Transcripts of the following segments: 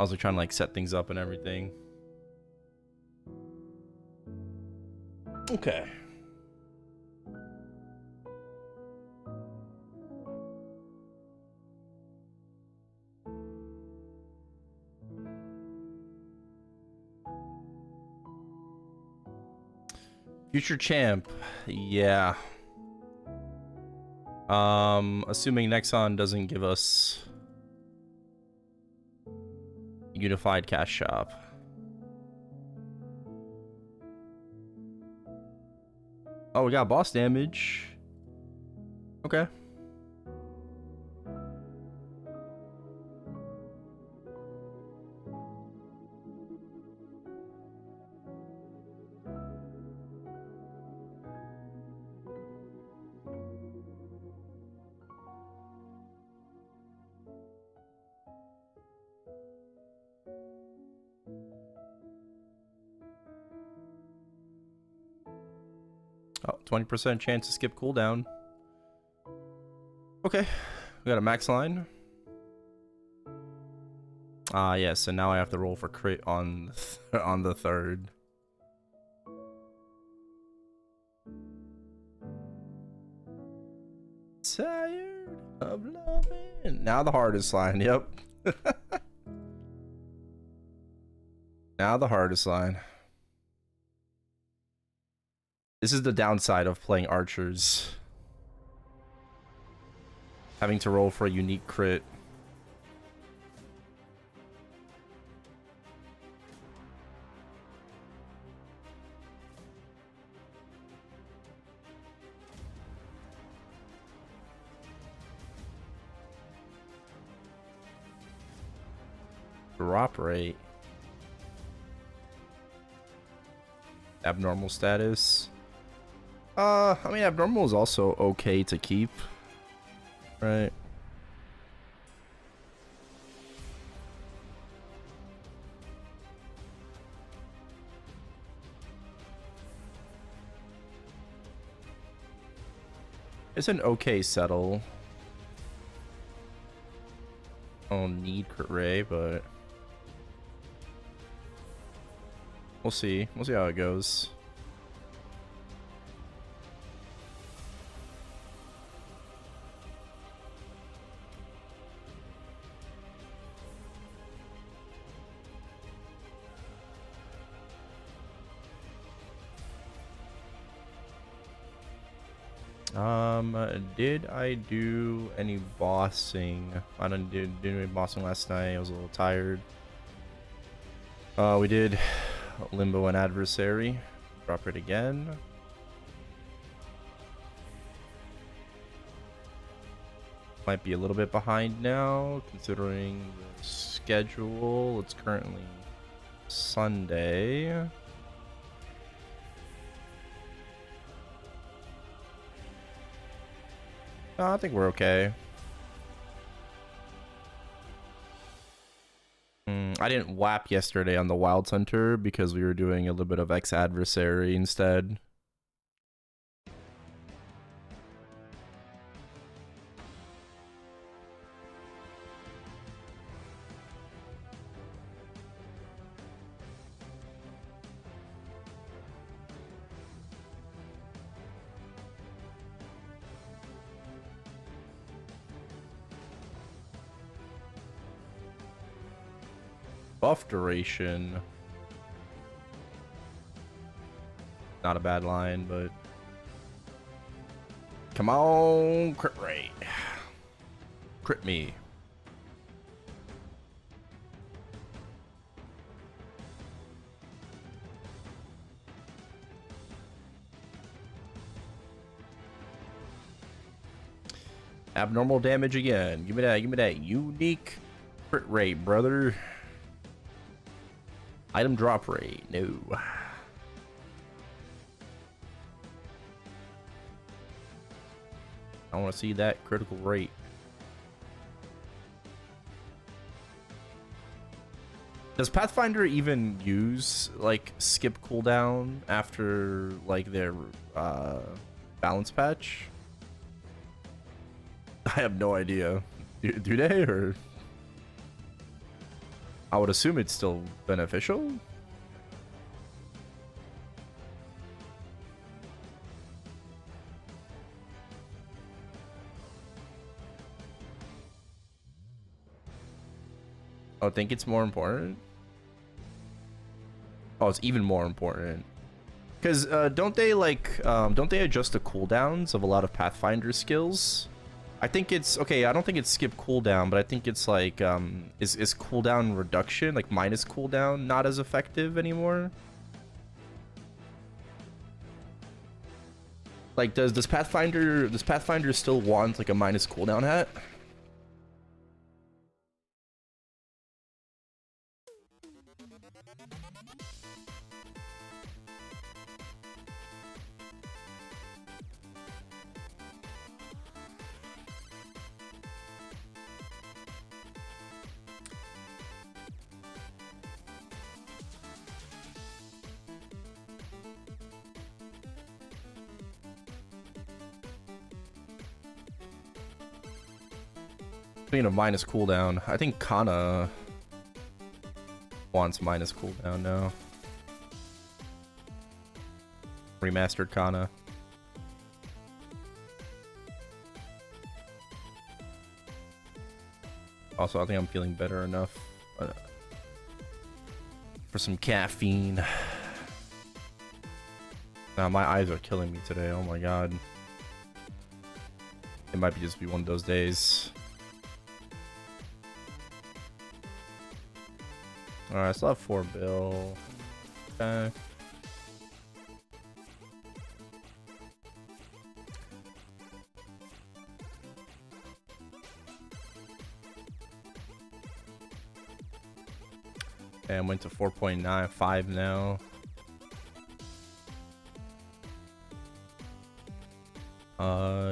I was like trying to like set things up and everything. Okay. Future champ. Yeah. Assuming Nexon doesn't give us unified cash shop. Oh, we got boss damage. Okay. Oh, 20% chance to skip cooldown. Okay, we got a max line. Ah, yes, and now I have to roll for crit on on the third. Tired of loving. Now the hardest line. Yep. Now the hardest line. This is the downside of playing archers. Having to roll for a unique crit. Drop rate. Abnormal status. I mean, abnormal is also okay to keep. Right. It's an okay settle. I don't need crit ray, but we'll see. We'll see how it goes. Did I do any bossing? I didn't do any bossing last night. I was a little tired. We did Limbo and Adversary. Drop it again. Might be a little bit behind now, considering the schedule. It's currently Sunday. I think we're okay. I didn't whap yesterday on the Wild Hunter because we were doing a little bit of Adversary instead. Buff duration. Not a bad line, but come on, crit rate. Crit me. Abnormal damage again. Give me that unique crit rate, brother. Item drop rate, no. I want to see that critical rate. Does Pathfinder even use like skip cooldown after like their balance patch? I have no idea. Do they or? I would assume it's still beneficial. I think it's more important. Oh, it's even more important. Because don't they adjust the cooldowns of a lot of Pathfinder skills? I think it's okay. I don't think it's skip cooldown, but I think it's like is cooldown reduction, like minus cooldown, not as effective anymore? Like does Pathfinder still want like a minus cooldown hat? Speaking of minus cooldown, I think Kana wants minus cooldown now. Remastered Kana. Also, I think I'm feeling better enough for some caffeine. My eyes are killing me today. Oh my god. It might just be one of those days. Alright, I still have 4 bill. Okay. And went to 4.95 now.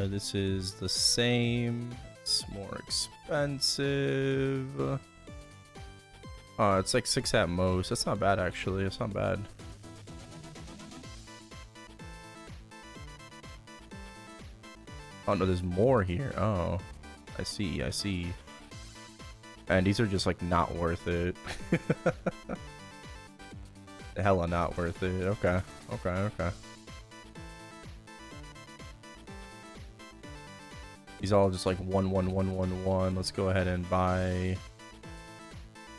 This is the same. It's more expensive. It's like 6 at most. That's not bad actually. It's not bad. Oh no, there's more here. Oh, I see. I see. And these are just like not worth it. Hella not worth it. Okay. Okay. Okay. These all just like 11111. Let's go ahead and buy.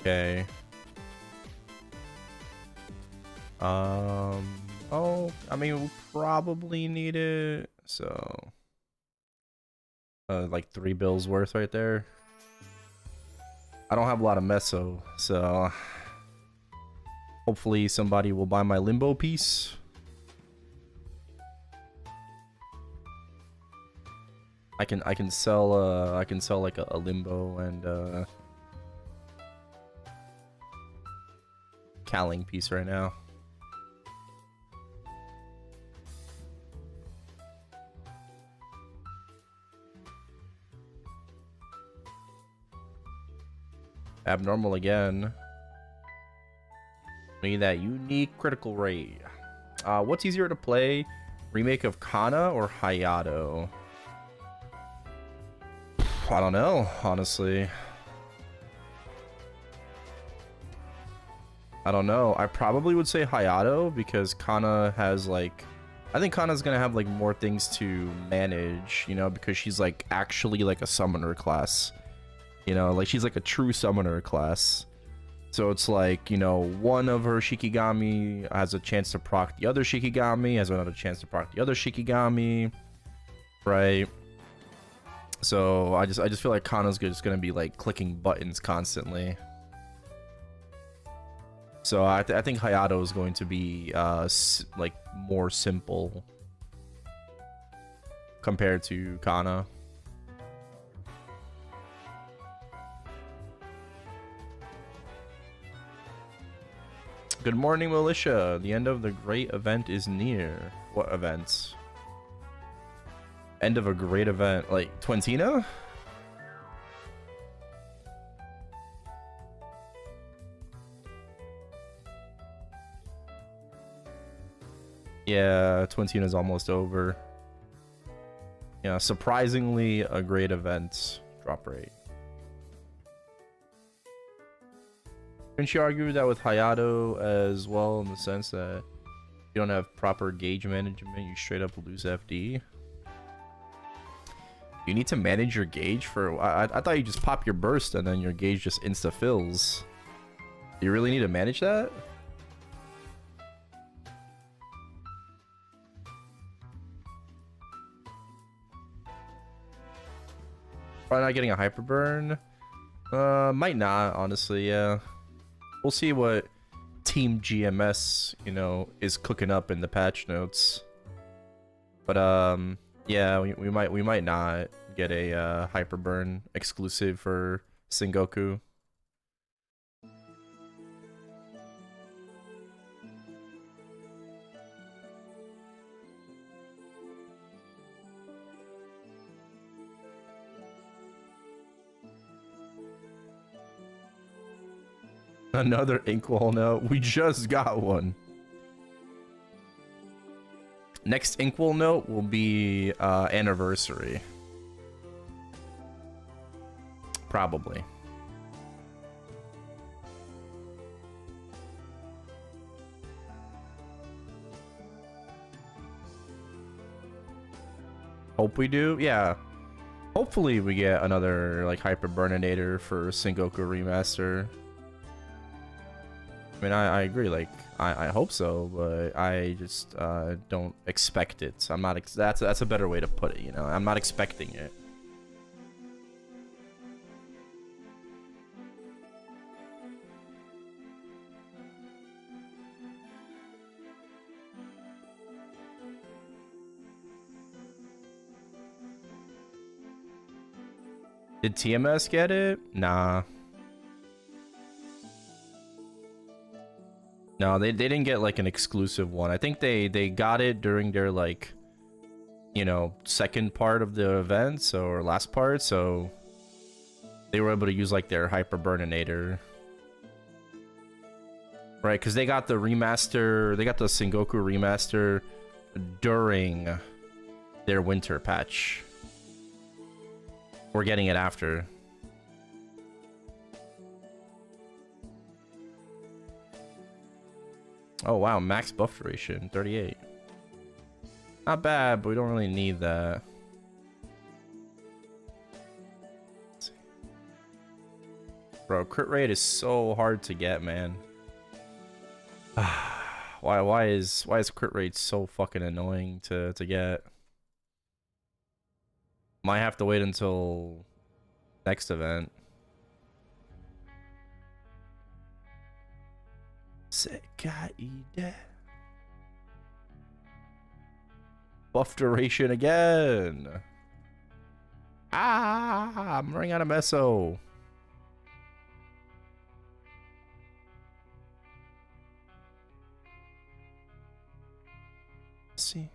Okay. Oh, I mean, we'll probably need it. So, like 3 bills worth right there. I don't have a lot of meso, so hopefully somebody will buy my limbo piece. I can sell like a limbo and Calling piece right now. Abnormal again. We need that unique critical rate. What's easier to play? Remake of Kana or Hayato? I don't know, honestly. I don't know. I probably would say Hayato because Kana has like, I think Kana's gonna have like more things to manage, you know, because she's like actually like a summoner class, you know, like she's like a true summoner class. So it's like, you know, one of her Shikigami has a chance to proc the other Shikigami, has another chance to proc the other Shikigami, right? So I just feel like Kana's just gonna be like clicking buttons constantly. So I think Hayato is going to be like more simple compared to Kana. Good morning, militia. The end of the great event is near. What events? End of a great event, like Twentina? Yeah, Twintina's almost over. Yeah, surprisingly a great event drop rate. Couldn't you argue that with Hayato as well, in the sense that you don't have proper gauge management, you straight up lose FD? You need to manage your gauge for... I thought you just pop your burst and then your gauge just insta-fills. You really need to manage that? Probably not getting a hyper burn. Might not, honestly, yeah. We'll see what Team GMS, you know, is cooking up in the patch notes. But yeah, we might not get a hyper burn exclusive for Sengoku. Another Inkwell note. We just got one. Next Inkwell note will be Adversary. Probably. Hope we do. Yeah. Hopefully we get another like Hyper Burninator for Sengoku Remaster. I mean, I agree, like, I hope so, but I just don't expect it. I'm not, that's a better way to put it, you know? I'm not expecting it. Did TMS get it? Nah. No, they didn't get like an exclusive one. I think they got it during their like, you know, second part of the event, or last part, so they were able to use like their Hyper Burninator. Right, because they got the remaster, they got the Sengoku remaster during their winter patch. We're getting it after. Oh wow, max buff duration, 38. Not bad, but we don't really need that. Bro, crit rate is so hard to get, man. Why is crit rate so fucking annoying to get? Might have to wait until next event. Buff duration again. I'm running out of meso. Let's see.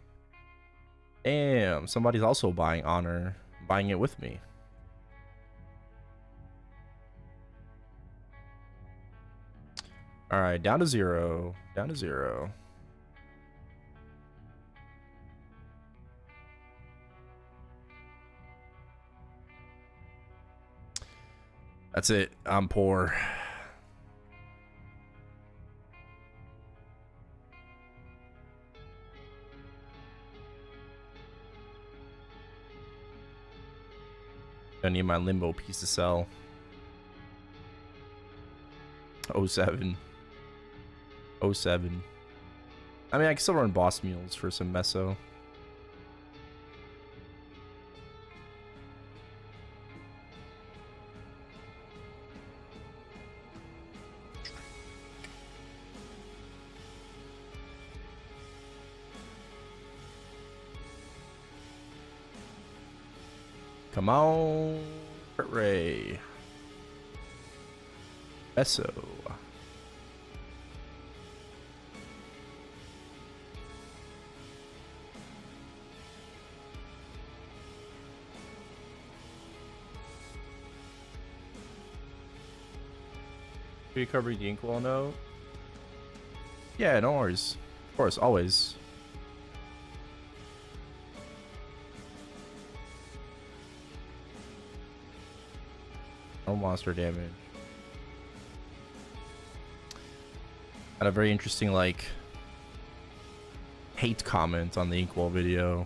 Damn, somebody's also buying honor, buying it with me. All right, down to 0. Down to 0. That's it. I'm poor. I need my limbo piece to sell. 07. 07. I mean, I can still run boss mules for some meso. Come on, Ray. Meso. Recovery the Inkwell note? Yeah, no worries. Of course, always. No monster damage. Had a very interesting, like, hate comment on the Inkwell video.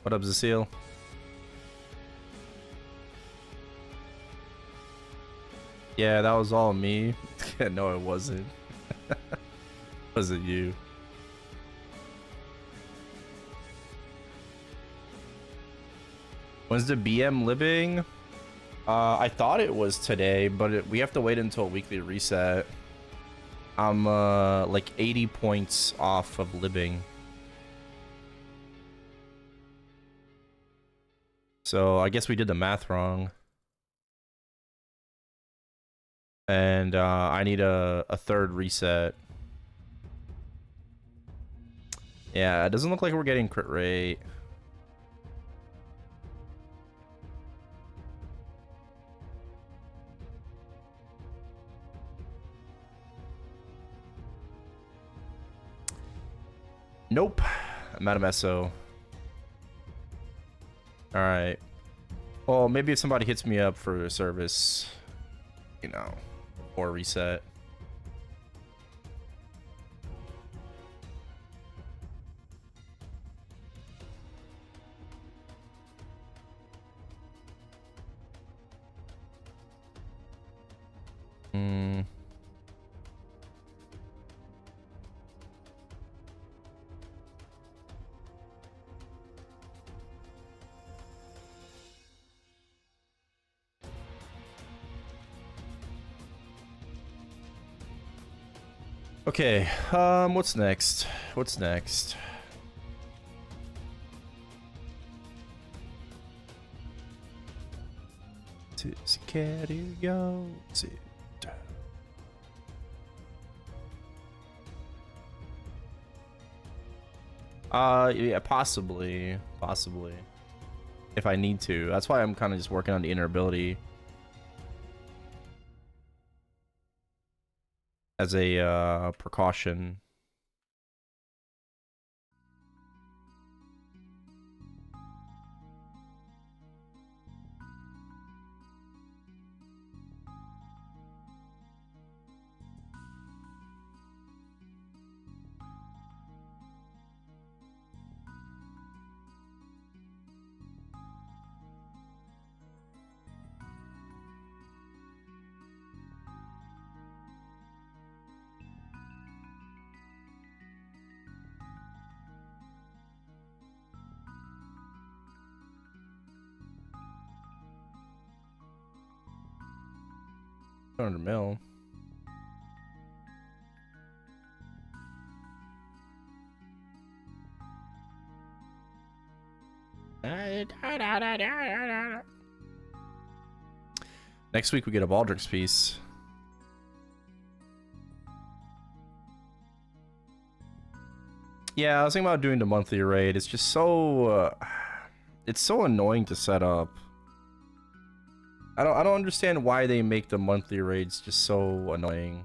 What up, Cecile? Yeah, that was all me. No, it wasn't. Wasn't you. When's the BM living? I thought it was today, but we have to wait until weekly reset. I'm like 80 points off of living. So I guess we did the math wrong. And I need a third reset. Yeah, it doesn't look like we're getting crit rate. Nope. I'm out of meso. Alright. Well, maybe if somebody hits me up for service, you know, or reset. Okay, what's next? What's next? Yeah, possibly. If I need to. That's why I'm kind of just working on the inner ability. As a precaution. $200 mil. Next week we get a Baldrick's piece. Yeah, I was thinking about doing the monthly raid. It's just so it's so annoying to set up. I don't understand why they make the monthly raids just so annoying.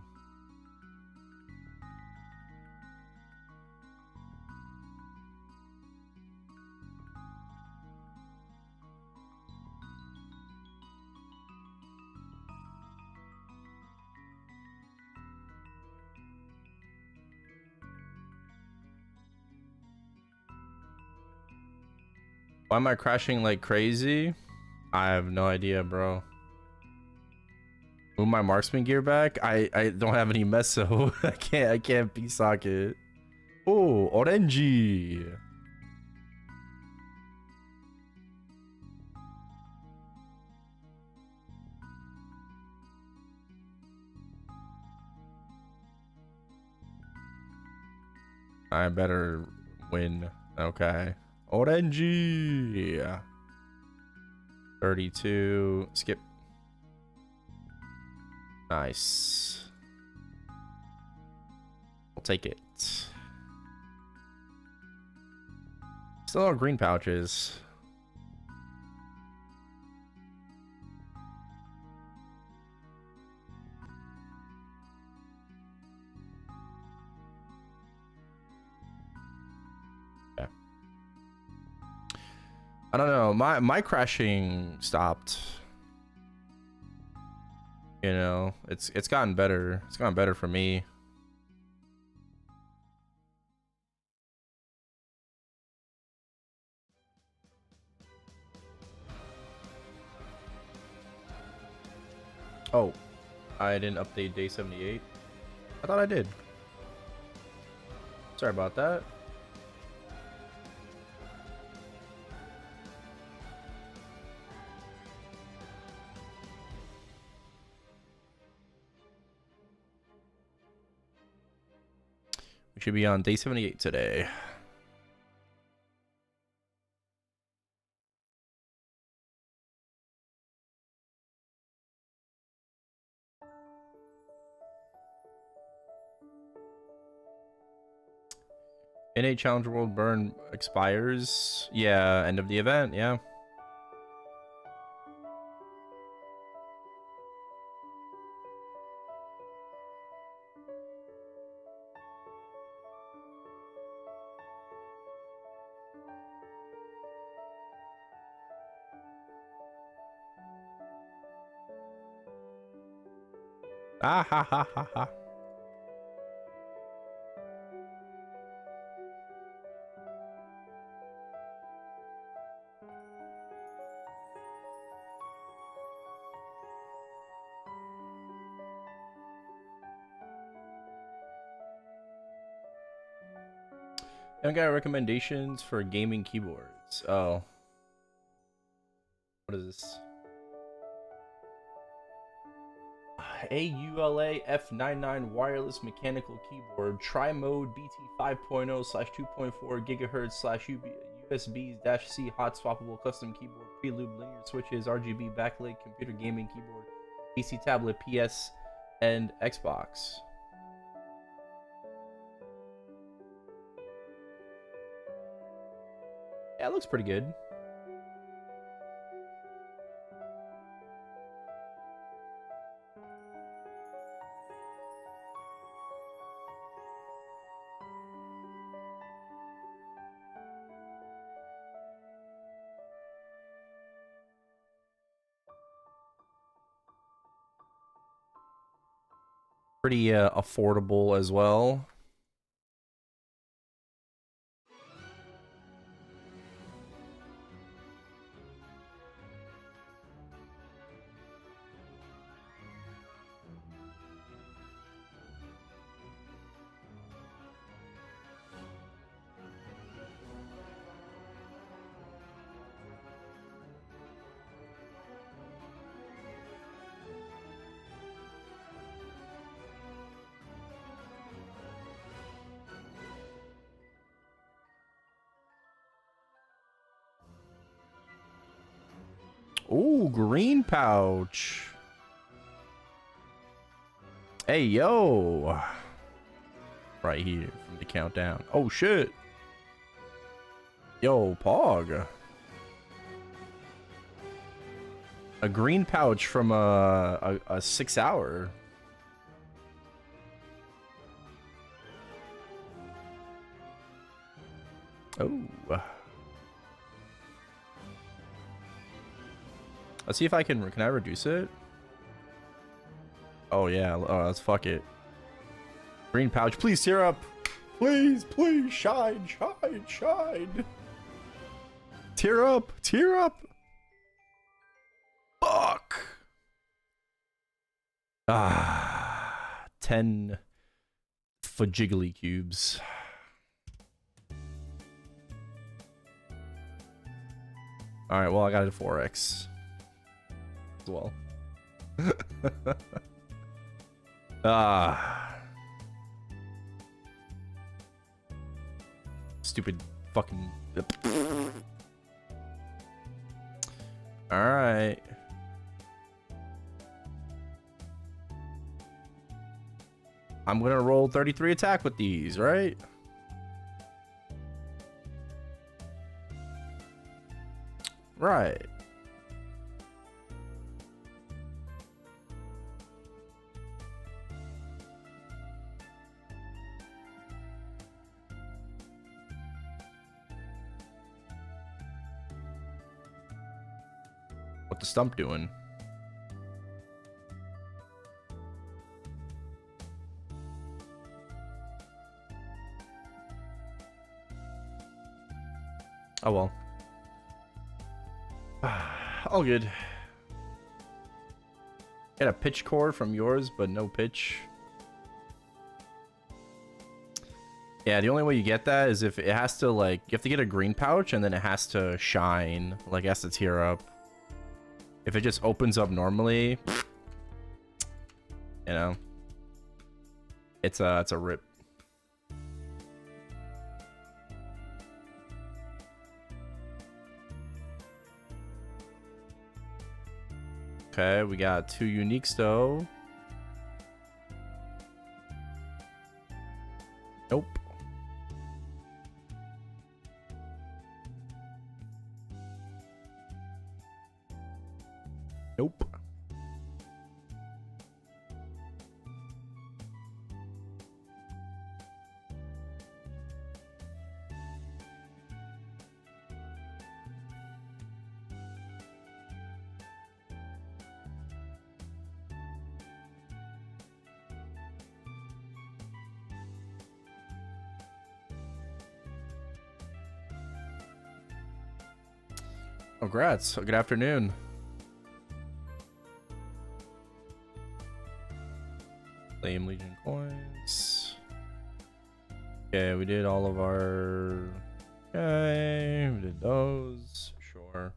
Why am I crashing like crazy? I have no idea, bro. Move my marksman gear back. I don't have any meso. I can't p-socket. Oh, orangey. I better win. Okay. Orangey. 32. Skip. Nice. I'll take it. Still no green pouches. I don't know. My crashing stopped. You know, it's gotten better. It's gotten better for me. Oh, I didn't update day 78. I thought I did. Sorry about that. We should be on day 78 today. NA Challenger World Burn expires. Yeah, end of the event, yeah. Ah ha ha ha ha. I got recommendations for gaming keyboards. Oh. What is this? AULA F99 wireless mechanical keyboard, tri-mode BT 5.0/2.4 GHz/USB-C hot swappable custom keyboard, preloop linear switches, RGB backlit computer gaming keyboard, PC tablet, PS, and Xbox. Yeah, it looks pretty good. Pretty affordable as well. Ooh, green pouch. Hey, yo. Right here from the countdown. Oh, shit. Yo, Pog. A green pouch from a 6 hour. Oh. Let's see if I can I reduce it? Oh yeah, oh, let's fuck it. Green pouch, please tear up. Please, please, shine, shine, shine. Tear up, tear up. Fuck. Ah, 10 fajiggly cubes. All right, well, I got a 4x as well. Stupid fucking. All right. I'm gonna roll 33 attack with these, right? Right. What the stump doing? Oh well. All good. Get a pitch core from yours, but no pitch. Yeah, the only way you get that is if it has to, like, you have to get a green pouch and then it has to shine, like it has to tear up. If it just opens up normally, you know, it's a rip. Okay, we got 2 uniques though. Nope. Nope. Congrats. Good afternoon. Flame Legion coins. Okay, we did all of our... Okay, we did those. Sure.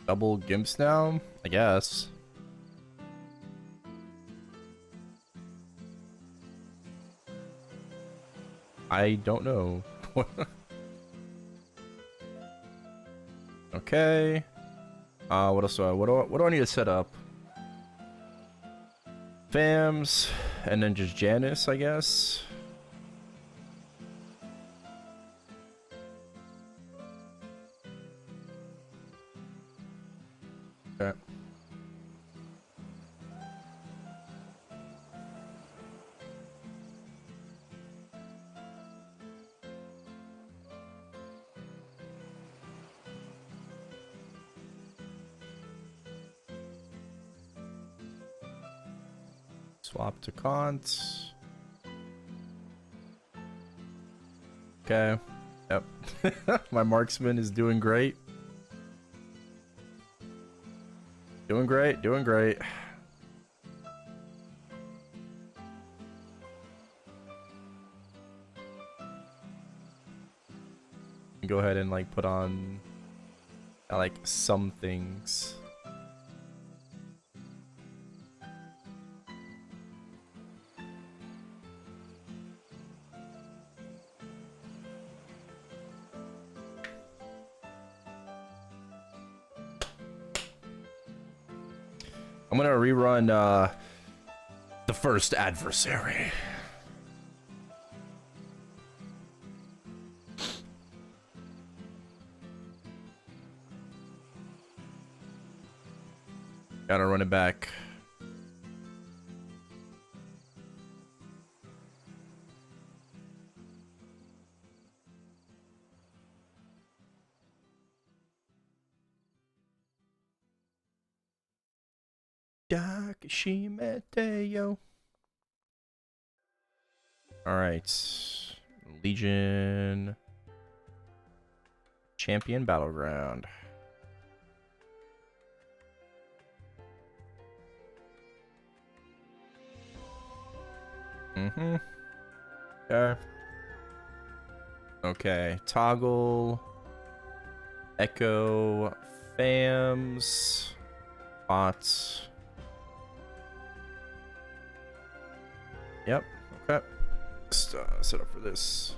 Double gimps now? I guess. I don't know. Okay. What else what do I need to set up? Fams, and then just Janice, I guess. Okay. Swap to Kant. Okay. Yep. My marksman is doing great. Doing great, doing great. Go ahead and like put on like some things. I'm gonna rerun the first Adversary. Gotta run it back. Dakishimeteo. Alright. Legion. Champion Battleground. Mm-hmm. Okay. Okay. Toggle. Echo. Fams. Bots. Yep. Okay. Just set up for this.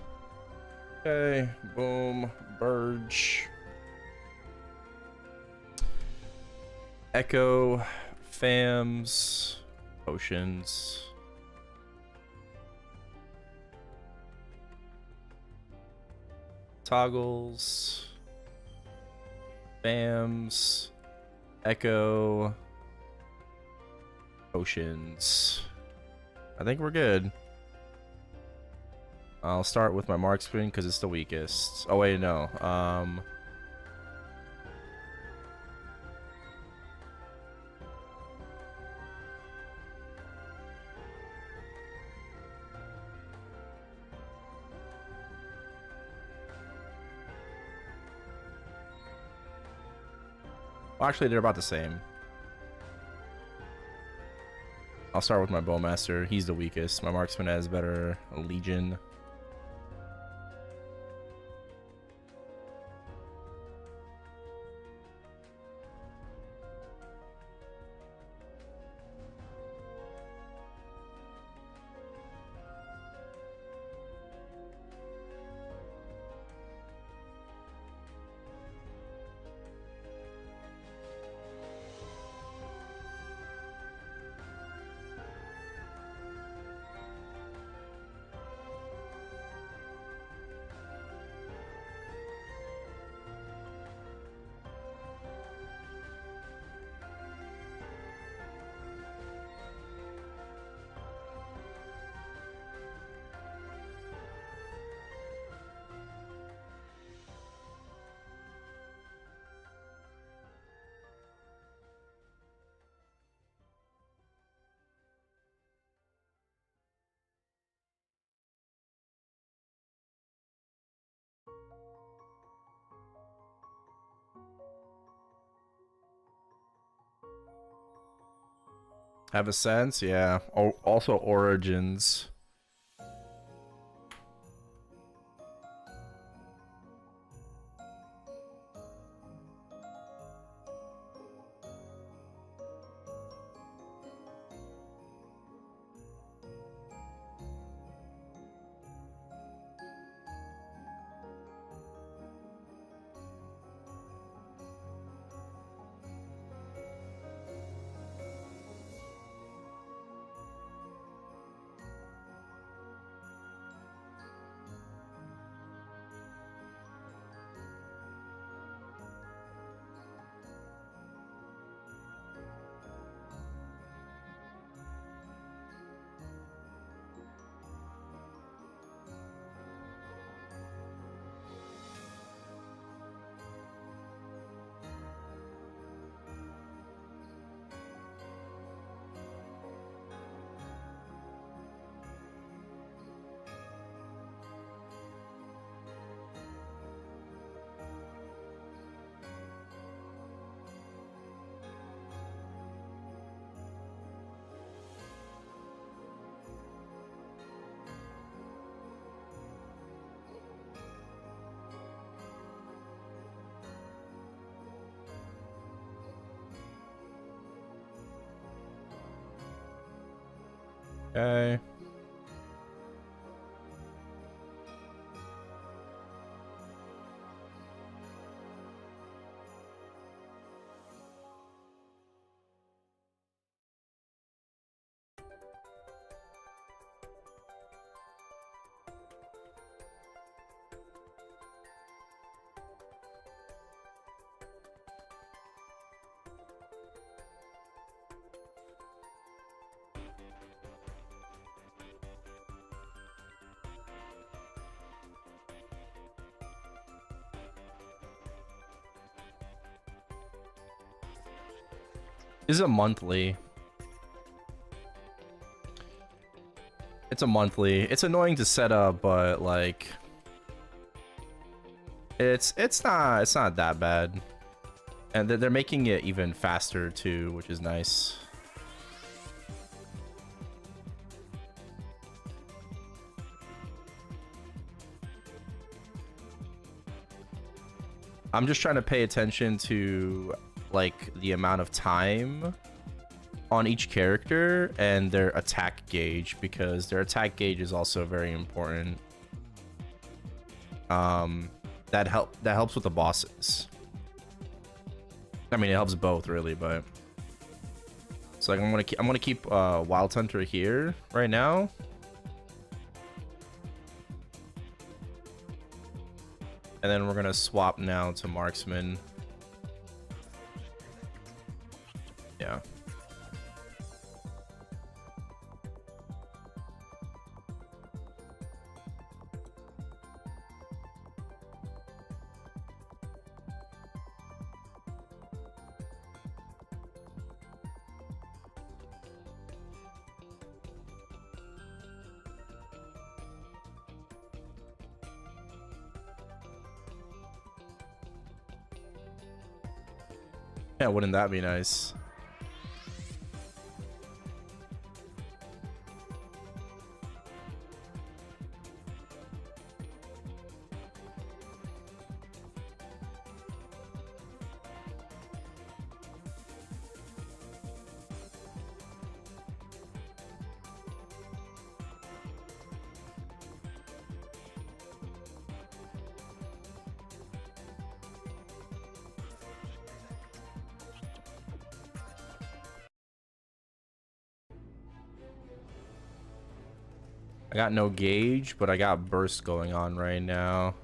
Okay. Boom. Burge. Echo, fams, potions. Toggles, fams, echo, potions. I think we're good. I'll start with my marksman because it's the weakest. Oh wait, no. Well, actually, they're about the same. I'll start with my bowmaster. He's the weakest. My marksman has better legion. Have a sense? Yeah. Oh, also origins. Okay. Is it monthly? It's a monthly. It's annoying to set up, but like it's not that bad. And they're making it even faster too, which is nice. I'm just trying to pay attention to like the amount of time on each character and their attack gauge, because their attack gauge is also very important. That helps with the bosses. I mean, it helps both really, but So like I'm gonna keep Wild Hunter here right now. And then we're gonna swap now to Marksman. Yeah. Yeah, wouldn't that be nice? I got no gauge, but I got burst going on right now.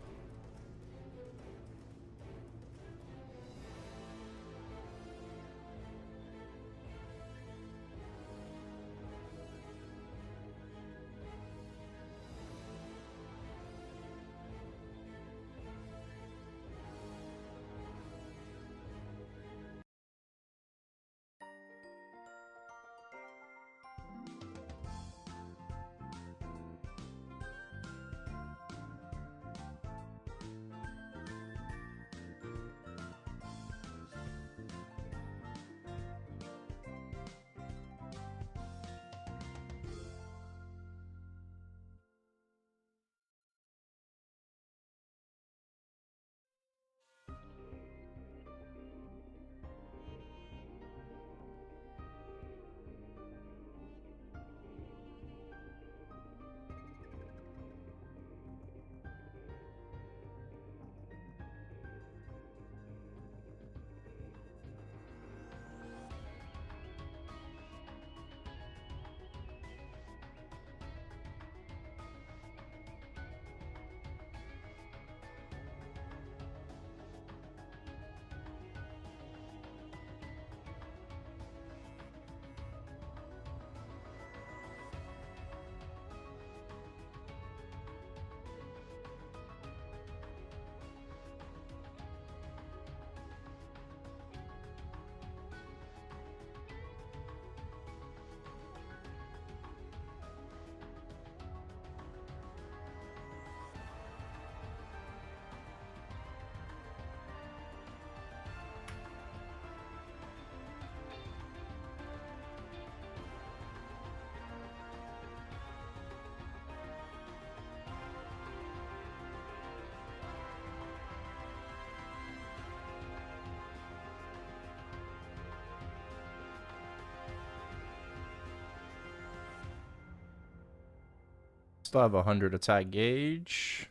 Still have 100 attack gauge.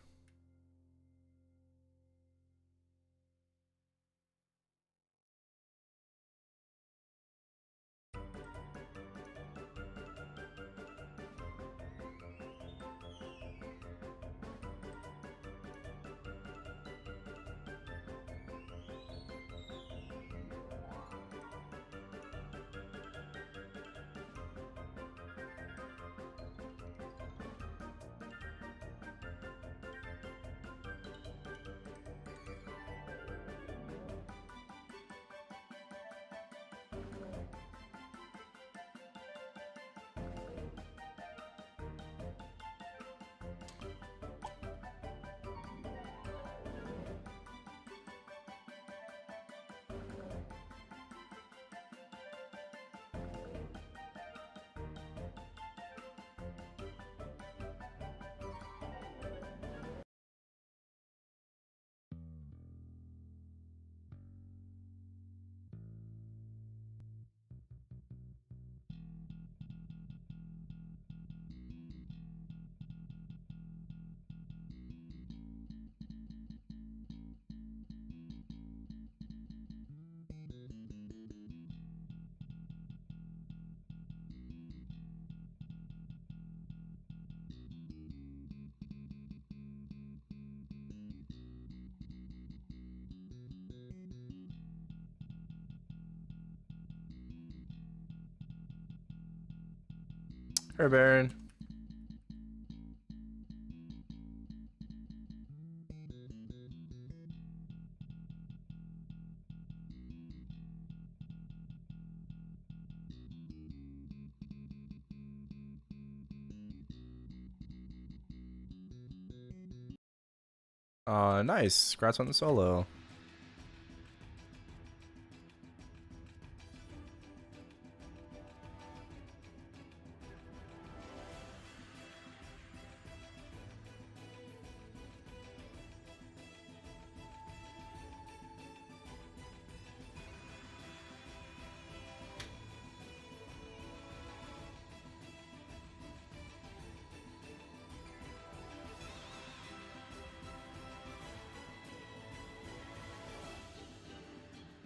Her Baron. Nice. Congrats on the solo.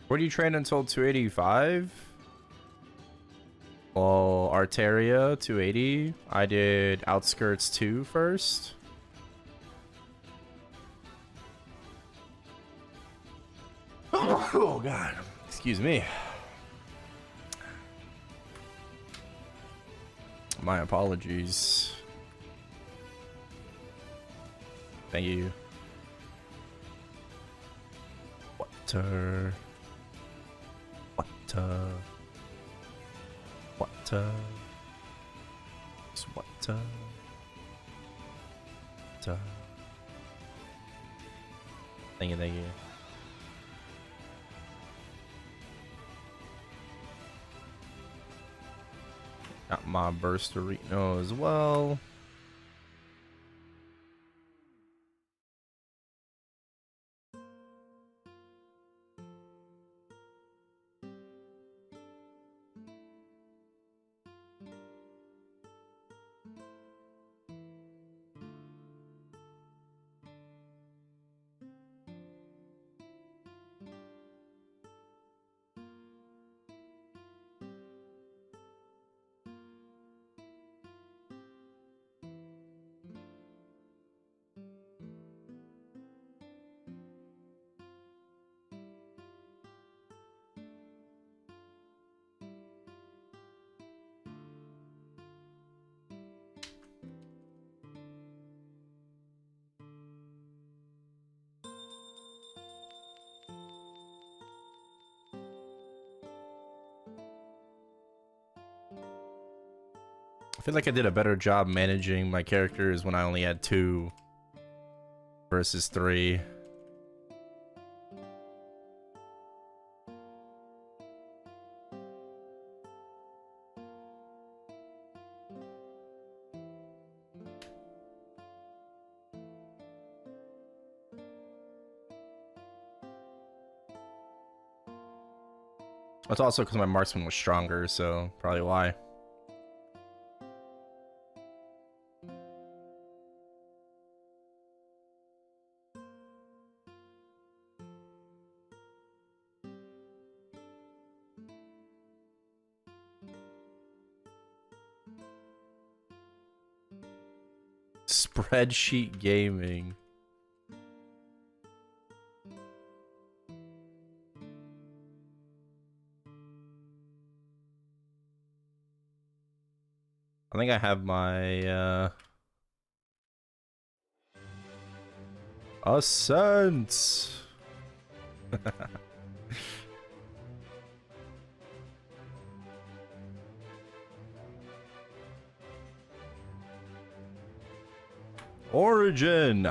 Where do you train until 285? Well, Arteria 280. I did Outskirts 2 first. Oh god. Excuse me. My apologies. Thank you. Water. Water. Water. Water. Water. Thank you, thank you. Got my Adversary as well. I feel like I did a better job managing my characters when I only had 2 versus 3. That's also because my marksman was stronger, so probably why. Spreadsheet gaming. I think I have my Ascent. Origin.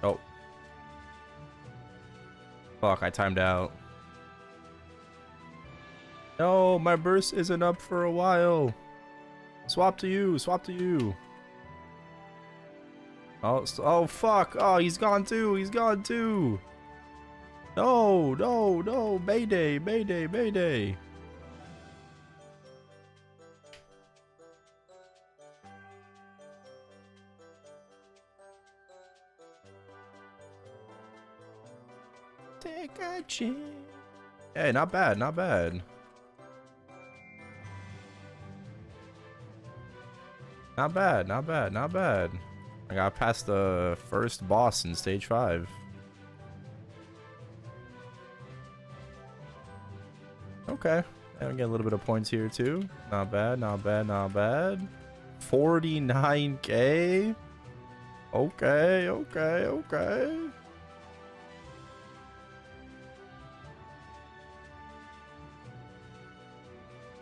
Oh. Fuck, I timed out. No, my burst isn't up for a while. Swap to you, swap to you. Oh fuck. Oh, he's gone too. He's gone too. No, no, no. Mayday, mayday, mayday. think I changed. Hey, not bad, not bad. Not bad, not bad, not bad. I got past the first boss in stage 5. Okay. And we get a little bit of points here too. Not bad, not bad, not bad. 49k. Okay, okay, okay.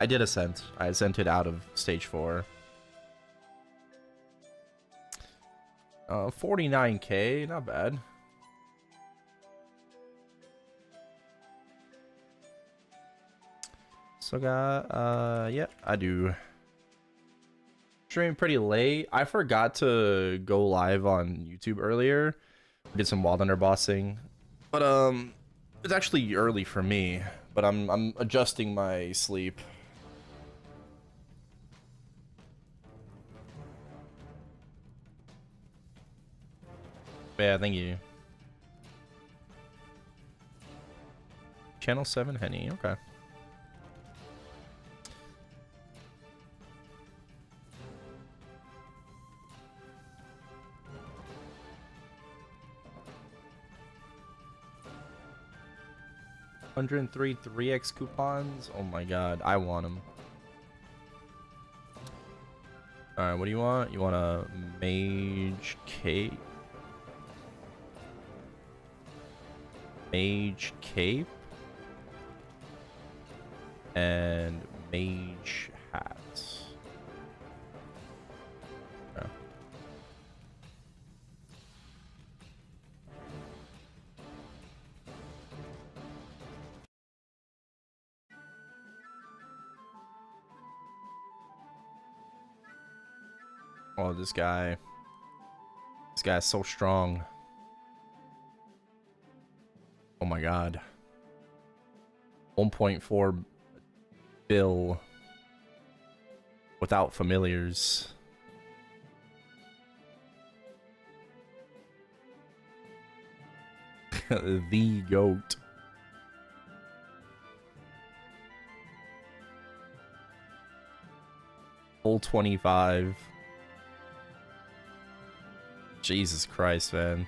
I did ascent. I ascented out of stage 4. 49k, not bad. So got, yeah, I do. Streaming pretty late. I forgot to go live on YouTube earlier. Did some wild underbossing. But, it's actually early for me. But I'm adjusting my sleep. Yeah, thank you. Channel 7 Henny, okay. $103 3x coupons. Oh my god, I want them. Alright, what do you want? You want a mage cape? Mage cape and mage hats. Okay. Oh, this guy's so strong. Oh my god. 1.4 bill without familiars. The goat. Full 25. Jesus Christ, man.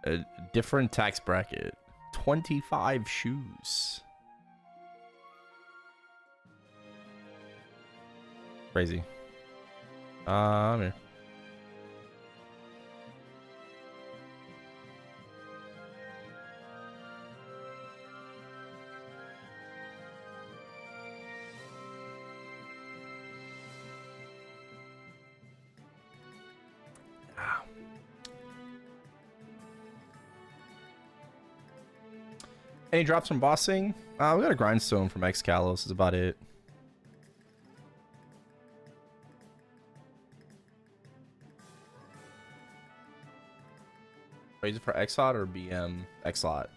A different tax bracket. 25 shoes. Crazy. I'm here. Any drops from bossing? We got a grindstone from Excalos, is about it. Is it for Xlot or BM? Xlot.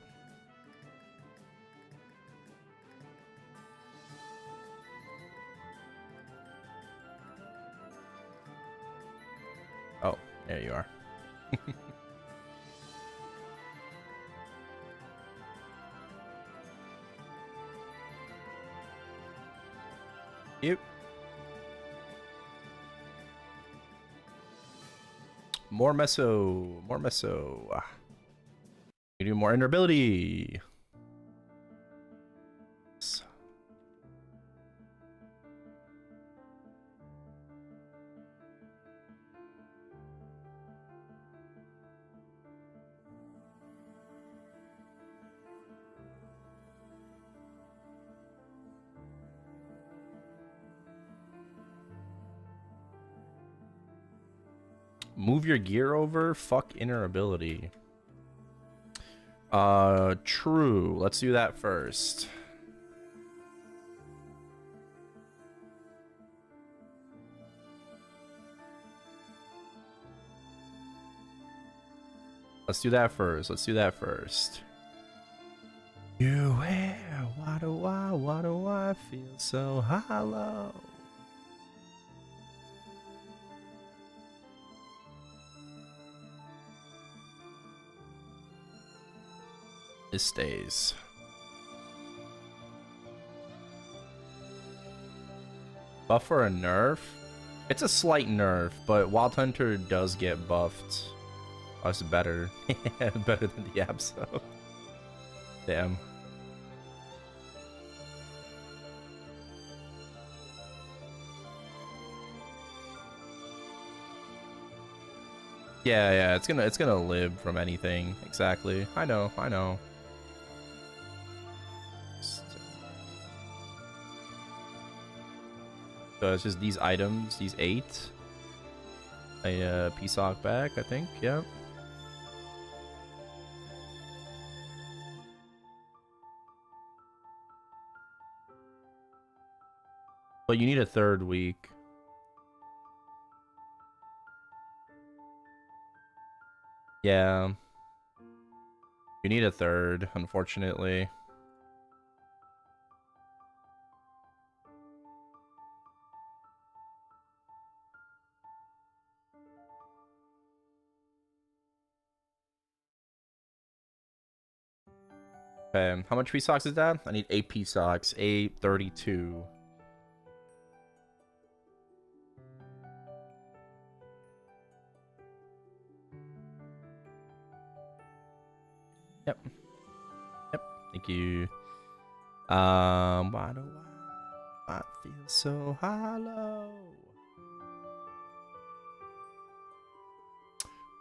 Oh, there you are. Yep. More meso. More meso. You do more invulnerability. Move your gear over. Fuck inner ability. True. Let's do that first. Let's do that first. Let's do that first. You wear what I feel so hollow. It stays. Buff for a nerf? It's a slight nerf, but Wild Hunter does get buffed. Oh, it's better. Better than the Absol. Damn. Yeah, it's gonna live from anything. Exactly. I know. So it's just these items, these 8. A P-Sock back, I think. Yeah. But you need a 3rd week. Yeah. You need a 3rd, unfortunately. Okay, how much P-Socks is that? I need 8 P-Socks, 832. Yep. Thank you. Why do I feel so hollow?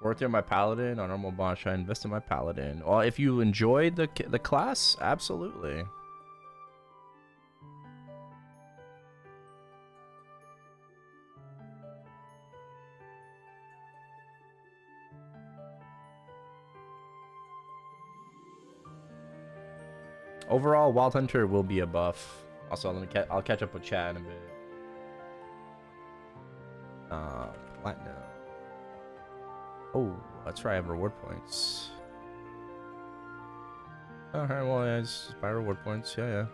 Worth it on my paladin on normal boss. I invest in my paladin. Well, if you enjoyed the class, absolutely. Overall, Wild Hunter will be a buff. Also, I'll catch up with chat in a bit. Platinum. Oh, that's right. I have reward points. Alright, well, yeah, just buy reward points. Yeah.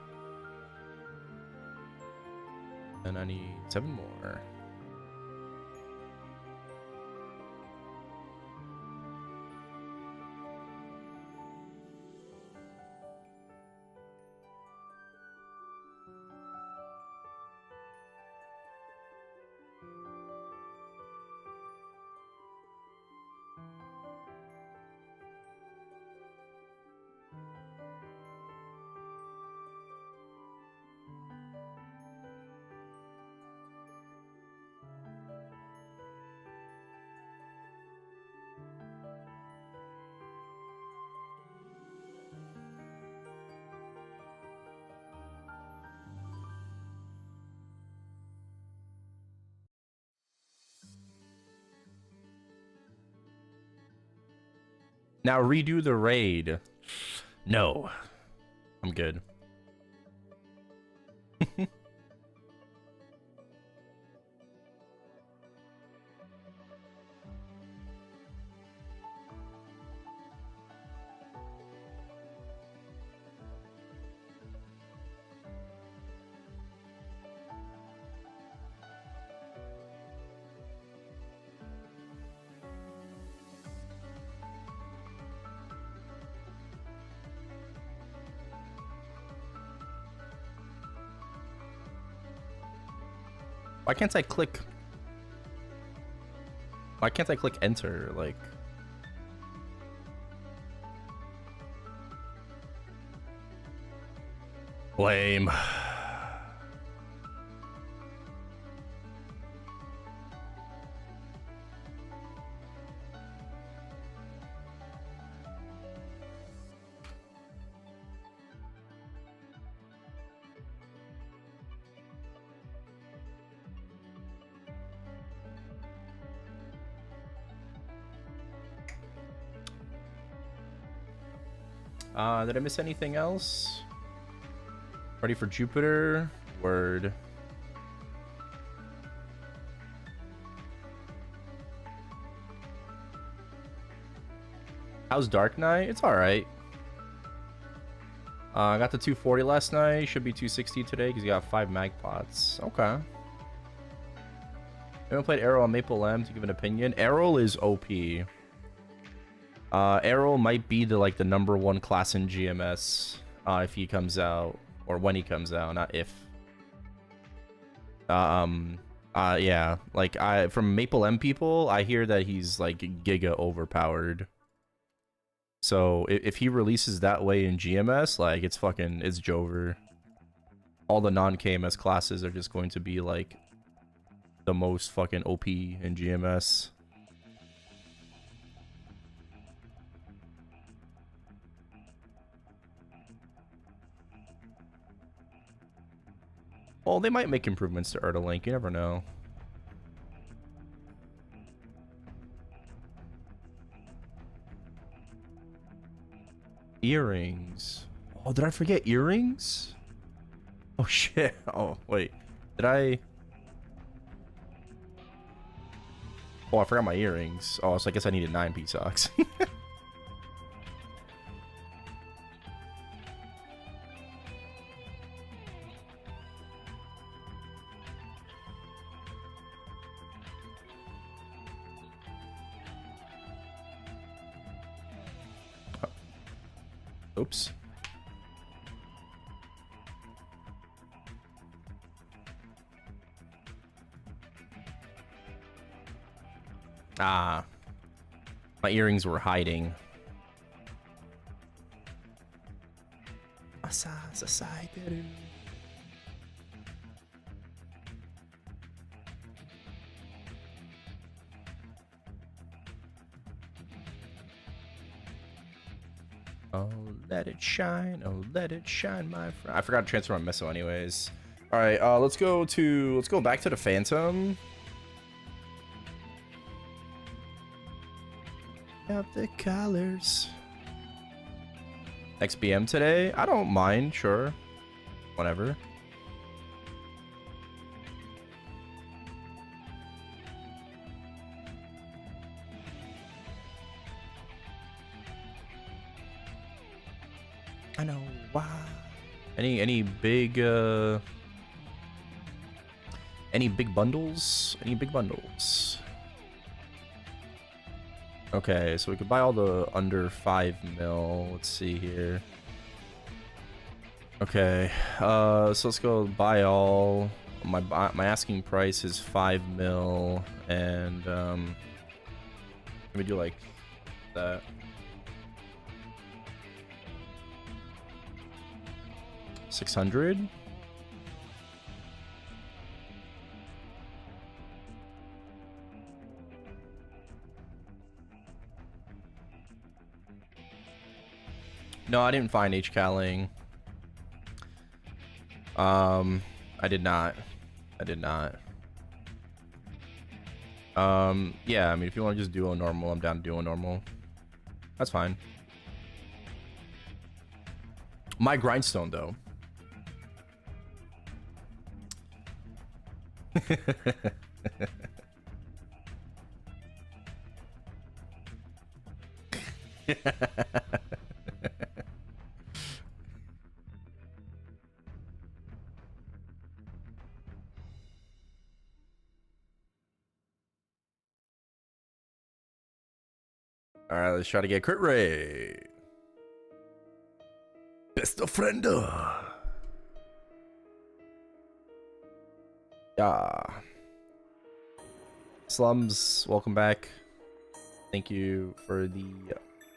And I need 7 more. Now redo the raid. No. I'm good. Why can't I click? Why can't I click enter? Like, lame. Did I miss anything else? Ready for Jupiter? Word. How's Dark Knight? It's alright. I got the 240 last night. Should be 260 today because you got 5 mag pots. Okay. Haven't played Arrow on Maple M to give an opinion. Arrow is OP. Arrow might be the #1 class in GMS if he comes out, or when he comes out, not if. Yeah, like from Maple M people, I hear that he's like giga overpowered. So if he releases that way in GMS, like it's Jover. All the non-KMS classes are just going to be like the most fucking OP in GMS. Well, they might make improvements to Erdalink, you never know. Earrings. Oh, did I forget earrings? Oh shit. Oh, wait. Did I? Oh, I forgot my earrings. Oh, so I guess I needed 9 P-Socks. Oops. Ah. My earrings were hiding. Oh, let it shine. Oh, let it shine, my friend. I forgot to transfer my Meso anyways. All right, let's go back to the Phantom. Of the colors. XBM today? I don't mind, sure. Whatever. I know why. Any big bundles? Any big bundles? Okay, so we could buy all the under 5 mil. Let's see here. Okay, so let's go buy all. My asking price is 5 mil, and let me do like that. $600. No, I didn't find H-Calling. I did not. Yeah, I mean, if you want to just duo normal, I'm down to duo normal. That's fine. My grindstone, though. All right, let's try to get crit rate. Best of friend. Yeah. Slums, welcome back. Thank you for the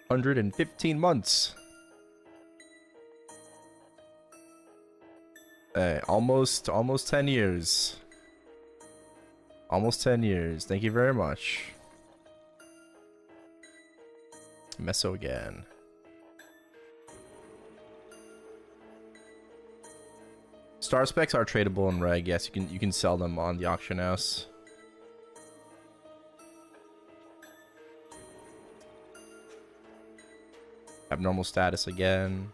115 months. Hey, almost 10 years. Almost 10 years. Thank you very much. Meso again. Star specs are tradable in reg. Yes, you can sell them on the auction house. Abnormal status again.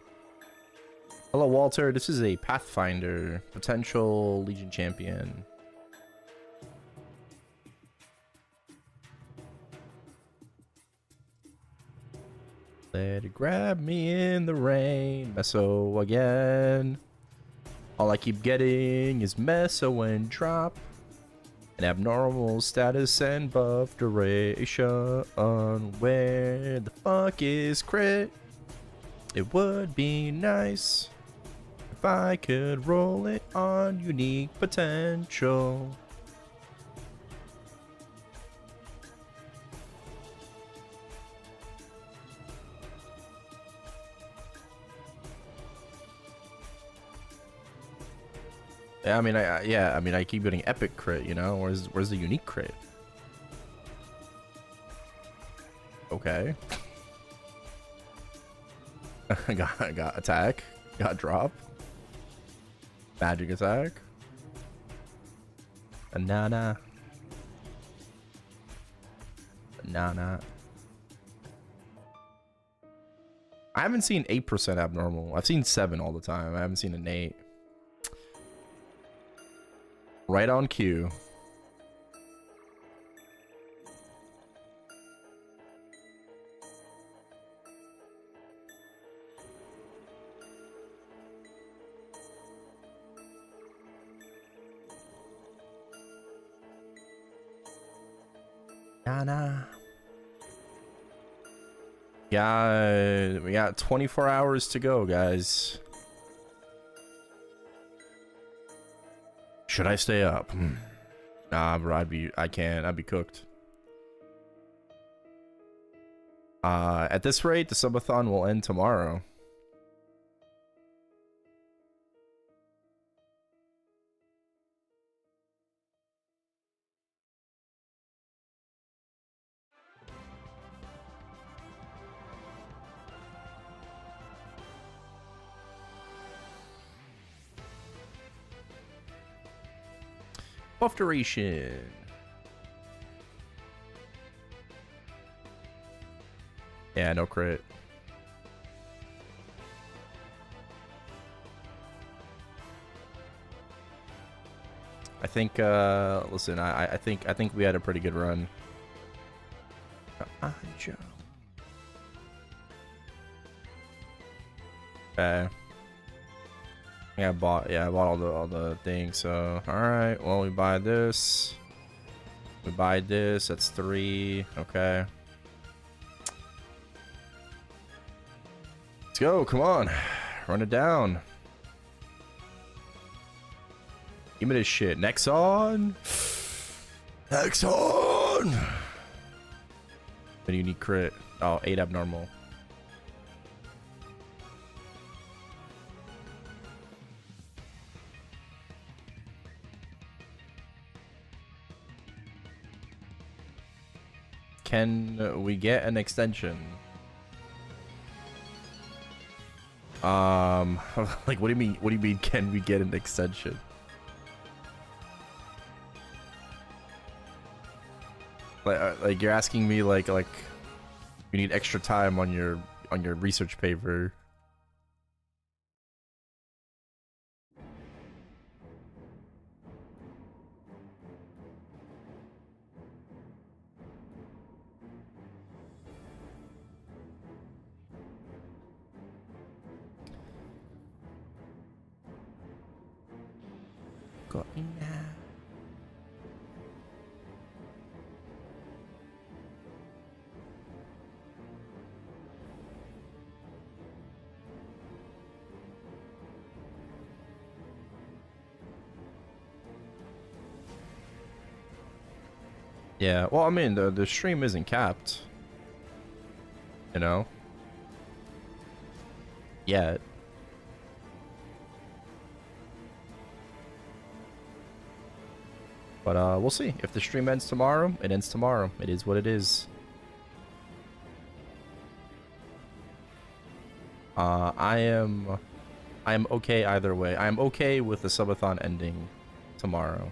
Hello, Walter. This is a Pathfinder, potential Legion champion. Let it grab me in the rain. Meso again. All I keep getting is meso and drop. An abnormal status and buff duration. Where the fuck is crit? It would be nice if I could roll it on unique potential. Yeah, I mean, I keep getting epic crit, you know? Where's the unique crit? Okay. got attack. Got drop. Magic attack. Banana. Banana. I haven't seen 8% abnormal. I've seen 7 all the time. I haven't seen an 8. Right on cue. Nana. Yeah, we got 24 hours to go, guys. Should I stay up? Nah, bro, I'd be cooked. At this rate, the subathon will end tomorrow. Buff duration. Yeah, no crit. I think listen, I think we had a pretty good run. Okay. Yeah, I bought all the things, so alright, well we buy this. We buy this, that's 3, okay. Let's go, come on. Run it down. Give me this shit. Nexon! Nexon! What do you need crit? Oh, 8 abnormal. Can we get an extension? Like, what do you mean? What do you mean? Can we get an extension? Like you're asking me like you need extra time on your research paper. Got in there. Yeah, well, I mean, the stream isn't capped, you know, yet. But we'll see. If the stream ends tomorrow, it ends tomorrow. It is what it is. I am okay either way. I am okay with the subathon ending tomorrow.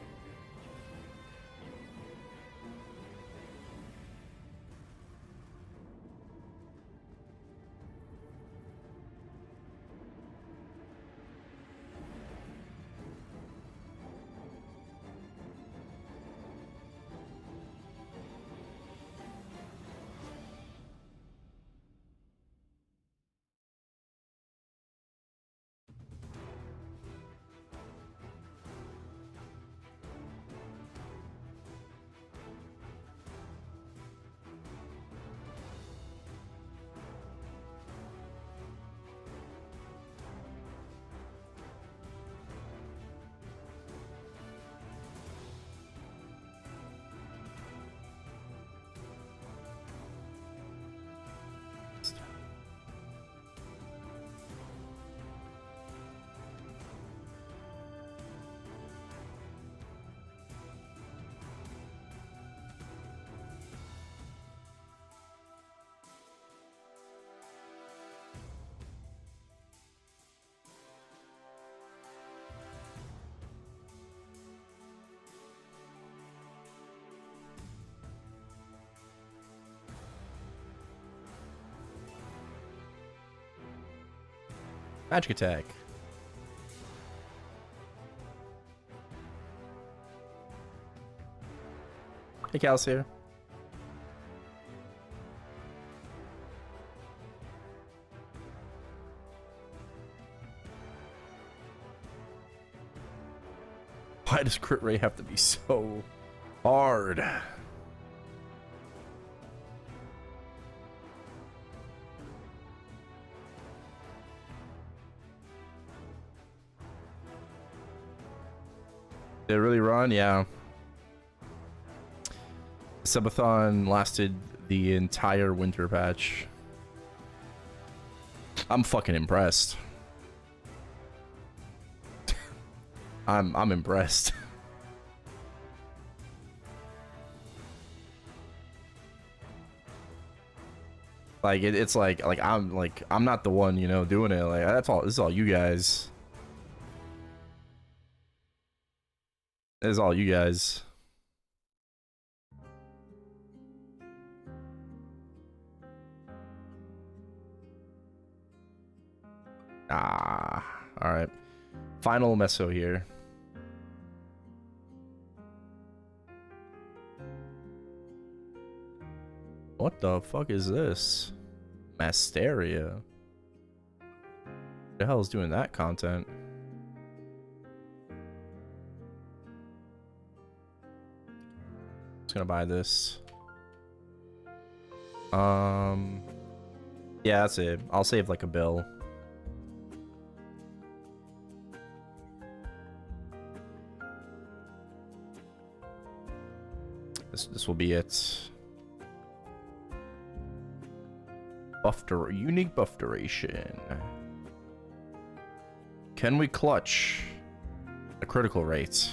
Magic attack. Hey, Cal's here. Why does crit rate have to be so hard? Did it really run? Yeah. Subathon lasted the entire winter patch. I'm fucking impressed. I'm impressed. Like it's like I'm not the one, you know, doing it. Like that's all. This is all you guys. This is all you guys. Ah, all right. Final meso here. What the fuck is this? Masteria. What the hell is doing that content? Just gonna buy this. Yeah, that's it. I'll save like a bill. This will be it. Unique buff duration. Can we clutch a critical rate?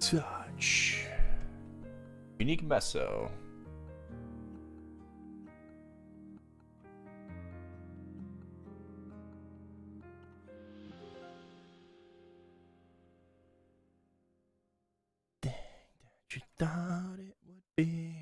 Touch. Unique meso. Dang, that you thought it would be.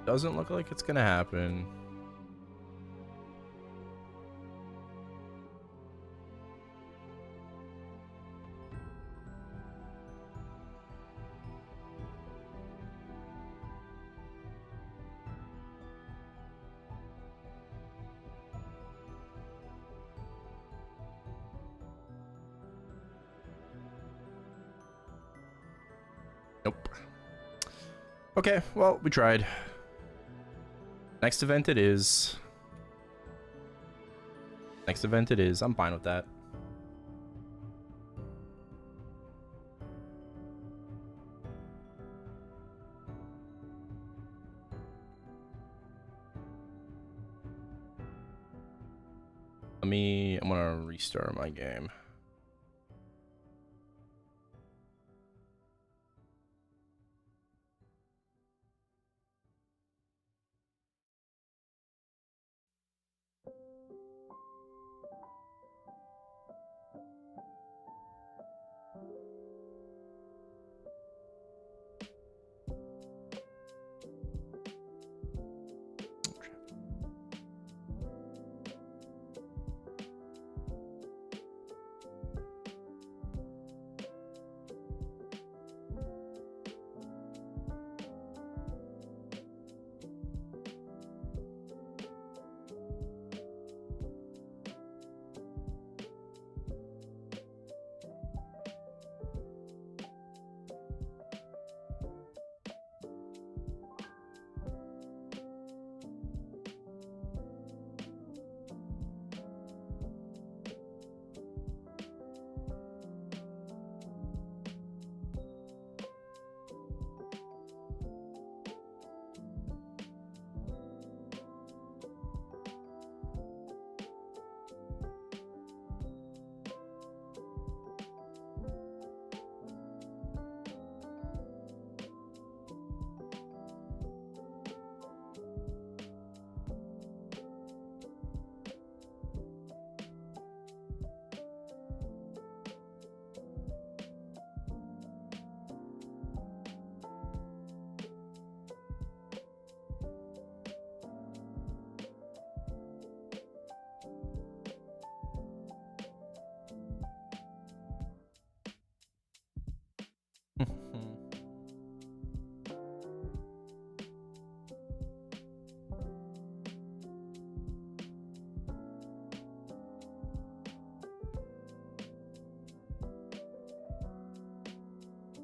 Doesn't look like it's gonna happen. Nope. Okay, well, we tried. Next event it is. Next event it is. I'm fine with that. I'm gonna restart my game.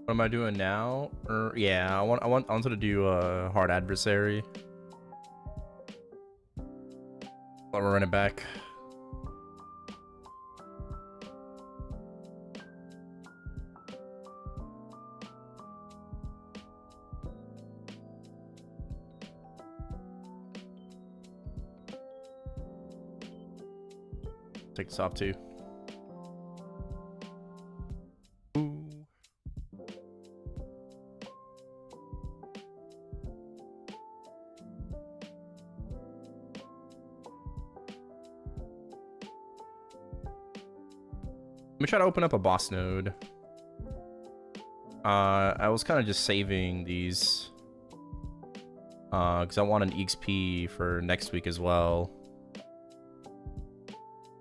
What am I doing now? Yeah, I wanted to do a hard adversary. But we're running back. Take the top two. Let me try to open up a boss node. I was kind of just saving these because I want an EXP for next week as well.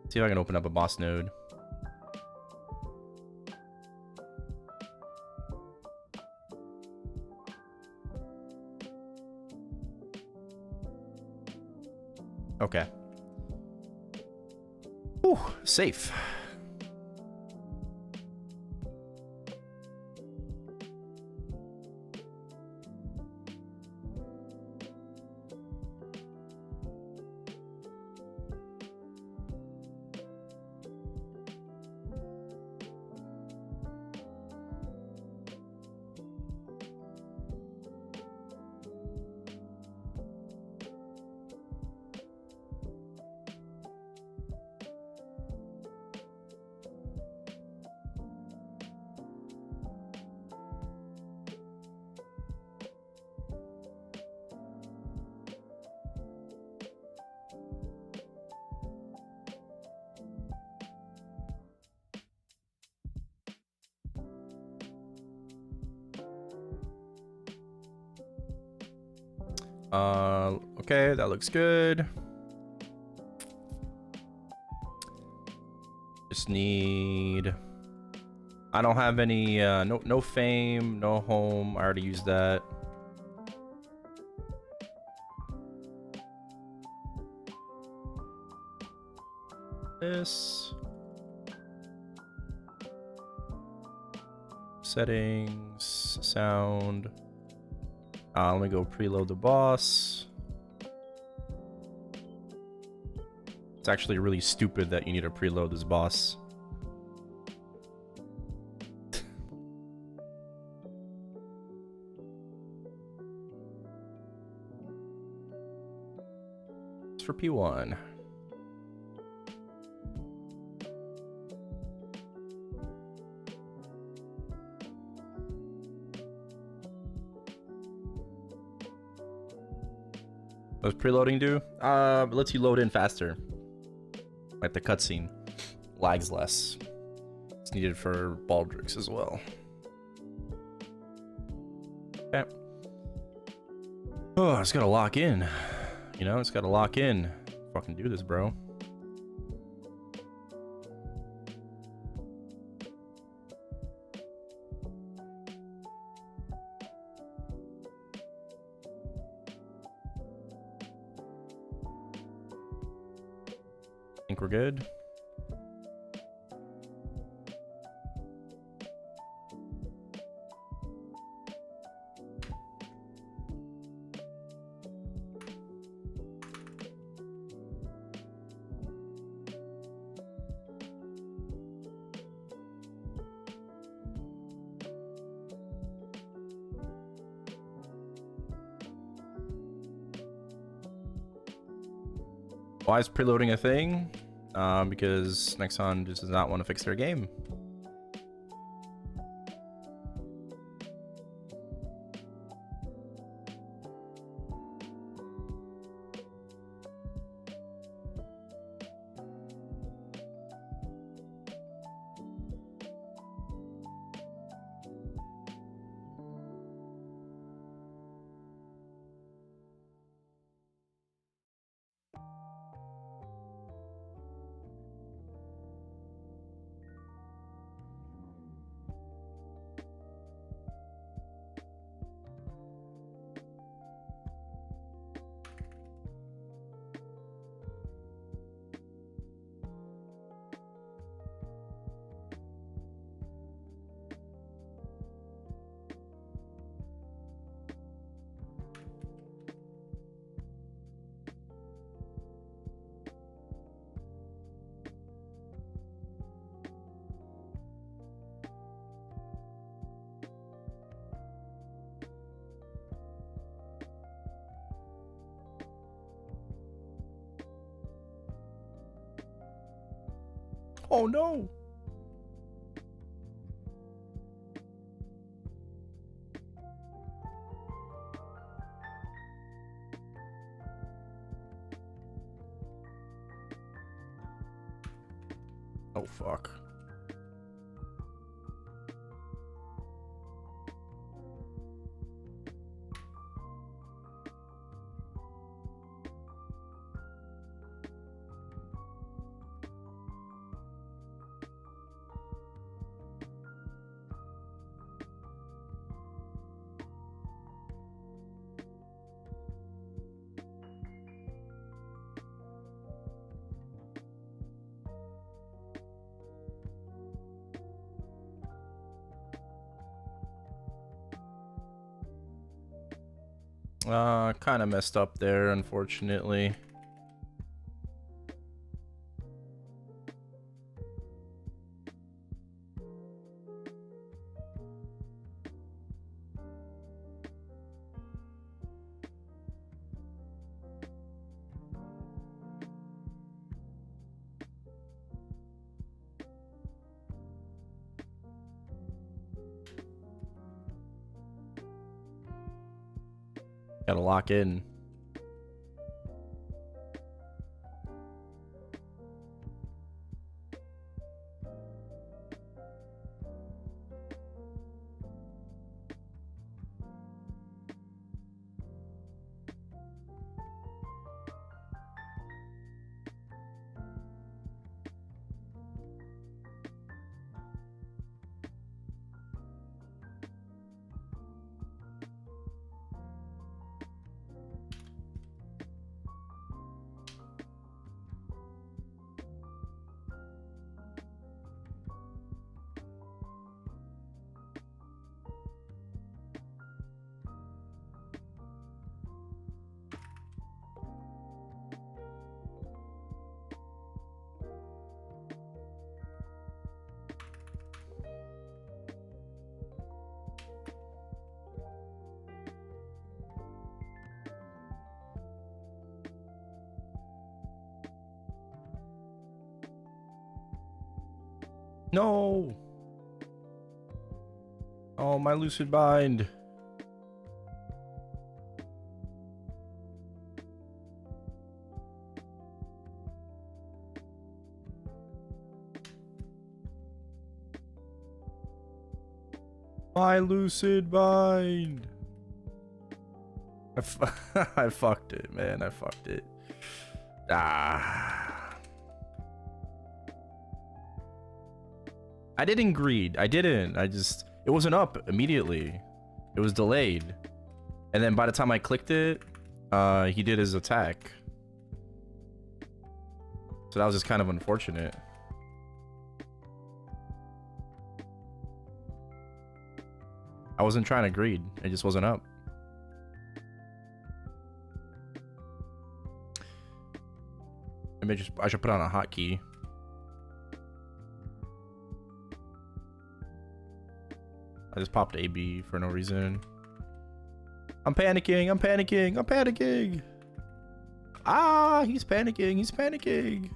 See if I can open up a boss node. Okay. Whew, safe. Okay, that looks good. Just need... I don't have any, no fame, no home. I already used that. This. Settings, sound. Let me go preload the boss. It's actually really stupid that you need to preload this boss. It's for P1. What does preloading do? It lets you load in faster. Like the cutscene. Lags less. It's needed for Baldrix as well. Okay. Oh, it's gotta lock in. You know, it's gotta lock in. Fucking do this, bro. Think we're good. Why is preloading a thing? Because Nexon just does not want to fix their game. Oh no. Oh fuck. Kind of messed up there, unfortunately. Gotta lock in. No. Oh, my lucid bind. My lucid bind. I fucked it, man. I fucked it. Ah. I didn't greed. I didn't. It wasn't up immediately. It was delayed. And then by the time I clicked it, he did his attack. So that was just kind of unfortunate. I wasn't trying to greed. It just wasn't up. Maybe I should put on a hotkey. I just popped AB for no reason. I'm panicking. I'm panicking. I'm panicking. Ah, he's panicking. He's panicking.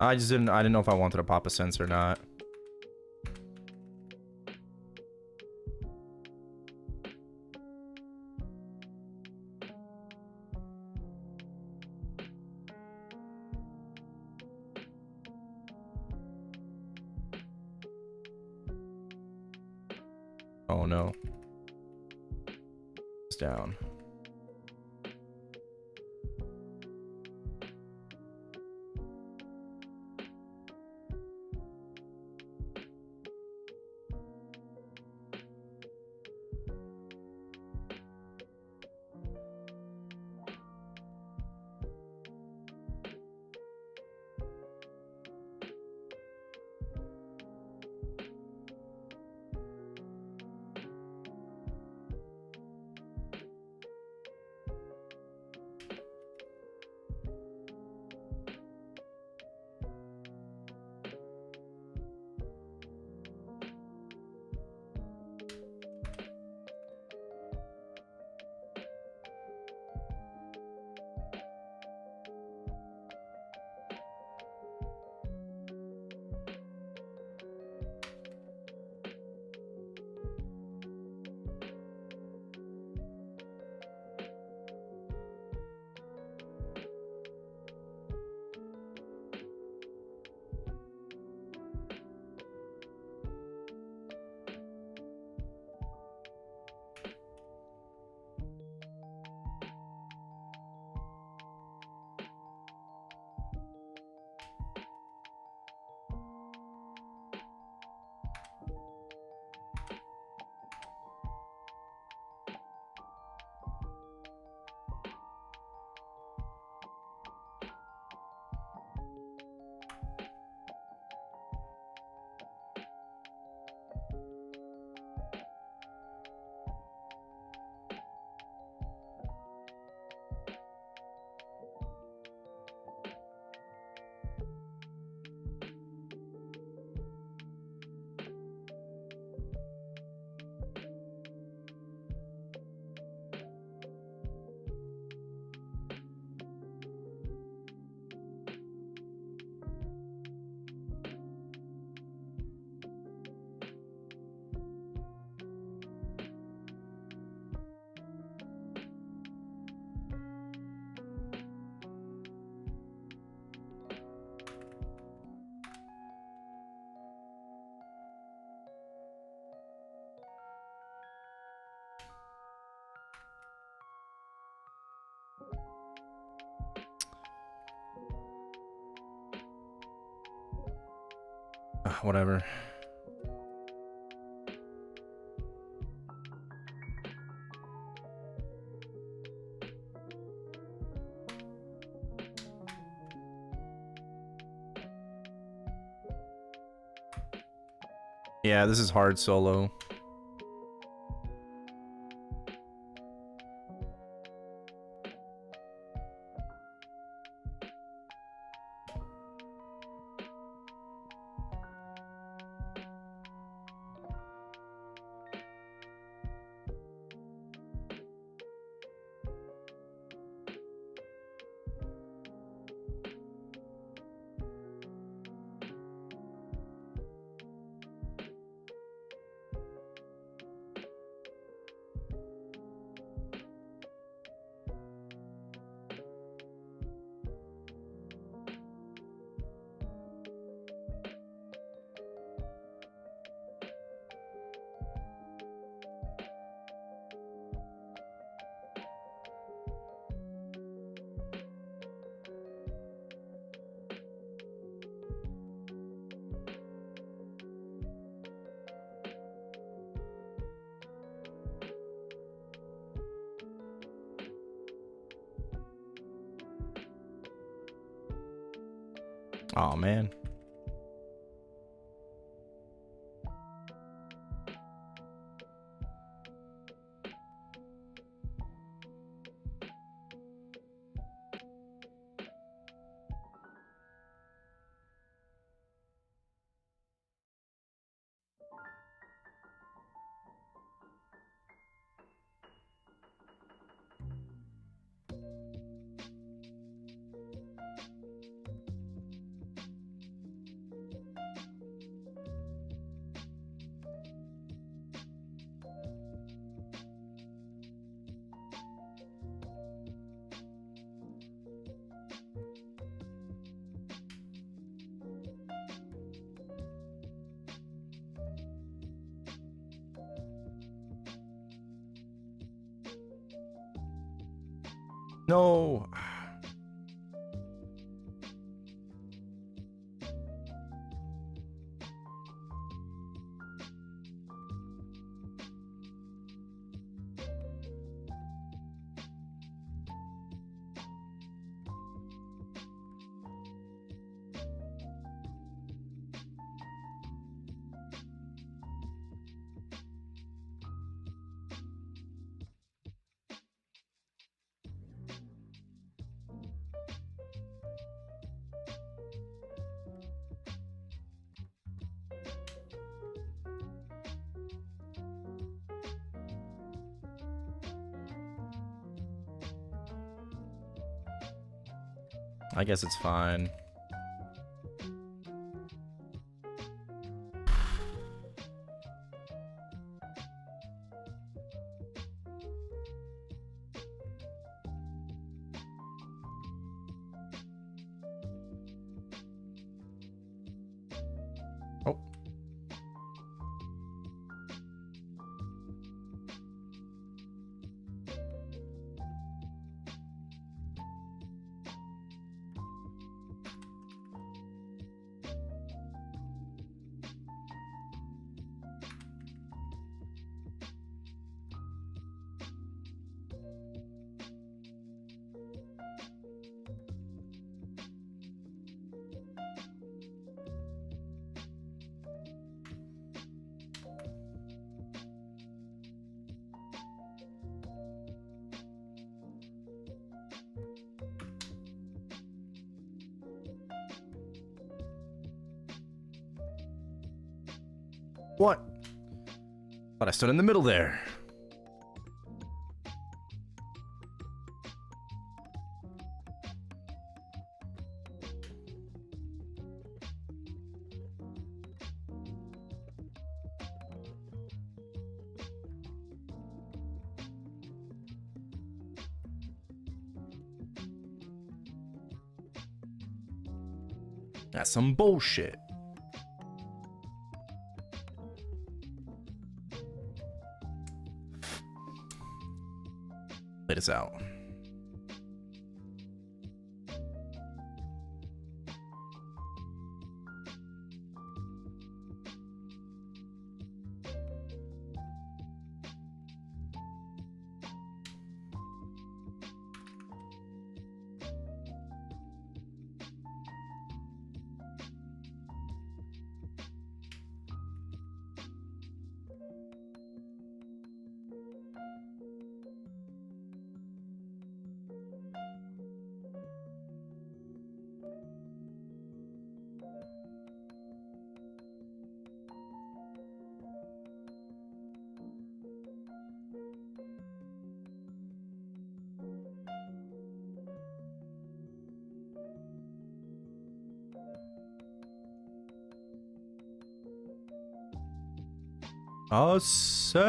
I didn't know if I wanted to pop a sense or not. Oh no. It's down. Whatever. Yeah, this is hard solo. Oh man. No. I guess it's fine. Oh. What? But I stood in the middle there. That's some bullshit. Play this out. Ascent.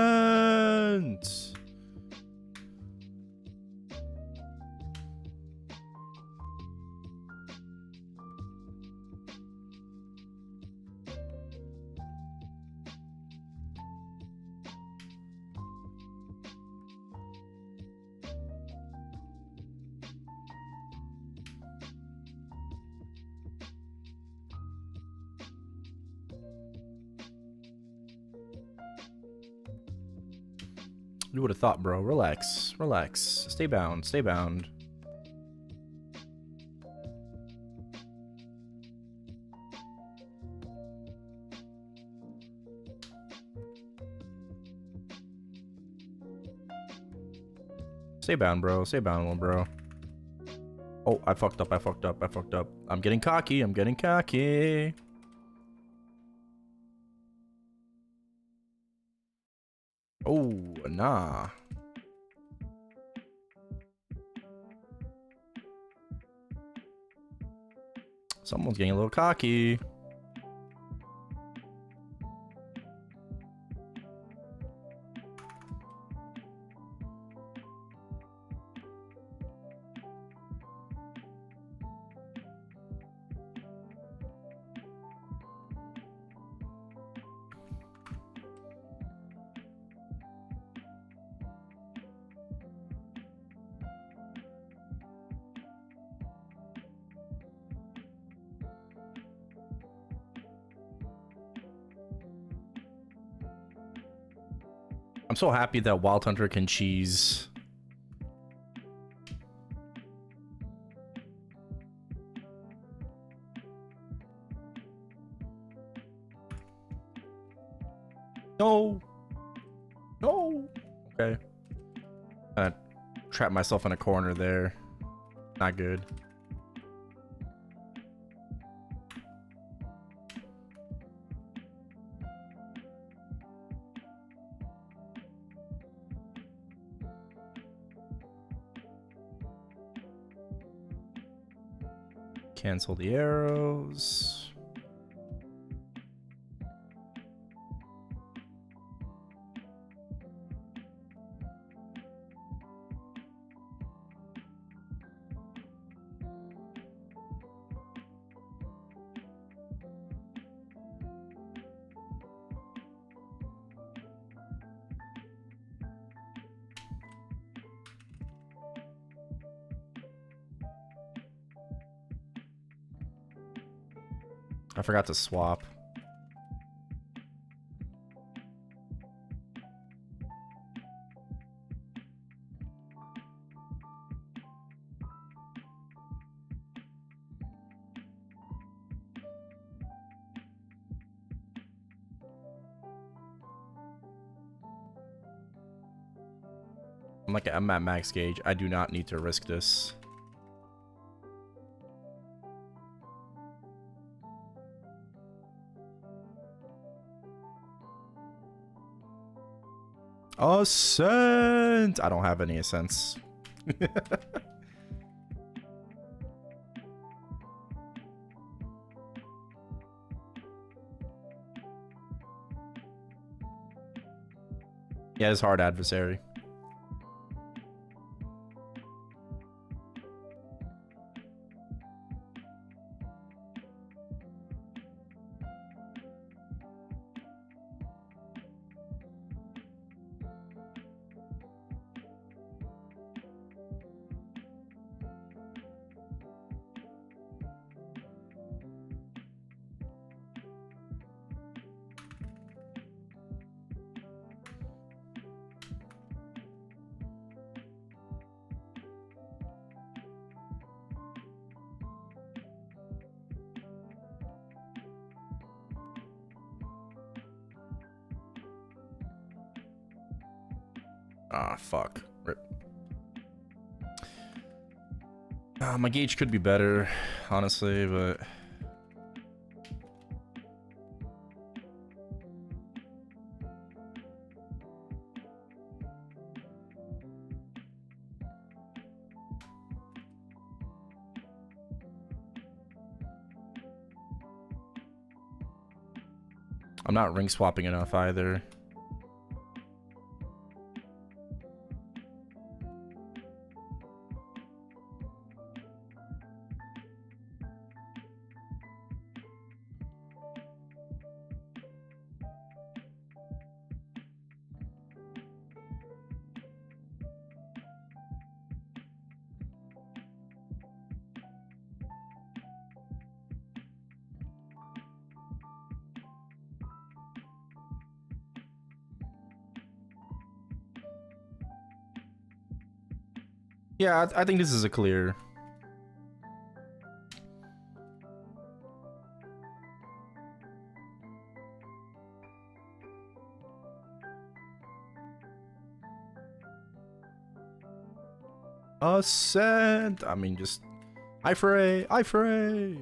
You would have thought, bro. Relax. Relax. Stay bound. Stay bound. Stay bound, bro. Stay bound, little bro. Oh, I fucked up. I fucked up. I fucked up. I'm getting cocky. I'm getting cocky. Oh, nah. Someone's getting a little cocky. I'm so happy that Wild Hunter can cheese. No. No. Okay. I trapped myself in a corner there. Not good. Cancel the arrows. I forgot to swap. I'm at max gauge. I do not need to risk this. Ascent! I don't have any ascents. Yeah, it's hard adversary. Ah, fuck. Rip. My gauge could be better, honestly, but... I'm not ring swapping enough either. Yeah, I think this is a clear. Ascent! I mean, just... I fray! I fray!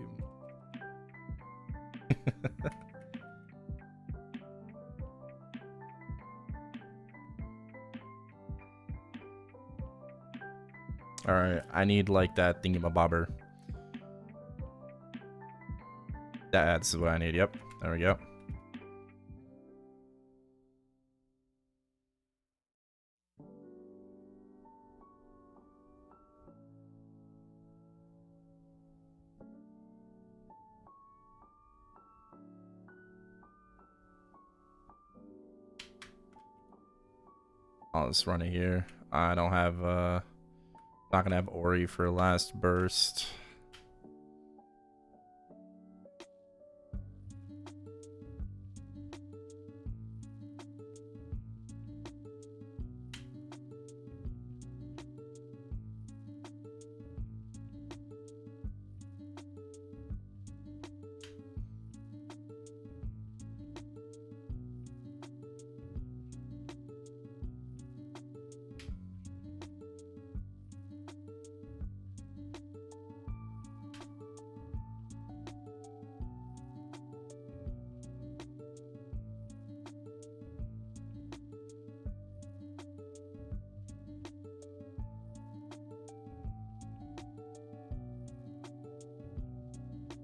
Alright, I need like that thingamabobber. That's what I need, yep. There we go. I'll just run it here. I don't have, not gonna have Ori for last burst.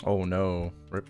Oh no. Rip.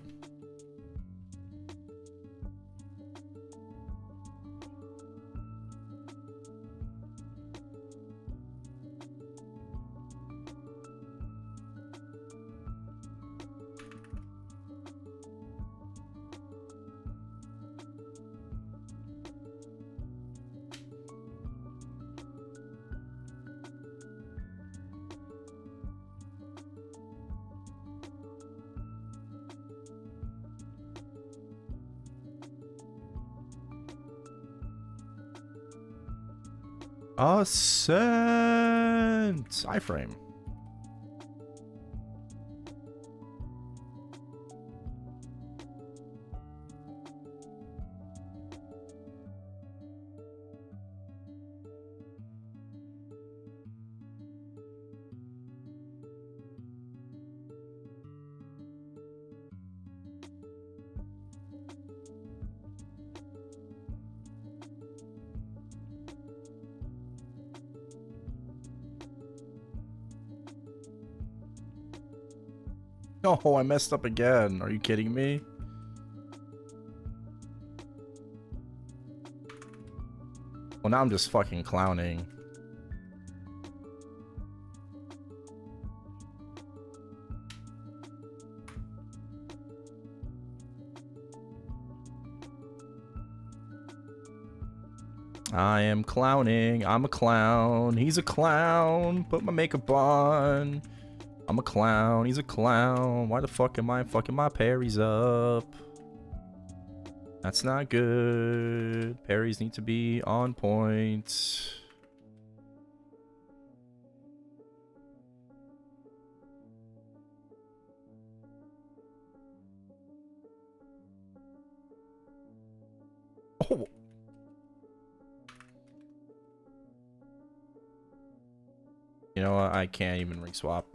Ascent! iframe. Oh, I messed up again. Are you kidding me? Well, now I'm just fucking clowning. I am clowning. I'm a clown. He's a clown. Put my makeup on. I'm a clown. He's a clown. Why the fuck am I fucking my parries up? That's not good. Parries need to be on point. Oh. You know what? I can't even re-swap.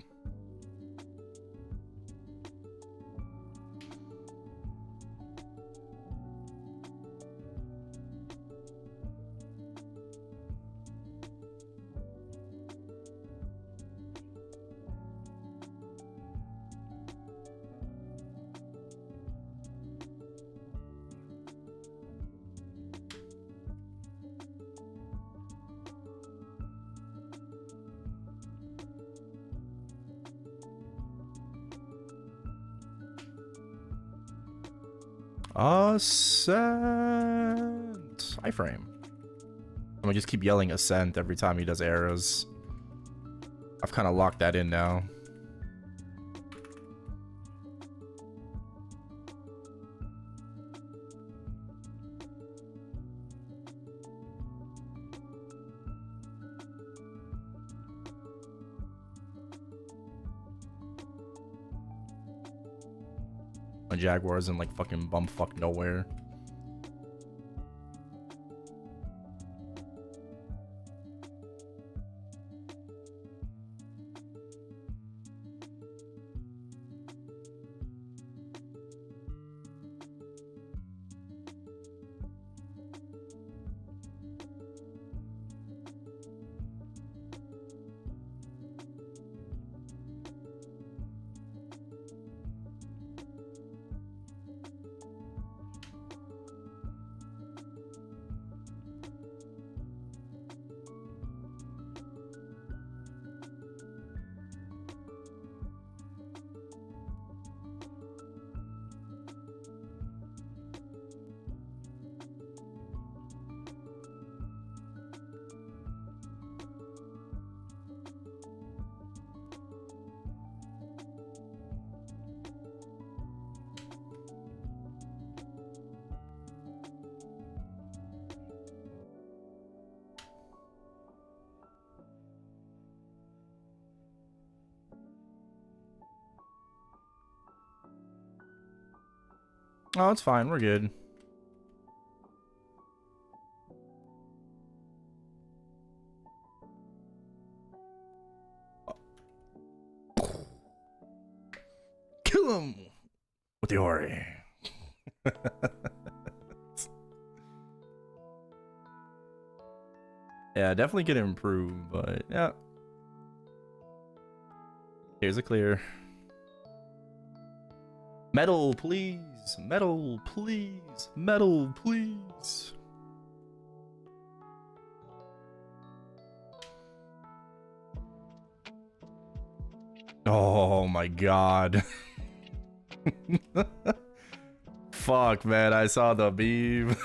Ascent! iframe. I'm gonna just keep yelling ascent every time he does arrows. I've kind of locked that in now. My Jaguar's in like fucking bumfuck nowhere. Oh, it's fine. We're good. Kill him with the Ori. Yeah, definitely could improve, but yeah. Here's a clear. Metal, please. Metal, please. Metal, please. Oh my god. Fuck, man. I saw the beam.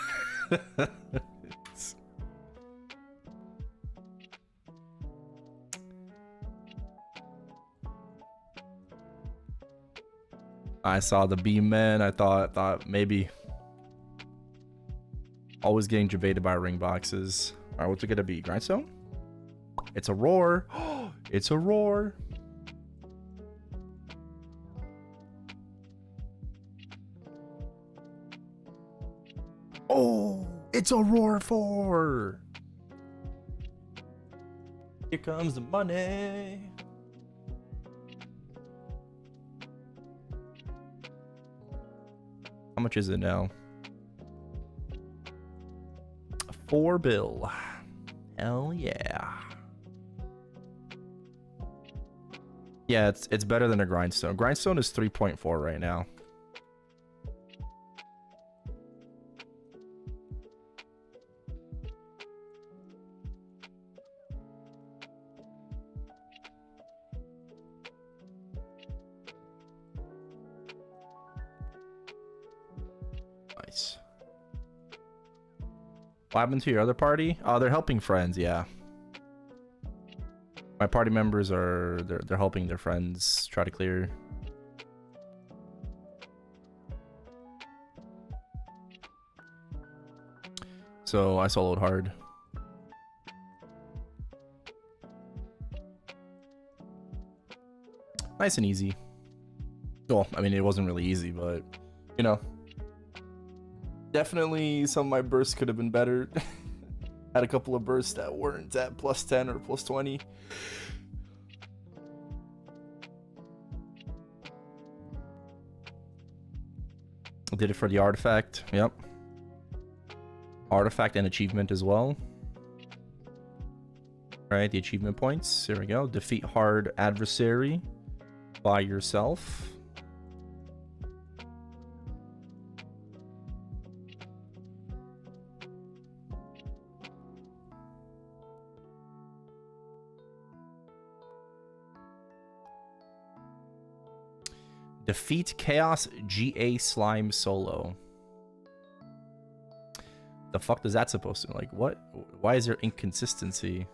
I saw the beam, man. I thought maybe. Always getting debated by ring boxes. All right, what's it gonna be? Grindstone? It's a roar. It's a roar. Oh, it's a roar 4. Here comes the money. How much is it now? A 4 bill. Hell yeah. Yeah, it's better than a grindstone. Grindstone is 3.4 right now. Nice. What happened to your other party? Oh, they're helping friends, yeah. My party members are they're helping their friends try to clear. So I soloed hard. Nice and easy. Well, I mean, it wasn't really easy, but you know. Definitely some of my bursts could have been better. Had a couple of bursts that weren't at plus 10 or plus 20. Did it for the artifact. Yep. Artifact and achievement as well. Right, the achievement points. Here we go. Defeat hard adversary by yourself. Defeat Chaos GA Slime solo. The fuck does that supposed to like? What? Why is there inconsistency?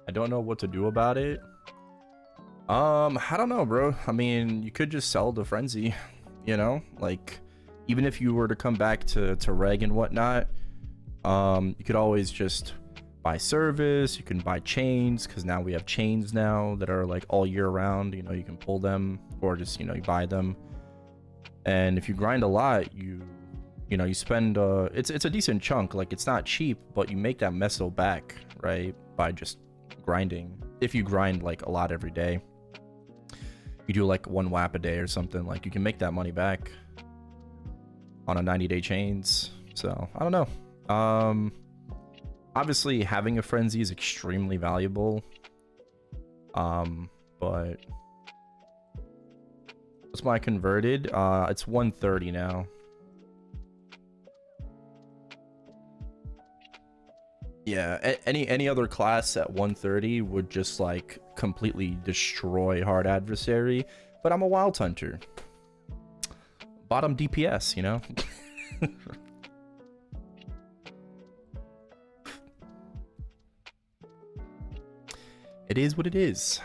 I don't know what to do about it. I don't know, bro. I mean, you could just sell the frenzy, you know? Like, even if you were to come back to reg and whatnot, you could always just buy service. You can buy chains, because now we have chains now that are like all year round. You know, you can pull them, or just, you know, you buy them. And if you grind a lot, you know, you spend it's a decent chunk. Like, it's not cheap, but you make that meso back, right, by just grinding. If you grind like a lot every day, you do like 1 WAP a day or something, like you can make that money back on a 90-day chains. So I don't know. Obviously having a frenzy is extremely valuable, but what's my converted? It's 130 now. Yeah, any other class at 130 would just like completely destroy hard adversary, but I'm a wild hunter. Bottom DPS, you know? It is what it is.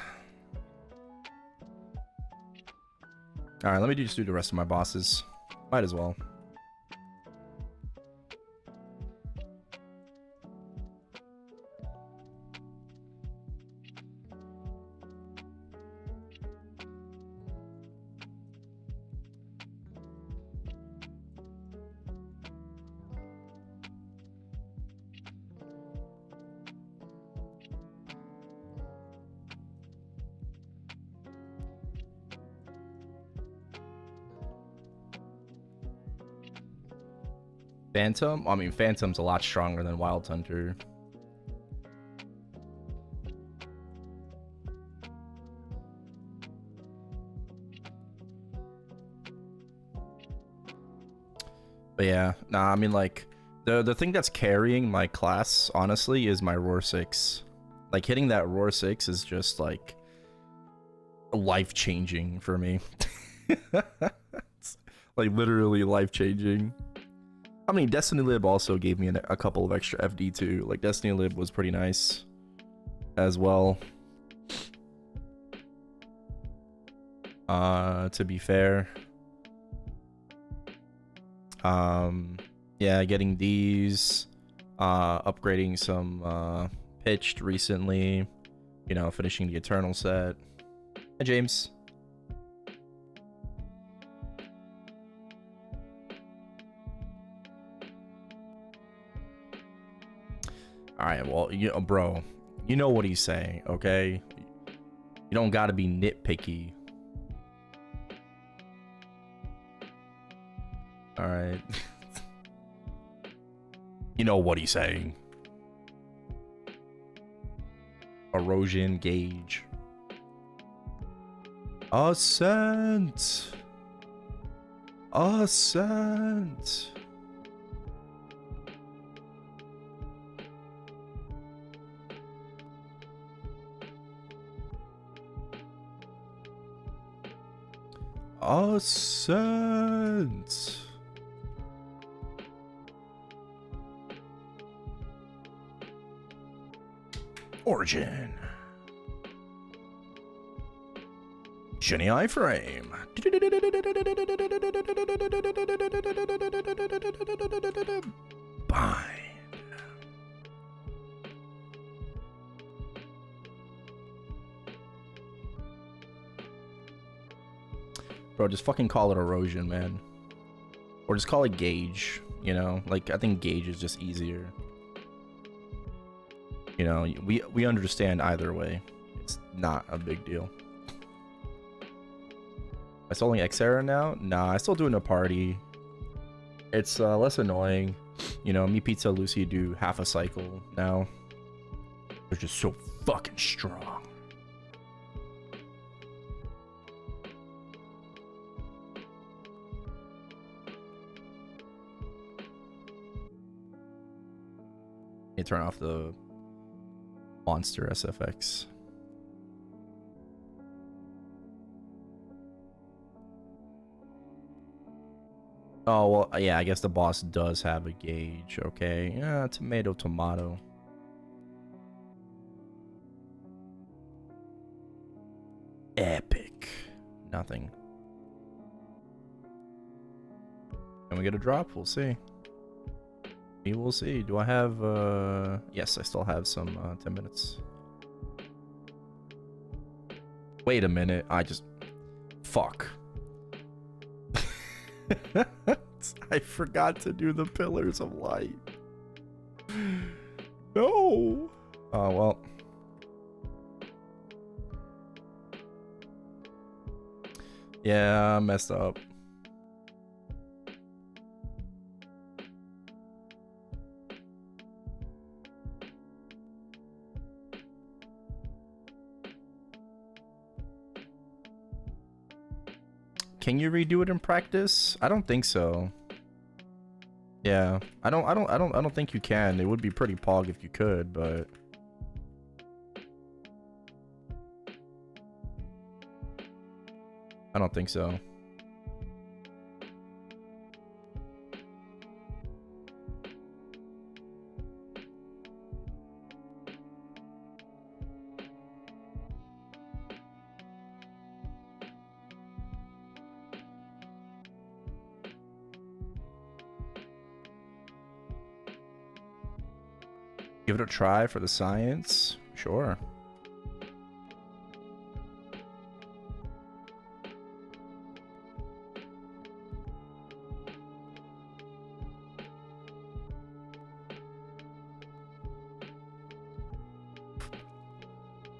All right, let me just do the rest of my bosses. Might as well. Phantom? I mean, Phantom's a lot stronger than Wild Hunter. But yeah, nah, I mean, like, the thing that's carrying my class, honestly, is my Roar 6. Like, hitting that Roar 6 is just, like, life-changing for me. It's, like, literally life-changing. I mean, Destiny Lib also gave me a couple of extra FD, too. Like, Destiny Lib was pretty nice as well. To be fair. Yeah, getting these, upgrading some pitched recently, you know, finishing the Eternal set. Hi, James. All right, well, bro, you know what he's saying, okay? You don't gotta be nitpicky. All right. You know what he's saying. Erosion gauge. Ascent. Ascent. Ascent. Origin. Shiny iframe. Bind. Bro, just fucking call it erosion, man. Or just call it gauge, you know? Like, I think gauge is just easier. You know, we understand either way. It's not a big deal. Am I still only X-Era now? Nah, I still do it in a party. It's less annoying. You know, me, Pizza, Lucy do half a cycle now. They're just so fucking strong. You turn off the monster SFX. Oh, well, yeah, I guess the boss does have a gauge. Okay. Yeah, tomato, tomato. Epic. Nothing. Can we get a drop? We'll see. We will see. Do I have, yes, I still have some, 10 minutes. Wait a minute. I just... Fuck. I forgot to do the Pillars of Light. No. Oh, well. Yeah, I messed up. Can you redo it in practice? I don't think so. Yeah, I don't think you can. It would be pretty pog if you could, but I don't think so. Give it a try for the science? Sure.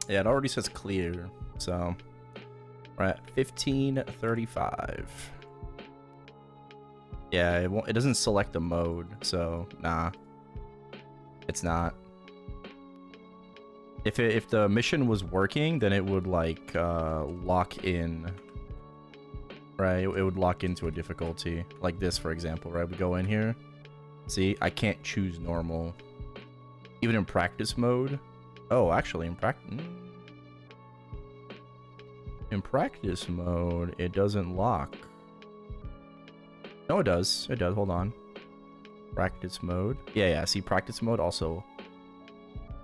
Yeah, it already says clear, so we're at 15:35. Yeah, it doesn't select the mode, so nah. It's not. If the mission was working, then it would like lock in. Right, it would lock into a difficulty. Like this, for example, right? We go in here. See, I can't choose normal. Even in practice mode. Oh, actually, in practice mode, it doesn't lock. No, it does. It does. Hold on. Practice mode. Yeah. See, practice mode also.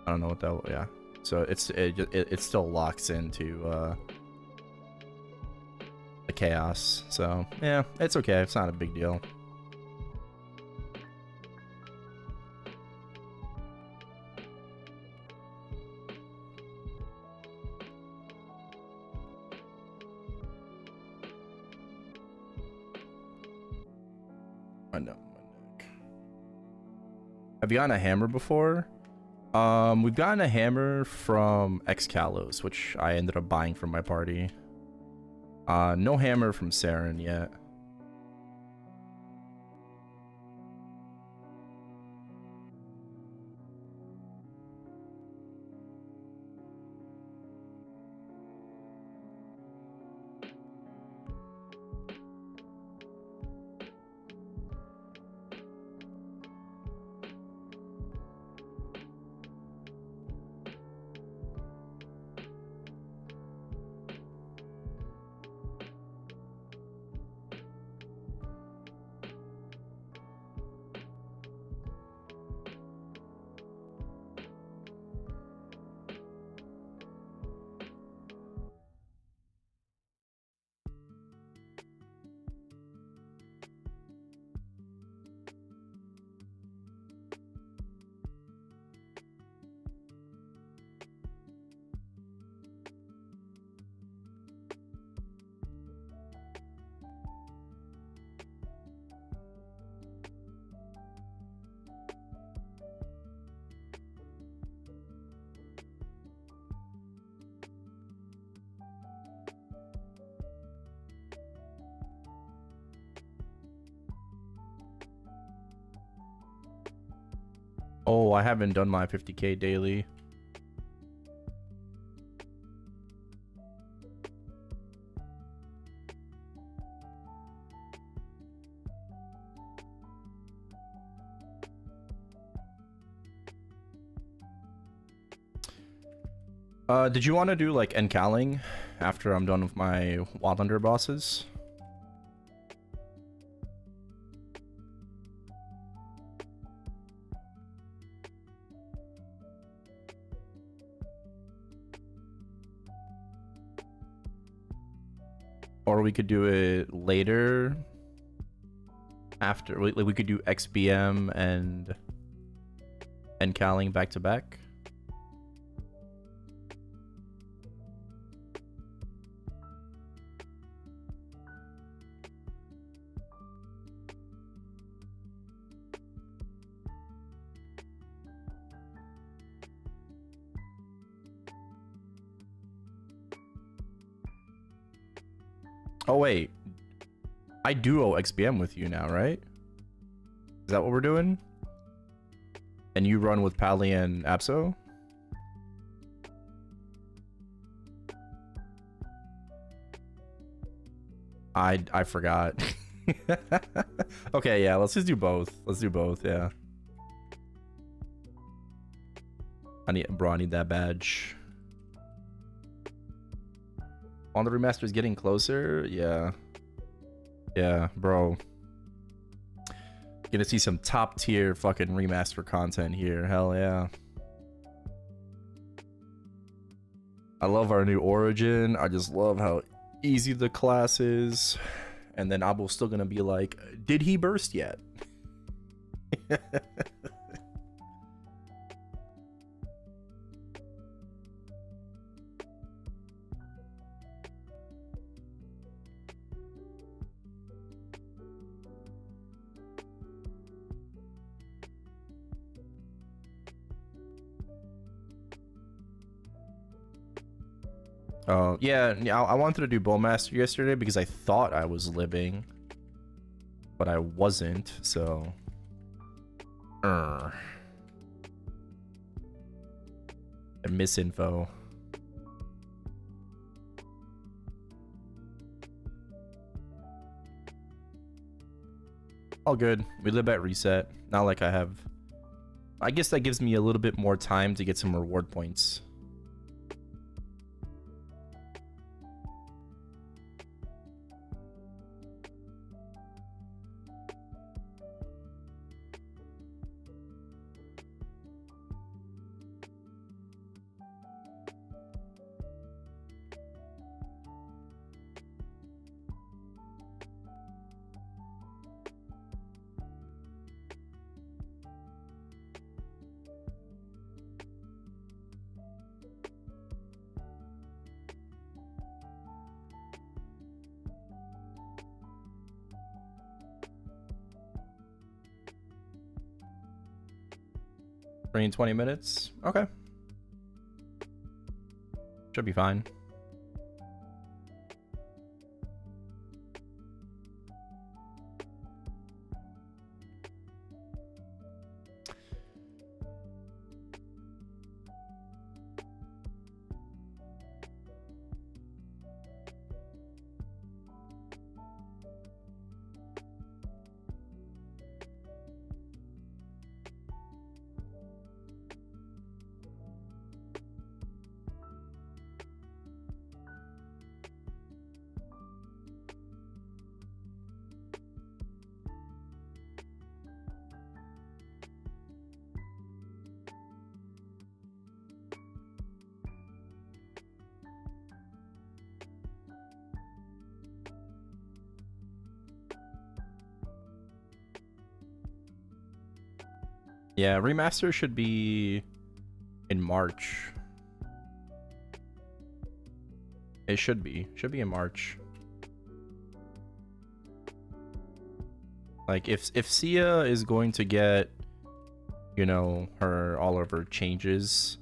I don't know what that. Yeah. So it still locks into the chaos. So yeah, it's okay. It's not a big deal. Have you gotten a hammer before? We've gotten a hammer from Excalos, which I ended up buying from my party. No hammer from Saren yet. Oh, I haven't done my 50k daily. Did you want to do like encaling after I'm done with my Wildlander bosses? Or we could do it later. After, like we could do XBM and encaling back to back. Oh wait, I duo XBM with you now, right? Is that what we're doing? And you run with Pally and Apso? I forgot. Okay, yeah, let's just do both. Let's do both, yeah. I need that badge. On the remaster is getting closer. Yeah, bro. Gonna see some top tier fucking remaster content here. Hell yeah. I love our new origin. I just love how easy the class is. And then Abo's still gonna be like, did he burst yet? Yeah, I wanted to do Bowmaster yesterday because I thought I was living. but I wasn't, so. And misinfo. All good. We live at reset. Not like I have. I guess that gives me a little bit more time to get some reward points. In 20 minutes. Okay. Should be fine. Yeah, remaster should be in March. It should be in March. Like if Sia is going to get, you know, all of her changes,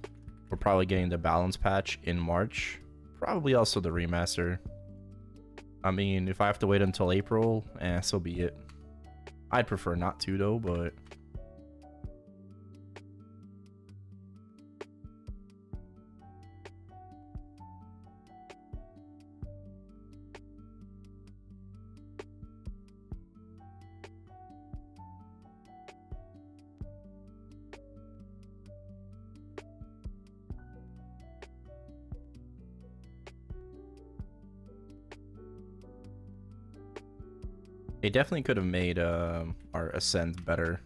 we're probably getting the balance patch in March. Probably also the remaster. I mean, if I have to wait until April, so be it. I'd prefer not to though, but they definitely could have made our Ascend better.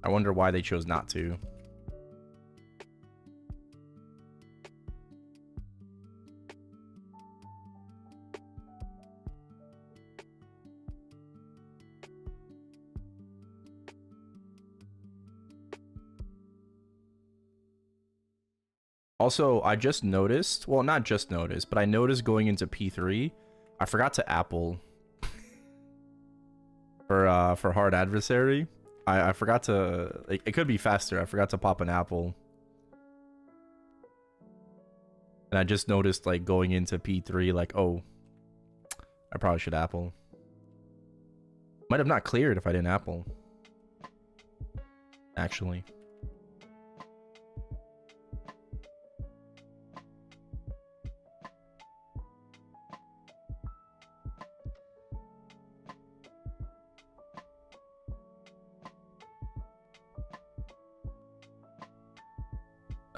I wonder why they chose not to. Also, I just noticed, well, not just noticed, but I noticed going into P3, I forgot to apple for hard adversary. I forgot to, it could be faster. I forgot to pop an apple. And I just noticed, like, going into P3, like, oh, I probably should apple. Might have not cleared if I didn't apple. Actually.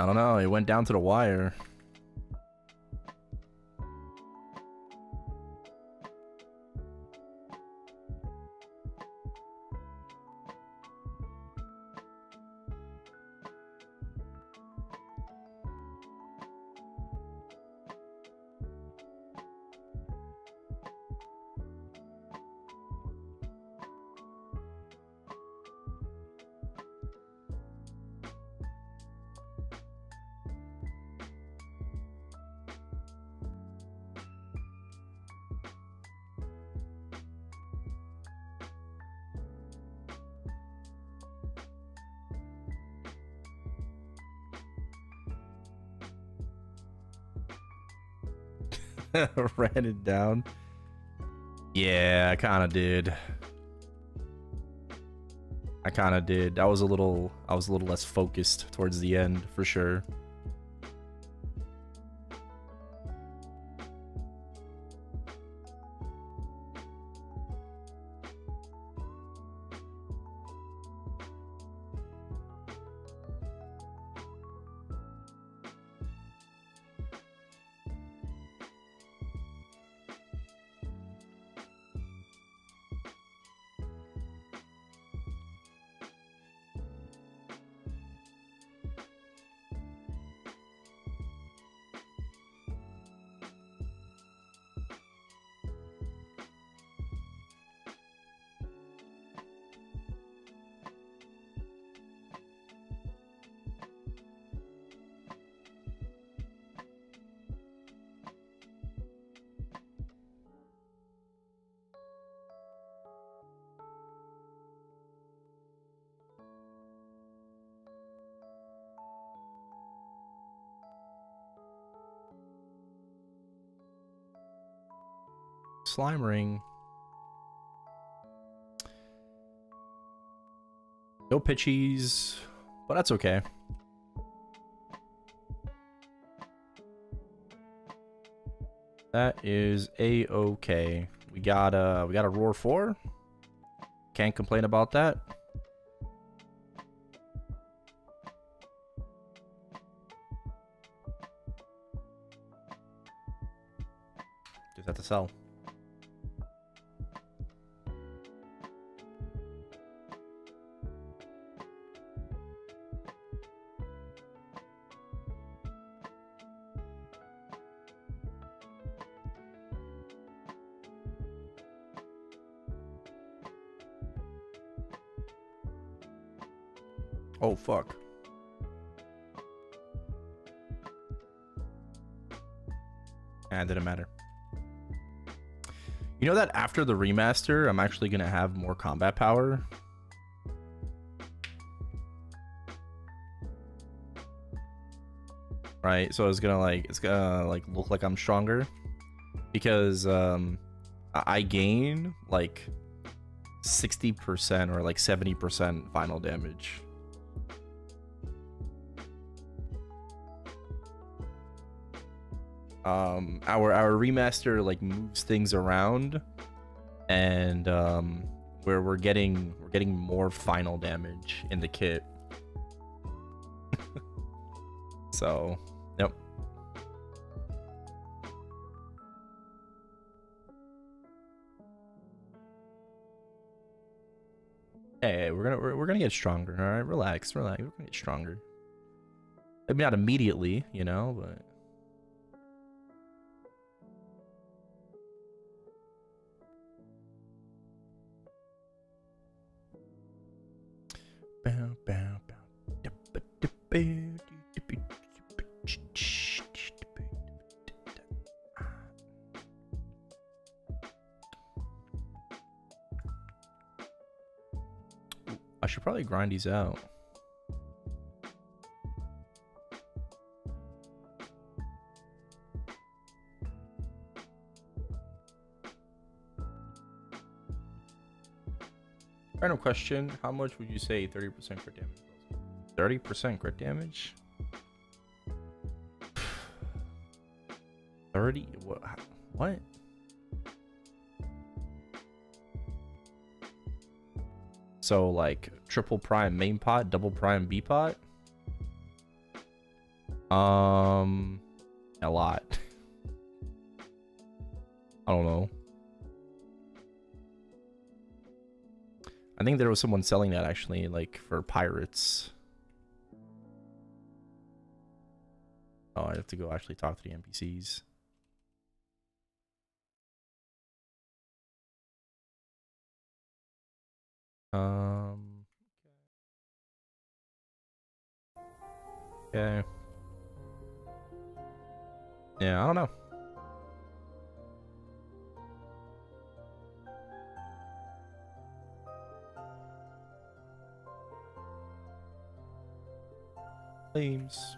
I don't know, it went down to the wire. Ran it down. Yeah, I kind of did. I kind of did. I was a little less focused towards the end, for sure. Slime ring. No pitchies, but that's okay. That is a-okay. We got a roar 4. Can't complain about that. Just have to sell. Oh, fuck. It didn't matter. You know that after the remaster, I'm actually going to have more combat power? Right, so it's gonna look like I'm stronger. Because I gain like 60% or like 70% final damage. Our remaster like moves things around, and where we're getting more final damage in the kit. So, yep. Hey, we're gonna get stronger. All right, relax. We're gonna get stronger. Maybe not immediately, you know, but. I should probably grind these out. Random question, how much would you say 30% crit damage was? 30% crit damage? 30? What? So like triple prime main pot, double prime B pot? A lot. I don't know. I think there was someone selling that actually, like for pirates. Oh, I have to go actually talk to the NPCs. Okay. Yeah, I don't know. Claims.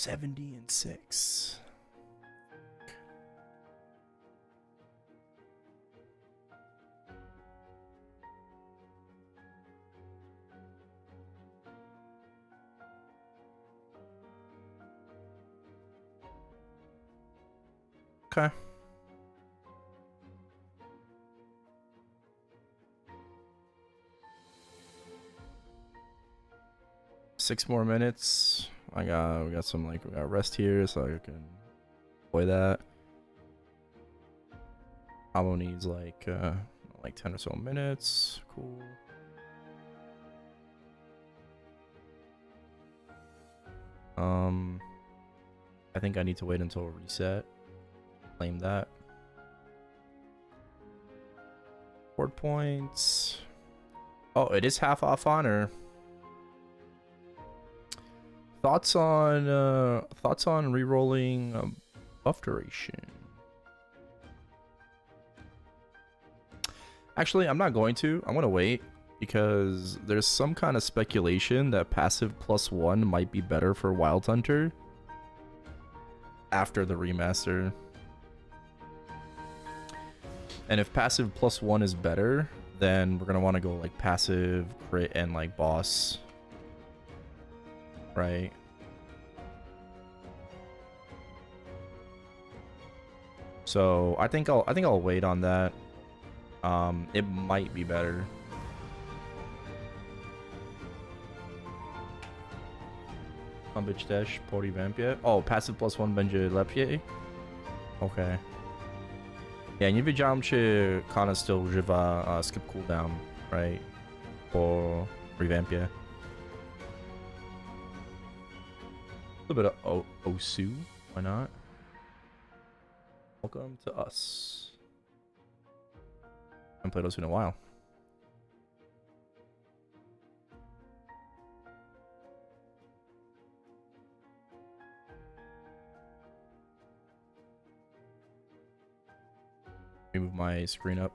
70 and 6. Okay. Six more minutes. We got some we got rest here, so I can play that. Amo needs like 10 or so minutes. Cool. I think I need to wait until reset. Claim that. Board points. Oh, it is half off honor. Thoughts on re-rolling buff duration. Actually, I'm not going to. I'm gonna wait because there's some kind of speculation that passive +1 might be better for Wild Hunter after the remaster. And if passive +1 is better, then we're gonna want to go like passive, crit, and like boss. Right. So I think I'll wait on that. It might be better. Bitch dash, Pori Vampire. Oh, passive +1 będzie lepiej. Okay. Ja nie wiedziałem, czy Kana still używa skip cooldown, right? Po revampie. A little bit of Osu, why not? Welcome to us. I haven't played Osu in a while. Let me move my screen up.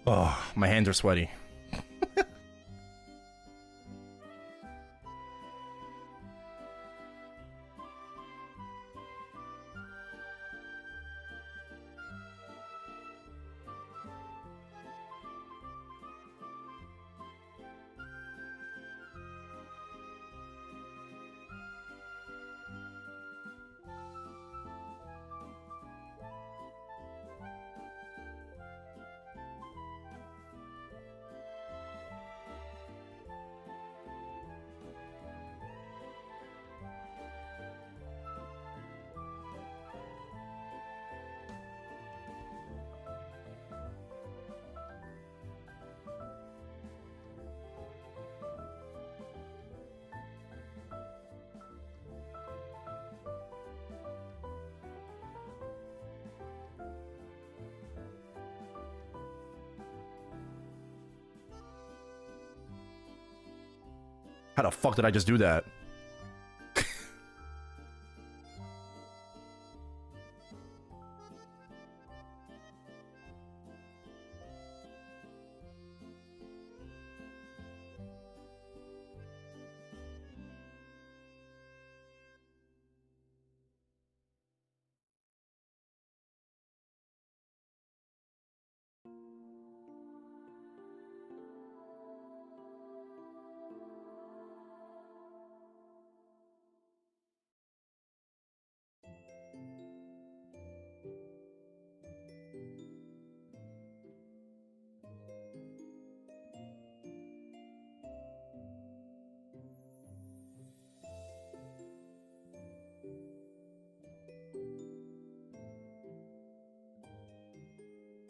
Oh, my hands are sweaty. How the fuck did I just do that?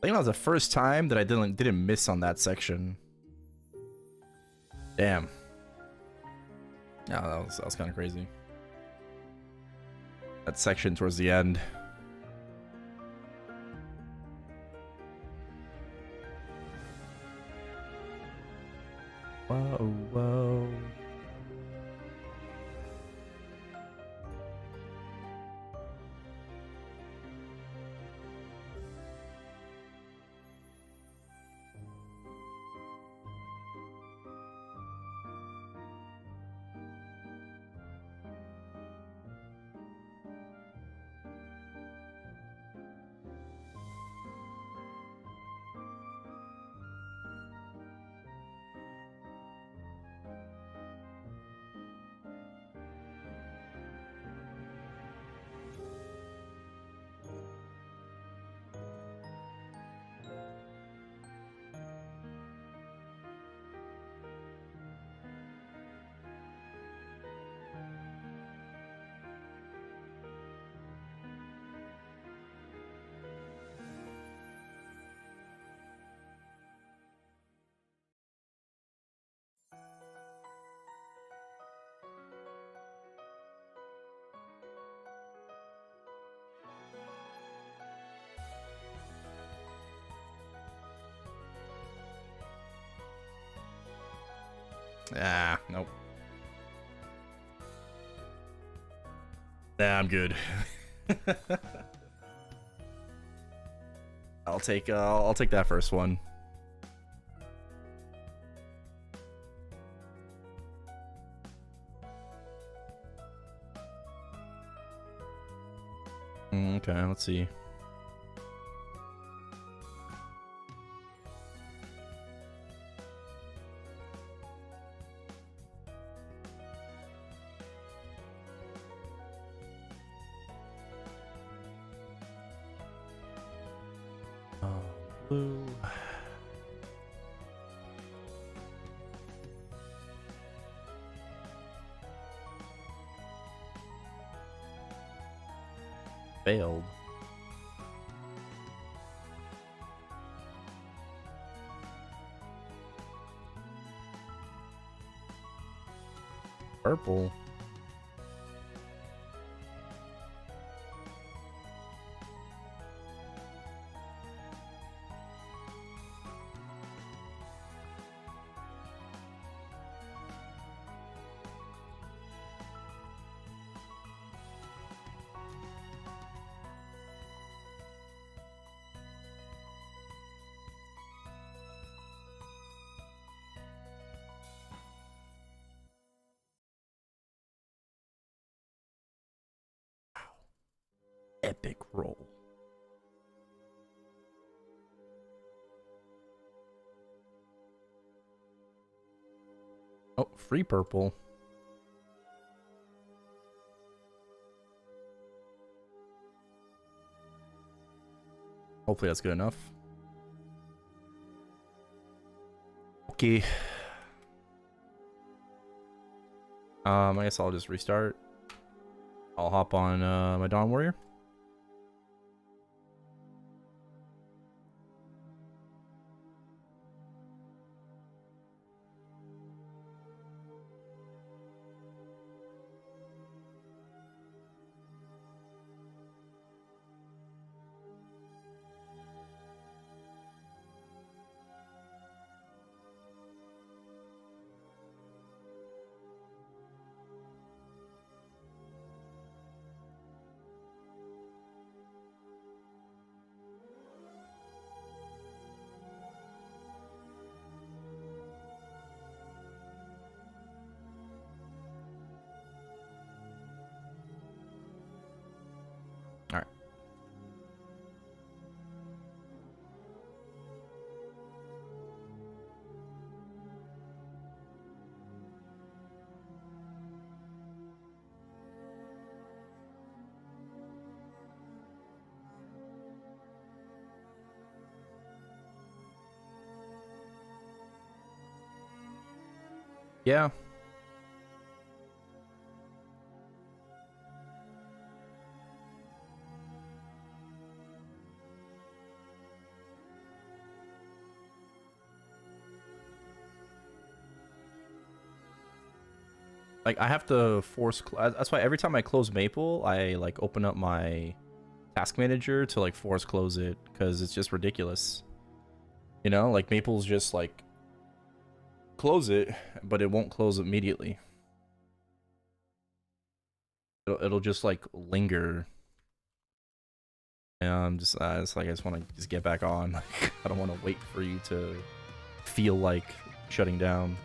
I think that was the first time that I didn't miss on that section. Damn. Yeah, that was kind of crazy. That section towards the end. Whoa, whoa. Ah, nope. Nah, I'm good. I'll take that first one. Okay, let's see. Blue. Failed. Purple. Epic roll. Oh, free purple. Hopefully that's good enough. Okay. I guess I'll just restart. I'll hop on my Dawn Warrior. Yeah. Like, I have to force... That's why every time I close Maple, I, like, open up my task manager to, like, force close it, because it's just ridiculous. You know? Like, Maple's just, like, close it, but it won't close immediately. It'll just, like, linger. And I'm just... it's like, I just want to just get back on. Like, I don't want to wait for you to feel like shutting down.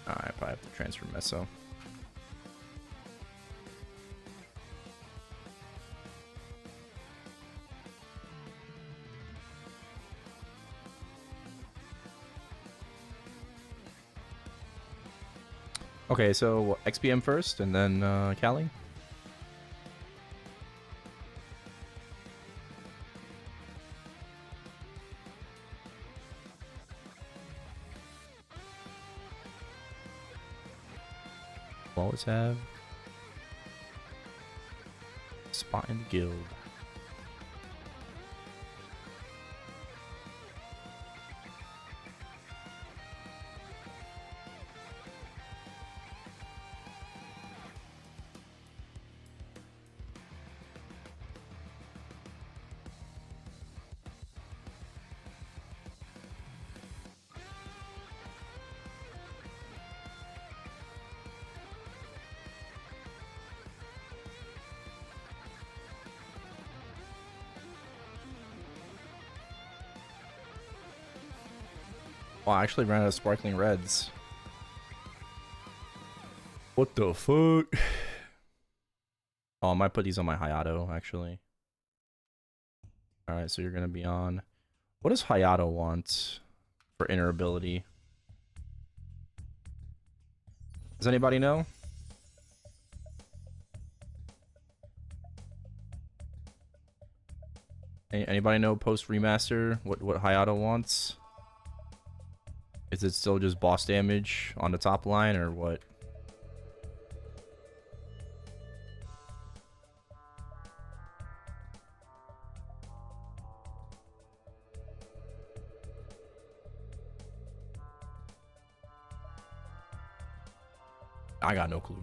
Alright, probably have to transfer Meso. Okay, so XPM first, and then Callie? We'll always have spot in the guild. Well, I actually ran out of sparkling reds. What the fuck? Oh, I might put these on my Hayato, actually. Alright, so you're gonna be on... What does Hayato want for inner ability? Does anybody know? Anybody know post remaster what Hayato wants? Is it still just boss damage on the top line or what? I got no clue.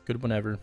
Good whenever.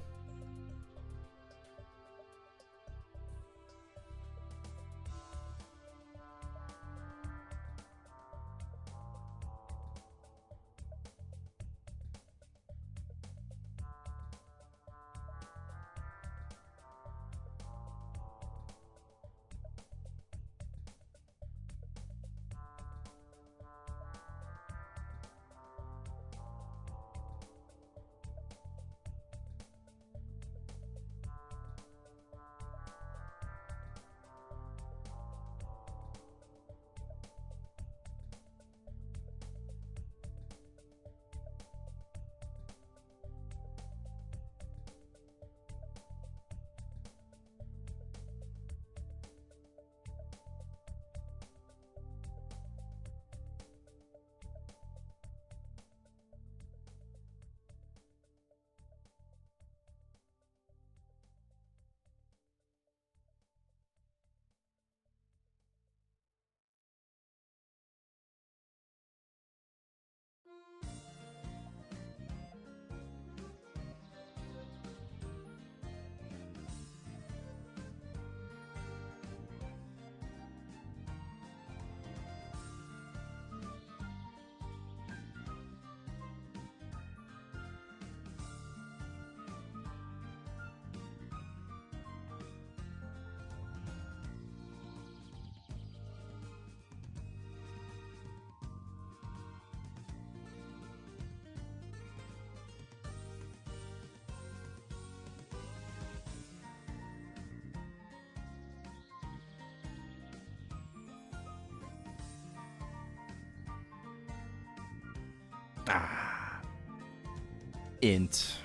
Ah. Int.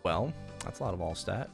Well, that's a lot of all stat.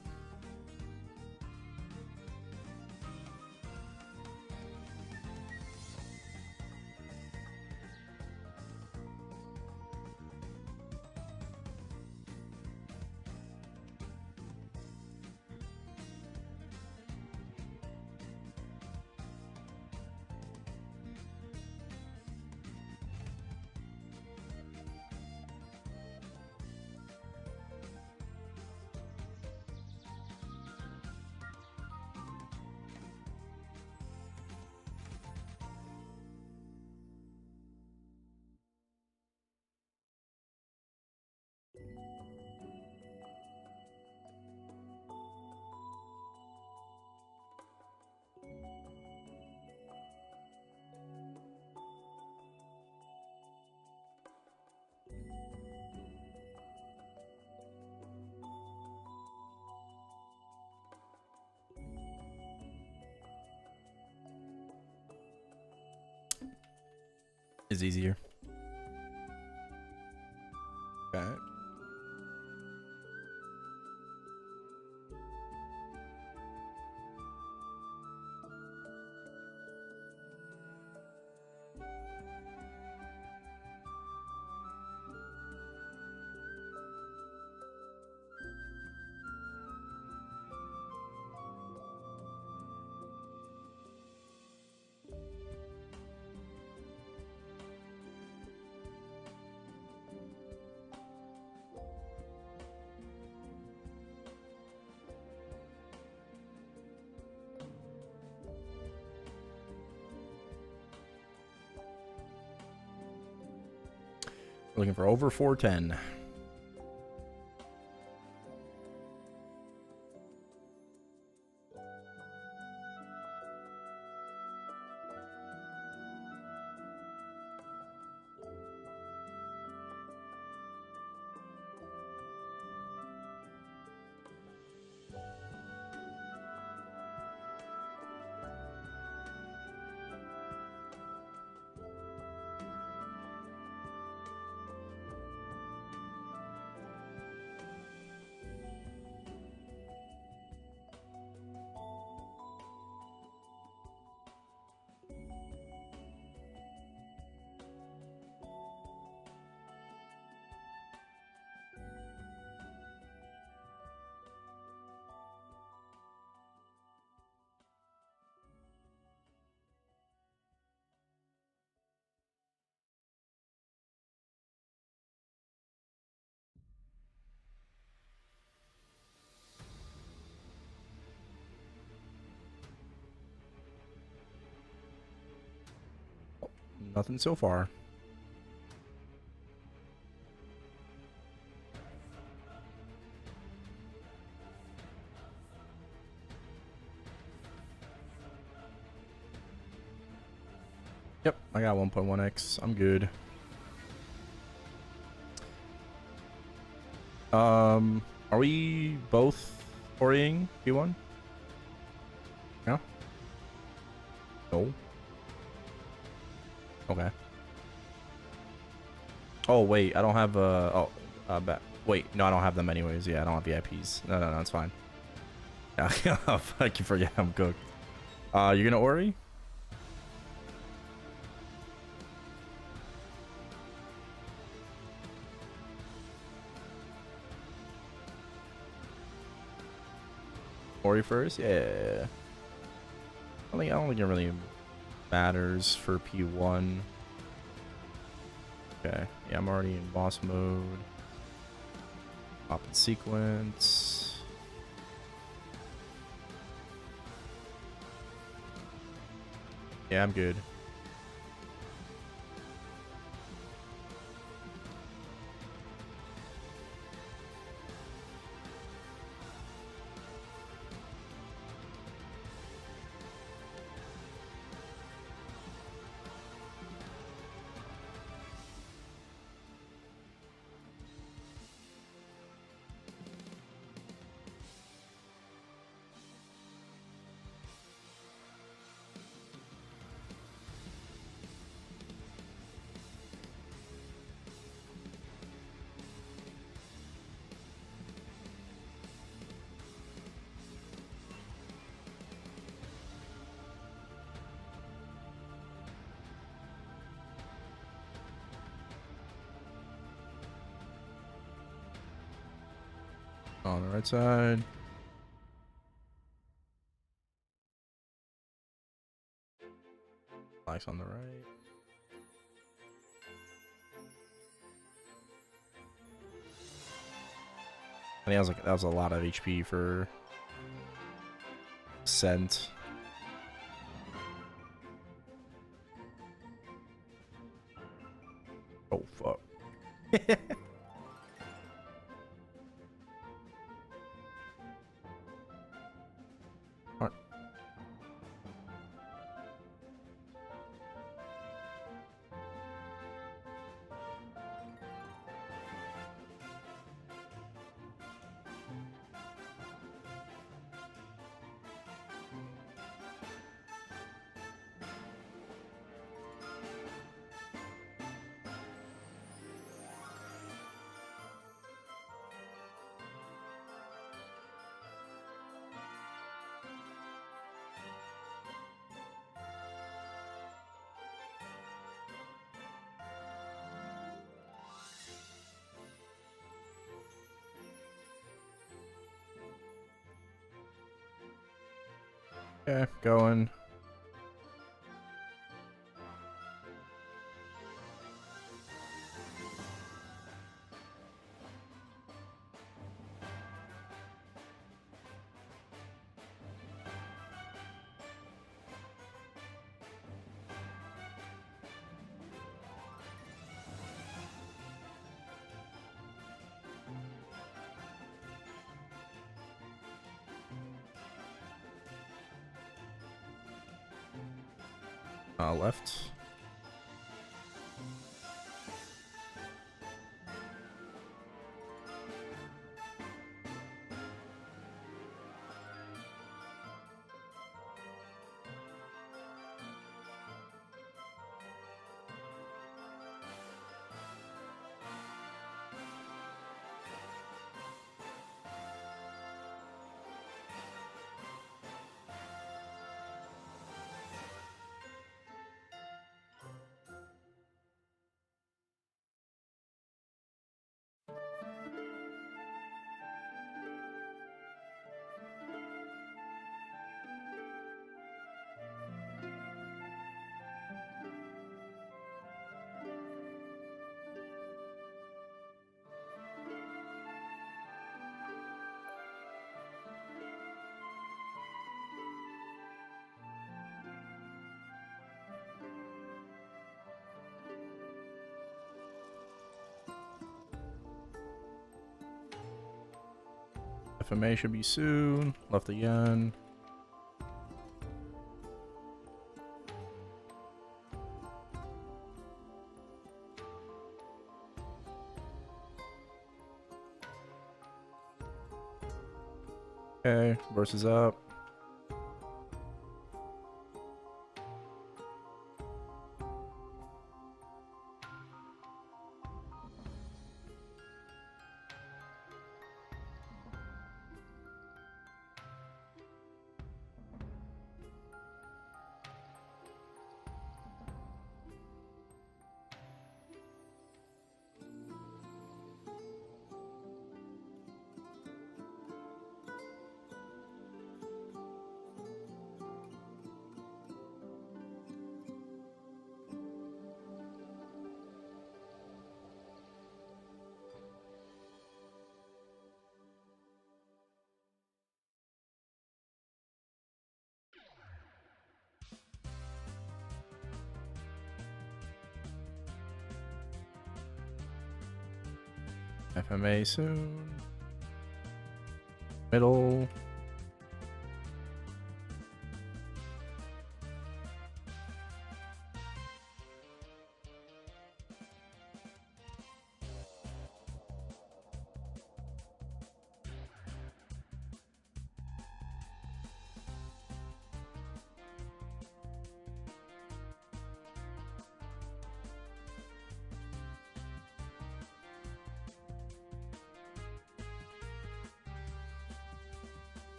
Is easier. Okay. Looking for over 410. Nothing so far. Yep, I got 1.1x. I'm good. Are we both orieing P1? Yeah? No. Okay. Oh, wait, I don't have, wait, no, I don't have them anyways. Yeah, I don't have VIPs. No, it's fine. Yeah, I can forget I'm cooked. You're gonna Ori? Ori first? Yeah. I don't think it really matters for P1. Okay. Yeah, I'm already in boss mode. Pop in sequence. Yeah, I'm good. On the right side. Black's on the right. I think that was a lot of HP for Scent. Oh fuck. Alright. Okay, going. Left. FMA should be soon. Left again. Okay, versus up. FMA soon. Middle.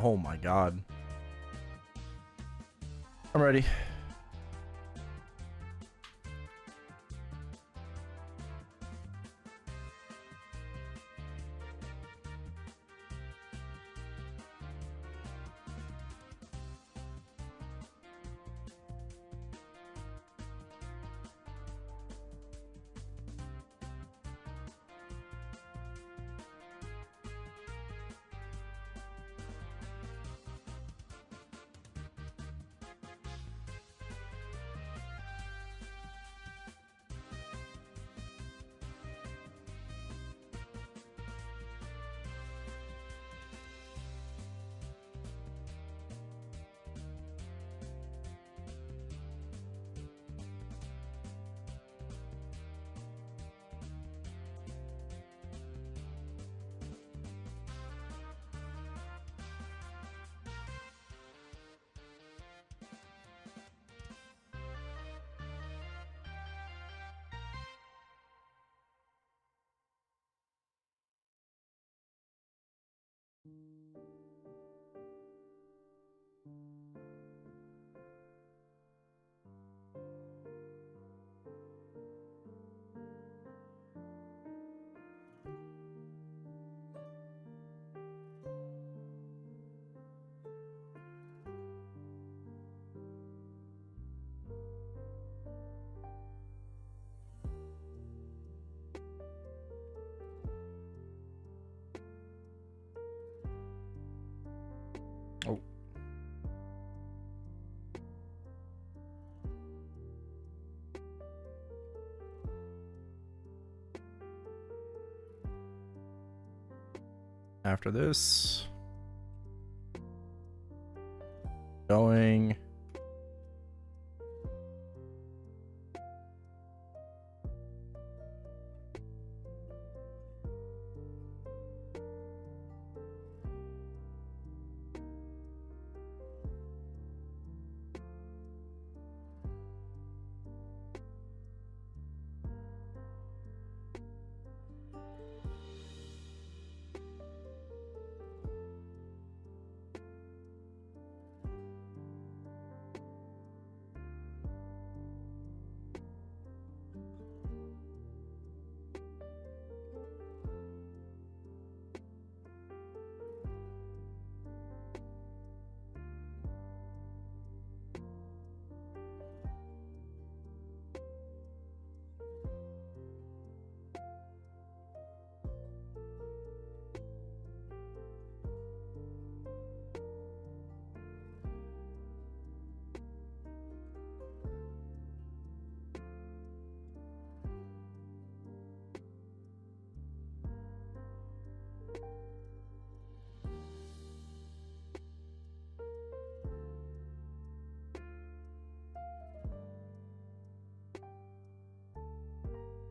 Oh my god. I'm ready. Oh. After this, going.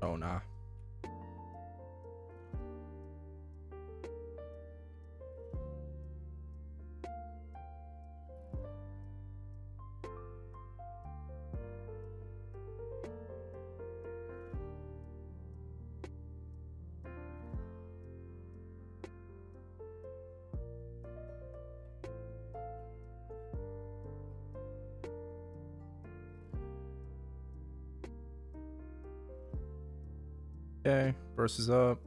Oh, nah. Okay, burst is up.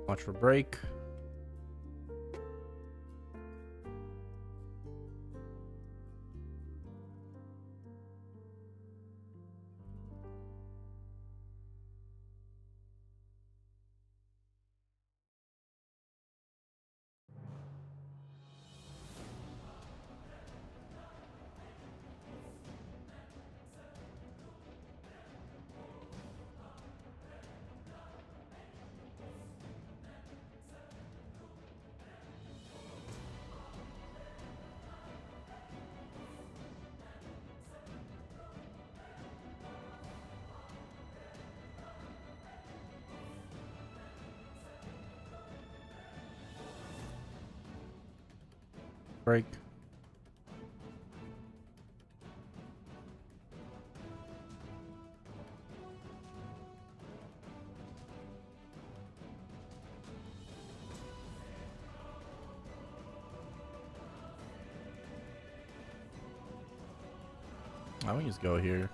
Watch for break. Break. I would just go here.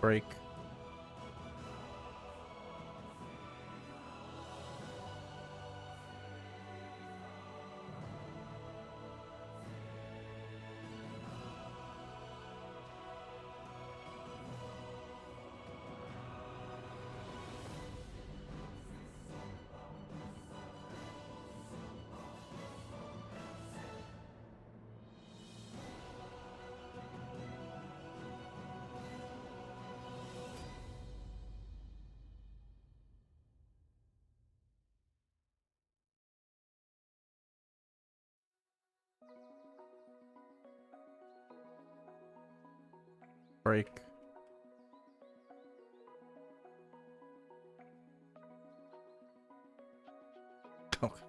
Break. Break. Okay.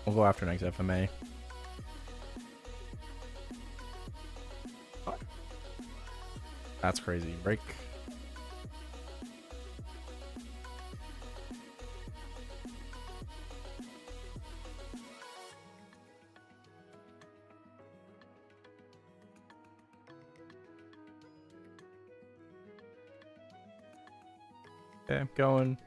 We'll go after next FMA. That's crazy. Break. Okay, I'm going.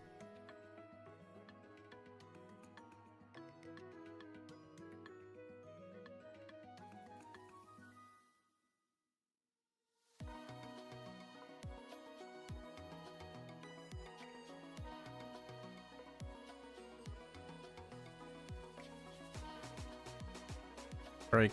Break.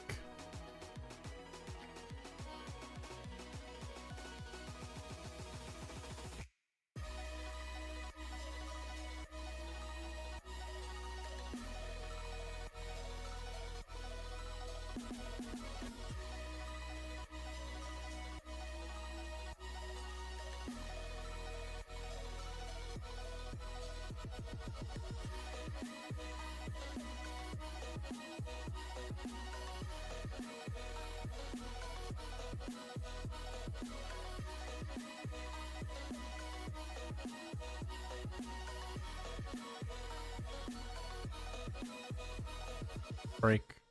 Break.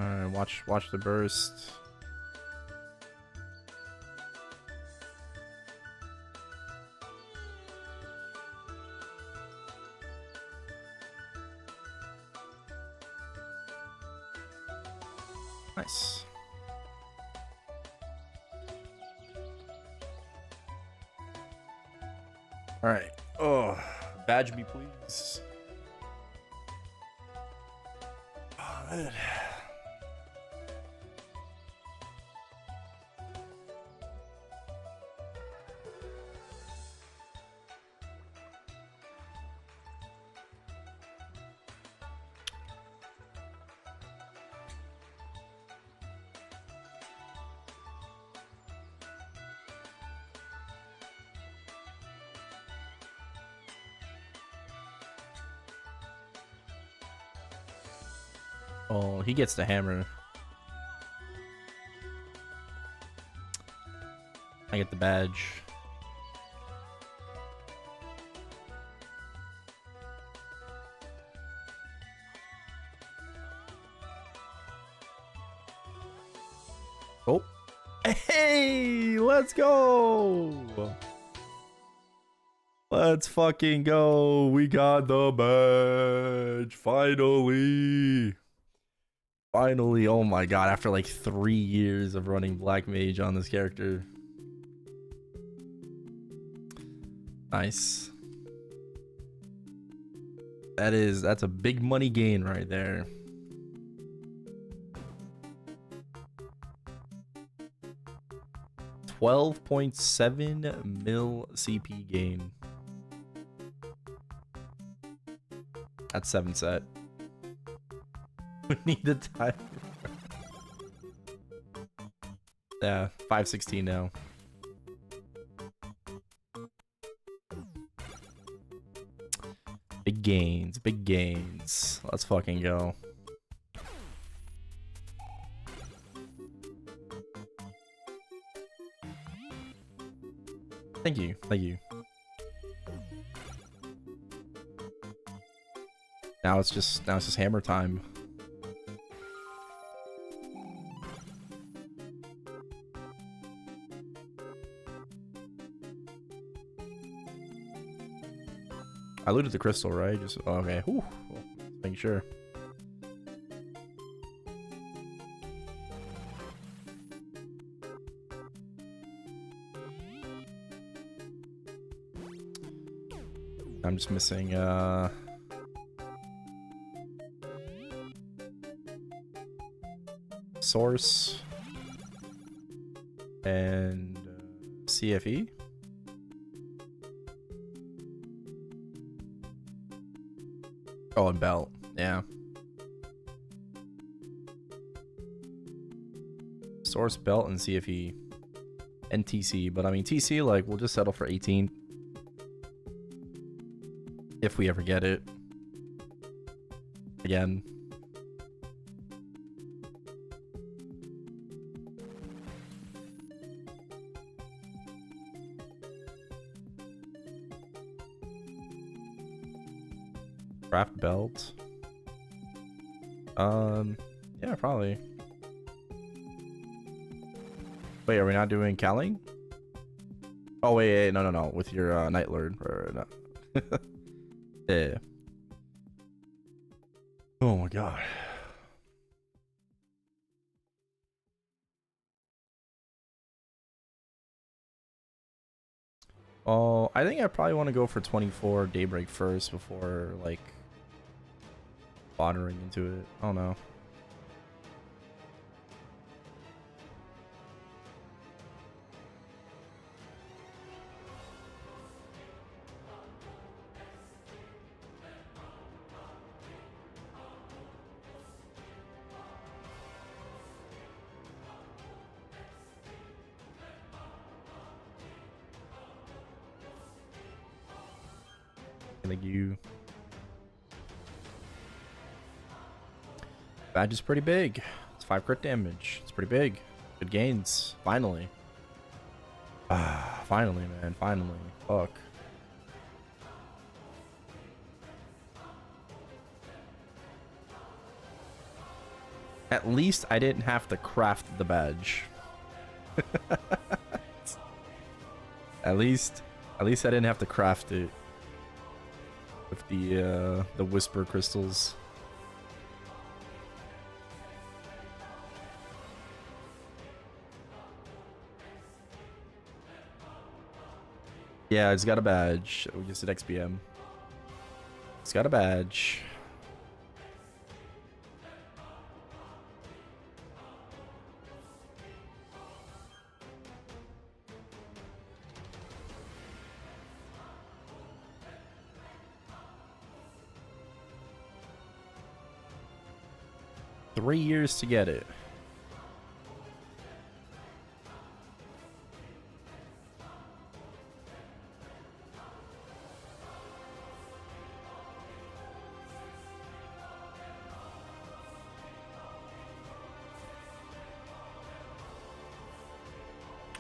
Alright, watch the burst. Nice. Alright. Oh, badge me, please. Oh, man. Oh, he gets the hammer. I get the badge. Oh. Hey, let's go. Let's fucking go. We got the badge. Finally. Finally. Oh my god. After like 3 years of running Black Mage on this character. Nice. That's a big money gain right there. $12.7 mil CP gain. That's 7 set. We need the time. Yeah, 516 now. Big gains, big gains. Let's fucking go. Thank you, thank you. Now it's just hammer time. I looted the crystal, right? Just okay. Whew. Making sure. I'm just missing source and CFE. Oh, and belt. Yeah. Source, belt, and CFE. And TC. But I mean, TC, like, we'll just settle for 18. If we ever get it. Again. Craft belt. Yeah, probably. Wait, are we not doing Calling? Oh wait, no, with your Night Lord or no. Yeah. Oh my god. Oh, I think I probably want to go for 24 Daybreak first before like watering into it. I don't know. Thank you. Badge is pretty big. It's 5 crit damage. It's pretty big. Good gains. Finally. Ah, finally, man. Finally. Fuck. At least I didn't have to craft the badge. At least I didn't have to craft it with the whisper crystals. Yeah, it's got a badge. We just did XPM. It's got a badge. Three years to get it.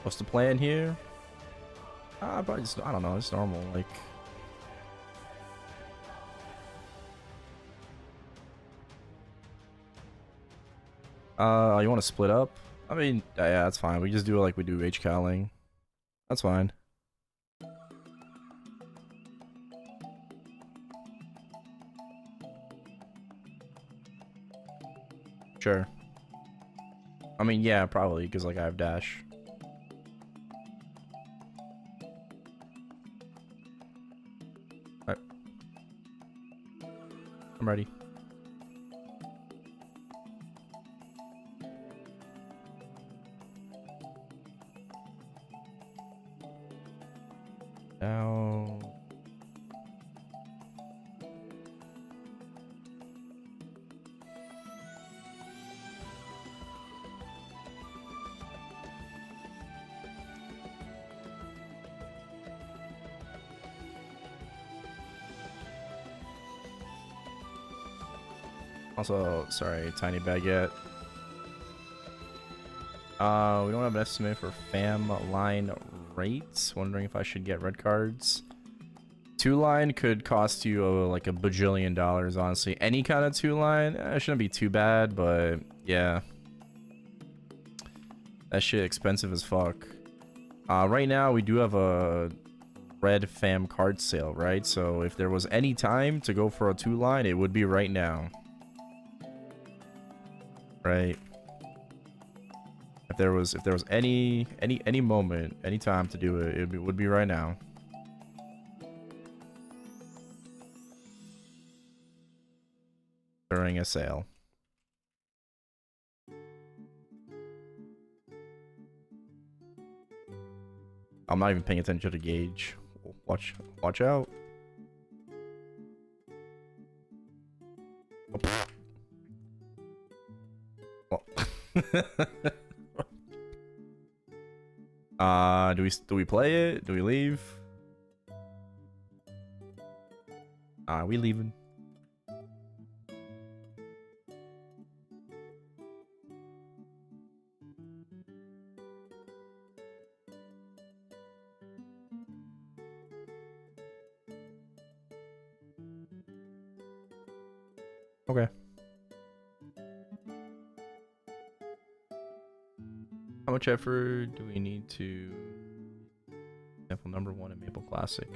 What's the plan here? Probably just, I don't know, it's normal, like... You want to split up? I mean, yeah, that's fine. We just do it like we do H-Calling. That's fine. Sure. I mean, yeah, probably, because, like, I have dash. Alright. I'm ready. Now... Also, sorry, tiny baguette. We don't have an estimate for fam line rates. Wondering if I should get red cards. 2-line could cost you like a bajillion dollars, honestly. Any kind of 2-line, it shouldn't be too bad, but yeah. That shit expensive as fuck. Right now, we do have a red fam card sale, right? So if there was any time to go for a 2-line, it would be right now. Right? If there was any moment, any time to do it, it would be right now. During a sale. I'm not even paying attention to the gauge. Watch out. Oh. Well. Do we play it? Do we leave? We leaving. Okay. How much effort do we need to sample number 1 in Maple Classic?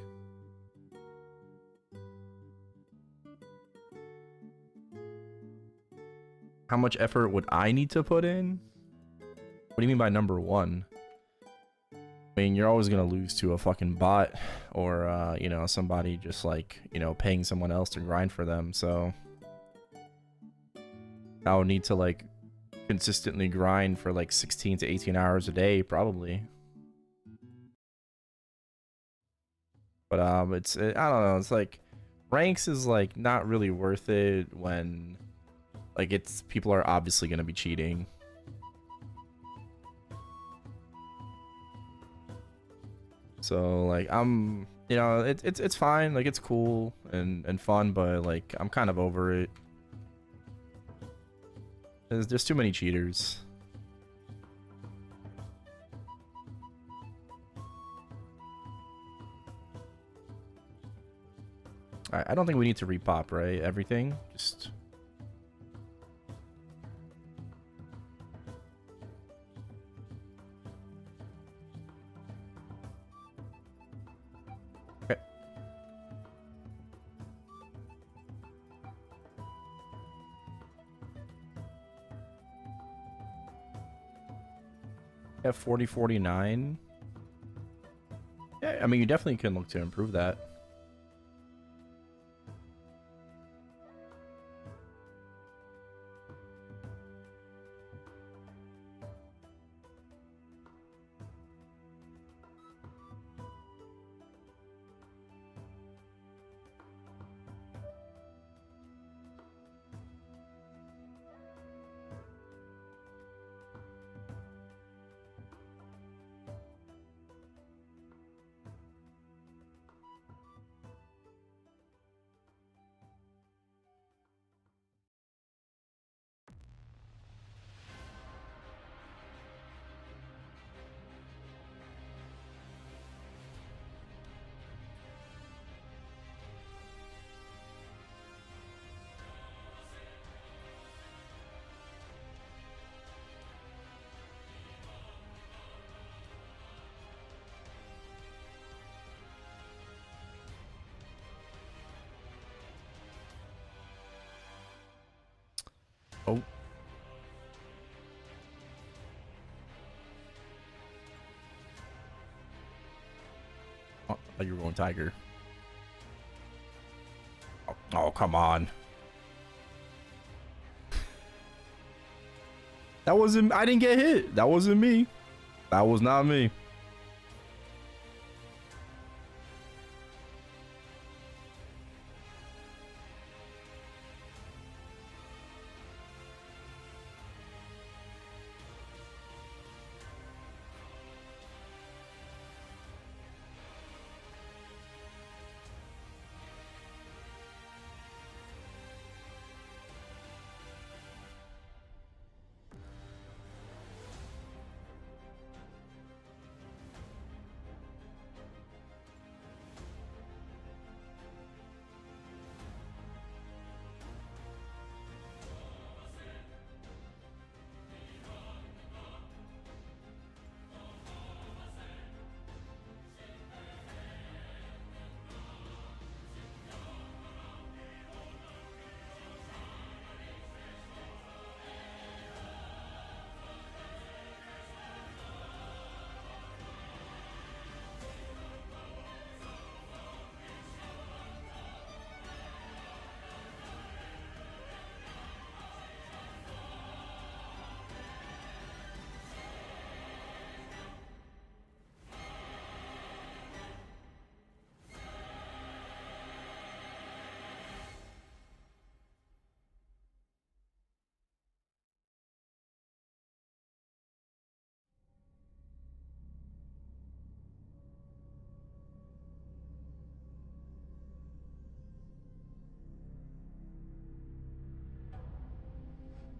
How much effort would I need to put in? What do you mean by number 1? I mean, you're always gonna lose to a fucking bot or, you know, somebody just like, you know, paying someone else to grind for them, so... I would need to, like, consistently grind for, like, 16 to 18 hours a day, probably. But, I don't know, it's like... Ranks is, like, not really worth it when... Like, people are obviously gonna be cheating. So, like, you know, it's fine, like, it's cool and fun, but, like, I'm kind of over it. There's too many cheaters. Alright, I don't think we need to repop, right? Everything? Just... At 4049. Yeah, I mean, you definitely can look to improve that. Oh. Oh, I thought you were going tiger. Oh, come on. That wasn't... I didn't get hit. That wasn't me. That was not me.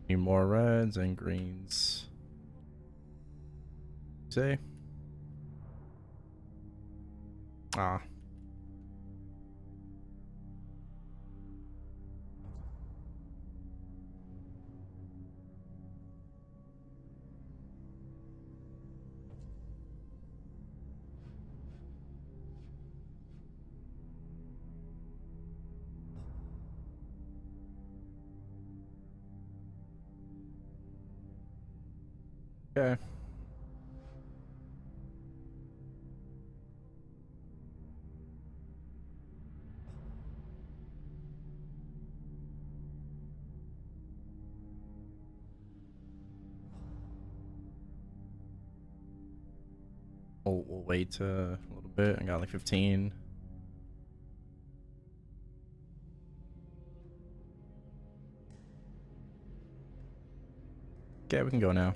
Need more reds and greens. Say. Ah. Okay. We'll wait a little bit. I got like 15. Okay, we can go now.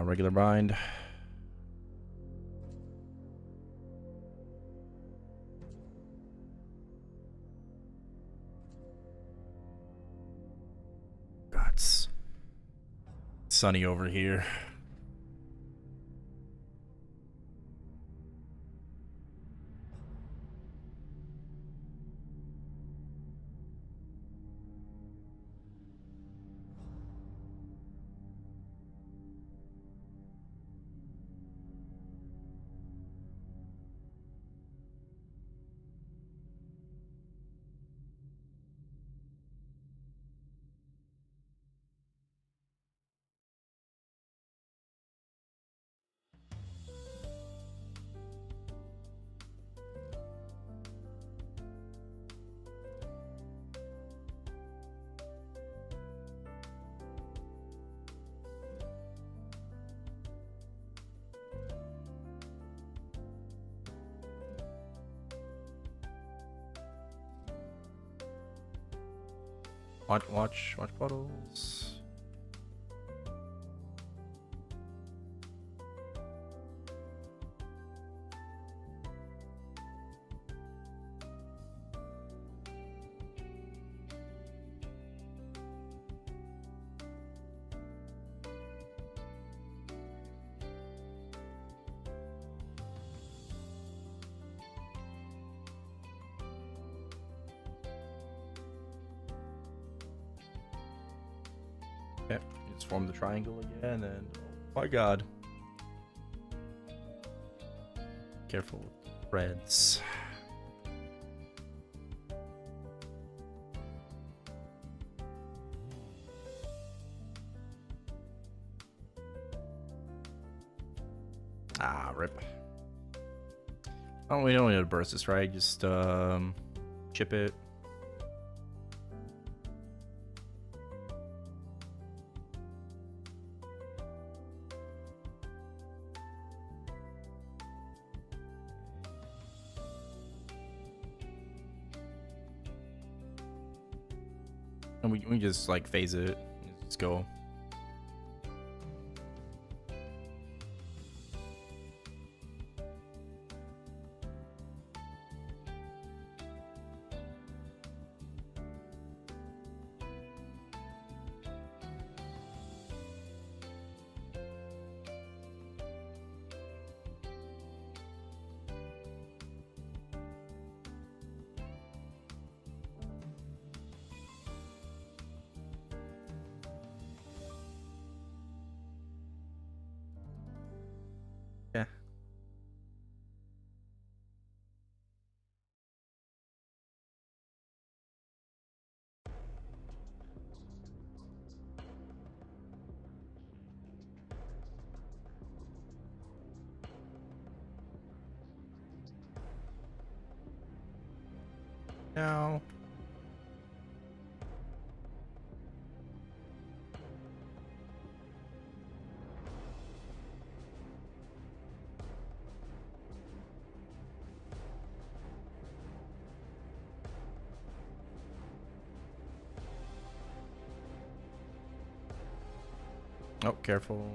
Regular bind. God, it's sunny over here. Watch bottles. Okay, just form the triangle again, and oh my god. Careful with threads. Ah, rip. Oh, we don't need to burst this, right? Just chip it. And we just like phase it. Just go. Yeah. Now. Oh, careful.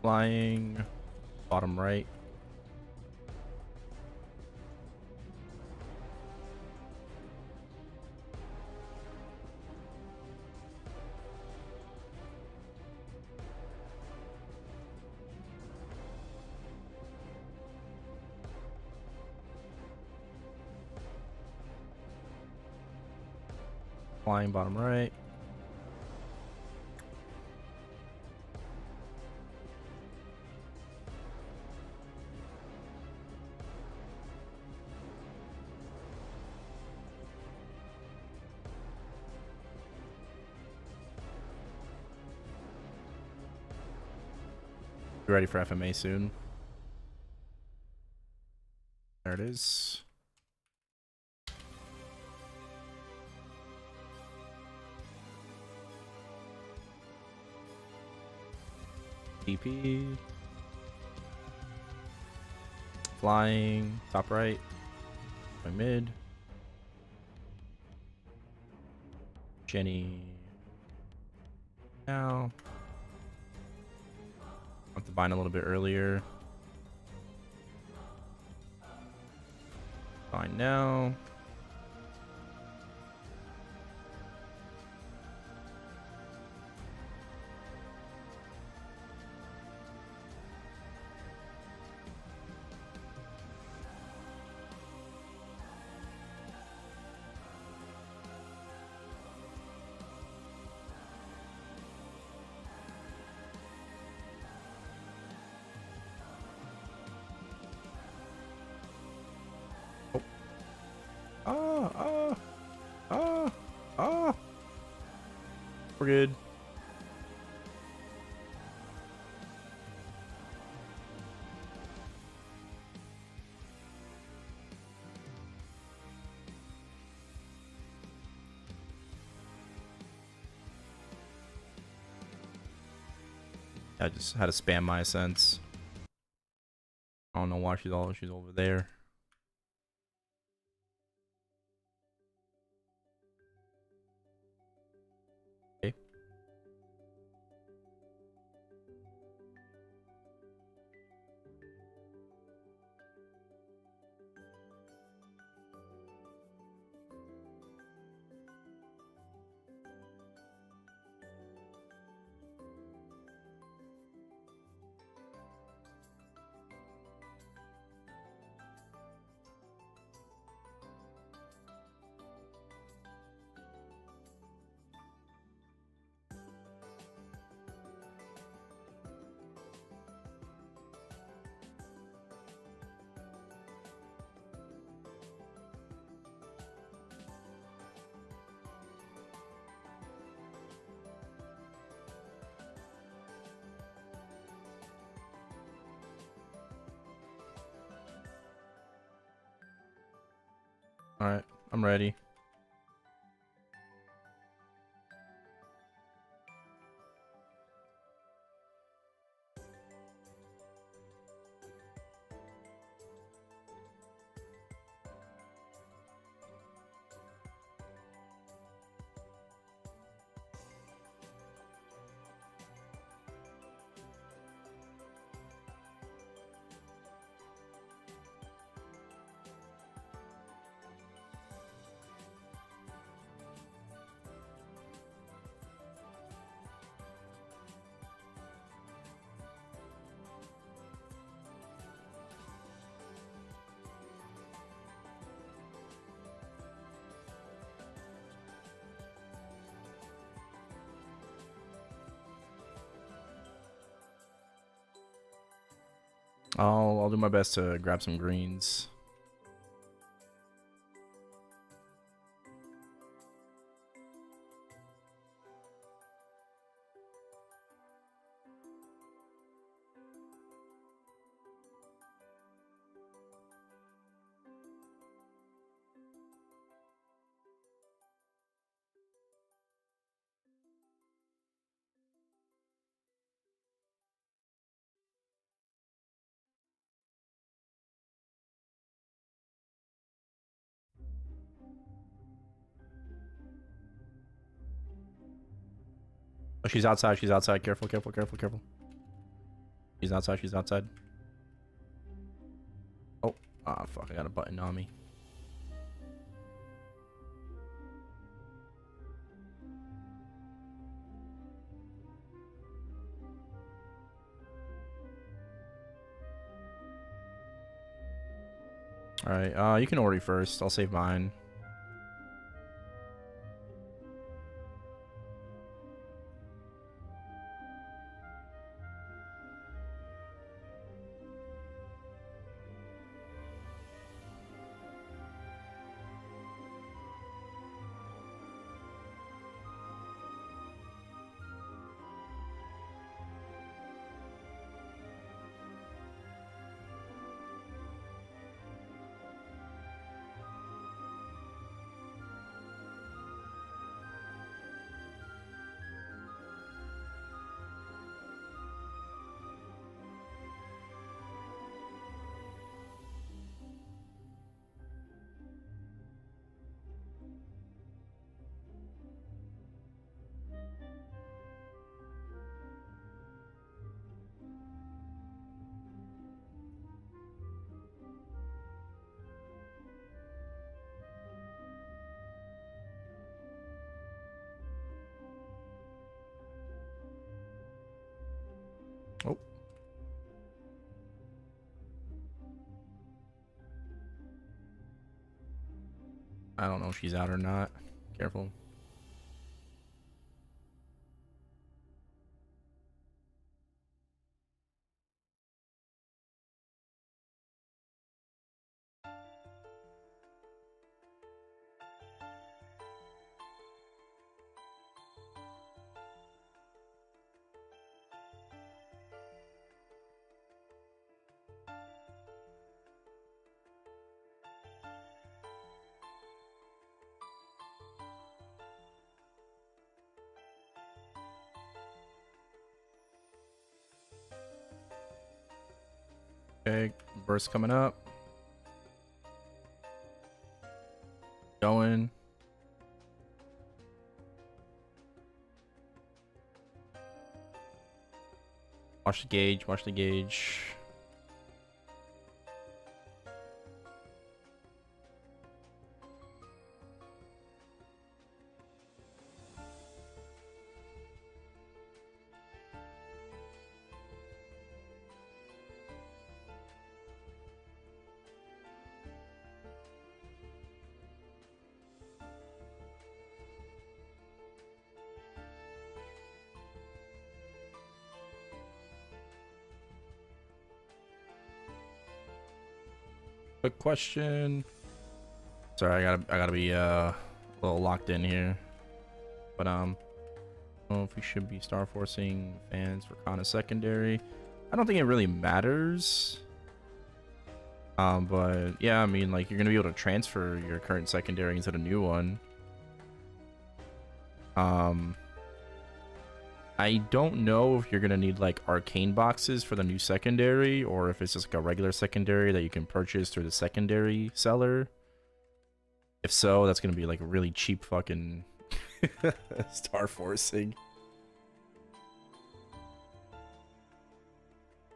Flying. Bottom right. Flying bottom right. Be ready for FMA soon. There it is. DP. Flying. Top right. My mid. Jenny. Now. Want to bind a little bit earlier. Fine now. We're good. I just had to spam my sense. I don't know why she's over there. Okay. Alright, I'm ready. I'll do my best to grab some greens. Oh, she's outside. She's outside. Careful, careful, careful, careful. She's outside. She's outside. Oh, ah, fuck. I got a button on me. Alright, you can order first. I'll save mine. Oh. I don't know if she's out or not. Careful. Okay, burst coming up. Going. Watch the gauge, watch the gauge. Quick question. Sorry, I gotta be a little locked in here. But I don't know if we should be star forcing fans for Kana secondary. I don't think it really matters. But yeah, I mean, like, you're gonna be able to transfer your current secondary into the new one. I don't know if you're gonna need like arcane boxes for the new secondary, or if it's just like a regular secondary that you can purchase through the secondary seller. If so, that's gonna be like a really cheap fucking star forcing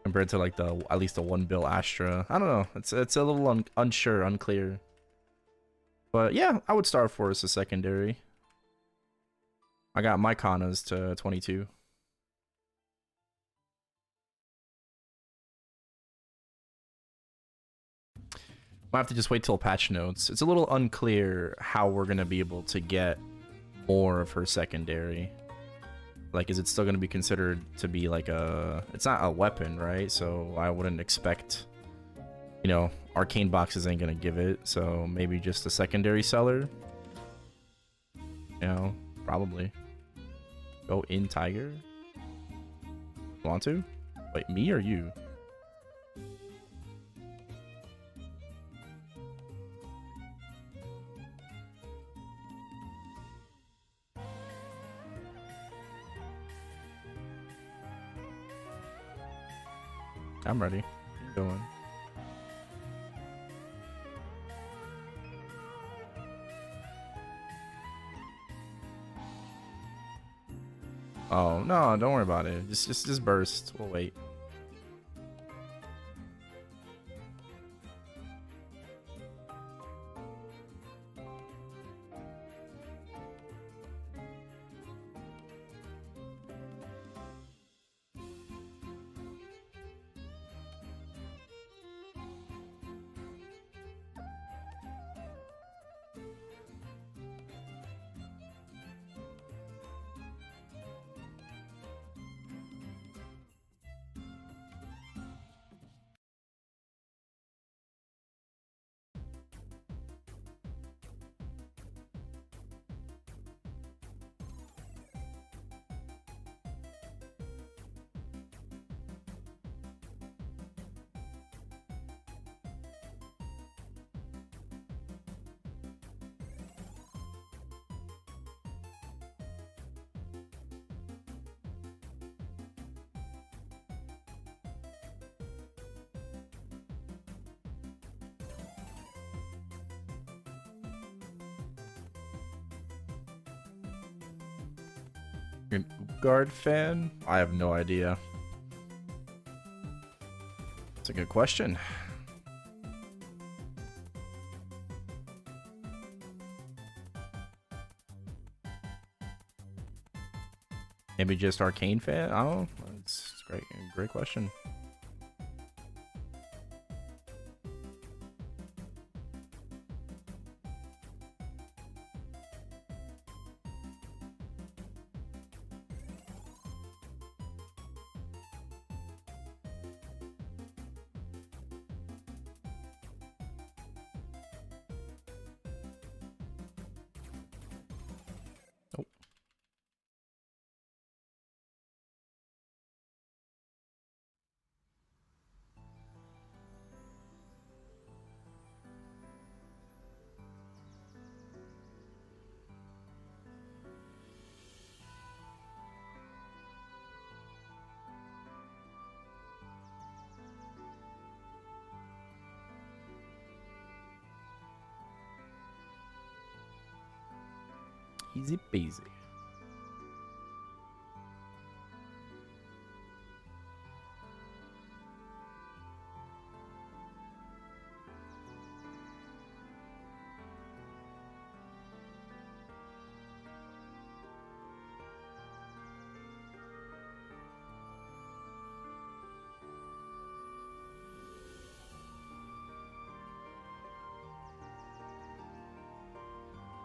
compared to like the at least the 1 bill Astra. I don't know. It's a little unclear. But yeah, I would star force a secondary. I got my Kanas to 22. Might have to just wait till patch notes. It's a little unclear how we're gonna be able to get more of her secondary. Like, is it still gonna be considered to be like a... It's not a weapon, right? So I wouldn't expect, you know, arcane boxes ain't gonna give it. So maybe just a secondary seller. You know, probably. Go in Tiger. Want to? Wait, me or you? I'm ready. Keep going. Oh no, don't worry about it. Just burst. We'll wait. You're an Guard fan? I have no idea. That's a good question. Maybe just arcane fan? I don't know. It's great. Great question. Easy peasy.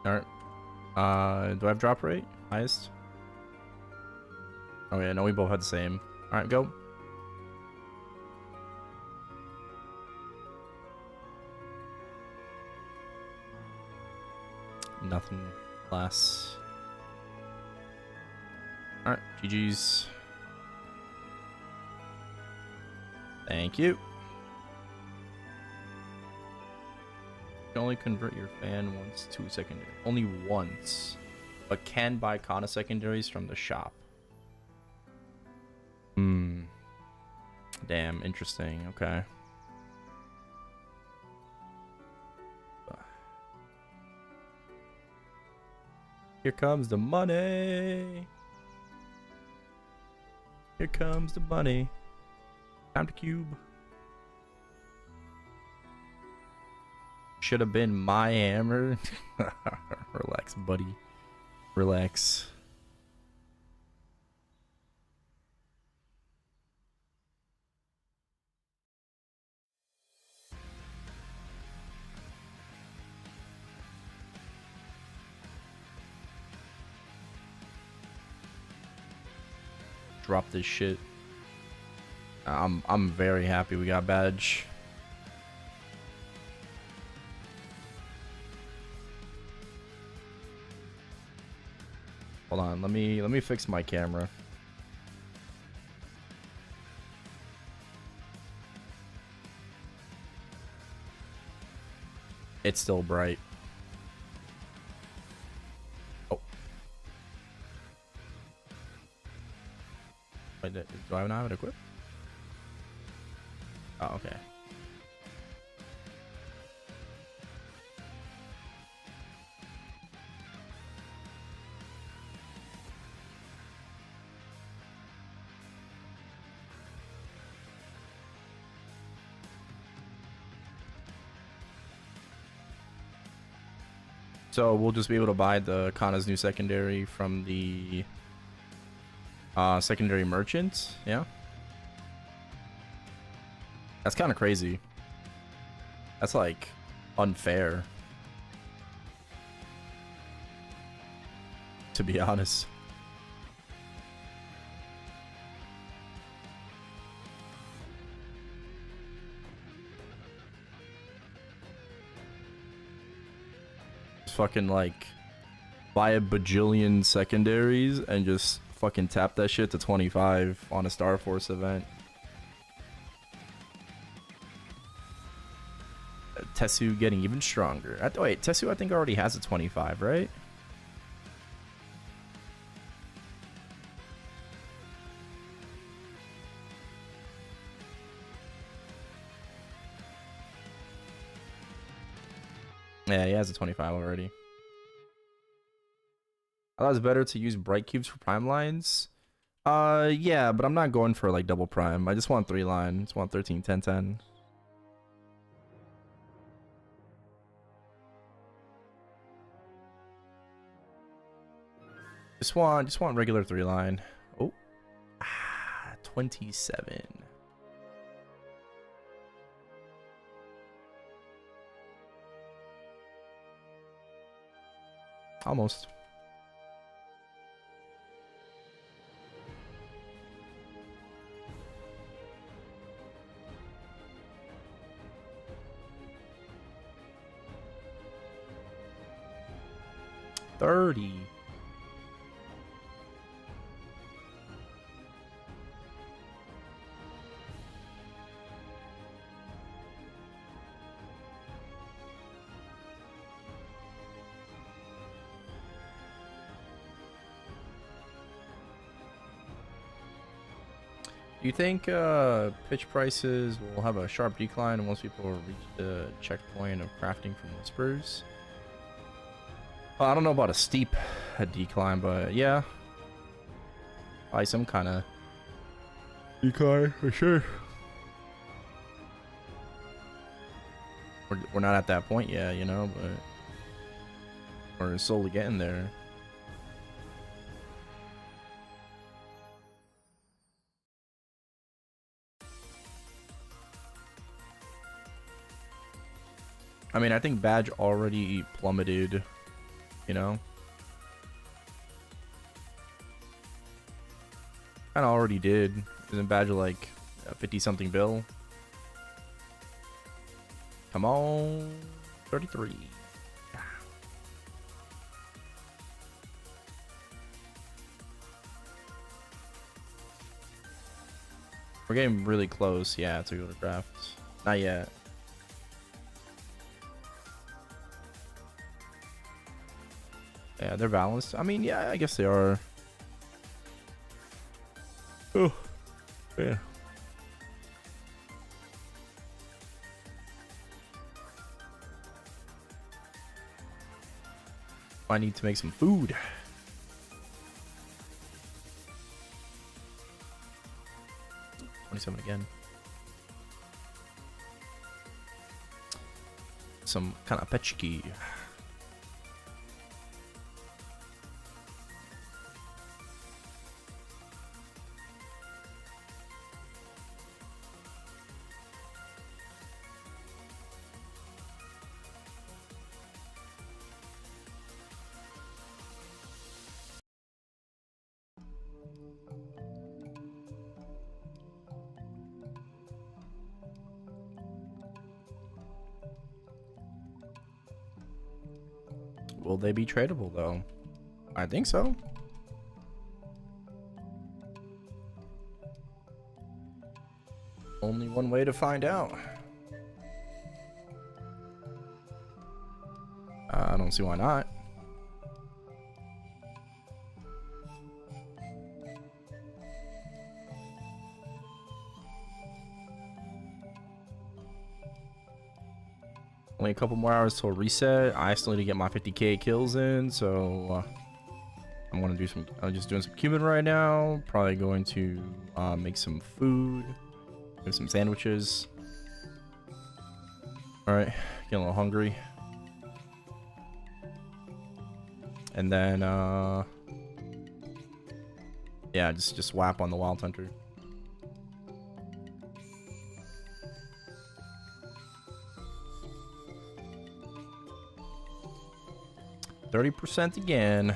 Alright. Do I have drop rate? Highest? Oh yeah, no, we both had the same. Alright, go. Nothing less. Alright, GG's. Thank you. You can only convert your fan once to secondary. Only once. But can buy Kana secondaries from the shop. Damn, interesting. Okay. Here comes the money. Here comes the money. Time to cube. Should have been my hammer. Relax, buddy. Relax. Drop this shit. I'm very happy we got badge. Hold on, let me fix my camera. It's still bright. Oh. Wait, do I not have it equipped? Oh, okay. So we'll just be able to buy the Kana's new secondary from the secondary merchant, yeah? That's kind of crazy. That's like unfair, to be honest. Fucking like buy a bajillion secondaries and just fucking tap that shit to 25 on a Star Force event. Tessu getting even stronger. Wait, Tessu I think already has a 25, right? Yeah, he has a 25 already. I thought it was better to use bright cubes for prime lines. Yeah, but I'm not going for like double prime. I just want 3 line. I just want 13, 10, 10. Just want regular 3 line. Oh. 27. Almost. $30. Do you think pitch prices will have a sharp decline once people reach the checkpoint of crafting from whispers? Well, I don't know about a steep decline, but yeah. Probably some kind of decline for sure. We're not at that point yet, you know, but we're slowly getting there. I mean, I think Badge already plummeted, you know? Kinda already did. Isn't Badge like a 50-something bill? Come on. 33. We're getting really close, yeah, to go to craft. Not yet. Yeah, they're balanced. I mean, yeah, I guess they are. Oh, yeah. I need to make some food. Again. Some kind of pechki. Will they be tradable though? I think so. Only one way to find out. I don't see why not. Only a couple more hours till reset. I still need to get my 50k kills in, so I'm gonna do some. I'm just doing some cumin right now. Probably going to make some food, make some sandwiches. All right, getting a little hungry, and then yeah, just whap on the Wild Hunter. 30% again.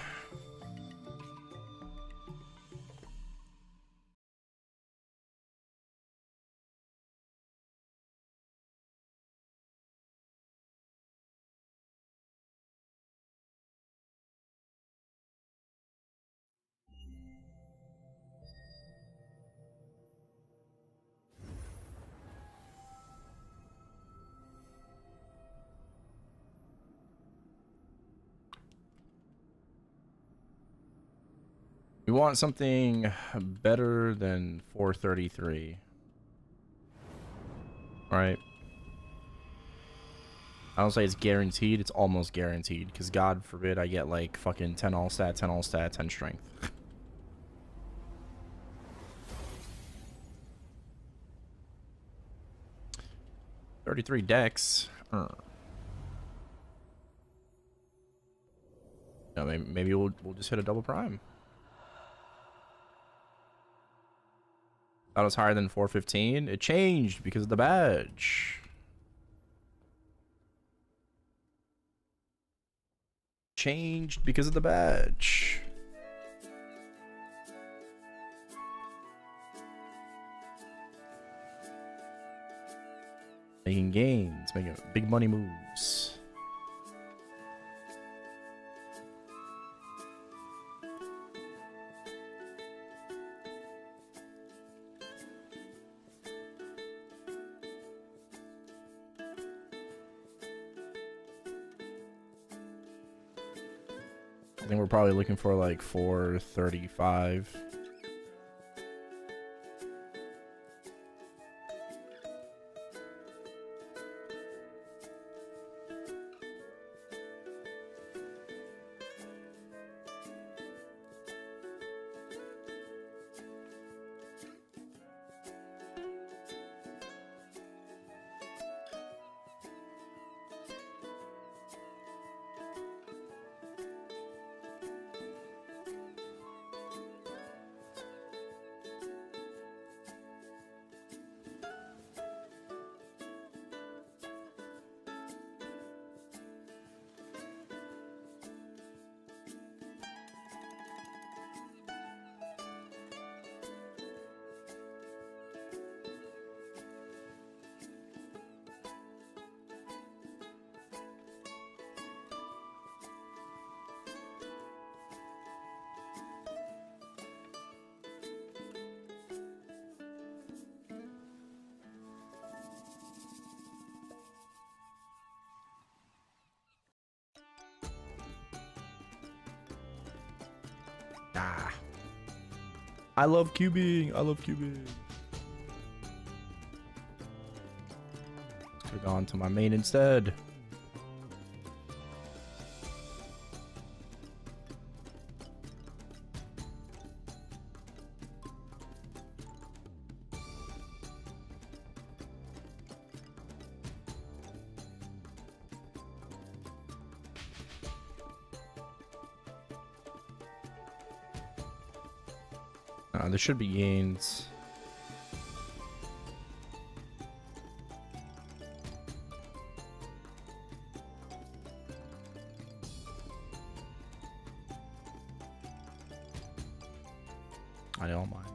We want something better than 433. All right. I don't say it's guaranteed. It's almost guaranteed. Because God forbid I get like fucking 10 all stat, 10 all stat, 10 strength. 33 dex. No, maybe we'll just hit a double prime. Thought it was higher than 415. It changed because of the badge. Changed because of the badge. Making gains, making big money moves. I think we're probably looking for like 435. Ah. I love cubing. I love cubing. Could have gone to my main instead. There should be gains. I don't mind.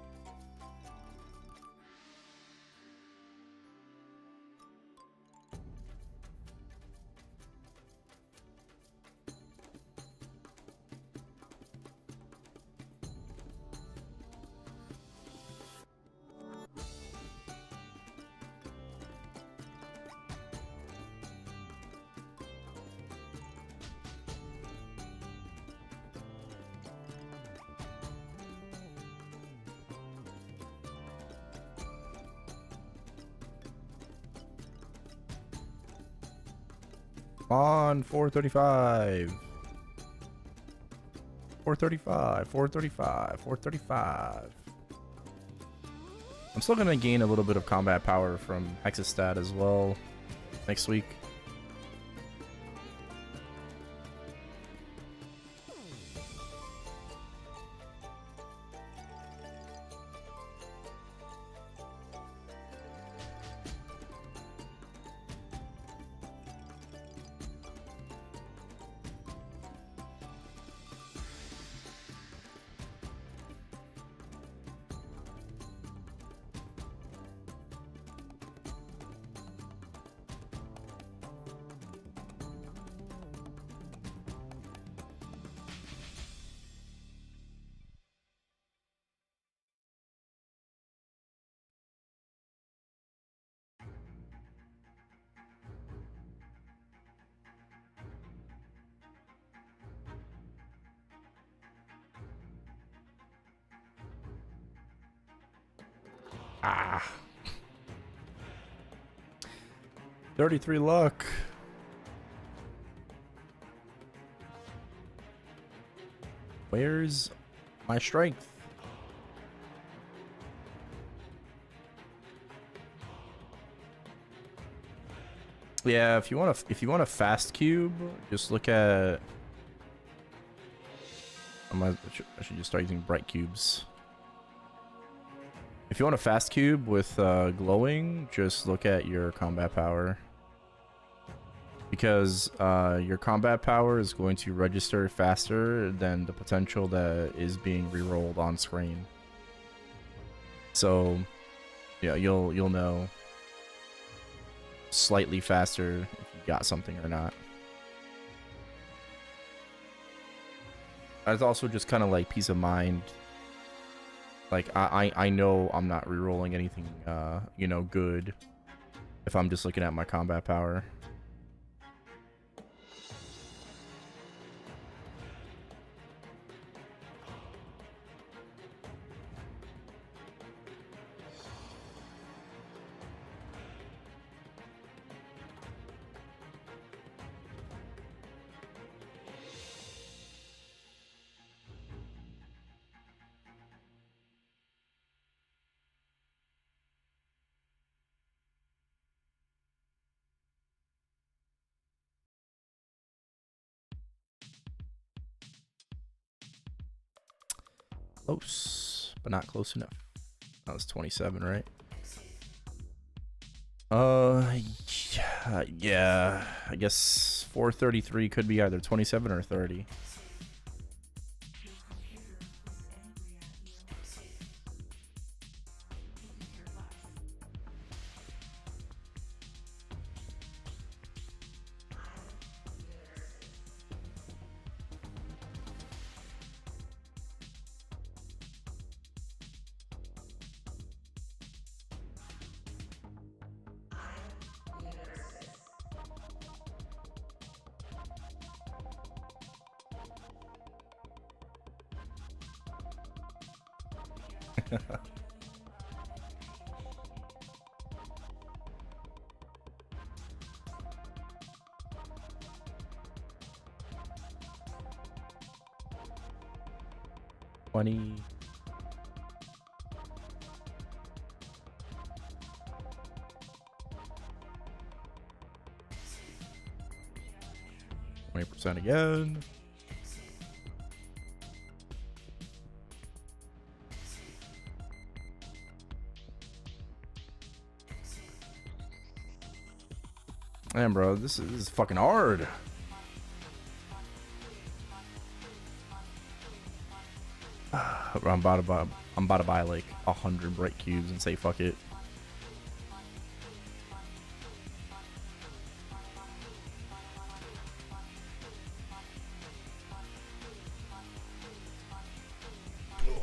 On 435. 435, 435, 435. I'm still gonna gain a little bit of combat power from Hex's stat as well next week. Ah. 33 luck. Where's my strength? Yeah, if you want a fast cube, just look at I should just start using bright cubes. If you want a fast cube with glowing, just look at your combat power. Because your combat power is going to register faster than the potential that is being rerolled on screen. So, yeah, you'll know slightly faster if you got something or not. It's also just kind of like peace of mind. Like I know I'm not rerolling anything you know, good if I'm just looking at my combat power. Close, but not close enough. That was 27, right? Yeah, I guess 433 could be either 27 or 30. 20. % again. Man, bro, this is fucking hard. I'm about to buy like 100 bright cubes and say fuck it.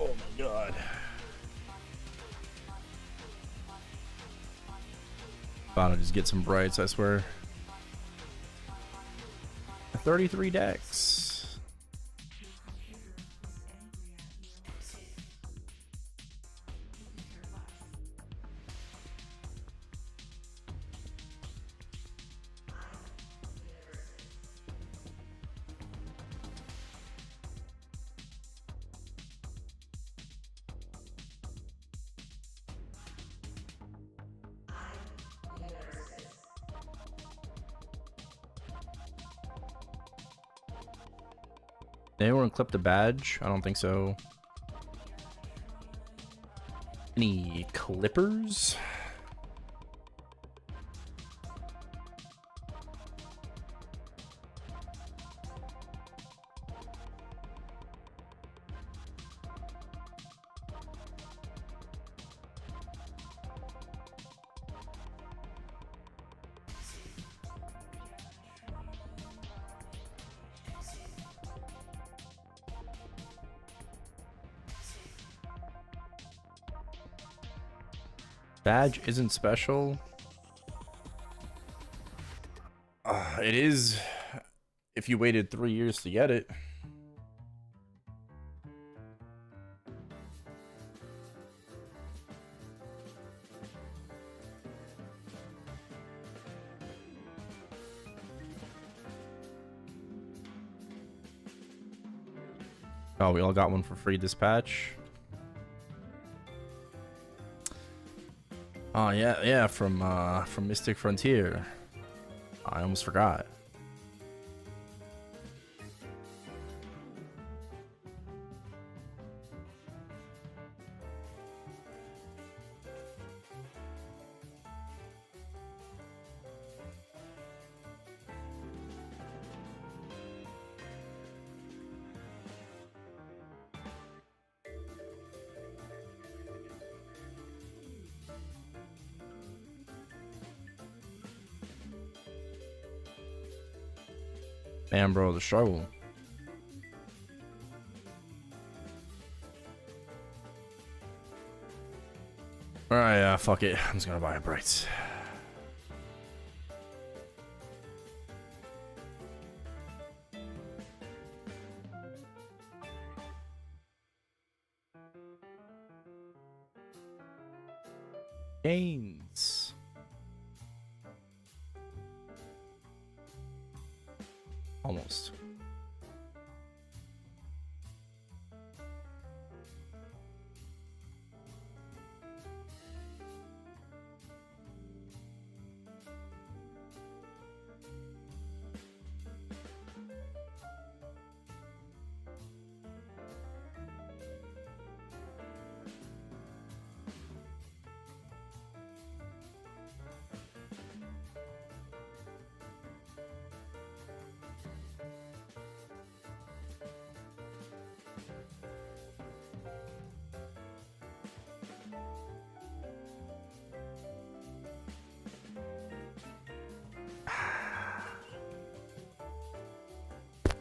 Oh my god. About to just get some brights, I swear. 33 decks. Did anyone clip the badge? I don't think so. Any clippers? Badge isn't special. It is if you waited 3 years to get it. Oh, we all got one for free this patch. Oh yeah, from Mystic Frontier. I almost forgot. Man, bro, the struggle. Alright, fuck it. I'm just gonna buy a brights. Gains. Almost.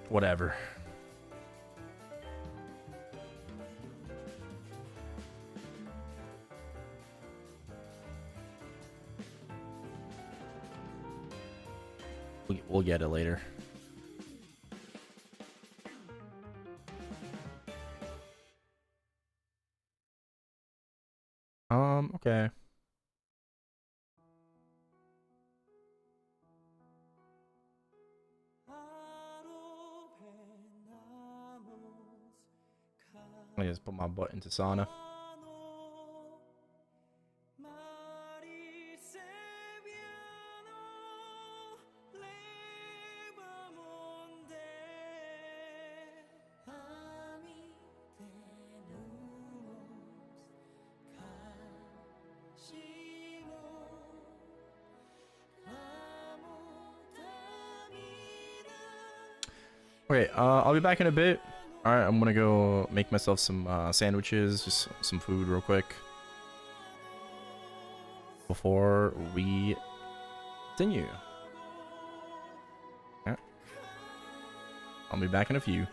Whatever. We'll get it later. Okay. I just put my butt into sauna. Okay, I'll be back in a bit. Alright, I'm gonna go make myself some sandwiches, just some food real quick. Before we continue. Yeah. I'll be back in a few.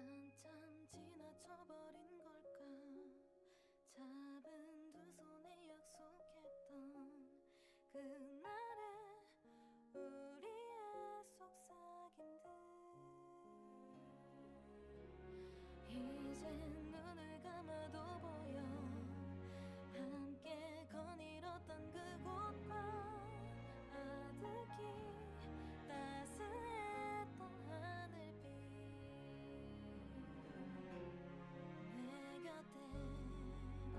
한참 지나쳐버린 걸까 잡은 두 손에 약속했던 그날의 우리의 속삭임들 이제 눈을 감아도 보여 함께 거닐었던 그곳과 아득히 따스했던 하늘빛 내 곁에 너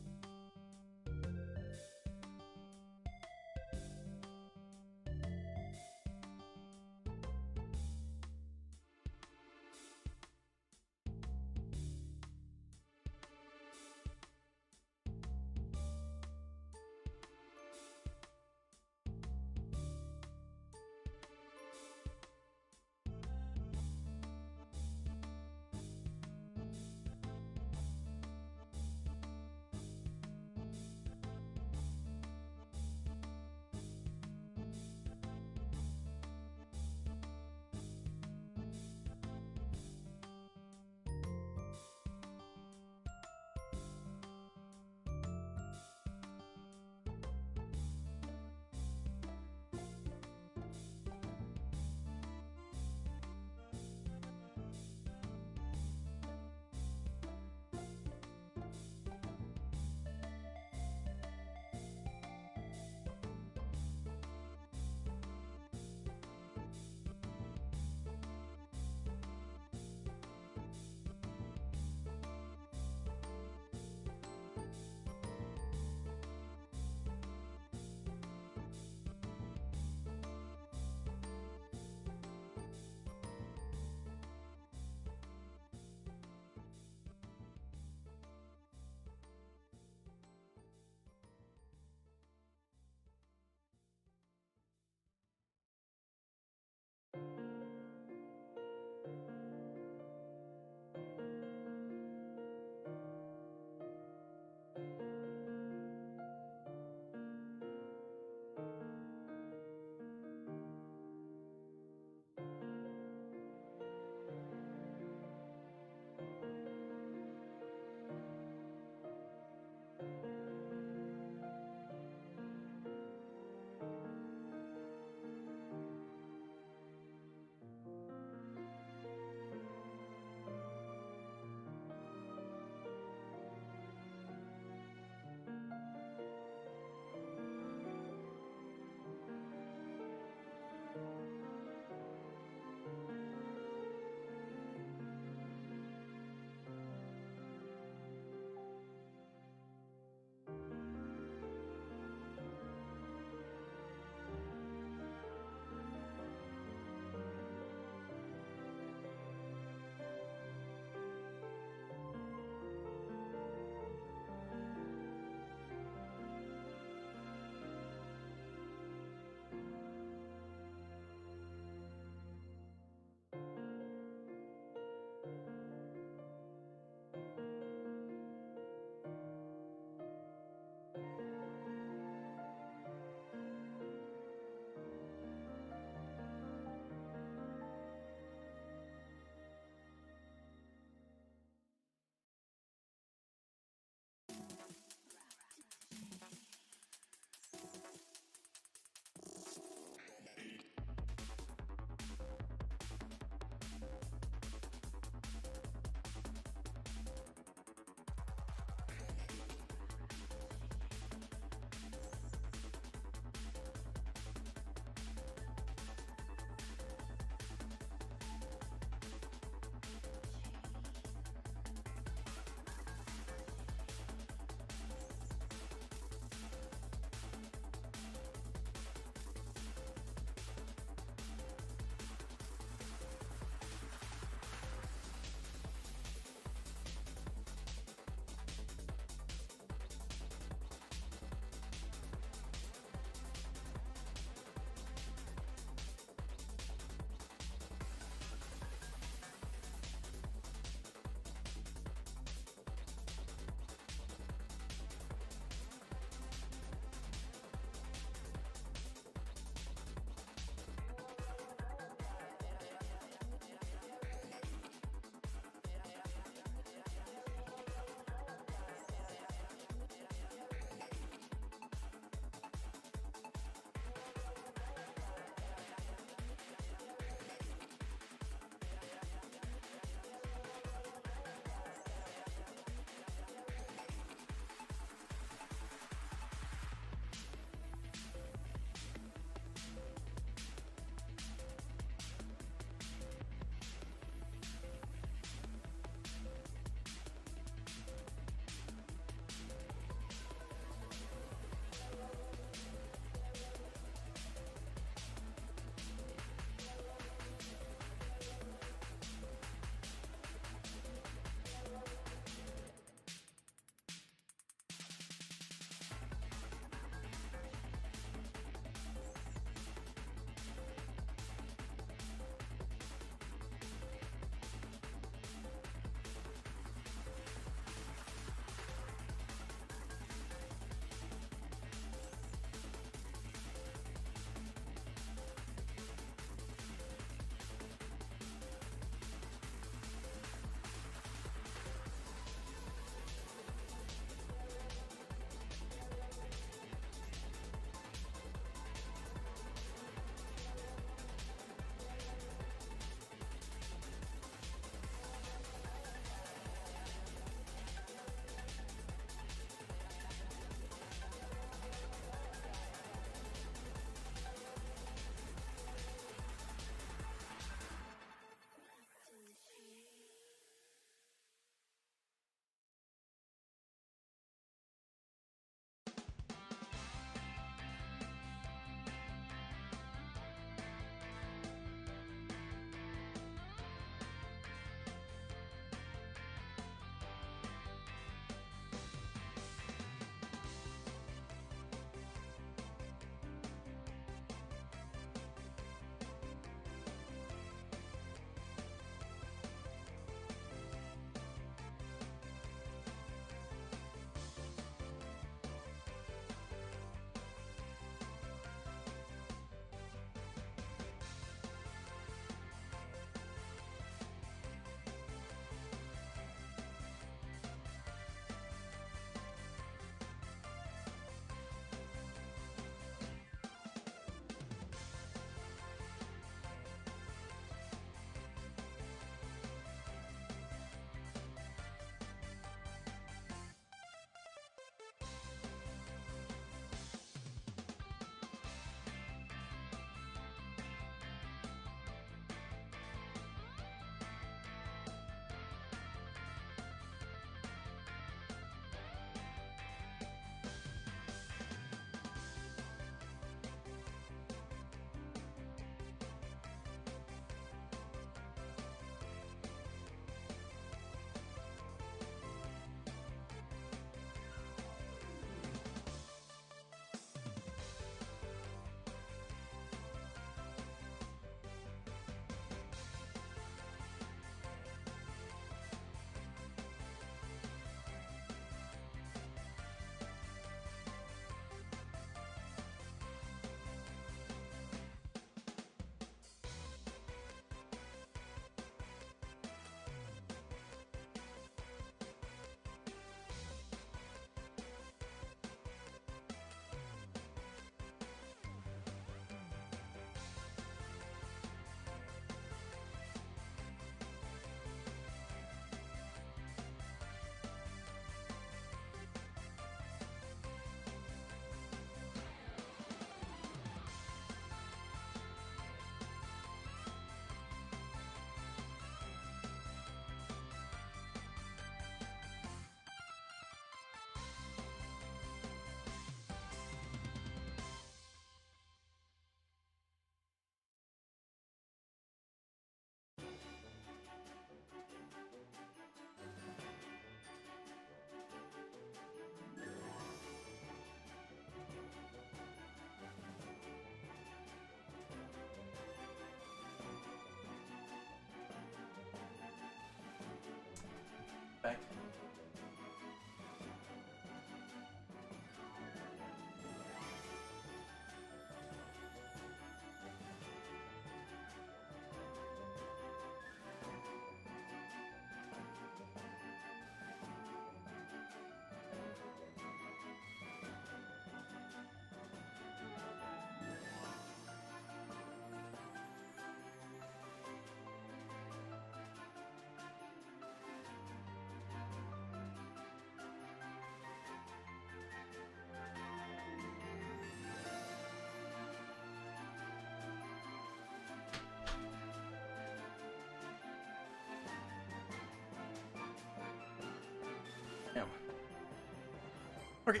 Okay,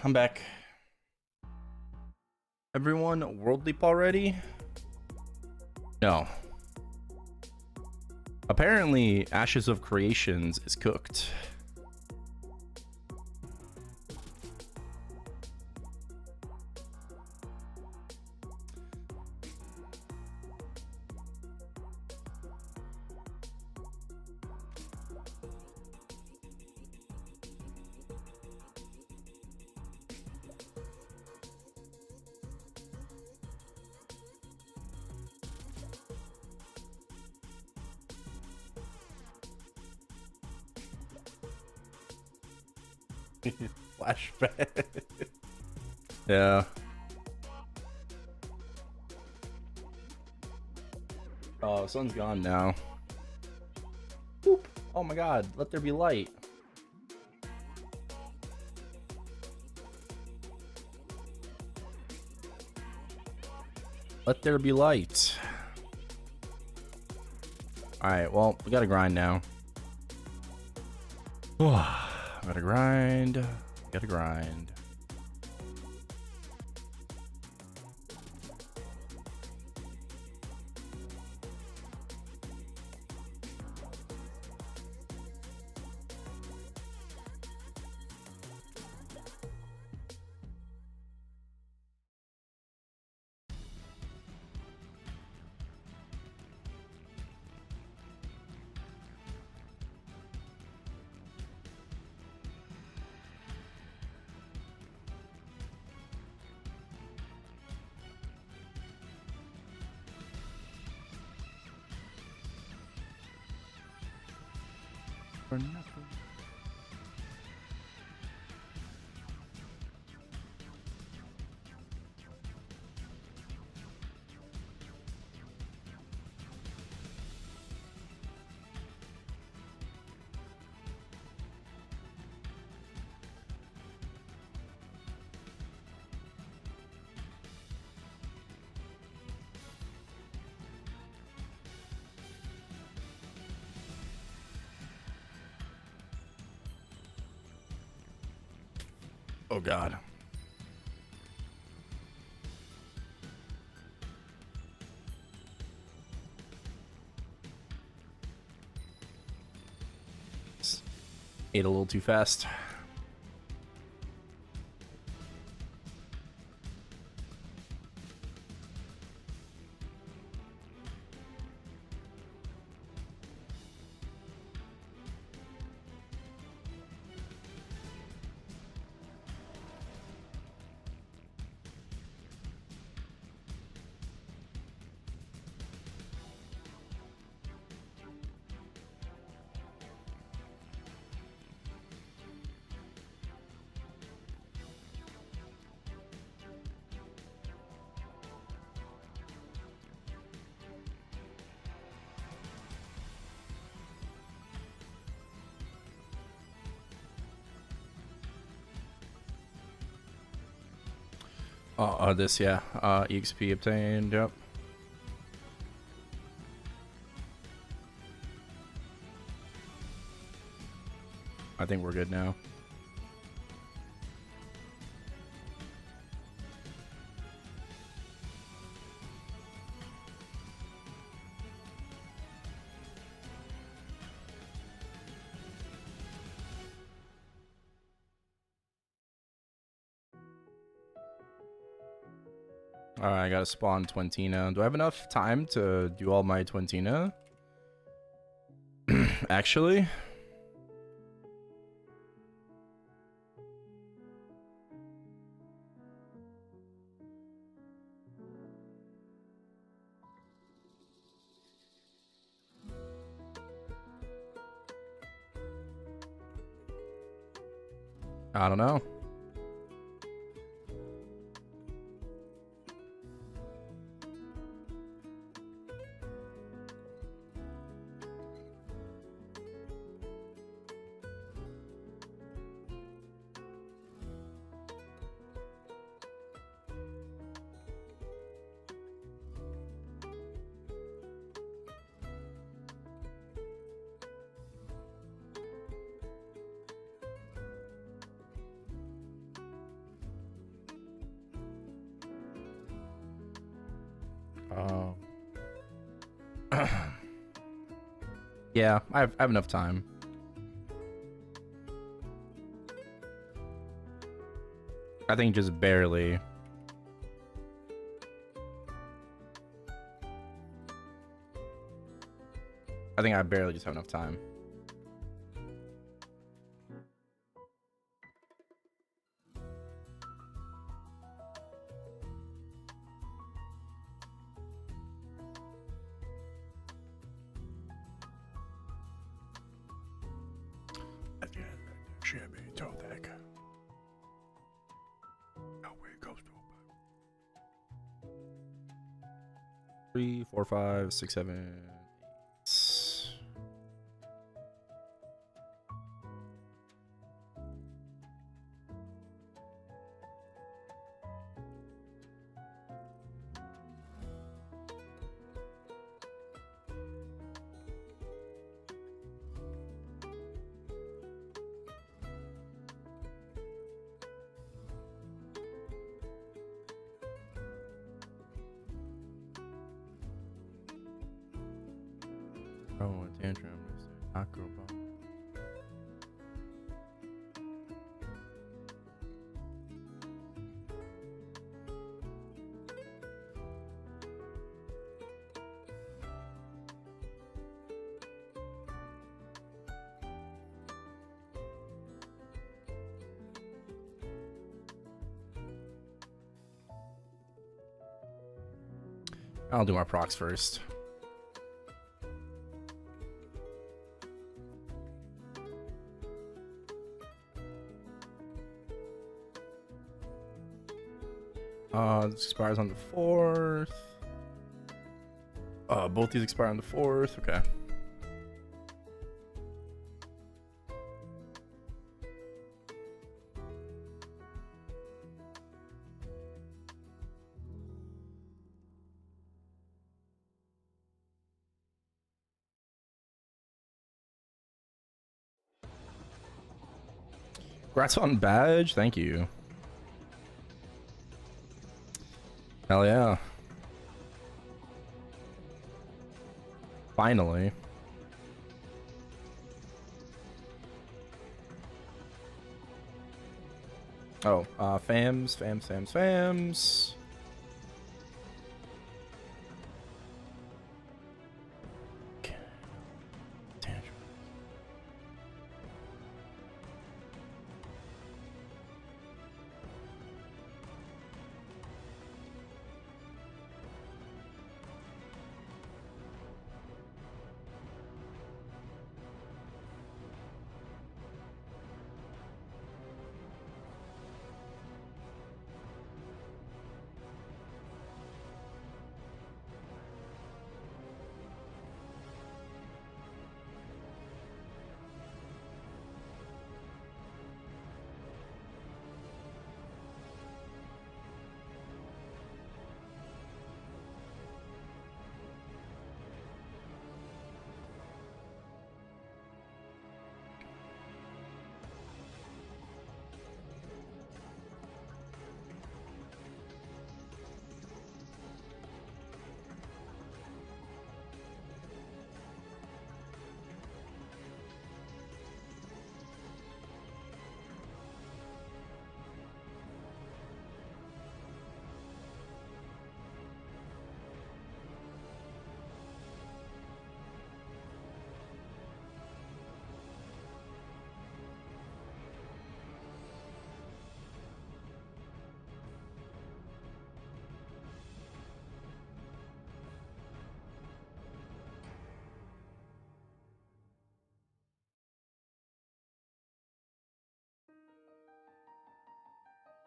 I'm back. Everyone world leap already? No. Apparently, Ashes of Creations is cooked. Flashback. Yeah. Oh, sun's gone now. Boop. Oh my god, let there be light. Let there be light. Alright, well, we gotta grind now. Gotta grind. Gotta grind. For nothing. Oh god. Ate a little too fast. This, yeah. EXP obtained, yep. I think we're good now. Alright, I gotta spawn Twentina. Do I have enough time to do all my Twentina? Actually? I don't know. Um. Yeah, I have enough time. I think just barely. I think I barely just have enough time. Three, four, five, six, seven, eight. Oh, a tantrum. Not girl bone. I'll do my procs first. This expires on the 4th. Both these expire on the 4th. Okay. Congrats on badge. Thank you. Hell yeah. Finally. Oh, fams. Okay. Tantrum.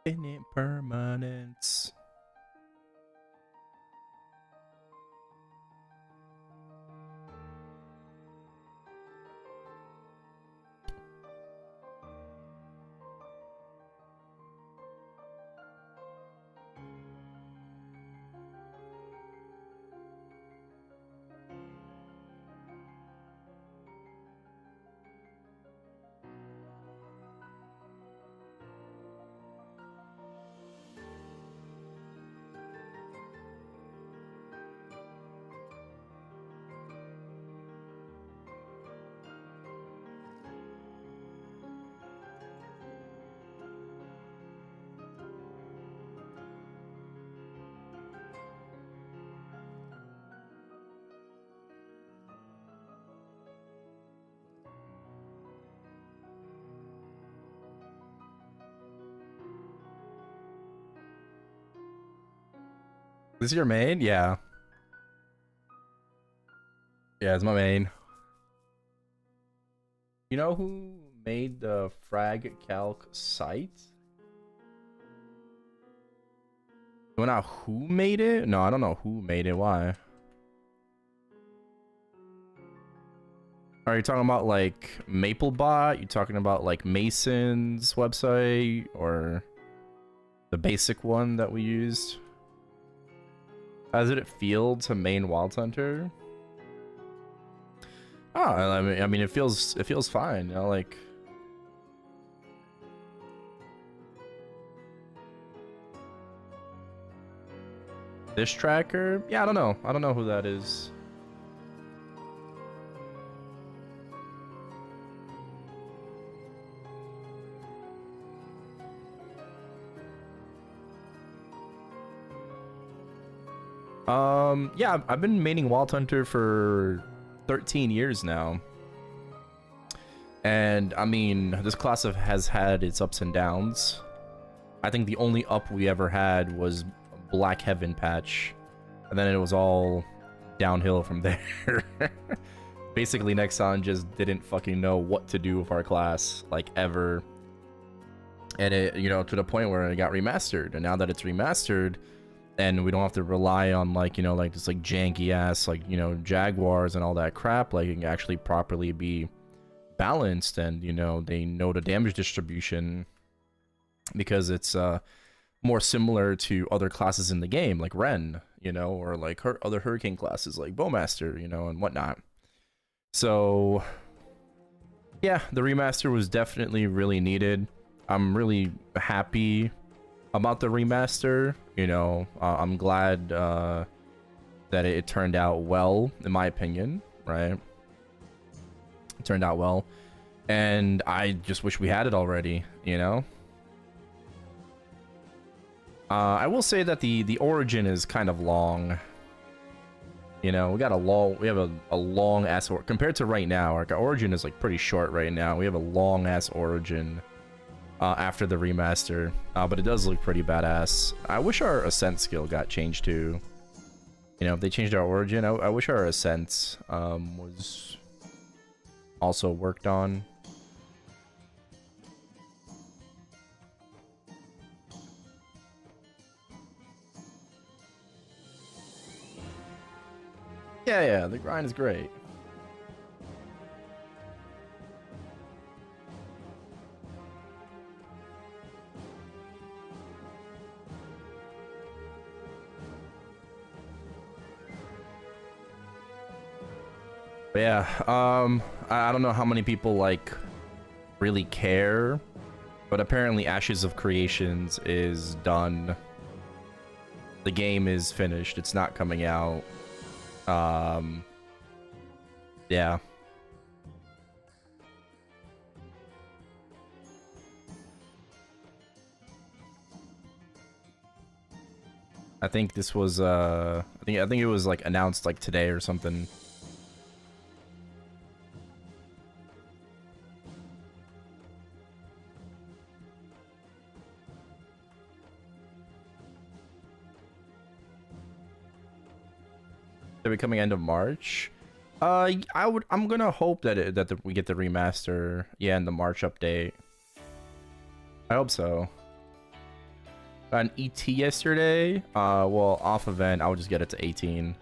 Infinite permanence. This is your main? Yeah. Yeah, it's my main. You know who made the frag calc site? Well, not who made it? No, I don't know who made it. Why? Are you talking about like MapleBot? You talking about like Mason's website or the basic one that we used? How did it feel to main Wild Hunter? Oh, I mean, it feels fine. You know, like. This tracker? Yeah, I don't know. I don't know who that is. Yeah, I've been maining Wild Hunter for 13 years now. And I mean, this class has had its ups and downs. I think the only up we ever had was Black Heaven patch, and then it was all downhill from there. Basically, Nexon just didn't fucking know what to do with our class, like, ever. And it, you know, to the point where it got remastered. And now that it's remastered, and we don't have to rely on, like, you know, like, this, like, janky ass, like, you know, Jaguars and all that crap, like, it can actually properly be balanced, and, you know, they know the damage distribution because it's, more similar to other classes in the game, like Ren, you know, or like other Hurricane classes like Bowmaster, you know, and whatnot. So, yeah, the remaster was definitely really needed. I'm really happy about the remaster. You know, I'm glad that it turned out well, in my opinion, right? It turned out well. And I just wish we had it already, you know? I will say that the origin is kind of long. You know, we have a long ass compared to right now. Our origin is like pretty short right now. We have a long ass origin after the remaster, but it does look pretty badass. I wish our ascent skill got changed too. You know, if they changed our origin, I wish our ascent was also worked on. Yeah, the grind is great. But yeah, I don't know how many people, like, really care, but apparently Ashes of Creations is done. The game is finished. It's not coming out. Yeah. I think this was I think it was like announced like today or something. They're becoming end of March. I'm gonna hope that we get the remaster, yeah, in the March update. I hope so. Got an ET yesterday. Well, off event, I'll just get it to 18.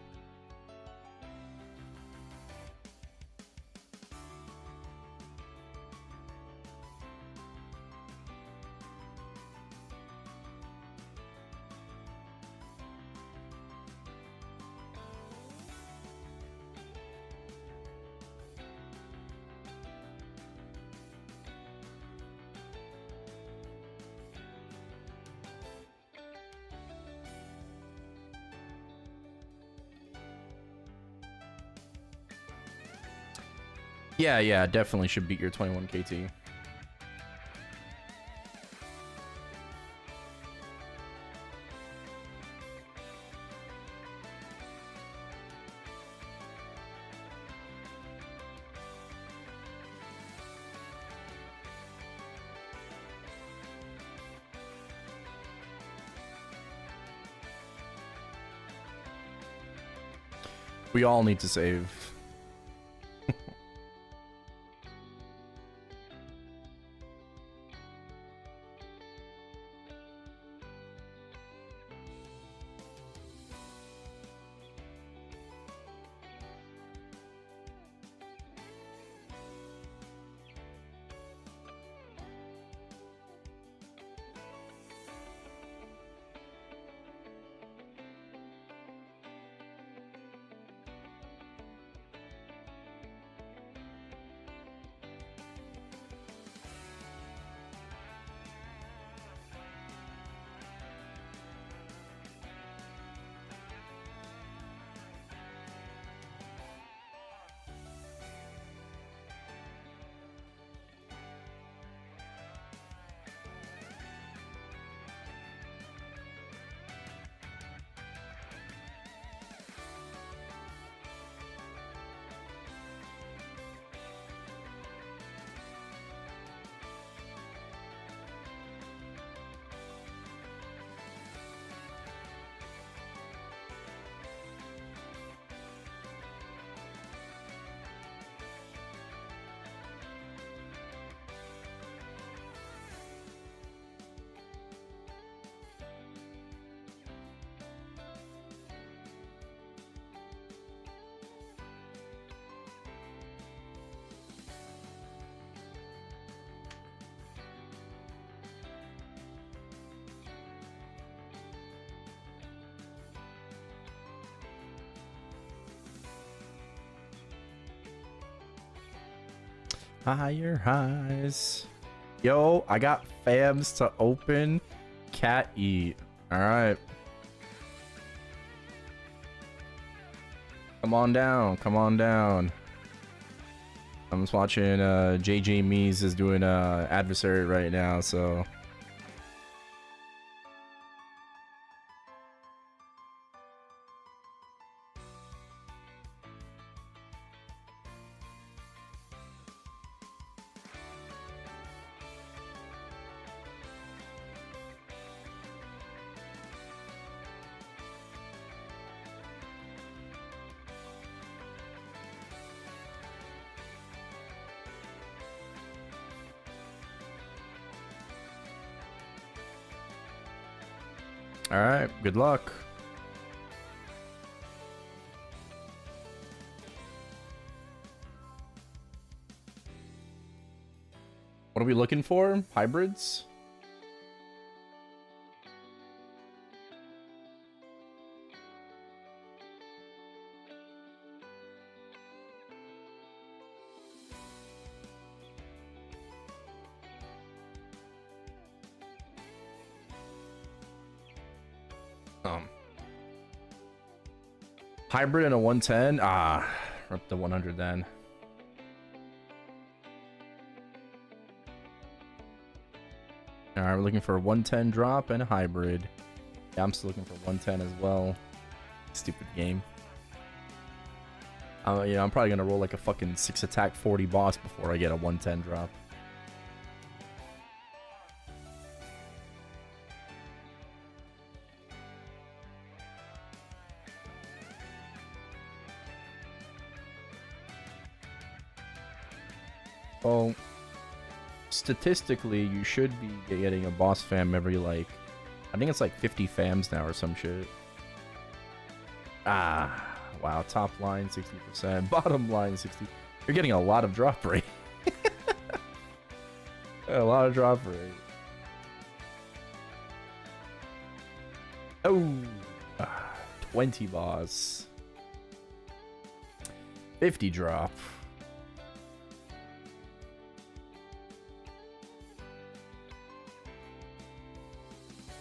Yeah, definitely should beat your 21 KT. We all need to save. Higher highs. Yo, I got fams to open. Cat eat. Alright. Come on down. Come on down. I'm just watching JJ Mees is doing Adversary right now, so... Alright, good luck. What are we looking for? Hybrids? Hybrid and a 110? Ah, rip the 100 then. Alright, we're looking for a 110 drop and a hybrid. Yeah, I'm still looking for 110 as well. Stupid game. Yeah, I'm probably gonna roll like a fucking 6 attack 40 boss before I get a 110 drop. Well, statistically, you should be getting a boss fam every, like, I think it's like 50 fams now or some shit. Ah, wow. Top line, 60%. Bottom line, 60%. You're getting a lot of drop rate. A lot of drop rate. Oh, 20 boss. 50 drop.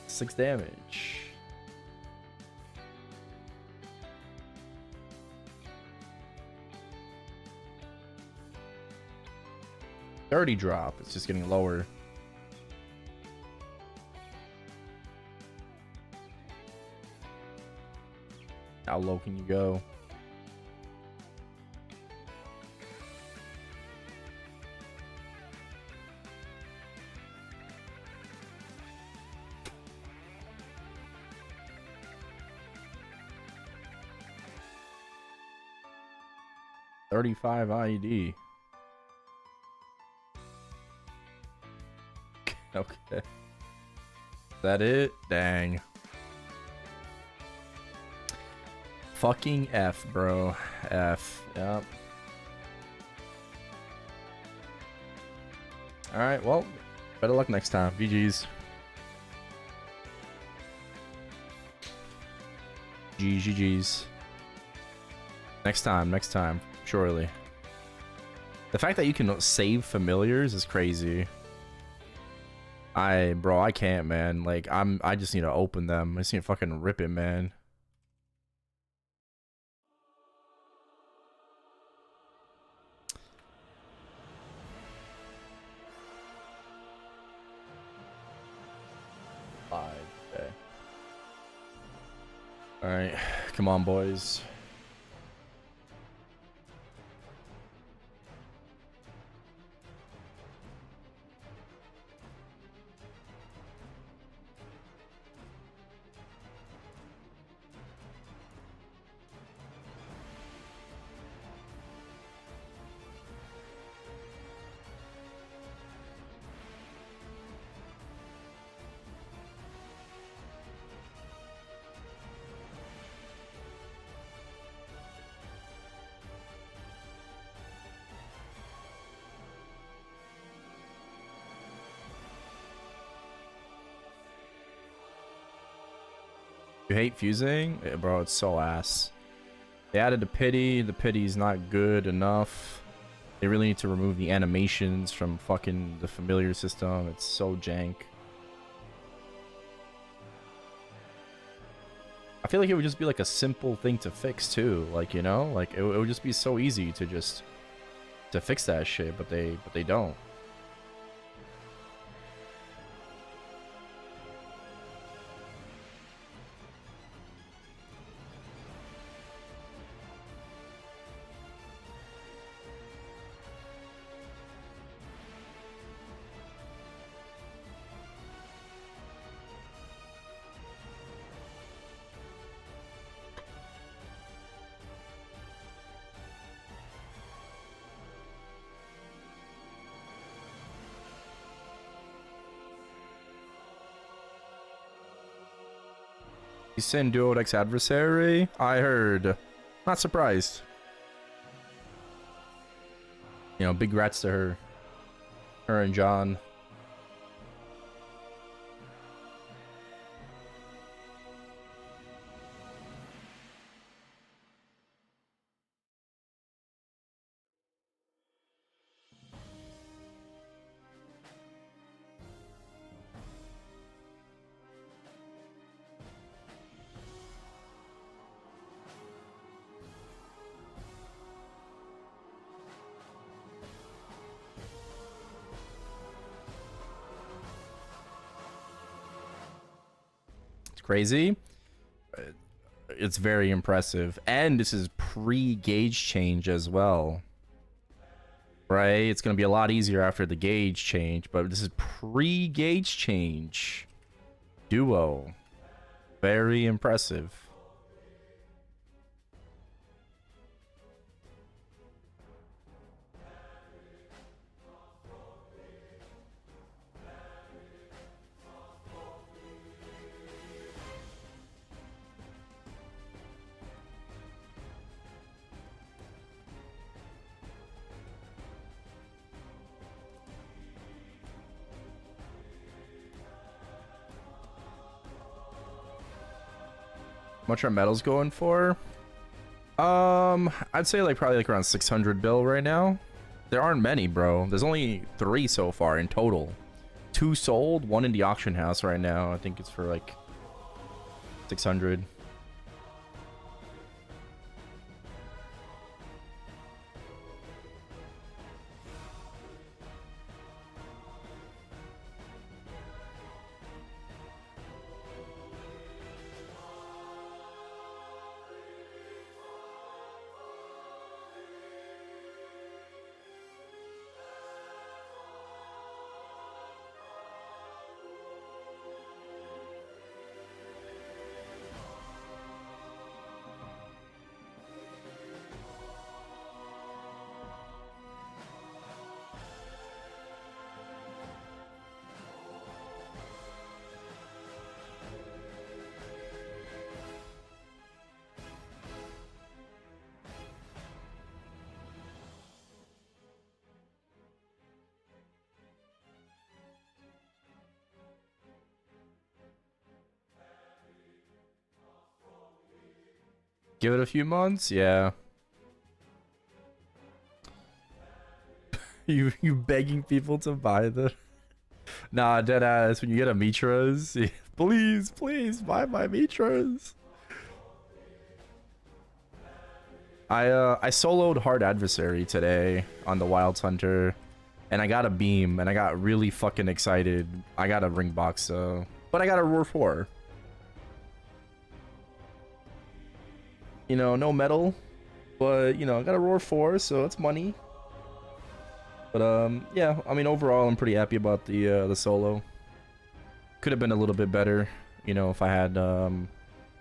6 damage. $30 drop. It's just getting lower. How low can you go? 35 IED. Okay. Is that it? Dang. Fucking F, bro. F. Yep. Alright, well, better luck next time. GG's. GG's. Next time, surely. The fact that you can save familiars is crazy. Bro, I can't, man. Like, I just need to open them. I just need to fucking rip it, man. Okay. Alright, come on, boys. You hate fusing? Yeah, bro, it's so ass. They added a pity. The pity's not good enough. They really need to remove the animations from fucking the familiar system. It's so jank. I feel like it would just be like a simple thing to fix too. Like, you know, like it would just be so easy to just to fix that shit, but they don't. You send Duodex Adversary? I heard. Not surprised. You know, big rats to her. Her and John. Crazy. It's very impressive, and this is pre-gauge change as well, right? It's gonna be a lot easier after the gauge change, but this is pre-gauge change. Duo, very impressive. How much are metals going for? I'd say like probably like around 600 bill right now. There aren't many, bro. There's only 3 so far in total. 2 sold, 1 in the auction house right now. I think it's for like 600. Give it a few months, yeah. You begging people to buy the nah, dead ass. When you get a Mitras, please, please buy my Mitras. I soloed hard adversary today on the Wild Hunter, and I got a beam, and I got really fucking excited. I got a ring box though, but I got a roar 4. You know, no metal, but you know, I got a roar 4, so it's money. But yeah, I mean overall, I'm pretty happy about the solo. Could have been a little bit better, you know, if I had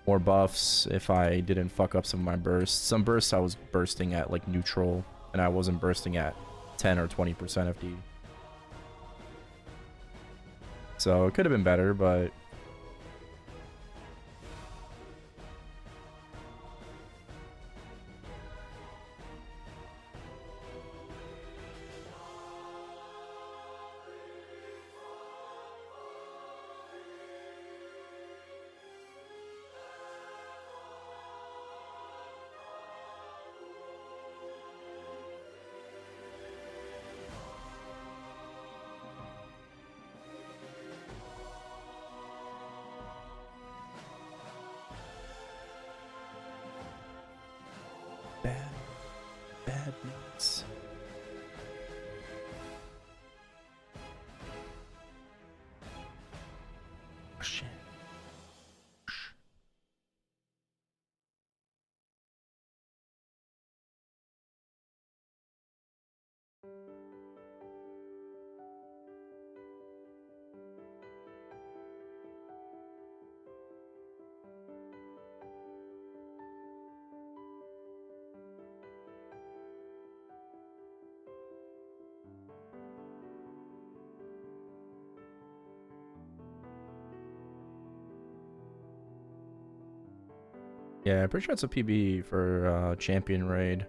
more buffs, if I didn't fuck up some of my bursts. Some bursts I was bursting at like neutral, and I wasn't bursting at 10 or 20% FD. So it could have been better, but bad notes. Oh, shit. Yeah, I'm pretty sure it's a PB for champion raid.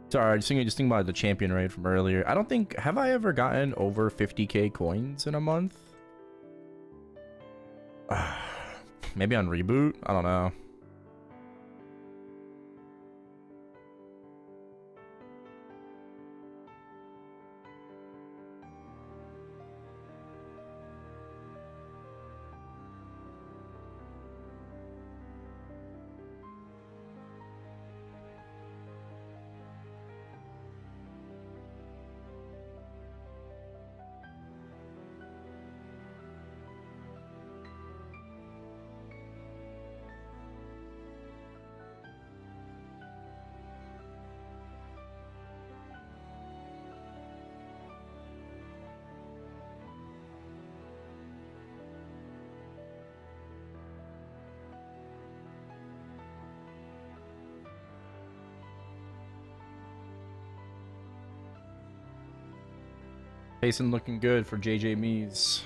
Sorry, just thinking about the champion raid from earlier. I don't think, have I ever gotten over 50k coins in a month? Maybe on reboot? I don't know. Pacing looking good for JJ Mees.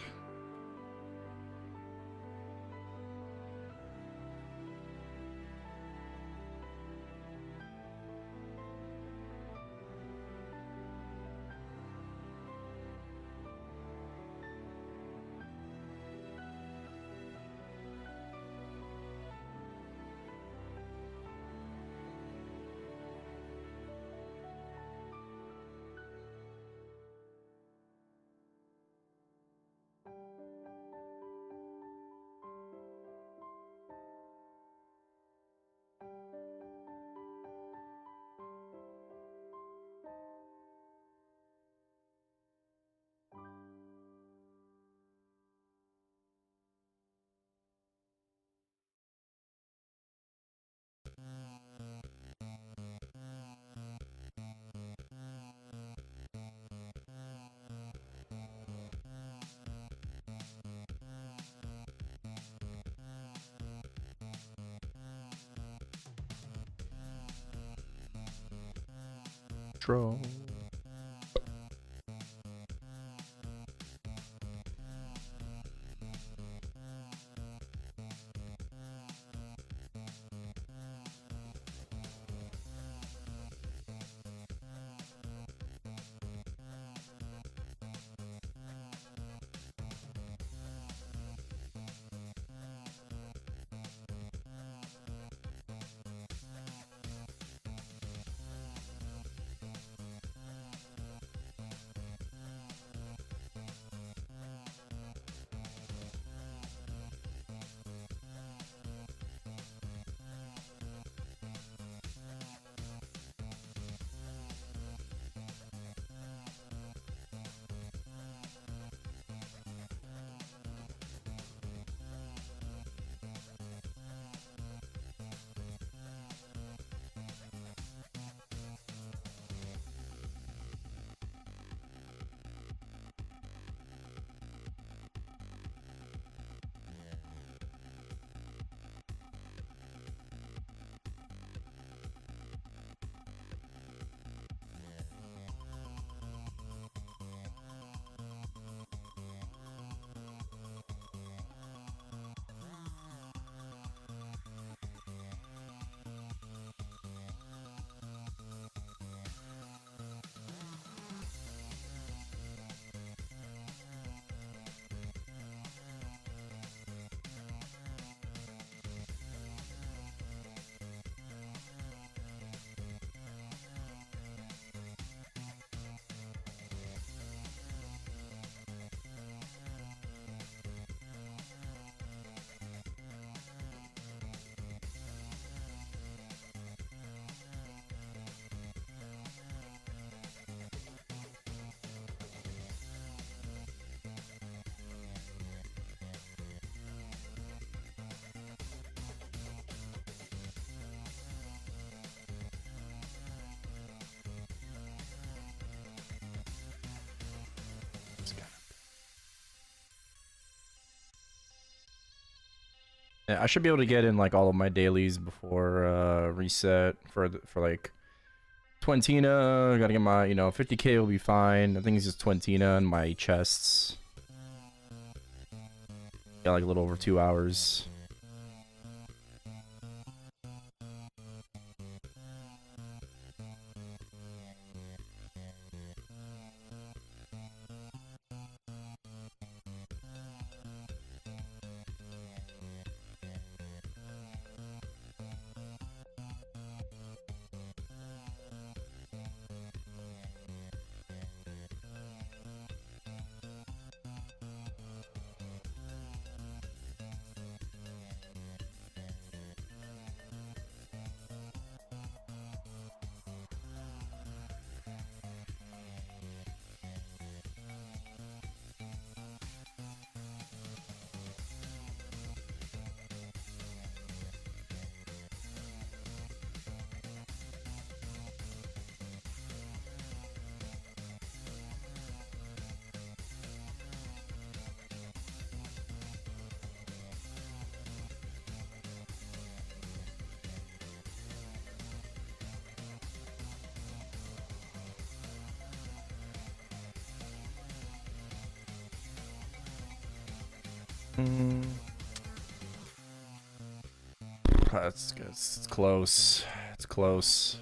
Troll. Yeah, I should be able to get in like all of my dailies before reset for like Twentina. Gotta get my 50k will be fine. I think it's just Twentina and my chests. Got like a little over 2 hours. That's good. It's close. It's close.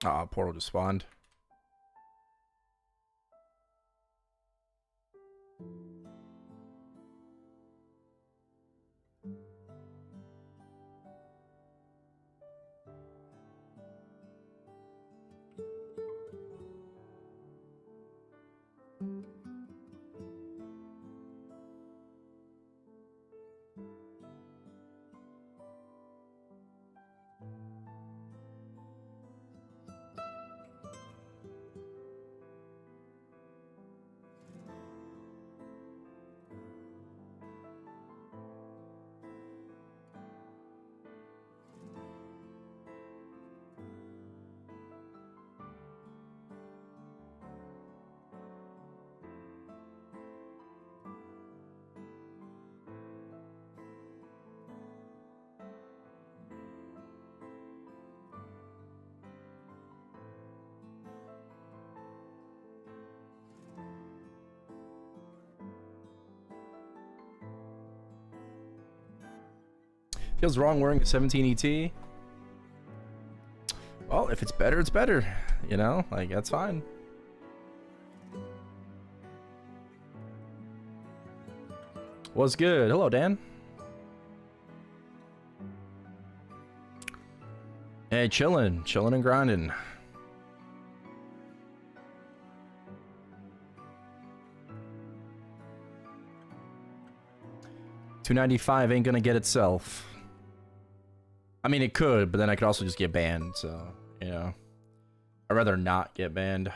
Ah, portal just spawned. Feels wrong wearing a 17 ET. Well, if it's better, it's better. You know, like that's fine. What's good? Hello, Dan. Hey, chilling and grinding. $295 ain't gonna get itself. I mean, it could, but then I could also just get banned. So, you know, I'd rather not get banned.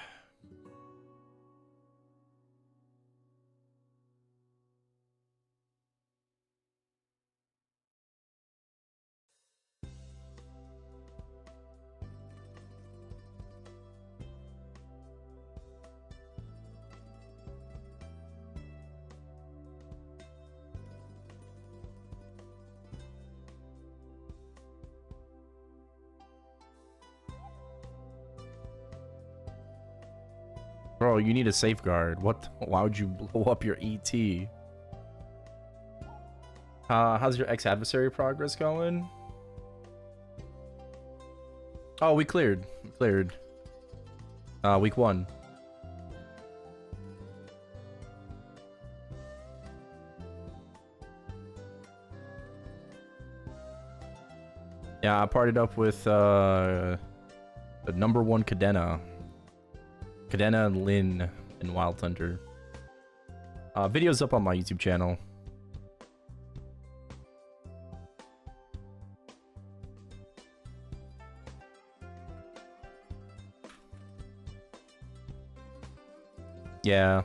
Bro, you need a safeguard. What? Why would you blow up your ET? How's your ex-adversary progress going? Oh, we cleared. We cleared. Week 1. Yeah, I partied up with the #1 Cadena. Cadena and Lynn in Wild Thunder. Videos up on my YouTube channel. Yeah.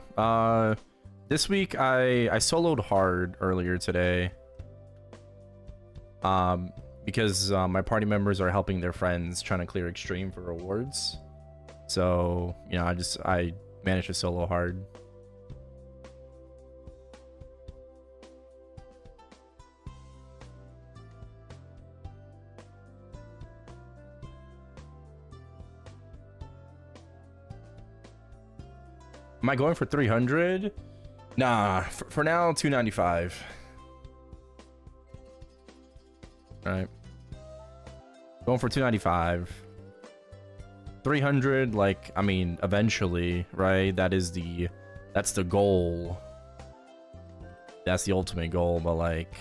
This week I soloed hard earlier today. Because my party members are helping their friends trying to clear extreme for rewards. So, you know, I managed to solo hard. Am I going for 300? Nah, for now, 295. All right. Going for 295. 300, like, I mean, eventually, right? That's the goal. That's the ultimate goal, but like,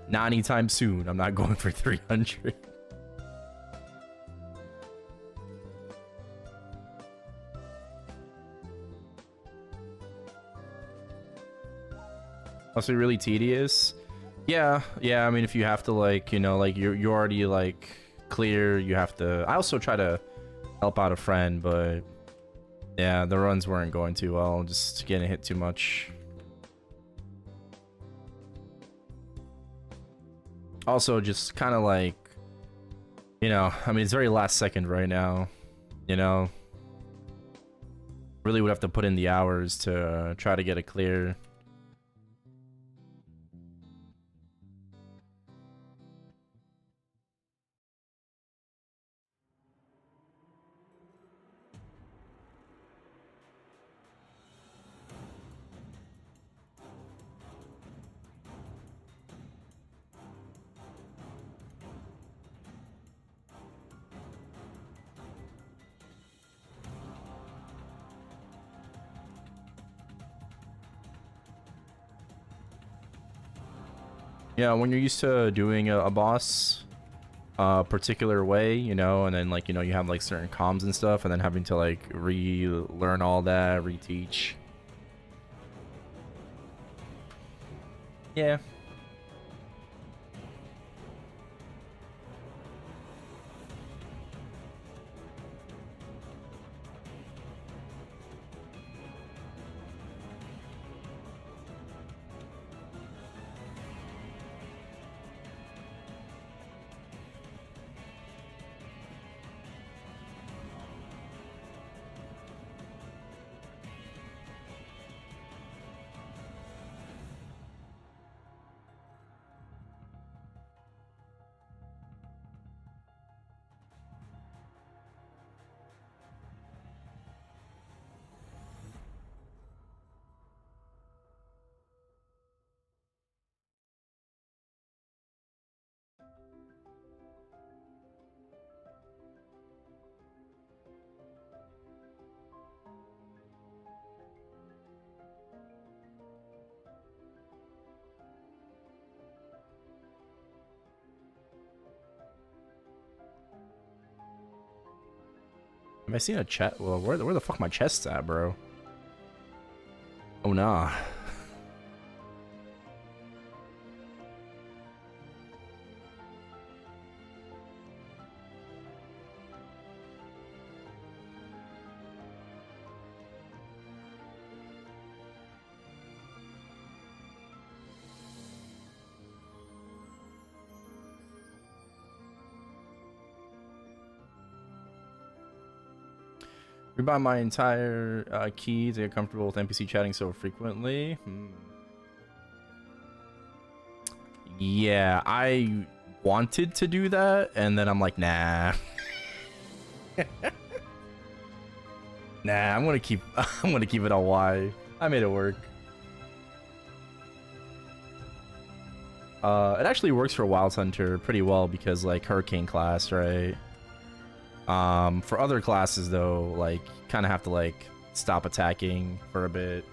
not anytime soon. I'm not going for 300. Also really tedious. Yeah, I mean, if you have to, like, you know, like you're already like clear, you have to. I also try to help out a friend, but yeah, the runs weren't going too well, just getting hit too much. Also, just kind of like, you know, I mean, it's very last second right now, you know. Really would have to put in the hours to try to get it clear. Yeah, when you're used to doing a boss a particular way, you know, and then like, you know, you have like certain comms and stuff, and then having to like relearn all that, reteach. Yeah. I seeing a chest? Well, where the fuck my chest's at, bro? Oh nah. Rebuy my entire key to get comfortable with NPC chatting so frequently. Yeah, I wanted to do that, and then I'm like, nah. Nah, I'm gonna keep it on Y. I made it work. It actually works for Wild Hunter pretty well because like Hurricane class, right? For other classes though, like kind of have to like stop attacking for a bit.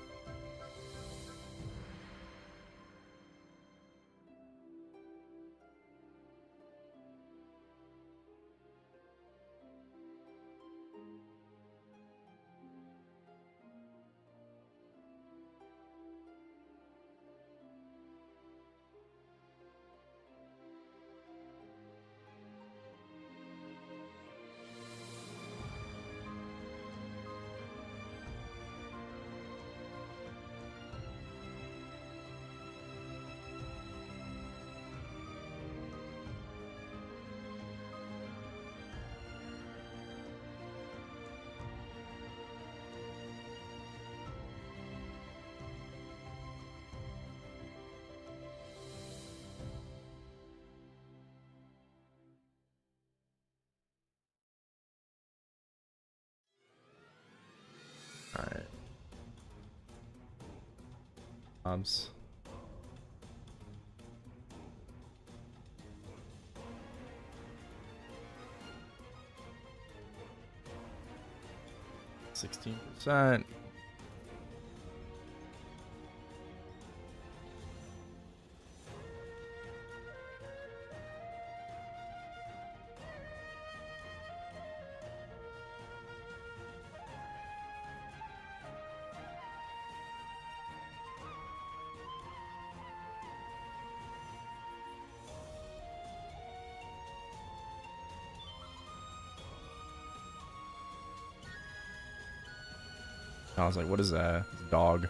All right. Mobs. %. I was like, what is that? It's a dog.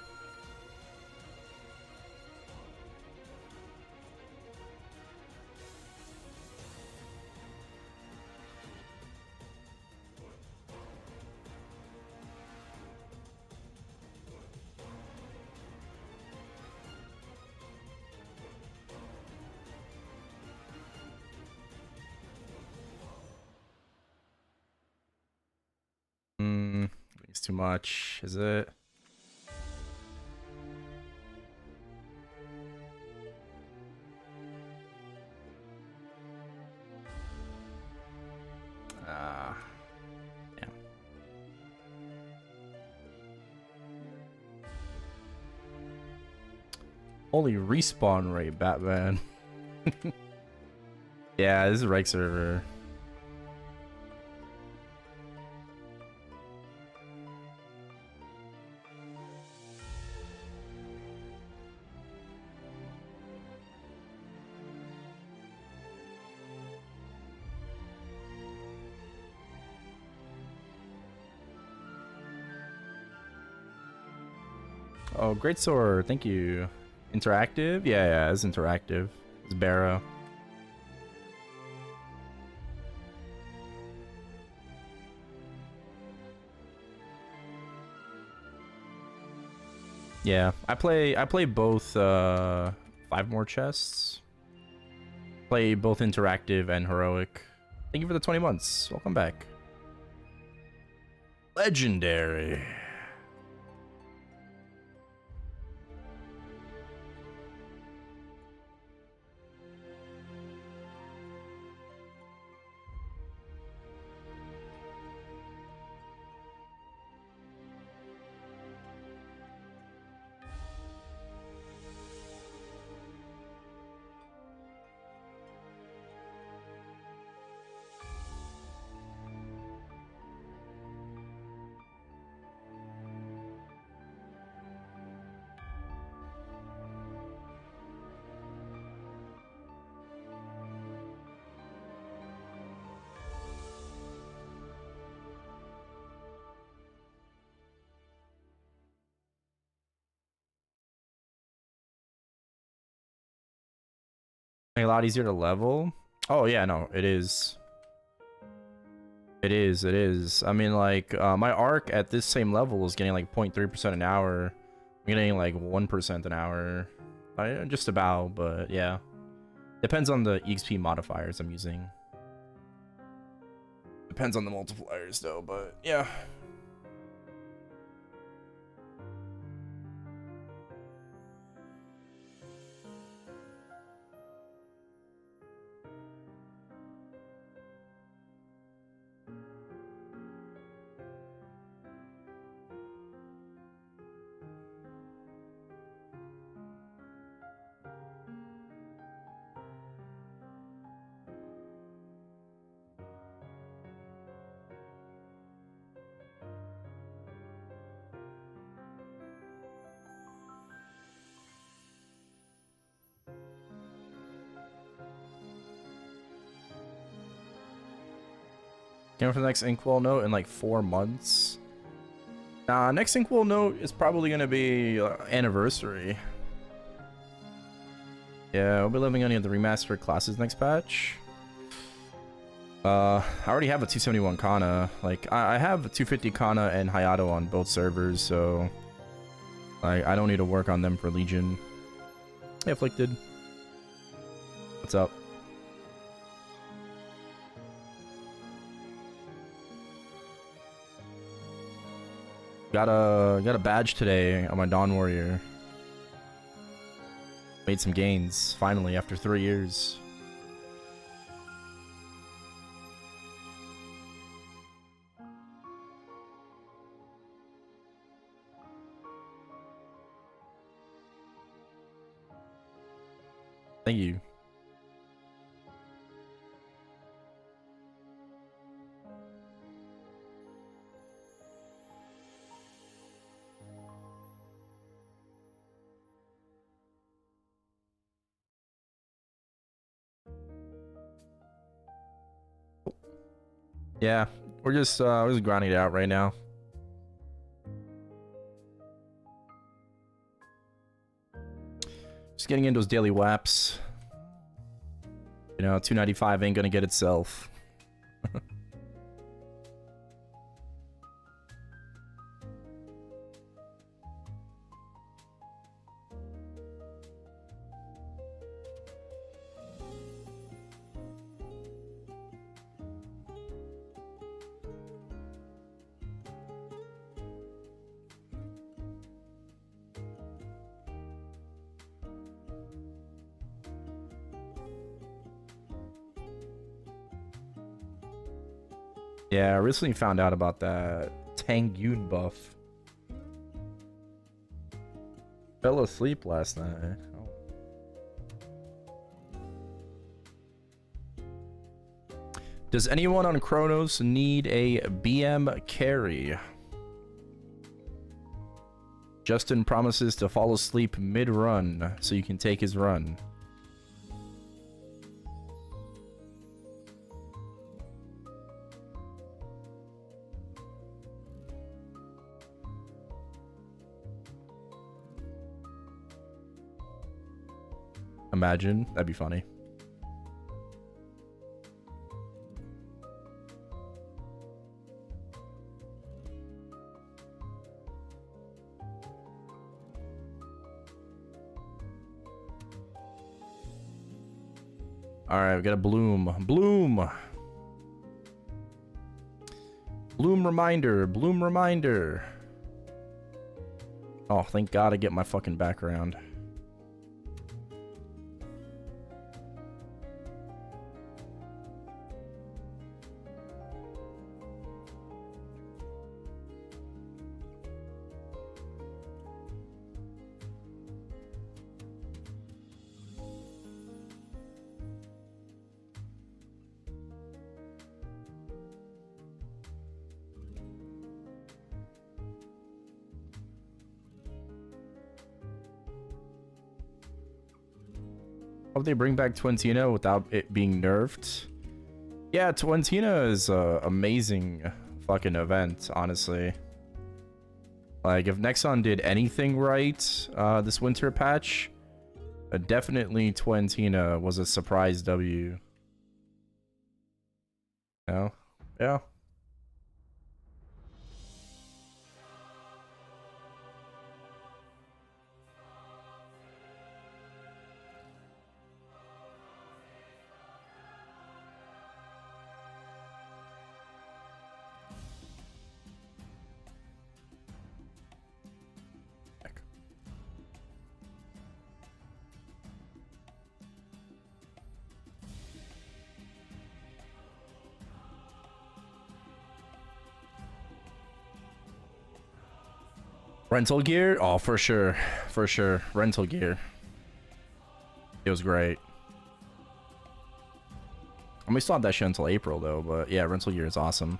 It's too much, is it? Yeah. Holy respawn rate, Batman. Yeah, this is a reg server. Oh, great sword. Thank you. Interactive? Yeah, it's interactive. It's Barrow. Yeah, I play both 5 more chests. Play both interactive and heroic. Thank you for the 20 months. Welcome back. Legendary. A lot easier to level. Oh yeah, no, it is. It is. It is. I mean, like my arc at this same level is getting like 0.3% an hour. I'm getting like 1% an hour. Just about, but yeah. Depends on the EXP modifiers I'm using. Depends on the multipliers though, but yeah. Came for the next Inkwell note in like 4 months. Next Inkwell note is probably gonna be Adversary. Yeah, we'll be living on the remastered classes next patch. I already have a 271 Kana. Like, I have a 250 Kana and Hayato on both servers, so I don't need to work on them for Legion. Hey, Afflicted. What's up? Got a badge today on my Dawn Warrior. Made some gains, finally, after 3 years. Thank you. Yeah, we're just grinding it out right now. Just getting into those daily WAPs. You know, 295 ain't gonna get itself. Yeah, I recently found out about that Tangyun buff. Fell asleep last night. Does anyone on Chronos need a BM carry? Justin promises to fall asleep mid-run so you can take his run. Imagine, that'd be funny. Alright, we got a Bloom. Bloom! Bloom reminder. Bloom reminder. Oh, thank God I get my fucking background. Hope they bring back Twentina without it being nerfed. Yeah, Twentina is a amazing fucking event, honestly. Like, if Nexon did anything right this winter patch, Definitely Twentina was a surprise W. Yeah. Yeah. Rental gear? Oh, for sure. For sure. Rental gear. It was great. And we still have that shit until April, though. But yeah, rental gear is awesome.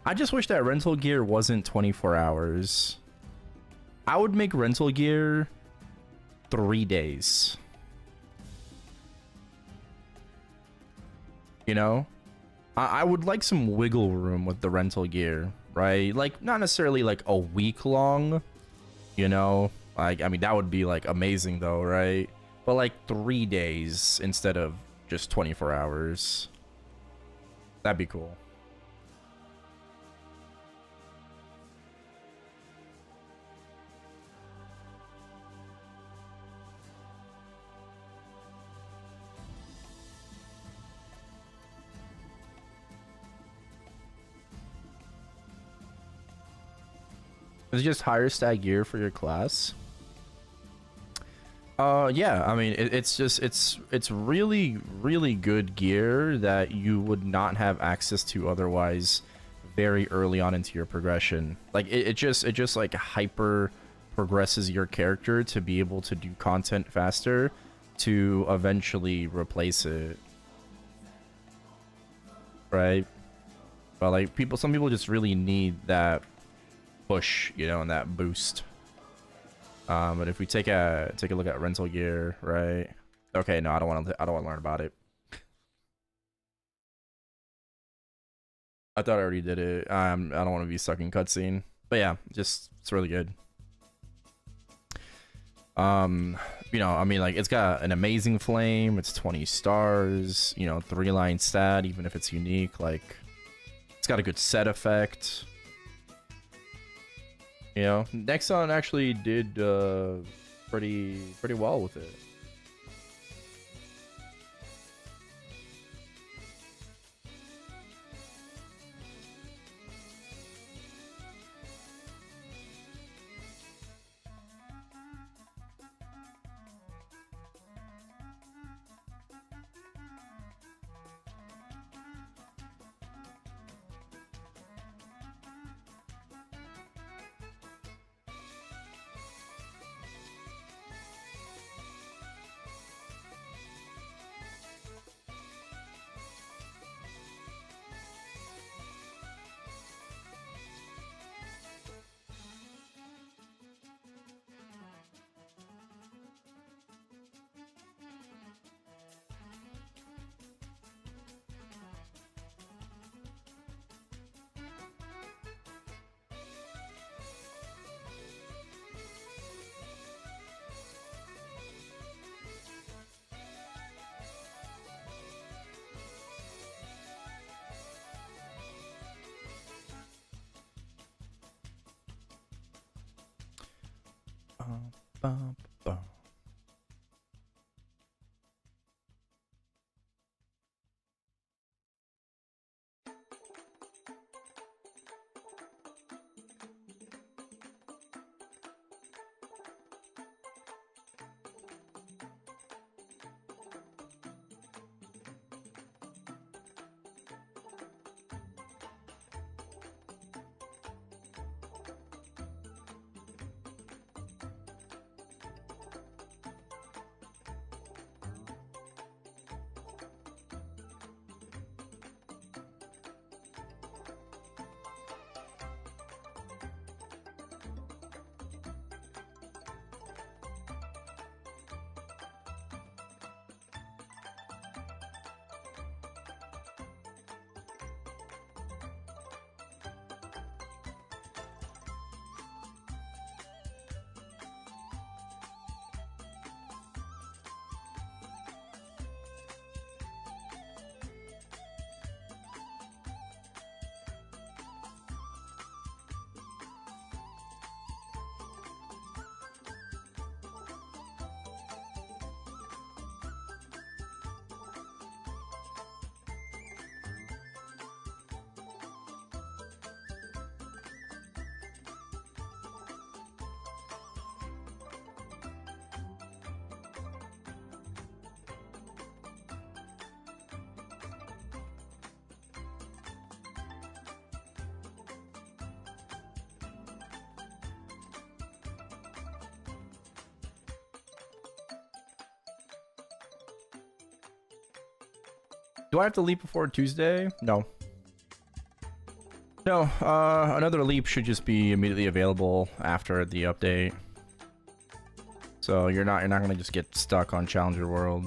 I just wish that rental gear wasn't 24 hours. I would make rental gear 3 days. You know? I would like some wiggle room with the rental gear, right? Like, not necessarily like a week long, you know? Like, I mean, that would be like amazing though, right? But like 3 days instead of just 24 hours. That'd be cool. Is it just higher stat gear for your class? Yeah, I mean, it's really, really good gear that you would not have access to otherwise very early on into your progression. Like, it just like hyper progresses your character to be able to do content faster to eventually replace it. Right? But like, some people just really need that push, you know, and that boost. But if we take a look at rental gear, right? Okay, no, I don't want to learn about it. I thought I already did it. I don't want to be stuck in cutscene. But yeah, just it's really good. You know, I mean, like, it's got an amazing flame. It's 20 stars. You know, 3-line stat, even if it's unique. Like, it's got a good set effect. You know, Nexon actually did pretty well with it. Bum, bum. Do I have to leap before Tuesday? No. No, another leap should just be immediately available after the update. So you're not gonna just get stuck on Challenger World.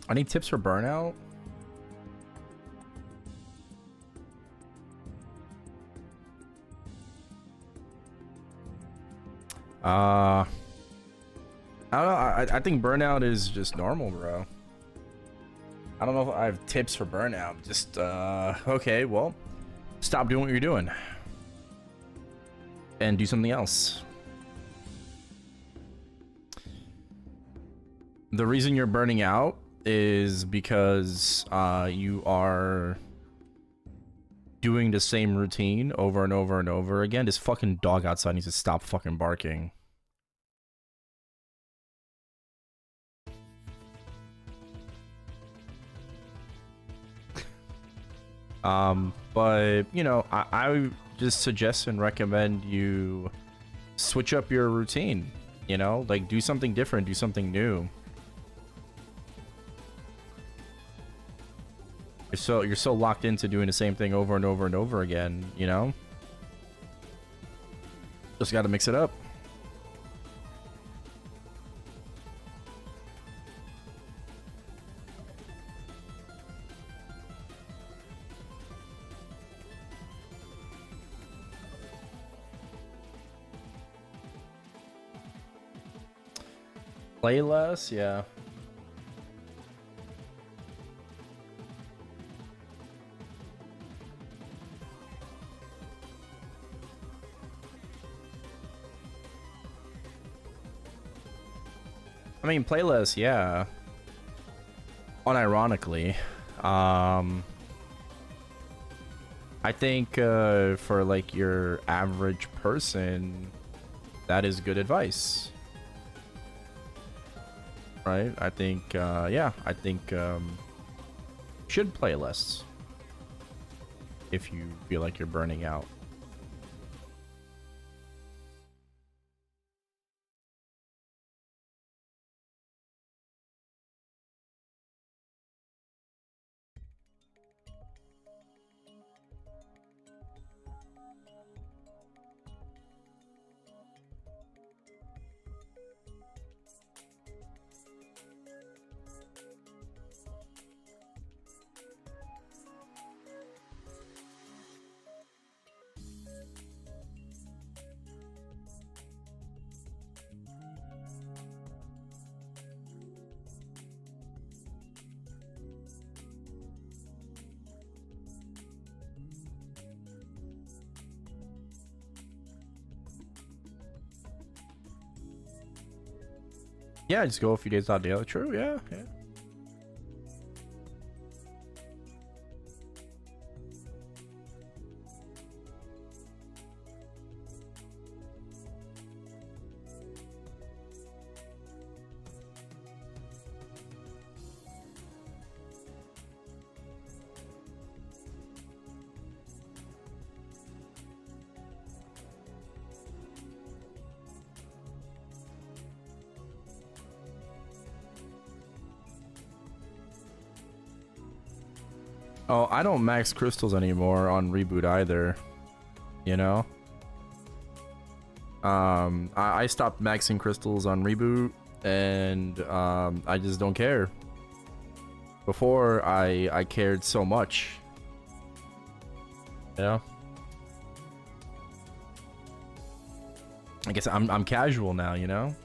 Any tips for burnout? I don't know. I think burnout is just normal, bro. I don't know if I have tips for burnout. Just okay, well, stop doing what you're doing and do something else. The reason you're burning out is because you are doing the same routine over and over and over again. This fucking dog outside needs to stop fucking barking. But you know, I just suggest and recommend you switch up your routine. You know, like do something different, do something new. You're so locked into doing the same thing over and over and over again, you know? Just gotta mix it up. Play less, yeah. I mean, playlist, yeah. Unironically, I think for like your average person, that is good advice, right? I think, yeah, I think should playlists if you feel like you're burning out. Yeah, just go a few days out daily. True, yeah, yeah. Oh, I don't max crystals anymore on reboot either. You know? I stopped maxing crystals on reboot, and I just don't care. Before, I cared so much. Yeah. I guess I'm casual now, you know?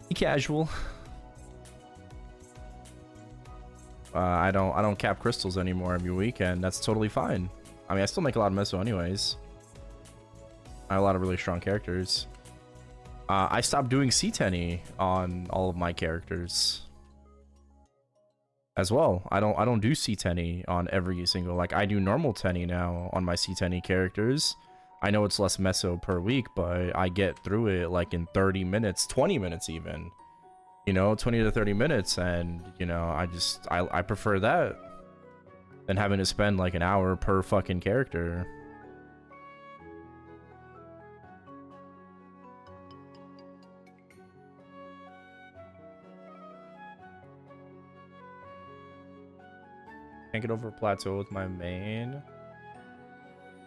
Be casual. I don't cap crystals anymore every weekend. That's totally fine. I mean, I still make a lot of meso anyways. I have a lot of really strong characters. I stopped doing C10 on all of my characters as well. I don't do C10 on every single, like I do normal 10 now on my C10 characters. I know it's less meso per week, but I get through it like in 30 minutes, 20 minutes even. You know, 20 to 30 minutes, and you know, I prefer that than having to spend like an hour per fucking character. Can't get over a plateau with my main.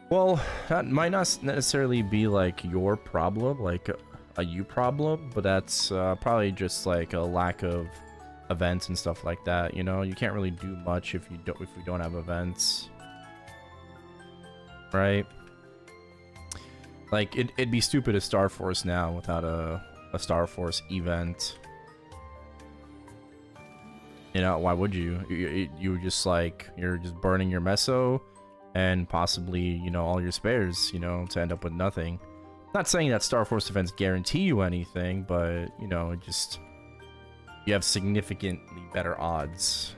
Well, that might not necessarily be like your problem, like a you problem, but that's probably just like a lack of events and stuff like that. You know, you can't really do much if we don't have events, right? Like it'd be stupid to Star Force now without a Star Force event. You know, why would you? You just like, you're just burning your meso and possibly, you know, all your spares, you know, to end up with nothing. Not saying that Star Force events guarantee you anything, but, you know, just, you have significantly better odds.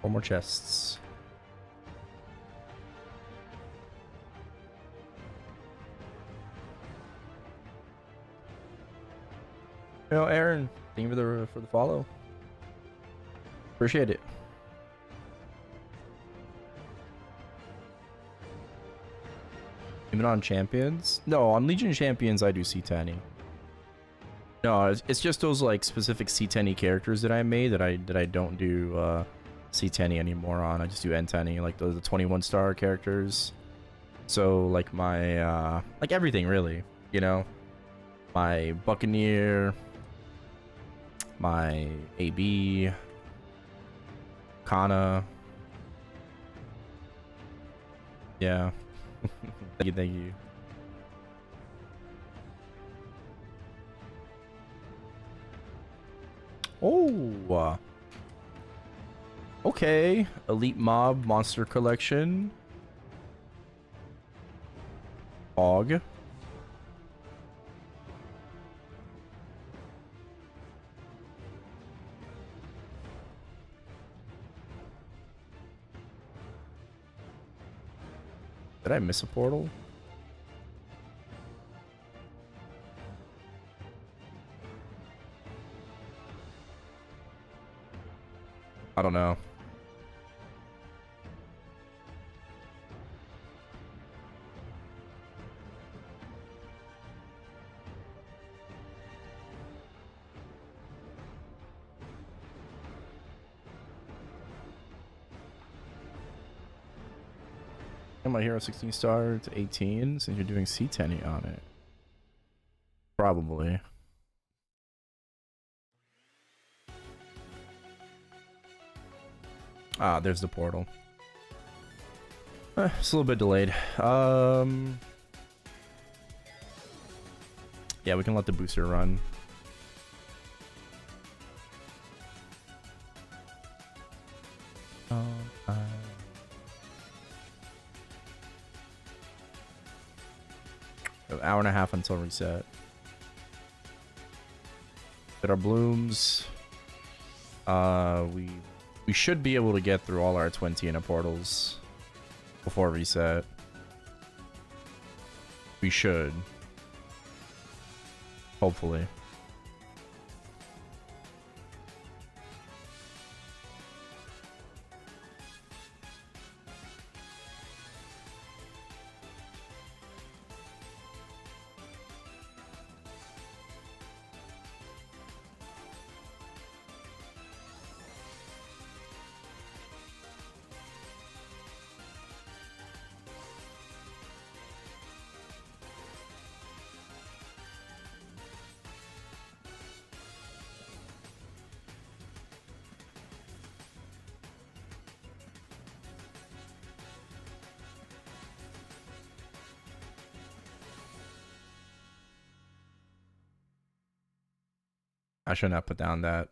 Four more chests. You know, Aaron, thank you for the follow. Appreciate it. Even on champions? No, on Legion champions I do C10. No, it's just those like specific C10 characters that I made that I don't do C10 anymore on. I just do N10, like the 21 star characters. So like my like everything really, you know, my Buccaneer, my AB, Kana. Yeah. Thank you. Oh. Okay. Elite Mob Monster Collection. Og. Did I miss a portal? I don't know. And my hero 16 star to 18 since you're doing C10 on it. Probably. Ah, there's the portal. It's a little bit delayed. Yeah, we can let the booster run. An hour and a half until reset. Did our blooms. We should be able to get through all our 20 in portals before reset. We should. Hopefully. I should not put down that.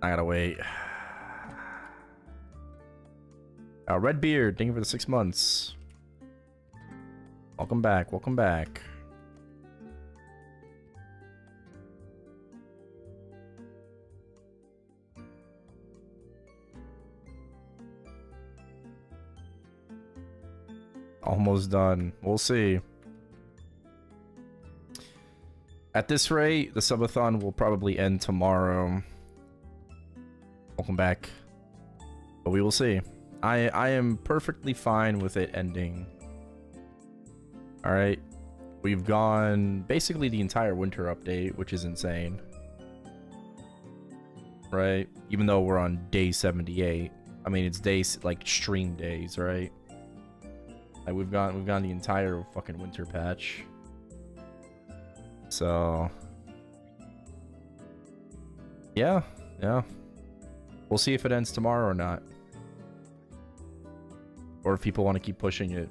I gotta wait. Redbeard, thank you for the 6 months. Welcome back, welcome back. Almost done. We'll see. At this rate, the subathon will probably end tomorrow. Welcome back. But we will see. I am perfectly fine with it ending. Alright. We've gone basically the entire winter update, which is insane. Right? Even though we're on day 78. I mean, it's days, like, stream days, right? Like, we've gone the entire fucking winter patch. So, yeah. We'll see if it ends tomorrow or not. Or if people want to keep pushing it.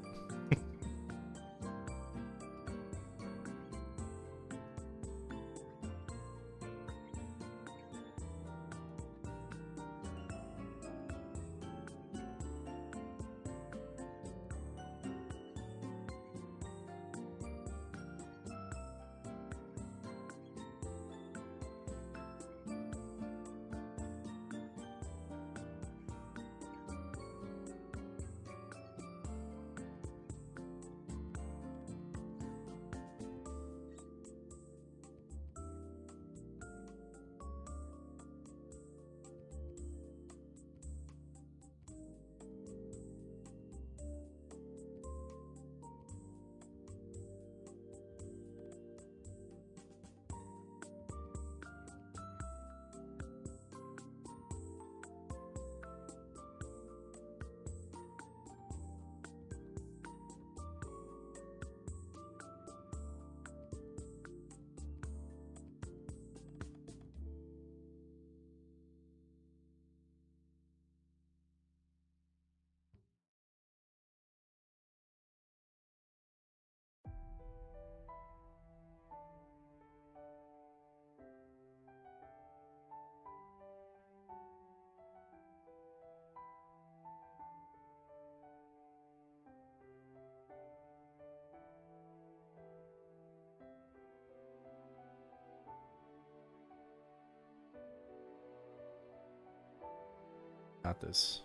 Got this.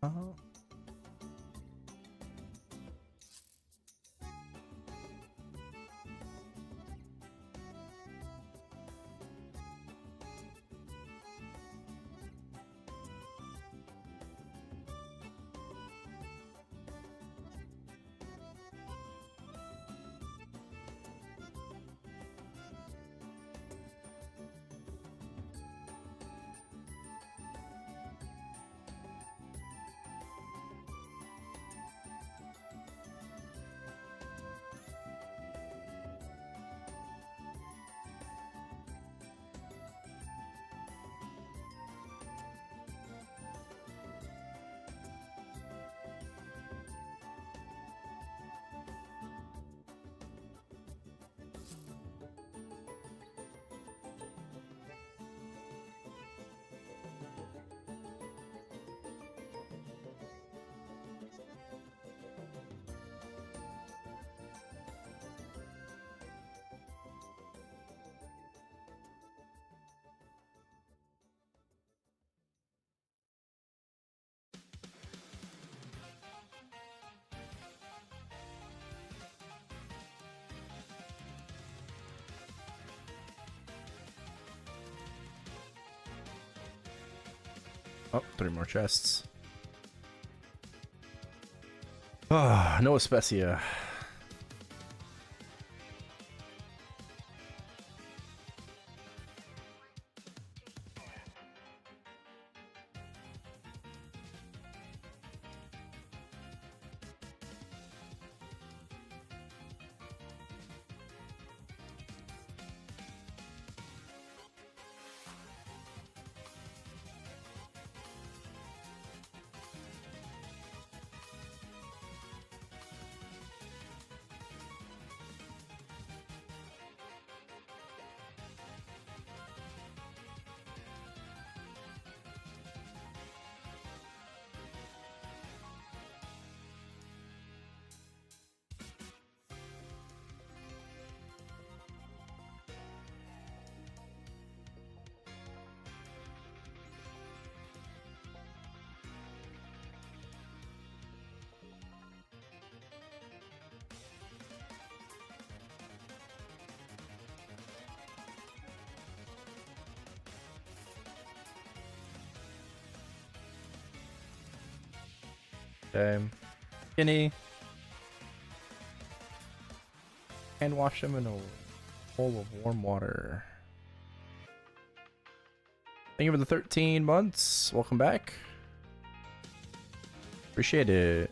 Oh. Oh, 3 more chests. Ah, no Especia. Okay. Skinny. And wash them in a bowl of warm water. Thank you for the 13 months. Welcome back. Appreciate it.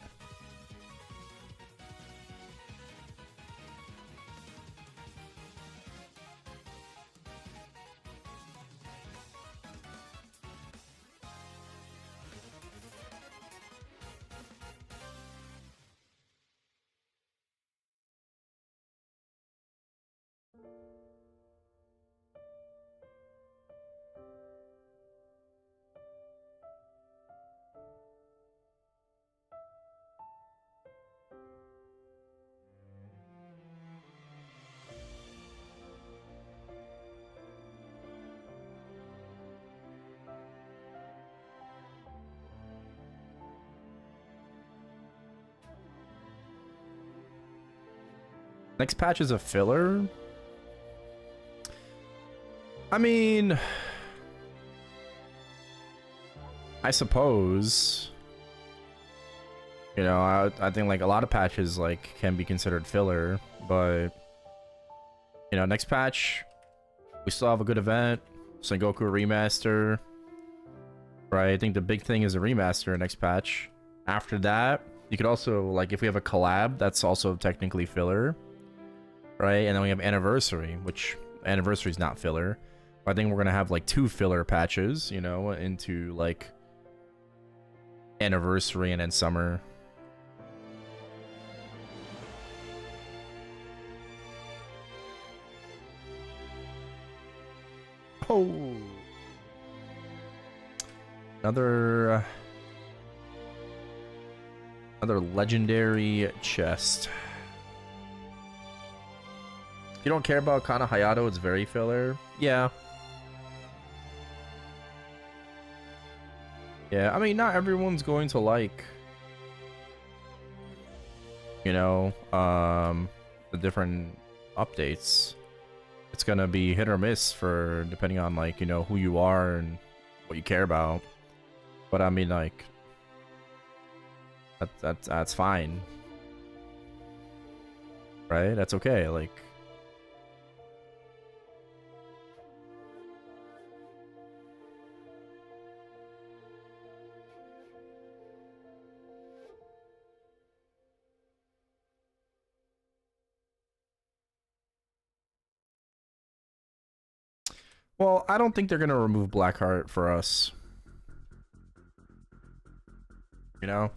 Next patch is a filler. I mean, I suppose, you know, I think like a lot of patches like can be considered filler, but you know, next patch we still have a good event, Sengoku remaster, right? I think the big thing is a remaster next patch. After that, you could also, like, if we have a collab, that's also technically filler, right? And then we have Anniversary, which Anniversary is not filler. I think we're gonna have like 2 filler patches, you know, into like Anniversary and then Summer. Oh, another legendary chest. If you don't care about Kana Hayato, it's very filler. Yeah. Yeah, I mean, not everyone's going to like, you know, the different updates. It's gonna be hit or miss for depending on like, you know, who you are and what you care about. But I mean, like, that's fine, right? That's okay. Like, well, I don't think they're gonna remove Blackheart for us. You know,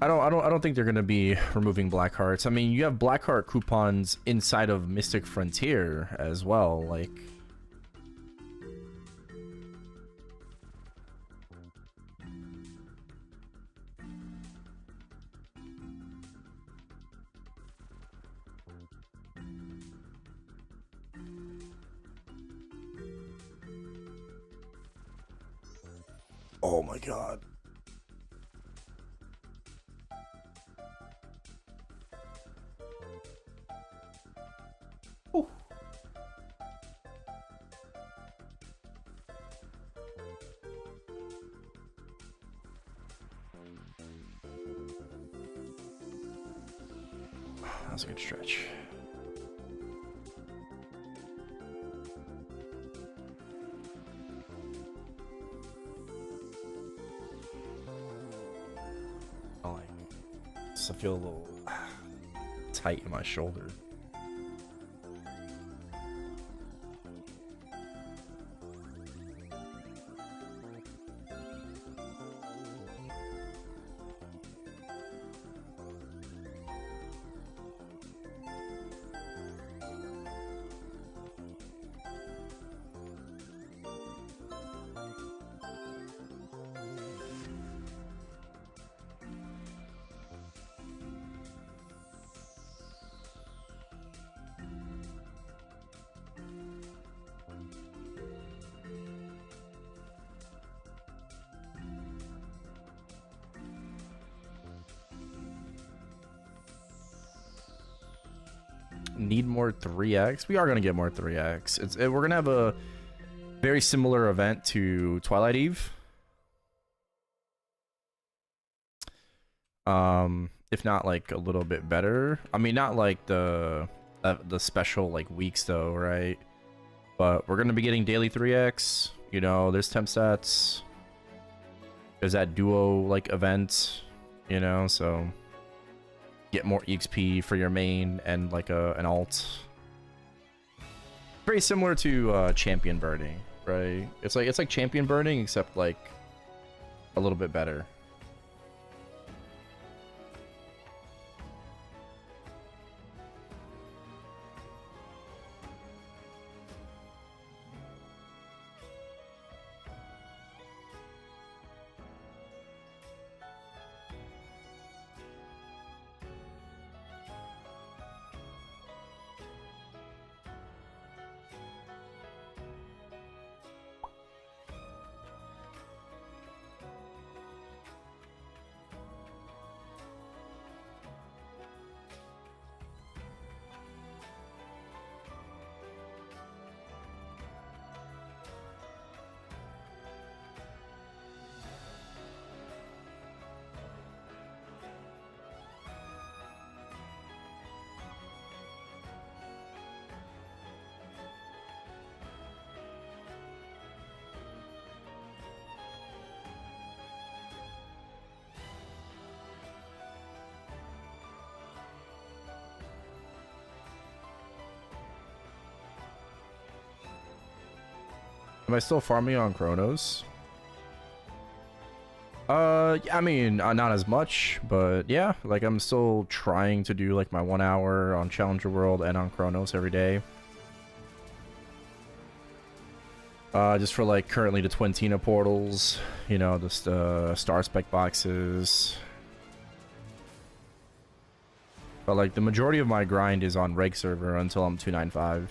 I don't think they're gonna be removing Blackhearts. I mean, you have Blackheart coupons inside of Mystic Frontier as well. Like, oh my god. Ooh. That was a good stretch. I like, just I feel a little tight in my shoulder. Need more 3x. We are gonna get more 3x. We're gonna have a very similar event to Twilight Eve. If not like a little bit better. I mean, not like the special like weeks though, right? But we're gonna be getting daily 3x. You know, there's temp stats. There's that duo like event. You know, so get more EXP for your main and like an alt. Very similar to champion burning, right? It's like champion burning except like a little bit better. Am I still farming on Chronos? I mean, not as much, but yeah, like I'm still trying to do like my 1 hour on Challenger World and on Chronos every day. Just for like currently the Twintina portals, you know, just star spec boxes. But like the majority of my grind is on reg server until I'm 295.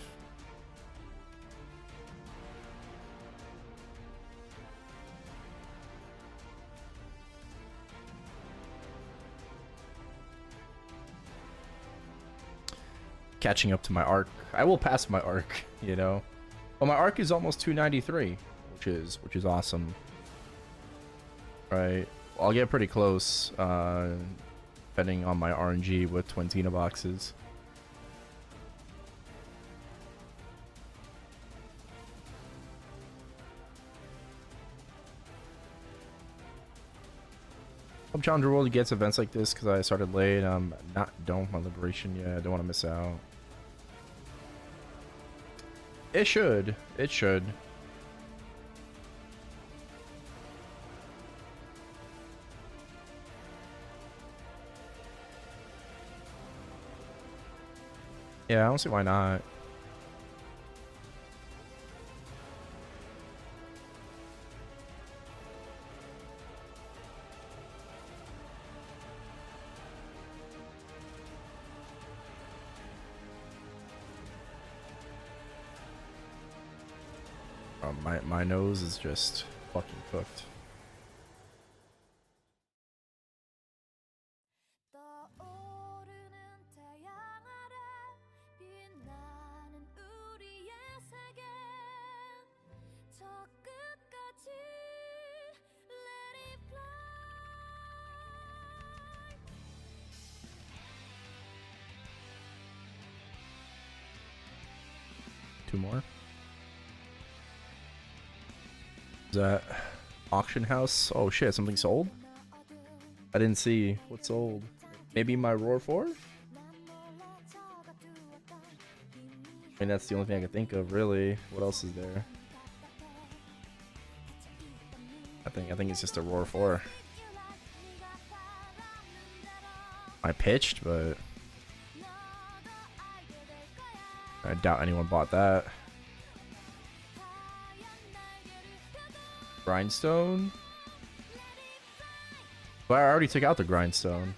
catching up to my arc. I will pass my arc, you know. Well, my arc is almost 293, which is awesome. Right. Well, I'll get pretty close, depending on my RNG with Twintina boxes. Hope Challenger World gets events like this because I started late. I'm not done with my liberation yet. I don't want to miss out. It should. It should. Yeah, I don't see why not. My nose is just fucking cooked. 떠오르는 태양 아래 빛나는 우리의 세계 저 끝까지 Let it fly. Two more. Is that auction house? Oh shit, something sold? I didn't see what sold. Maybe my Roar 4? I mean, that's the only thing I can think of, really. What else is there? I think it's just a Roar 4. I pitched, but I doubt anyone bought that. Grindstone? But I already took out the grindstone.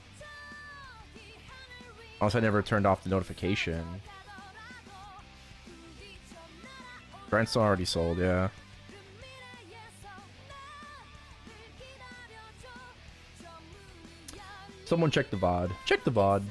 Also, I never turned off the notification. Grindstone already sold, yeah. Someone check the VOD. Check the VOD.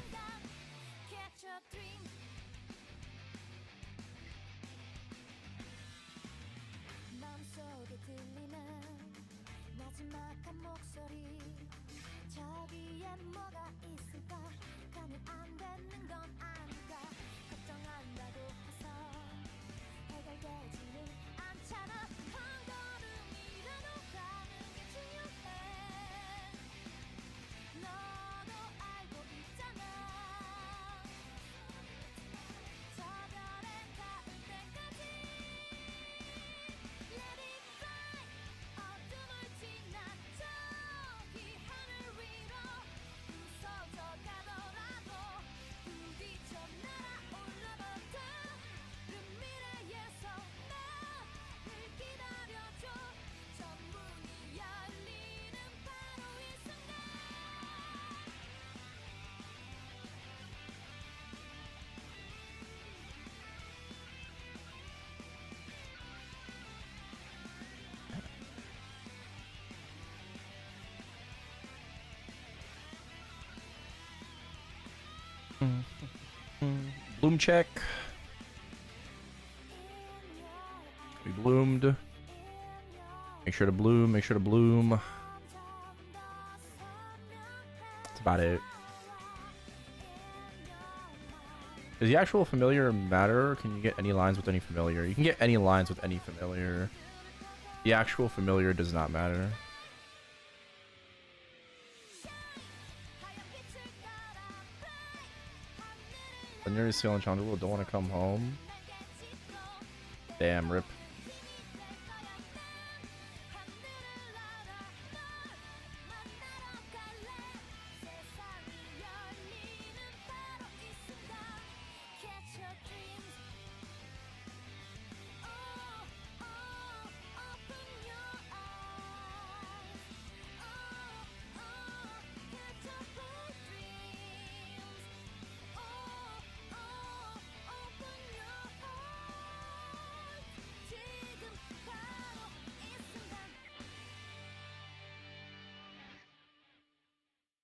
Bloom check. We bloomed. Make sure to bloom, make sure to bloom. That's about it. Does the actual familiar matter? Or can you get any lines with any familiar? You can get any lines with any familiar. The actual familiar does not matter. When you're still in Chandler, don't want to come home. Damn, rip.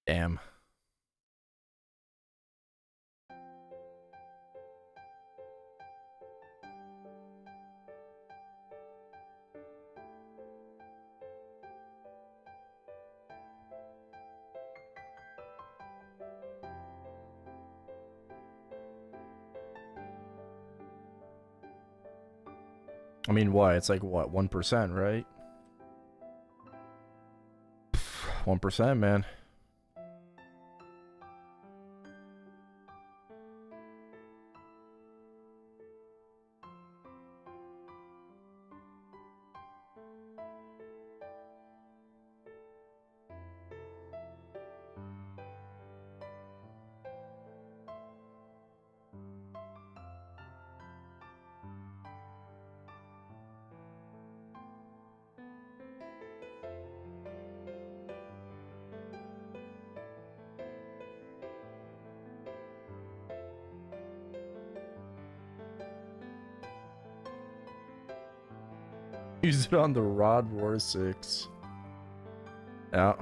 Damn. I mean, what? It's like, what, 1%, right? 1%, man. Use it on the Rod War 6. Yeah.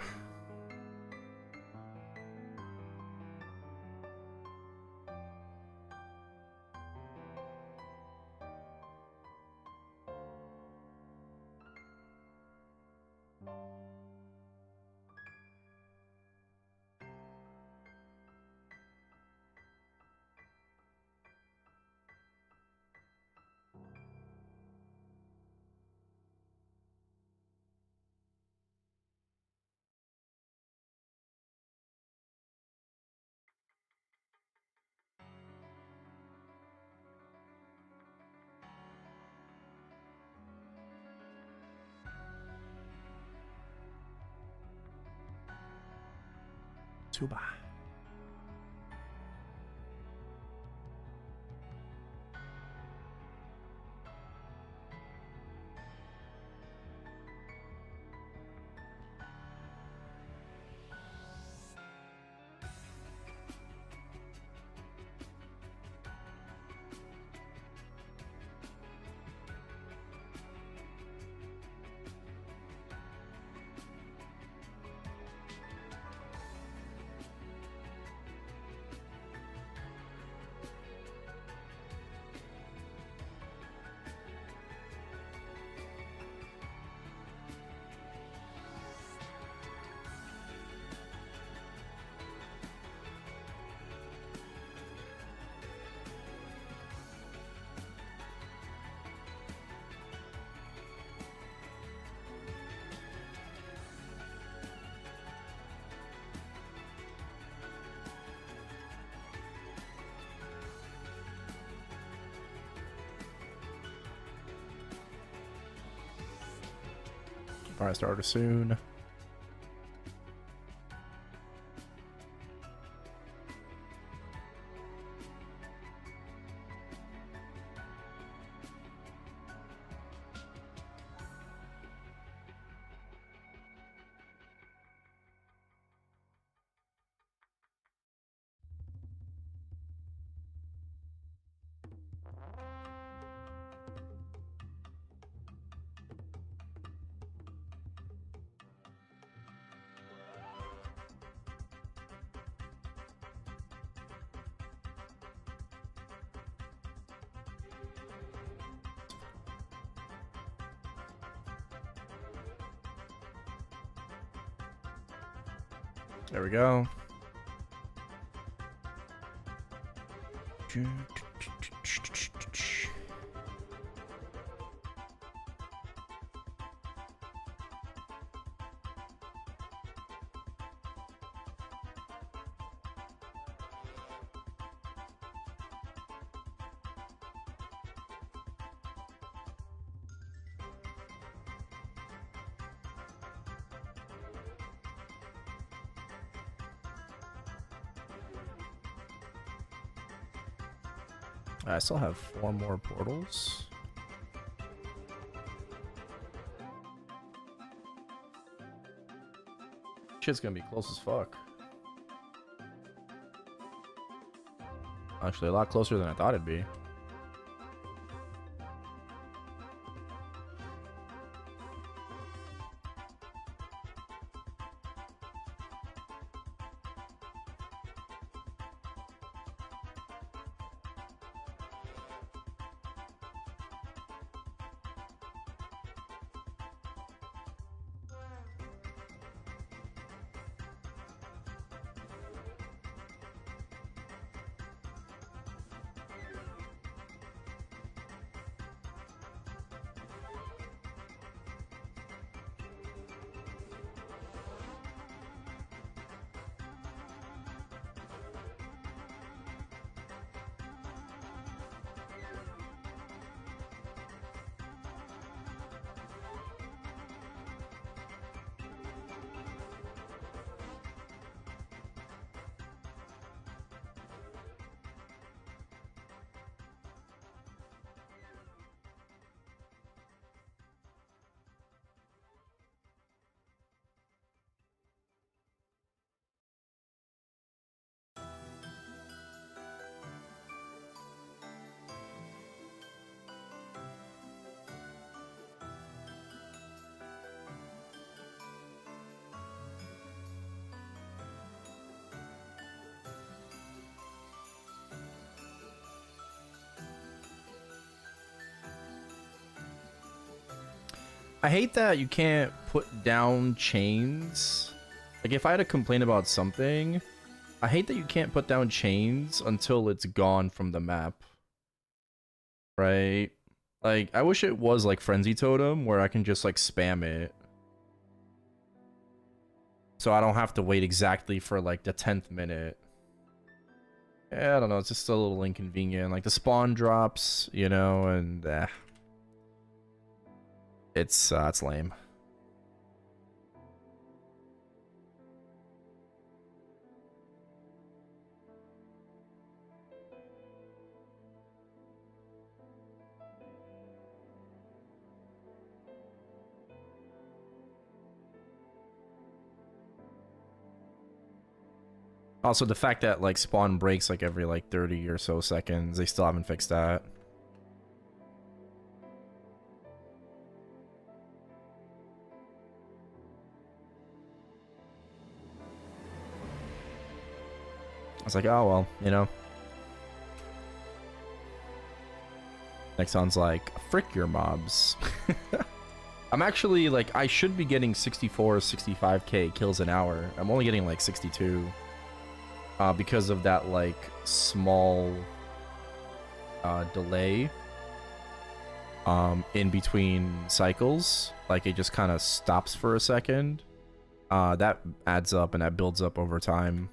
Tuba. Fire starter soon. There we go. I still have 4 more portals. Shit's gonna be close as fuck. Actually, a lot closer than I thought it'd be. I hate that you can't put down chains. Like, if I had to complain about something, I hate that you can't put down chains until it's gone from the map. Right? Like, I wish it was like Frenzy Totem, where I can just, like, spam it. So I don't have to wait exactly for, like, the 10th minute. Yeah, I don't know, it's just a little inconvenient. Like, the spawn drops, you know, and, it's lame. Also, the fact that, like, spawn breaks, like, every, like, 30 or so seconds, they still haven't fixed that. I was like, oh, well, you know. Nexon's like, frick your mobs. I'm actually, like, I should be getting 64 or 65k kills an hour. I'm only getting, like, 62. Because of that, like, small delay in between cycles. Like, it just kind of stops for a second. That adds up and that builds up over time.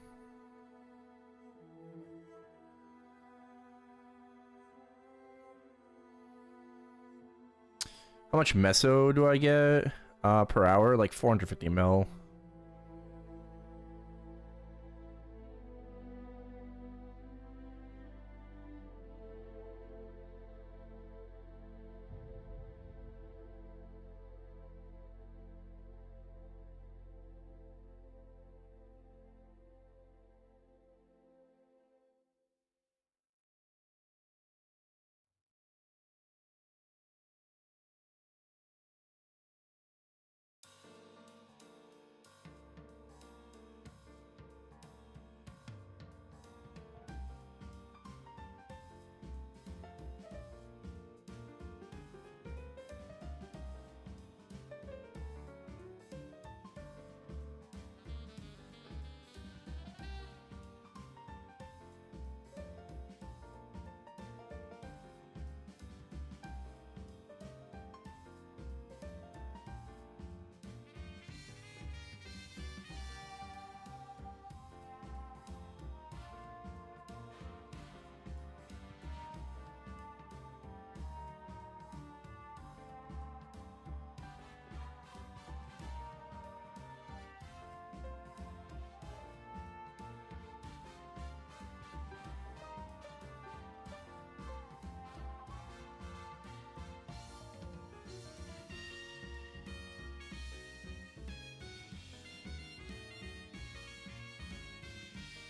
How much meso do I get per hour? Like 450 mil.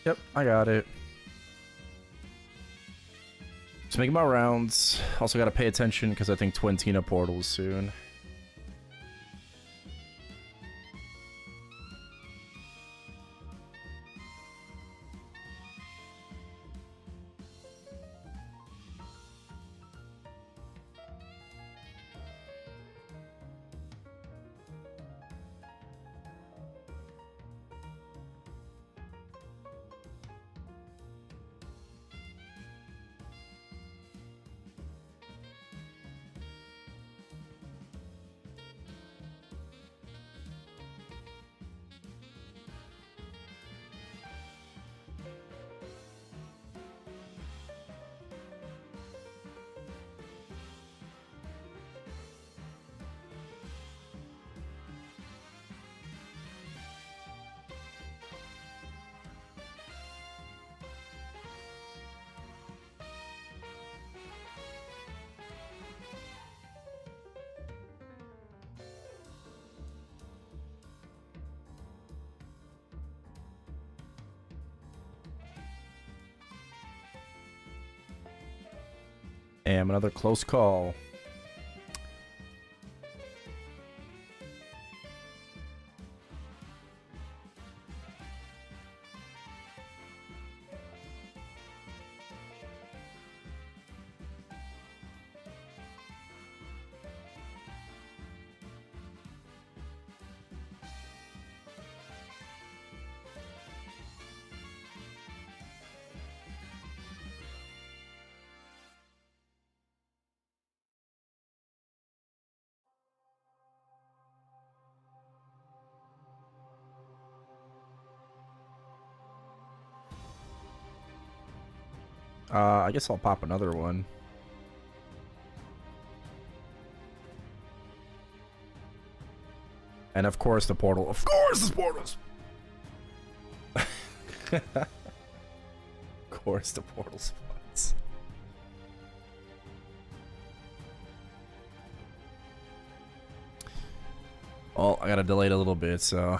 Yep, I got it. Just making my rounds. Also got to pay attention because I think Twin Tina portals soon. Damn, another close call. I guess I'll pop another one. And of course the portal. Of course the portals! Of course the portal spots. Well, I gotta delay it a little bit, so...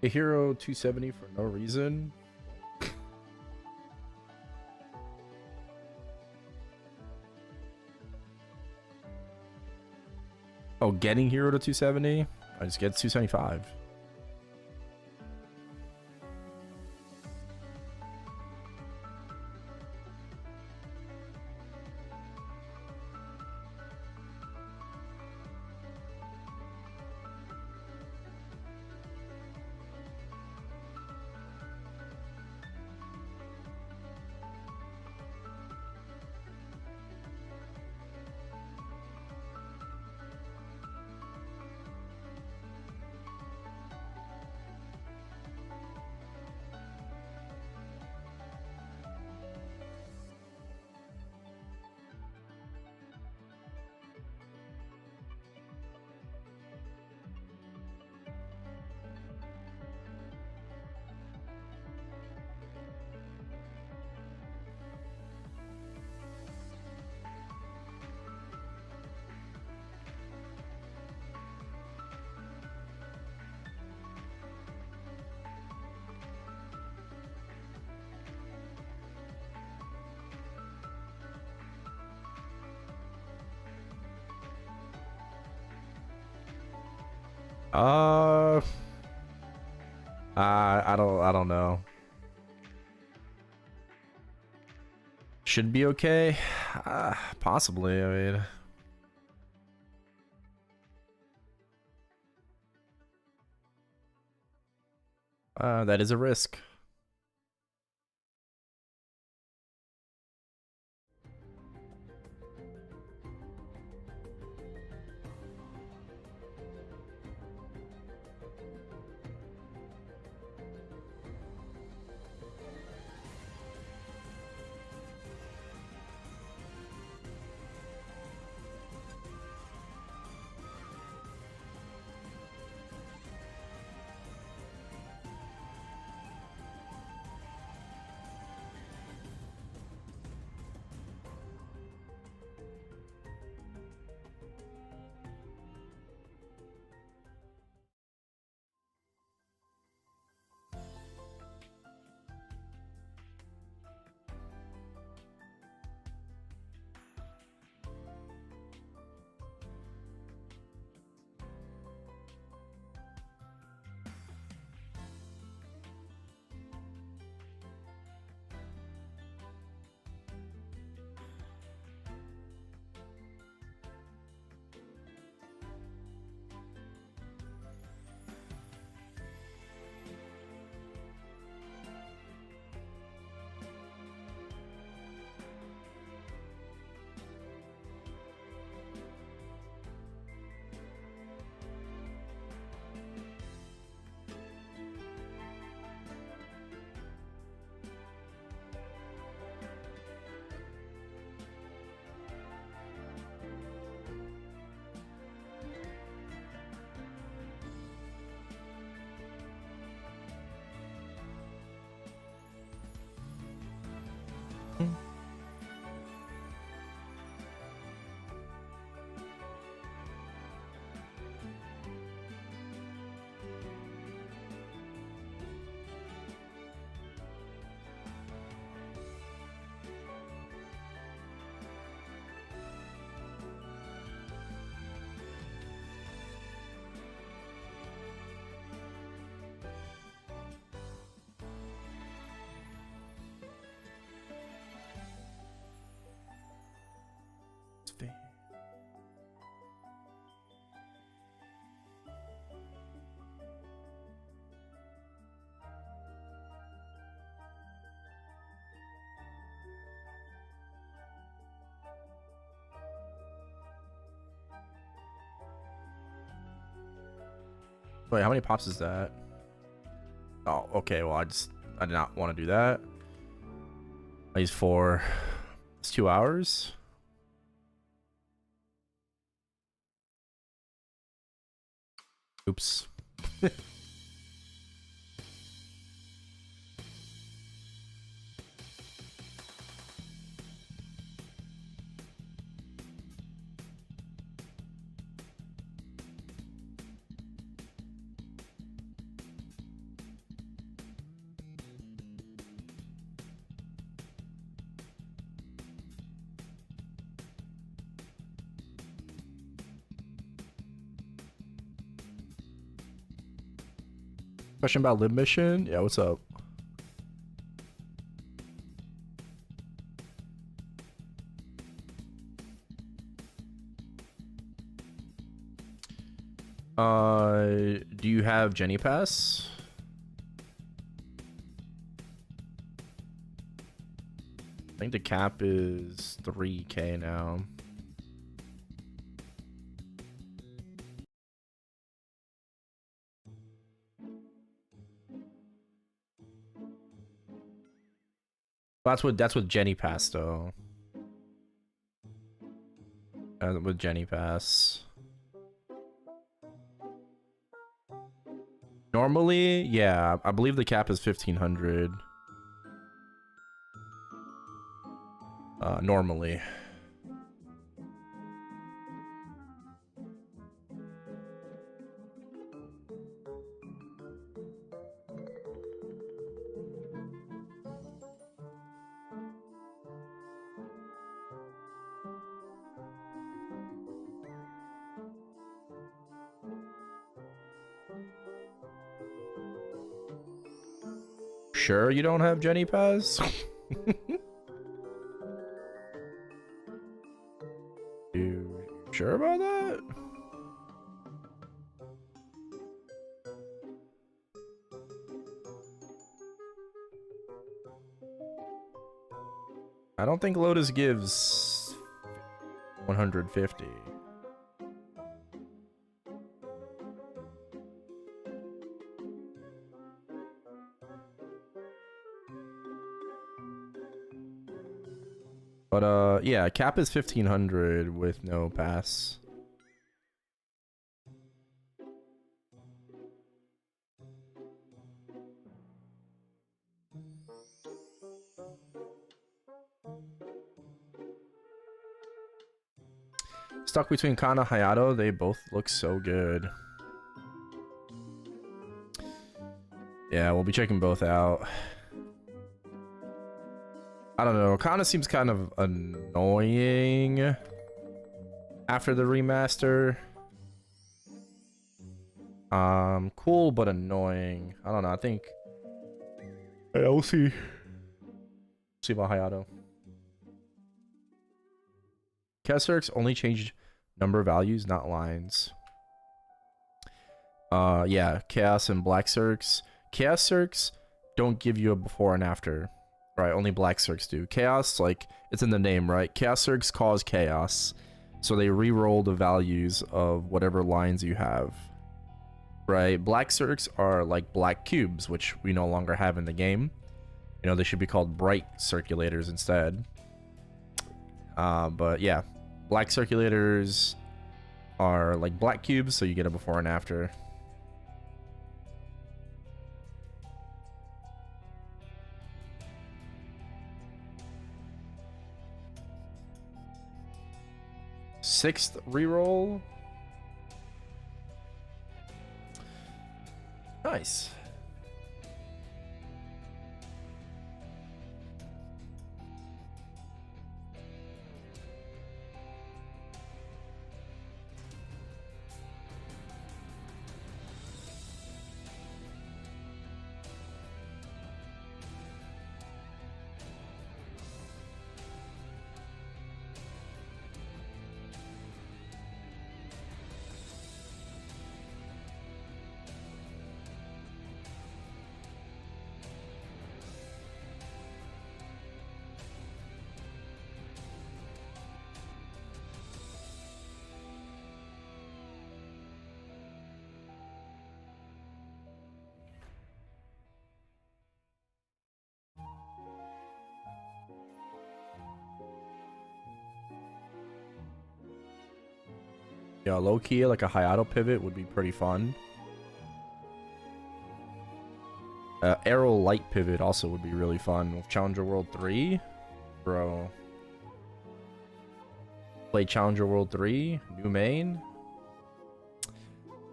A hero 270 for no reason. Oh, getting hero to 270? I just get 275. Uh, I don't know. Should be okay. Possibly. I mean, that is a risk. Wait, how many pops is that? Oh, okay. Well, I did not want to do that. I use 4. It's 2 hours. Oops. Question about lib mission? Yeah, what's up? Do you have Jenny Pass? I think the cap is 3K now. That's with Jenny Pass though. With Jenny Pass. Normally, yeah, I believe the cap is 1500. Normally. Sure you don't have Jenny Pass? You sure about that? I don't think Lotus gives 150. But yeah, cap is 1500 with no pass. Stuck between Kana Hayato, they both look so good. Yeah, we'll be checking both out. I don't know, Kana seems kind of annoying after the remaster. Cool but annoying. I don't know, I think... Yeah, we'll see. See about Hayato. Kesserks only changed number values, not lines. Yeah, Chaos and Black Circs. Chaos Circs don't give you a before and after. Right, only Black Circs do. Chaos, like, it's in the name, right? Chaos Circs cause chaos. So they re-roll the values of whatever lines you have. Right, Black Circs are like black cubes, which we no longer have in the game. You know, they should be called bright circulators instead. But yeah, black circulators are like black cubes, so you get a before and after. Sixth reroll. Nice. Yeah, low key, like a Hayato pivot would be pretty fun. Arrow light pivot also would be really fun with Challenger World 3. Bro. Play Challenger World 3, new main.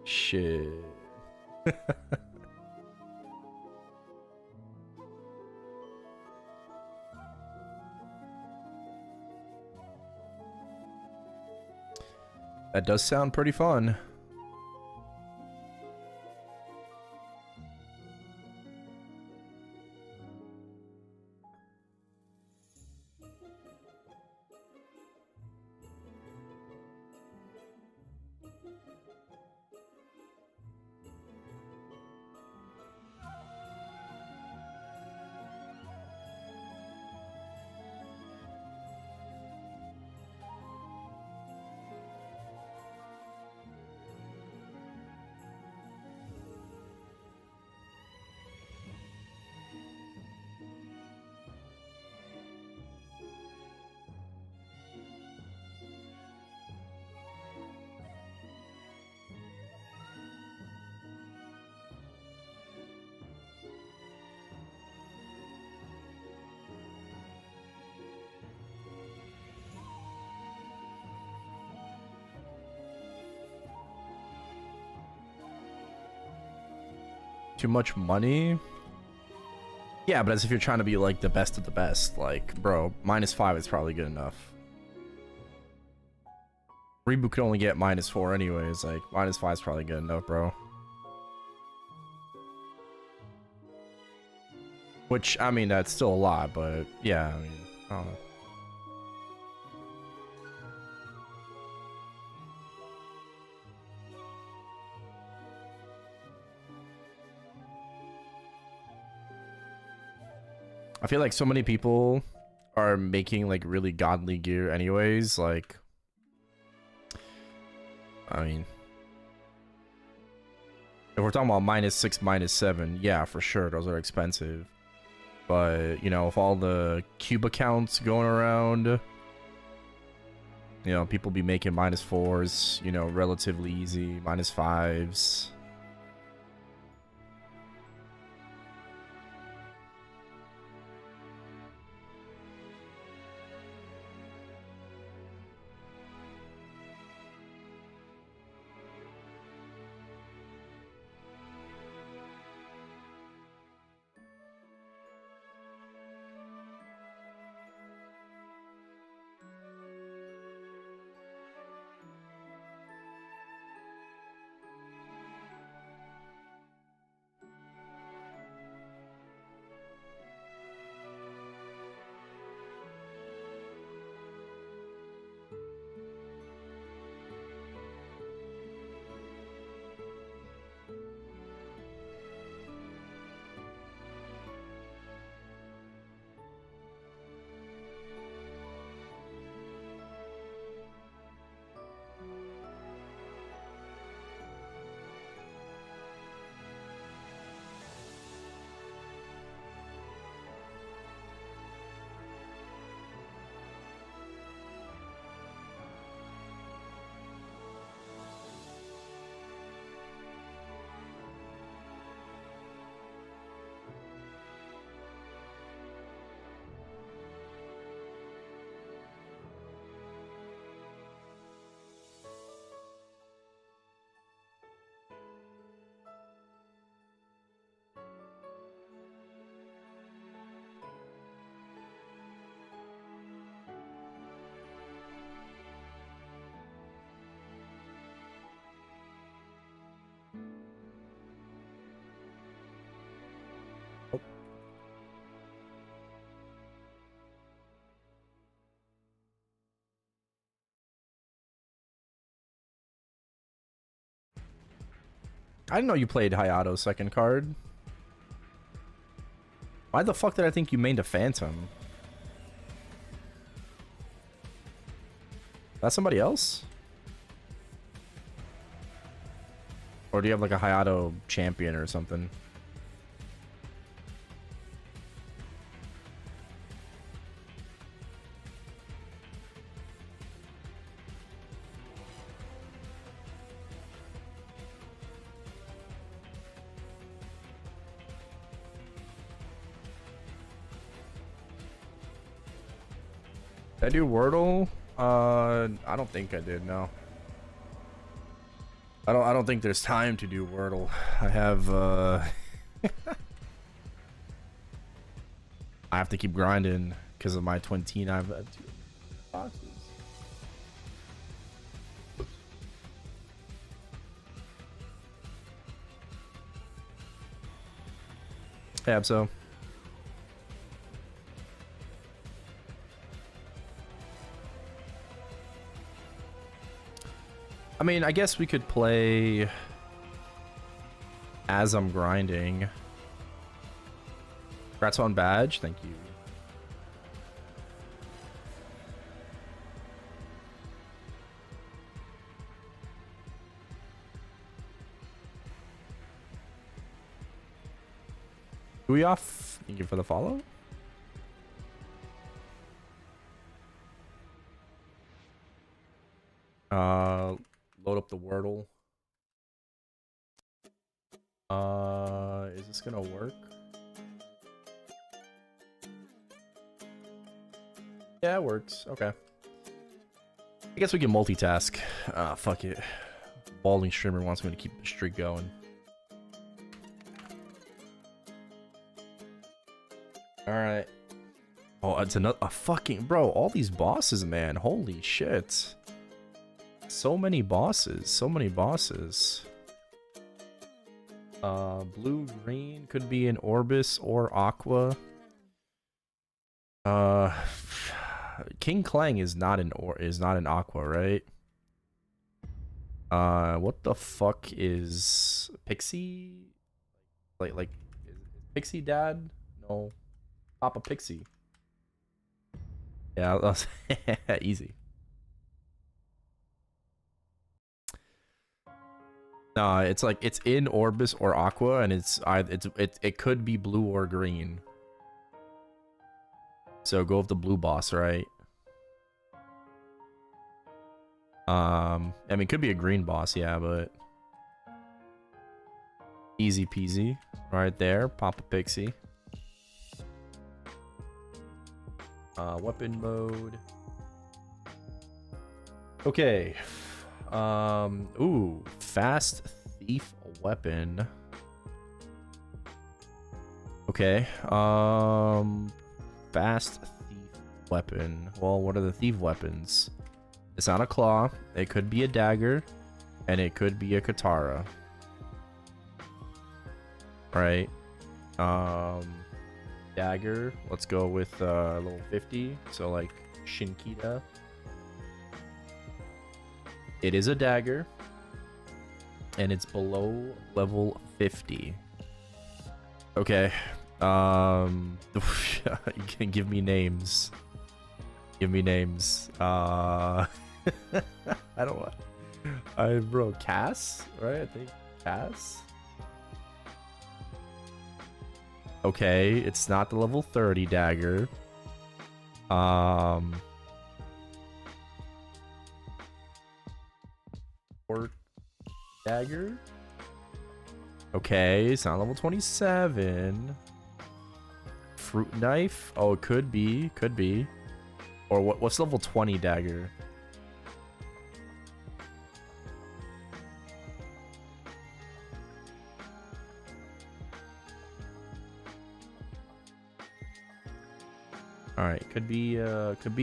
Shit. That does sound pretty fun. Too much money? Yeah, but as if you're trying to be like the best of the best. Like, bro, -5 is probably good enough. Reboot could only get -4 anyways. Like, -5 is probably good enough, bro. Which, I mean, that's still a lot, but yeah, I mean, I don't know. I feel like so many people are making like really godly gear anyways. Like, I mean, if we're talking about -6, -7, yeah, for sure, those are expensive. But, you know, with all the cube accounts going around, you know, people be making -4s, you know, relatively easy, -5s. I didn't know you played Hayato second card. Why the fuck did I think you mained a Phantom? That's somebody else? Or do you have like a Hayato champion or something? Did I do Wordle? I don't think I did. No. I don't think there's time to do Wordle. I have I have to keep grinding because of my twin teen. I've 2 boxes. Yeah, so. I mean, I guess we could play as I'm grinding. Congrats on badge, thank you. We off? Thank you for the follow. Load up the Wordle. Is this gonna work? Yeah, it works. Okay. I guess we can multitask. Fuck it. Balding streamer wants me to keep the streak going. Alright. Oh, it's a fucking... Bro, all these bosses, man. Holy shit. So many bosses. So many bosses. Blue, green. Could be an Orbis or Aqua. King Clang is not an Aqua, right? What the fuck is Pixie? Like is Pixie Dad? No. Papa Pixie. Yeah, that's easy. No, it's like it's in Orbis or Aqua, and it could be blue or green. So go with the blue boss, right? I mean, it could be a green boss, yeah, but easy peasy, right there, Papa Pixie. Weapon mode. Okay. Ooh, fast thief weapon. Okay. Fast thief weapon. Well, what are the thief weapons? It's not a claw. It could be a dagger, and it could be a katara. Right. Dagger. Let's go with level 50. So like Shinkita. It is a dagger, and it's below level 50. Okay. You can give me names. Give me names. I don't want. Bro, Cass, right? I think Cass. Okay, it's not the level 30 dagger. Or dagger. Okay, it's not level 27. Fruit knife. Oh, it could be. Could be. Or what's level 20 dagger? All right, could be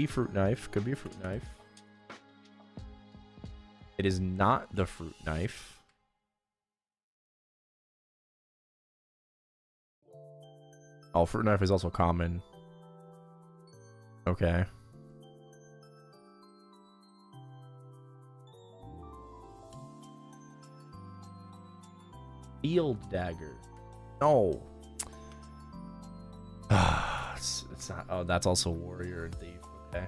fruit knife. Could be a fruit knife. It is not the fruit knife. Oh, fruit knife is also common. Okay. Field dagger. No. It's not. Oh, that's also warrior and thief. Okay.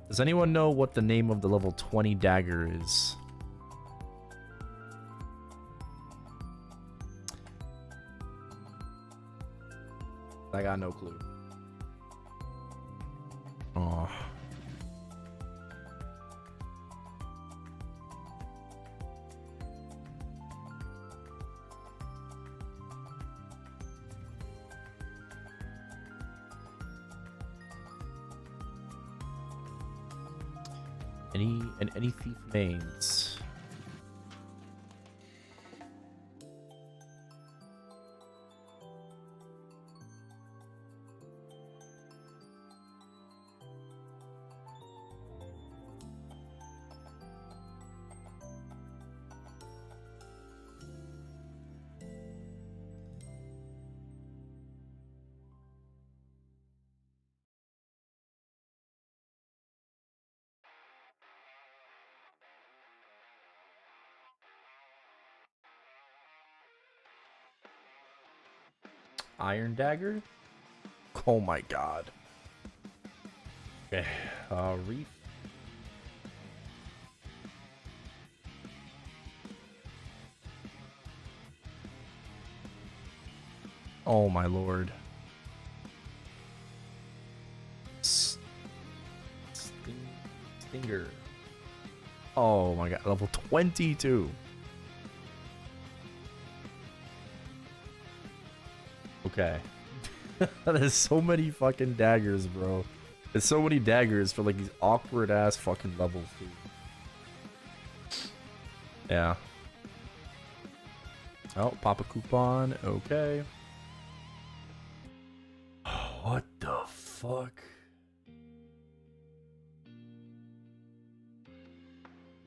Does anyone know what the name of the level 20 dagger is? I got no clue. Oh. Any thief mains. Iron dagger? Oh my god. Okay, reef. Oh my lord. Stinger. Oh my god, level 22. Okay. There's so many fucking daggers, bro. There's so many daggers for like these awkward ass fucking levels, dude. Yeah. Oh, pop a coupon. Okay. What the fuck?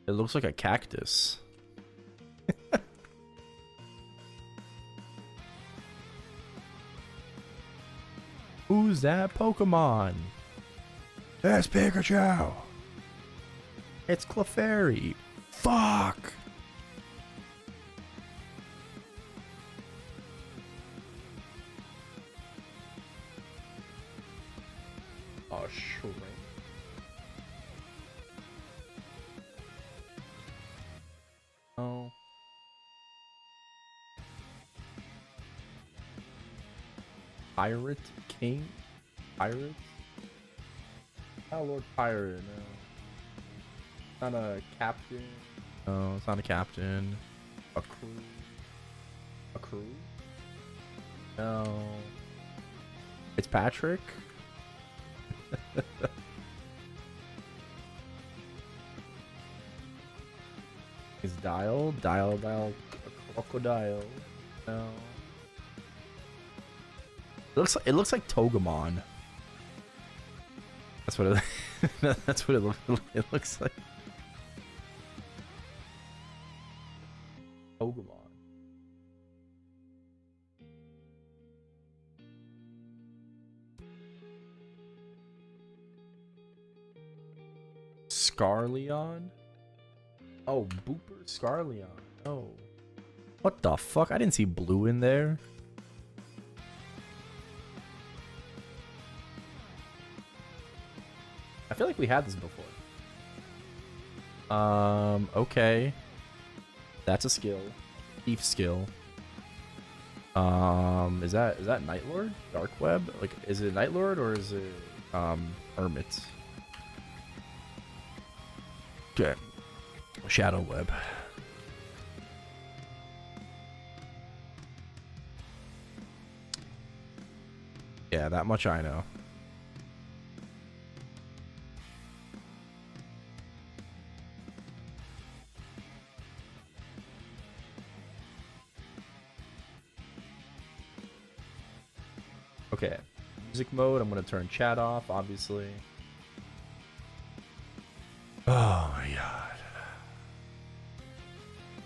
It looks like a cactus. Who's that Pokemon? That's Pikachu. It's Clefairy. Fuck. Oh, sure. Oh. Pirate King? Pirate? Oh, Lord Pirate, no. Not a captain. No, it's not a captain. A crew. A crew? No. It's Patrick? Is Dial? Dial, a crocodile. No. It looks like Togemon. That's what it that's what it looks like. Togemon. Scarleon? Oh, Booper Scarleon. Oh. What the fuck? I didn't see blue in there. I feel like we had this before. Okay. That's a skill. Thief skill. Is that Night Lord? Dark Web? Like, is it Night Lord or is it Hermit? Okay. Shadow Web. Yeah, that much I know. Okay, music mode, I'm gonna turn chat off, obviously. Oh my god.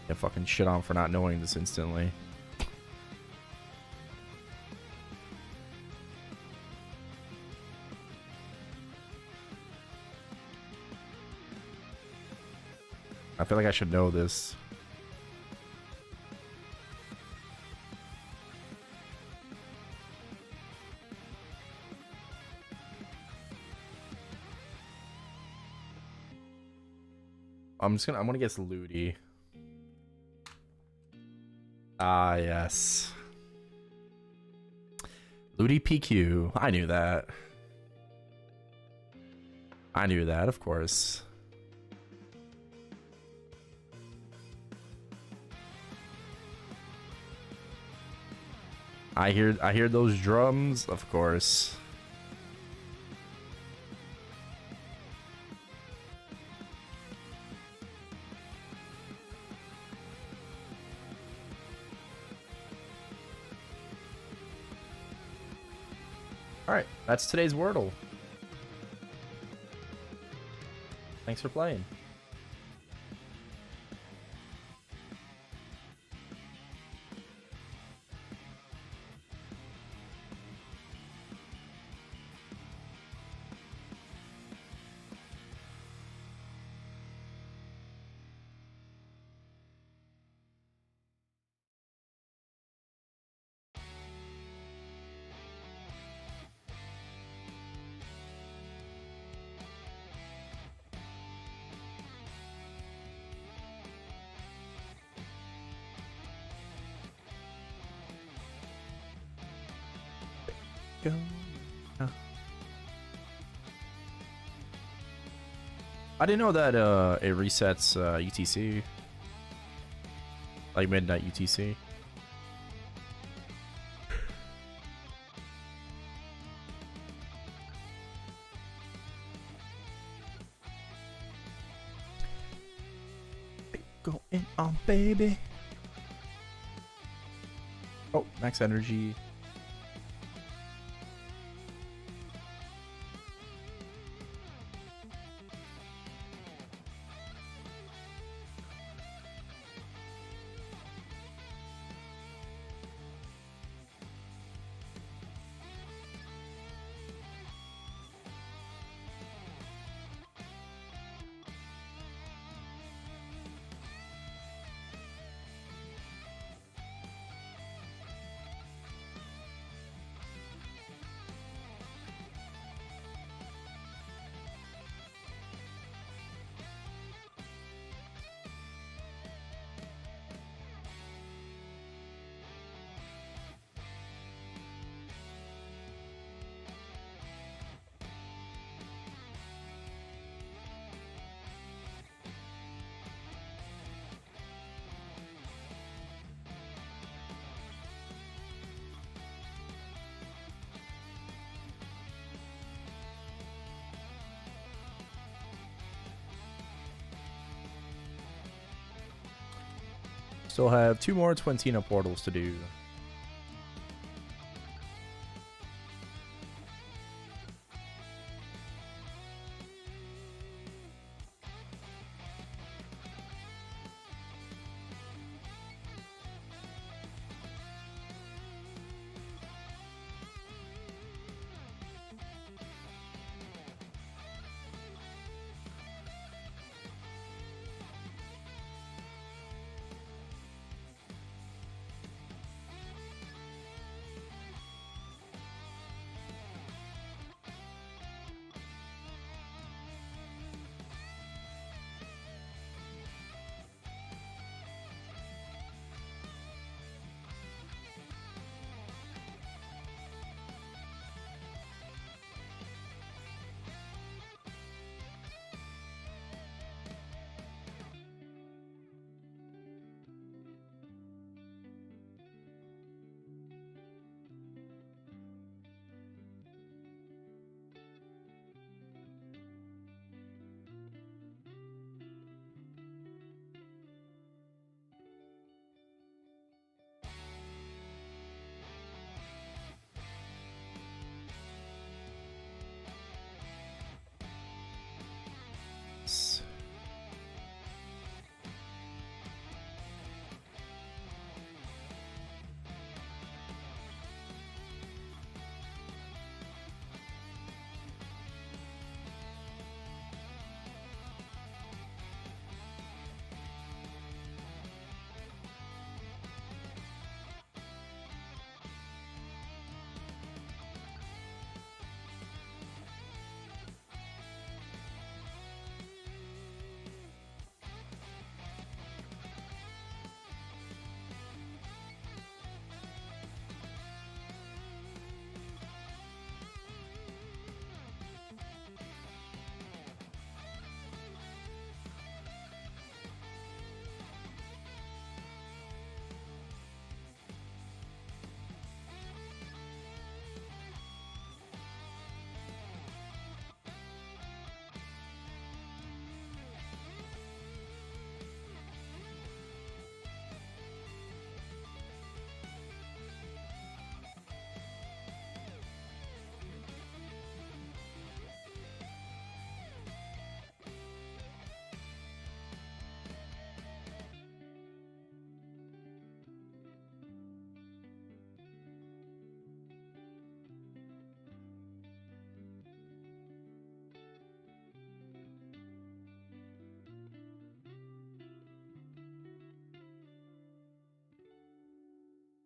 Get fucking shit on for not knowing this instantly. I feel like I should know this. I'm gonna guess Ludi. Ah, yes. Ludi PQ. I knew that. I knew that, of course. I hear those drums, of course. Alright, that's today's Wordle. Thanks for playing. Go. I didn't know that it resets UTC, like midnight UTC. Going on, baby. Oh, max energy. Still have 2 more Twentina portals to do.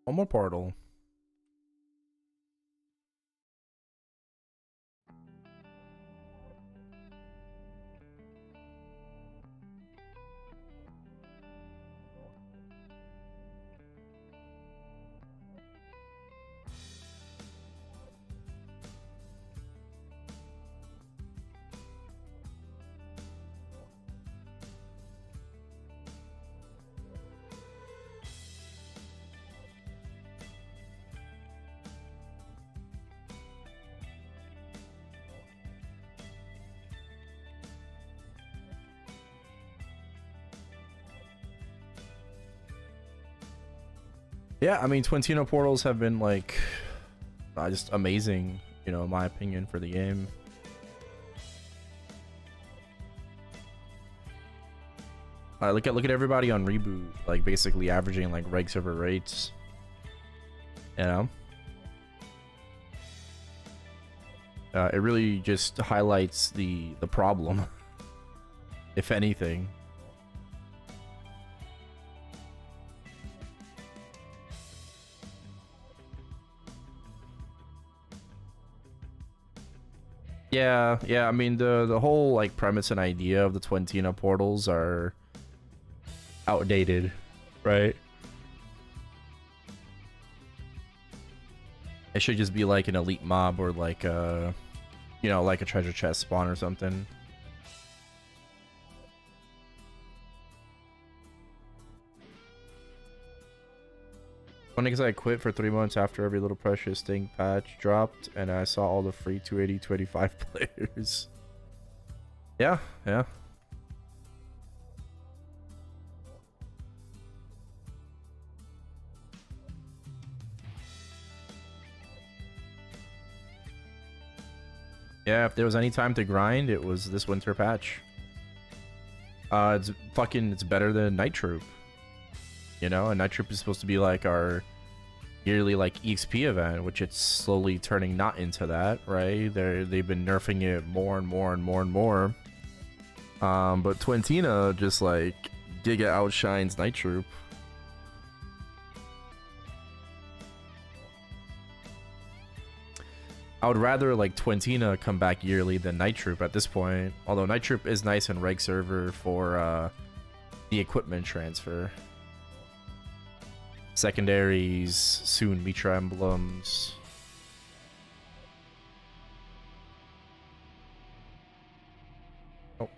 One more portal. Yeah, I mean, Twintino portals have been like just amazing, you know, in my opinion, for the game. Look at everybody on reboot, like basically averaging like reg server rates. You know, it really just highlights the problem, if anything. Yeah, I mean the whole like premise and idea of the Twintina portals are outdated, right? It should just be like an elite mob or like a, you know, like a treasure chest spawn or something. Funny because I quit for 3 months after every little precious thing patch dropped, and I saw all the free 280, 285 players. Yeah. Yeah, if there was any time to grind, it was this winter patch. It's better than Night Troop. You know, and Night Troop is supposed to be like our yearly like EXP event, which it's slowly turning not into that, right? They've been nerfing it more and more and more and more. But Twintina just like Giga outshines Night Troop. I would rather like Twintina come back yearly than Night Troop at this point. Although Night Troop is nice in reg server for the equipment transfer. Secondaries, soon Mitra emblems. Oh.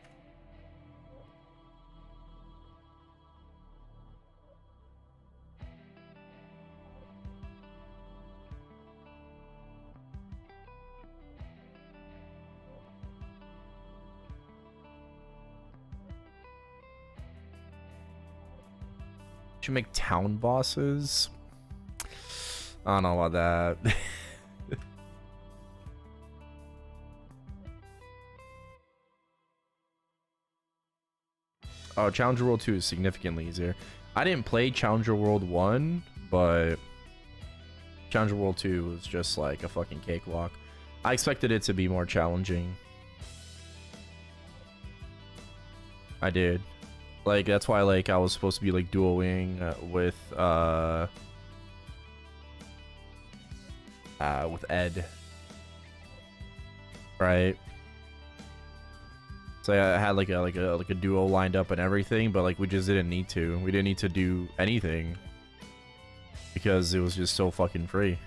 Should make town bosses. I don't know about that. Oh, Challenger World 2 is significantly easier. I didn't play Challenger World 1, but Challenger World 2 was just like a fucking cakewalk. I expected it to be more challenging. I did. Like, that's why, like, I was supposed to be, like, duoing with Ed. Right? So I had, like a duo lined up and everything, but, like, we just didn't need to. We didn't need to do anything. Because it was just so fucking free.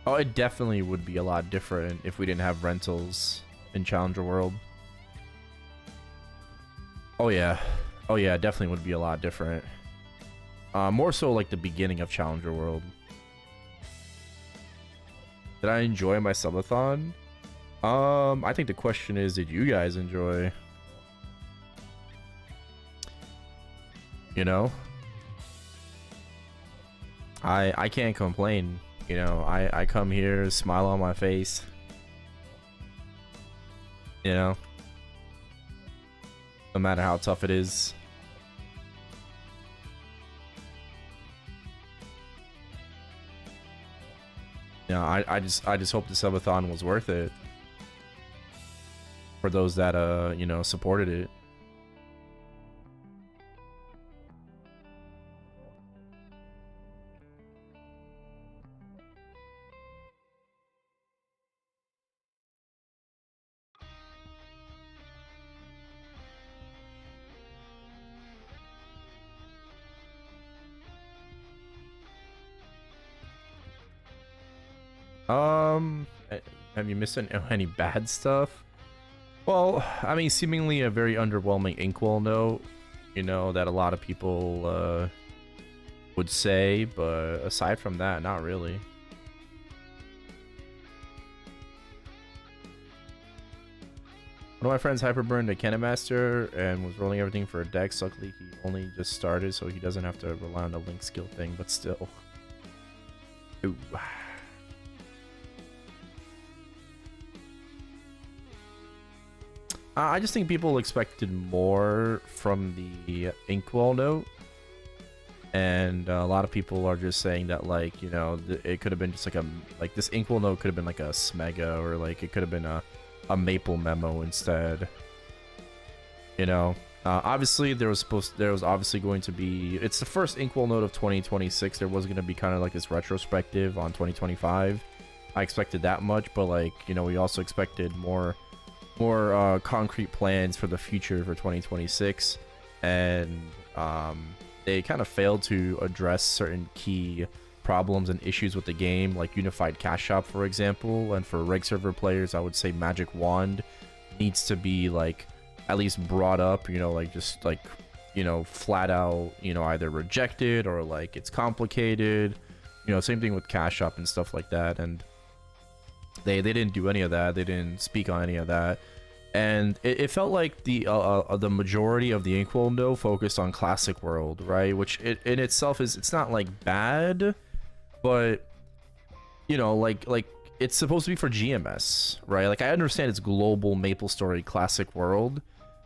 Oh, it definitely would be a lot different if we didn't have rentals in Challenger World. Oh yeah, it definitely would be a lot different. More so like the beginning of Challenger World. Did I enjoy my subathon? I think the question is, did you guys enjoy? You know? I can't complain. You know, I come here, smile on my face. You know? No matter how tough it is. You know, I just hope the subathon was worth it. for those that you know, supported it. Have you missed any bad stuff? Well, I mean, seemingly a very underwhelming inkwell note, you know, that a lot of people would say, but aside from that, not really. One of my friends hyperburned a Cannon Master and was rolling everything for a dex. Luckily, he only just started, so he doesn't have to rely on the link skill thing, but still. Ooh. I just think people expected more from the inkwell note, and a lot of people are just saying that, like, you know, it could have been just like this inkwell note could have been like a smega, or like it could have been a maple memo instead. You know, obviously there was obviously going to be, it's the first inkwell note of 2026. There was going to be kind of like this retrospective on 2025. I expected that much, but like, you know, we also expected more concrete plans for the future for 2026, and they kind of failed to address certain key problems and issues with the game, like unified cash shop, for example. And for reg server players, I would say magic wand needs to be like at least brought up, you know, like just like, you know, flat out, you know, either rejected or like it's complicated, you know. Same thing with cash shop and stuff like that, and they didn't do any of that. They didn't speak on any of that, and it felt like the majority of the inkwell note focused on classic world, right? Which in itself is, it's not like bad, but you know, like it's supposed to be for GMS, right? Like I understand it's global Maplestory classic world,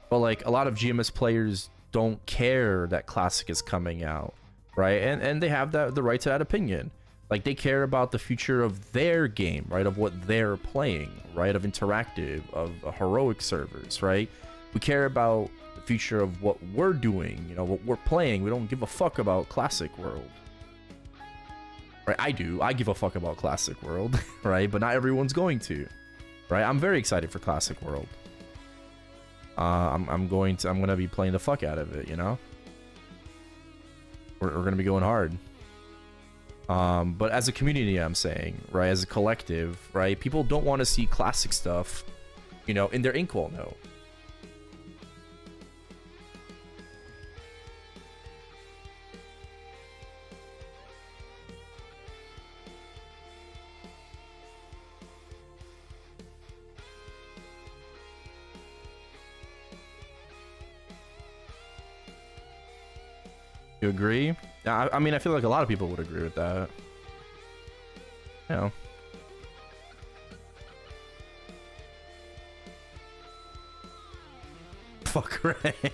but like a lot of GMS players don't care that classic is coming out, right? And they have the right to that opinion. Like they care about the future of their game, right? Of what they're playing, right? Of interactive, of heroic servers, right? We care about the future of what we're doing, you know, what we're playing. We don't give a fuck about classic world, right? I do. I give a fuck about classic world, right? But not everyone's going to, right? I'm very excited for classic world. I'm gonna be playing the fuck out of it, you know. We're gonna be going hard. But as a community, I'm saying, right, as a collective, right, people don't want to see classic stuff, you know, in their inkwell note. You agree? I mean, I feel like a lot of people would agree with that. You know. Fuck right.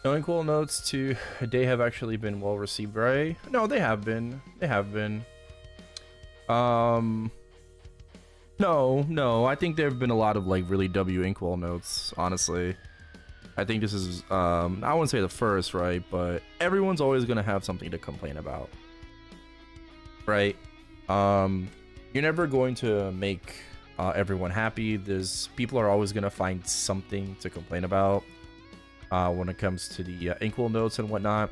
No inkwell notes to they have actually been well received, right? No, they have been. They have been. No. I think there have been a lot of like really W inkwell notes, honestly. I think this is I wouldn't say the first, right? But everyone's always gonna have something to complain about. Right? You're never going to make everyone happy. People are always gonna find something to complain about. When it comes to the inkwell notes and whatnot,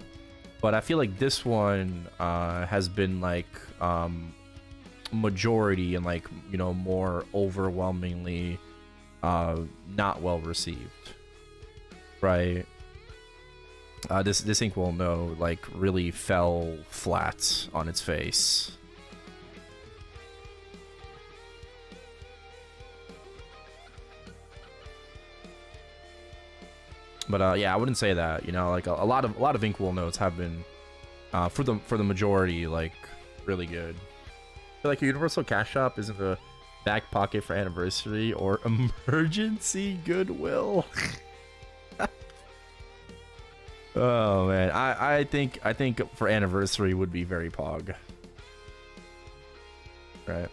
but I feel like this one has been like majority and like, you know, more overwhelmingly not well received, right? This inkwell note like really fell flat on its face. But yeah, I wouldn't say that. You know, like a lot of inkwell notes have been for the majority like really good. I feel like a universal cash shop isn't a back pocket for Adversary or emergency goodwill. Oh man, I think for anniversary would be very pog. Right.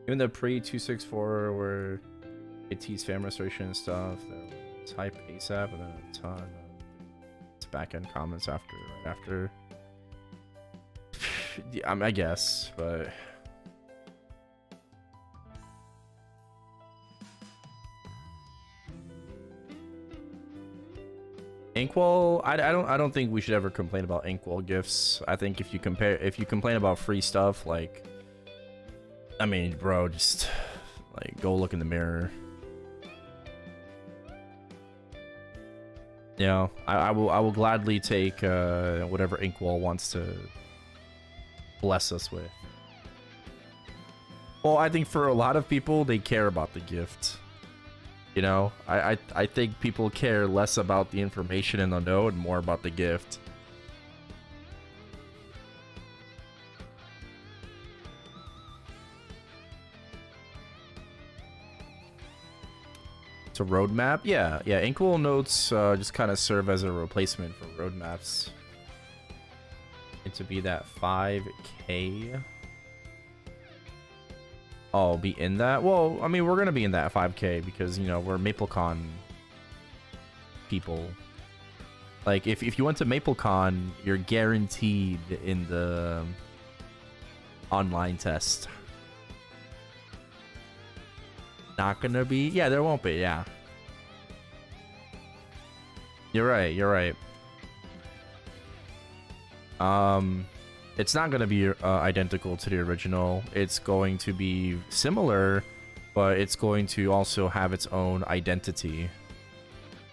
Even the pre-264 where it teased fan restoration and stuff, there was hype ASAP, and then a ton of back-end comments right after. Yeah, I guess, but Inkwell, I don't think we should ever complain about Inkwell gifts. I think if you complain about free stuff, like, I mean, bro, just like go look in the mirror. You know, I will gladly take whatever Inkwell wants to bless us with. Well, I think for a lot of people, they care about the gift. You know, I think people care less about the information in the node, more about the gift. It's a roadmap? Yeah. Inkwell notes just kind of serve as a replacement for roadmaps. And to be that 5K. Oh, be in that? Well, I mean, we're gonna be in that 5K because, you know, we're MapleCon people. Like, if you went to MapleCon, you're guaranteed in the online test. Not gonna be? Yeah, there won't be, yeah. You're right. It's not going to be identical to the original. It's going to be similar, but it's going to also have its own identity,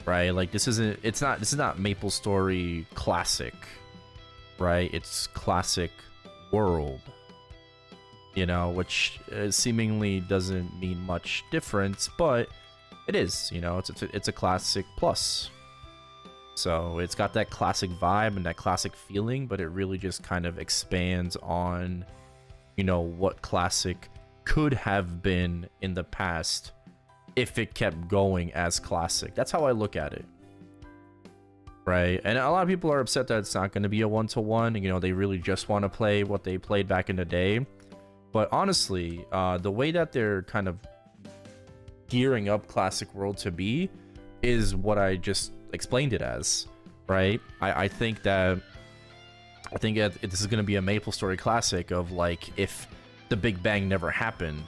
right? Like this is not Maplestory Classic, right? It's Classic World, you know, which seemingly doesn't mean much difference, but it is, you know, it's a Classic Plus. So it's got that classic vibe and that classic feeling, but it really just kind of expands on, you know, what classic could have been in the past if it kept going as classic. That's how I look at it. Right? And a lot of people are upset that it's not going to be a one-to-one. You know, they really just want to play what they played back in the day. But honestly, the way that they're kind of gearing up Classic World to be is what I just explained it as, right? I think this is going to be a Maplestory Classic of like if the Big Bang never happened,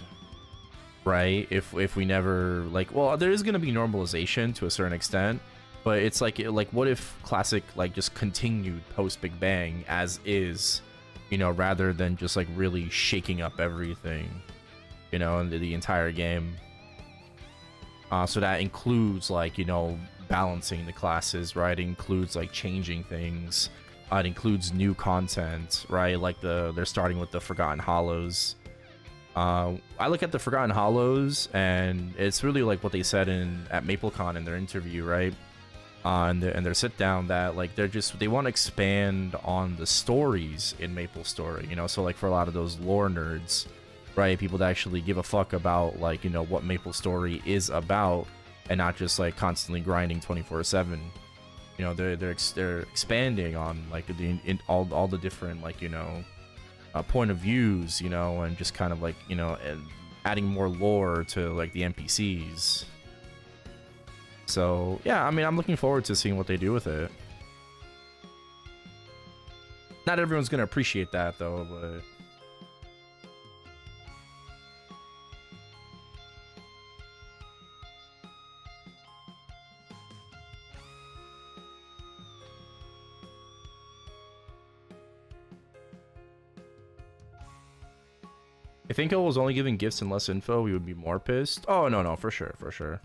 right? If we never like, well, there is going to be normalization to a certain extent, but it's like what if Classic like just continued post Big Bang as is, you know, rather than just like really shaking up everything, you know, in the entire game. So that includes like, you know, balancing the classes, right? It includes like changing things. It includes new content, right? Like they're starting with the Forgotten Hollows. I look at the Forgotten Hollows, and it's really like what they said at MapleCon in their interview, right? And their sit down, that like they want to expand on the stories in Maplestory, you know. So like for a lot of those lore nerds, right? People that actually give a fuck about like, you know, what Maplestory is about, and not just like constantly grinding 24/7. You know, they're expanding on like all the different like, you know, point of views, you know, and just kind of like, you know, and adding more lore to like the NPCs. So yeah, I mean, I'm looking forward to seeing what they do with it. Not everyone's gonna appreciate that though, but if Inko was only giving gifts and less info, we would be more pissed. Oh, no, for sure.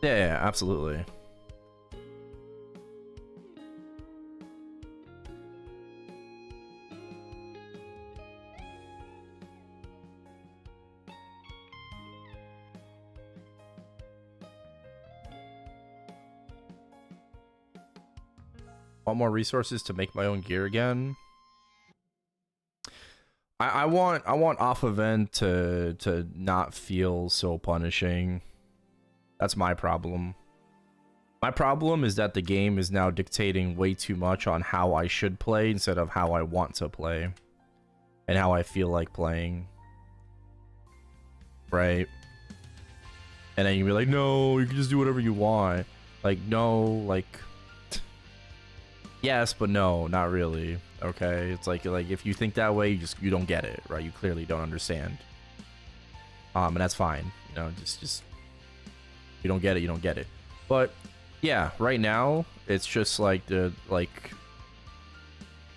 Yeah, absolutely. Want more resources to make my own gear again? I want off event to not feel so punishing. That's my problem. My problem is that the game is now dictating way too much on how I should play instead of how I want to play and how I feel like playing. Right? And then you be like, no, you can just do whatever you want. Like, no, like, yes, but no, not really. Okay, it's like if you think that way, you don't get it, right? You clearly don't understand. And that's fine. You know, just you don't get it, you don't get it. But yeah, right now it's just like you're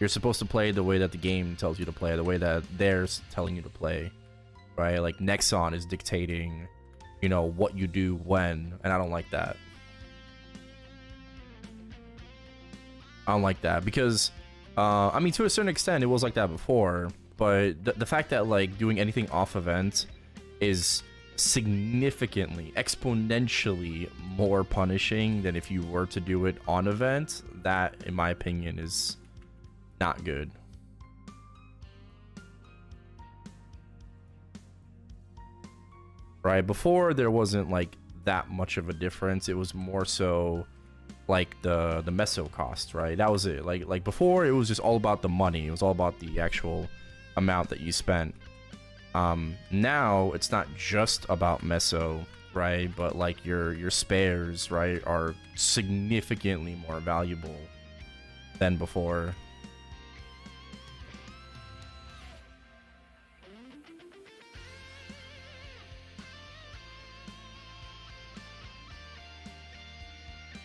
supposed to play the way that the game tells you to play, the way that they're telling you to play, right? Like Nexon is dictating, you know, what you do when, and I don't like that. I don't like that because I mean, to a certain extent it was like that before, but the fact that like doing anything off event is significantly, exponentially more punishing than if you were to do it on event, that in my opinion is not good. Right, before there wasn't like that much of a difference. It was more so like the meso cost, right? That was it. Like before it was just all about the money. It was all about the actual amount that you spent. Now it's not just about meso, right? But like your spares, right, are significantly more valuable than before.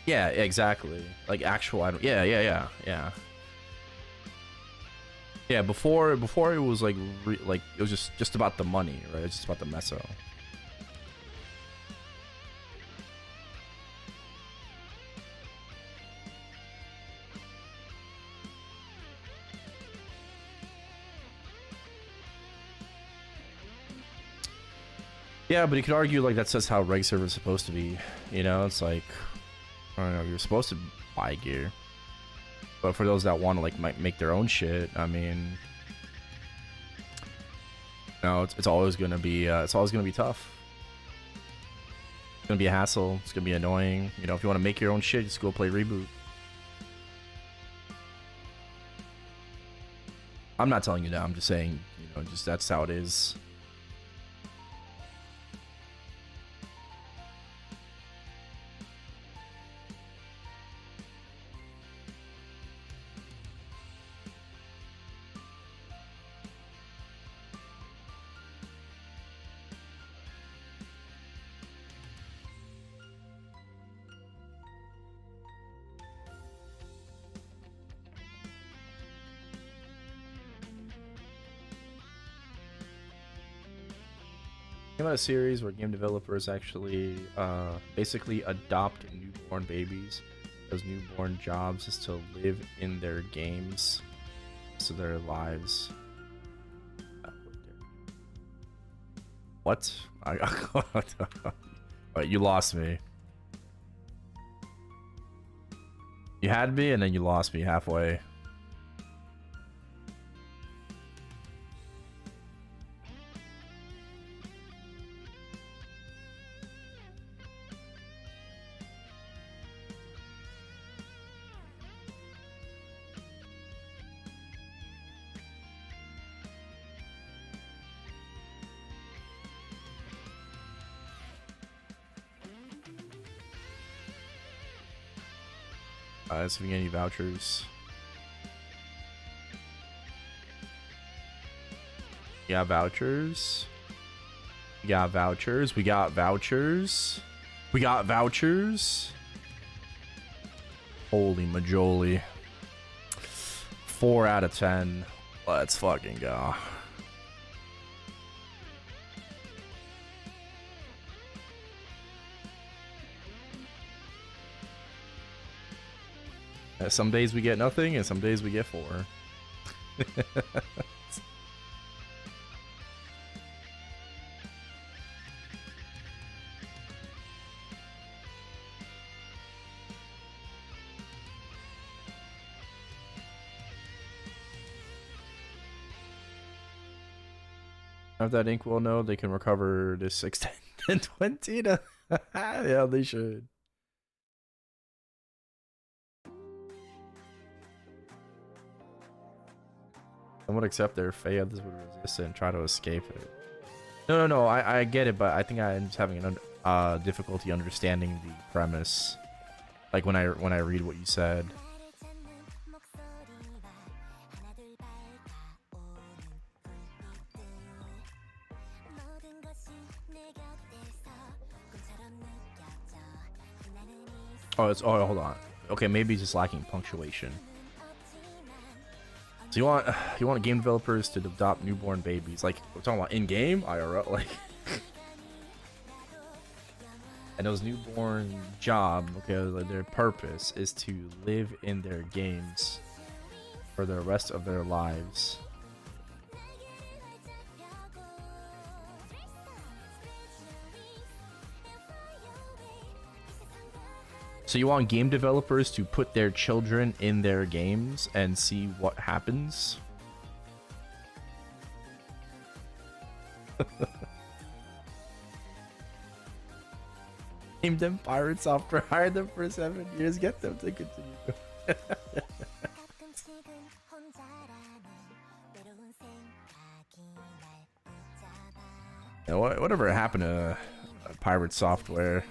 Yeah, exactly. Like actual item. Yeah. Yeah, before it was like it was just about the money, right? It's just about the meso. Yeah, but you could argue like that's just how reg server is supposed to be. You know, it's like, I don't know, you're supposed to buy gear. But for those that want to like make their own shit, I mean, no, it's always gonna be tough. It's gonna be a hassle. It's gonna be annoying. You know, if you want to make your own shit, just go play Reboot. I'm not telling you that. I'm just saying, you know, just that's how it is. About a series where game developers actually basically adopt newborn babies. Those newborn jobs is to live in their games, so their lives. What? Wait, you lost me. You had me and then you lost me halfway. If we get any vouchers. We got vouchers. We got vouchers. We got vouchers. We got vouchers. Holy majoli. 4 out of 10. Let's fucking go. Some days we get nothing, and some days we get 4. Have that Inkwell know they can recover this 6, 10, and 20 to yeah, they should. Someone accept their fate, others would resist it and try to escape it. No, I get it, but I think I'm just having an difficulty understanding the premise. Like when I read what you said. Oh, hold on. Okay, maybe it's just lacking punctuation. So you want game developers to adopt newborn babies? Like we're talking about in game IRL, like. And those newborn job, okay, like their purpose is to live in their games for the rest of their lives. So you want game developers to put their children in their games and see what happens? Name them pirate software, hire them for 7 years, get them to continue. Now, whatever happened to pirate software?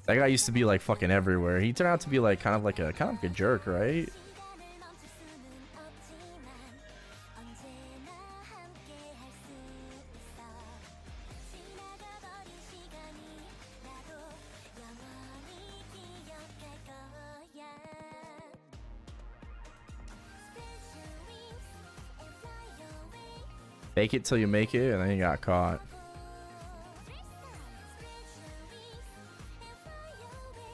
That guy used to be like fucking everywhere. He turned out to be like kind of like a jerk, right? Fake it till you make it, and then he got caught.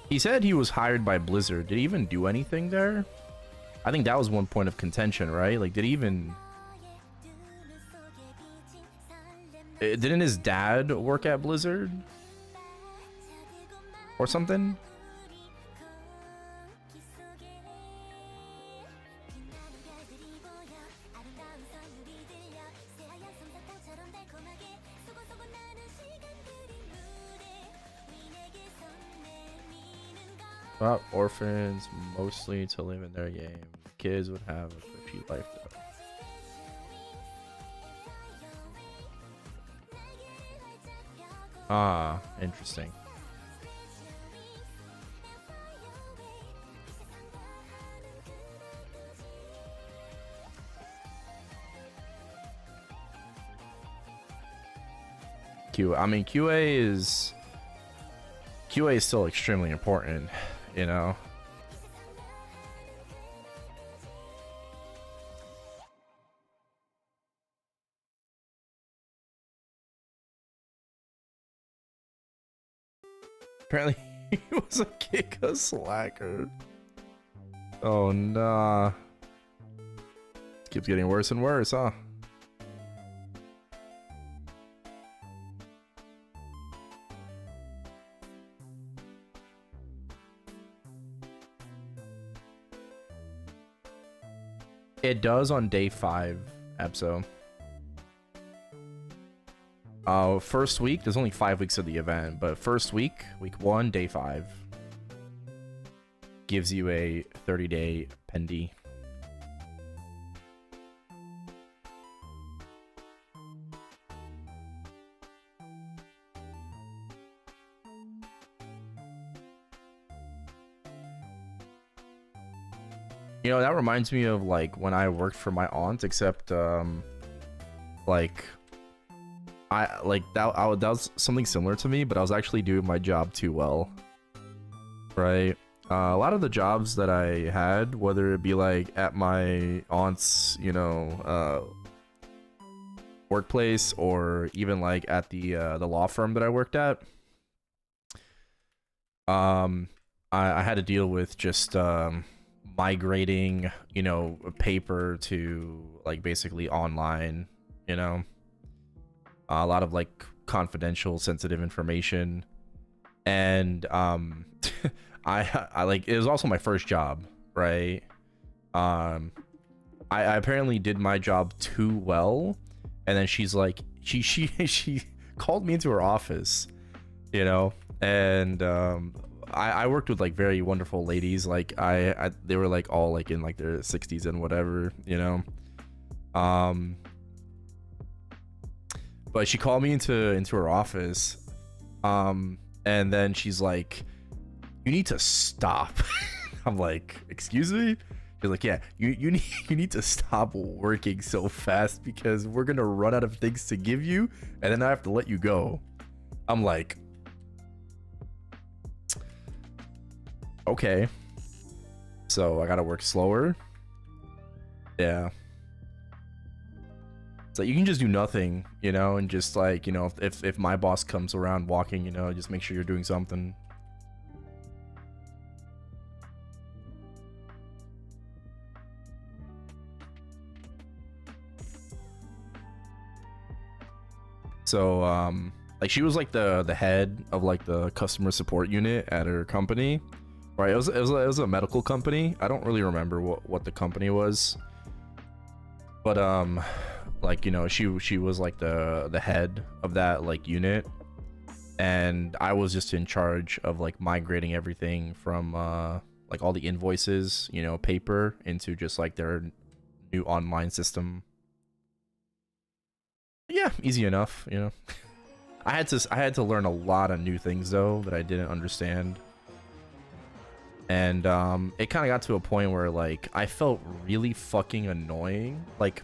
He said he was hired by Blizzard. Did he even do anything there? I think that was one point of contention, right? Like, did he even... Didn't his dad work at Blizzard? Or something? Well, orphans mostly to live in their game. Kids would have a cushy life though. Ah, interesting. QA is still extremely important, you know. Apparently he was a Kika slacker. Oh nah. Keeps getting worse and worse, huh? It does on day 5, Abso. First week, there's only 5 weeks of the event, but first week 1, day 5, gives you a 30-day pendy. You know, that reminds me of like when I worked for my aunt, except like that was something similar to me, but I was actually doing my job too well, right? A lot of the jobs that I had, whether it be like at my aunt's, you know, workplace, or even like at the law firm that I worked at, I had to deal with just migrating, you know, paper to like basically online, you know, a lot of like confidential, sensitive information. And I like, it was also my first job, right? I apparently did my job too well, and then she's like, she called me into her office, you know, and I worked with like very wonderful ladies, like they were like all like in like their 60s and whatever, you know, but she called me into her office, and then she's like, you need to stop. I'm like, excuse me? She's like, yeah, you need to stop working so fast because we're gonna run out of things to give you, and then I have to let you go. I'm like, okay, so I gotta work slower. Yeah, it's like you can just do nothing, you know, and just like, you know, if my boss comes around walking, you know, just make sure you're doing something. So like she was like the head of like the customer support unit at her company, right? It was a medical company. I don't really remember what the company was, but like, you know, she was like the head of that like unit, and I was just in charge of like migrating everything from like all the invoices, you know, paper into just like their new online system. Yeah, easy enough, you know. I had to learn a lot of new things though that I didn't understand. And it kind of got to a point where like I felt really fucking annoying. Like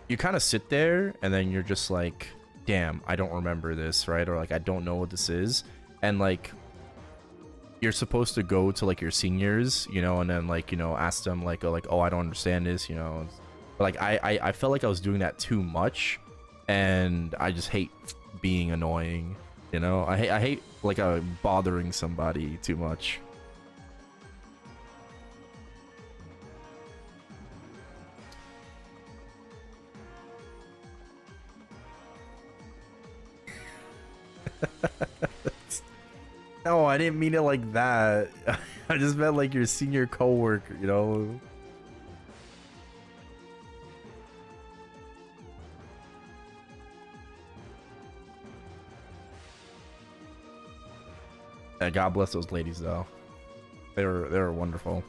you kind of sit there and then you're just like, damn, I don't remember this, right? Or like I don't know what this is. And like you're supposed to go to like your seniors, you know, and then like, you know, ask them like, oh, I don't understand this, you know. But like I felt like I was doing that too much, and I just hate being annoying, you know. I hate like bothering somebody too much. No, I didn't mean it like that. I just meant like your senior coworker, you know. Yeah, God bless those ladies though. They were wonderful.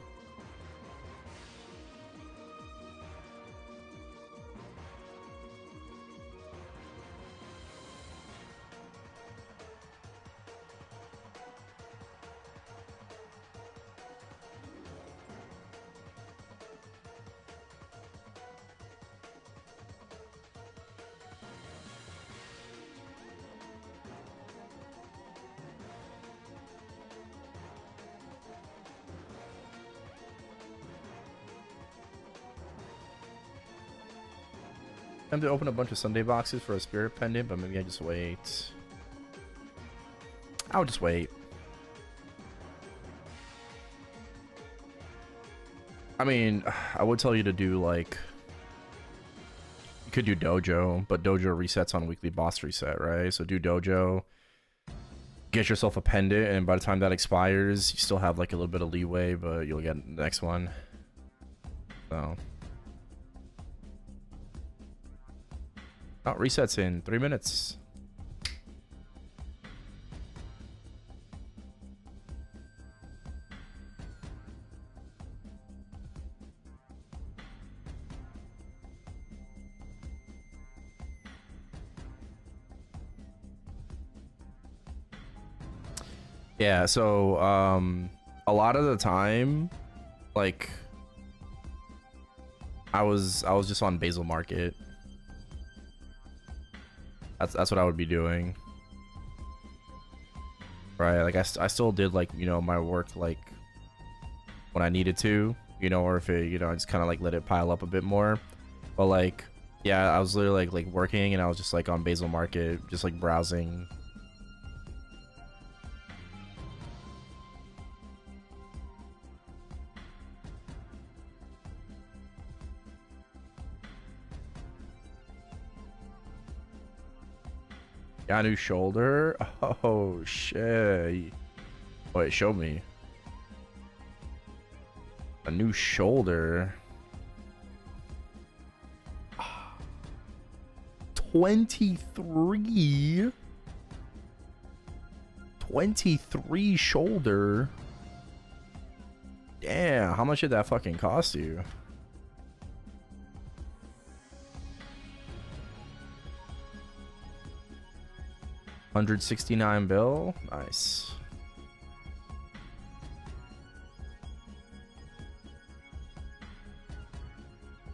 Time to open a bunch of Sunday boxes for a spirit pendant, but maybe I just wait. I'll just wait. I mean, I would tell you to do like, you could do dojo, but dojo resets on weekly boss reset, right? So do dojo, get yourself a pendant, and by the time that expires, you still have like a little bit of leeway, but you'll get the next one. So. Oh, resets in 3 minutes. Yeah, so a lot of the time, like I was just on Basil Market. That's what I would be doing, right? Like I still did like, you know, my work like when I needed to, you know, or if it, you know, I just kind of like let it pile up a bit more. But like, yeah, I was literally like working, and I was just like on Basil Market, just like browsing. Got a new shoulder. Oh shit. Wait, show me. A new shoulder. 23. 23 shoulder. Damn, how much did that fucking cost you? $169 bill. Nice.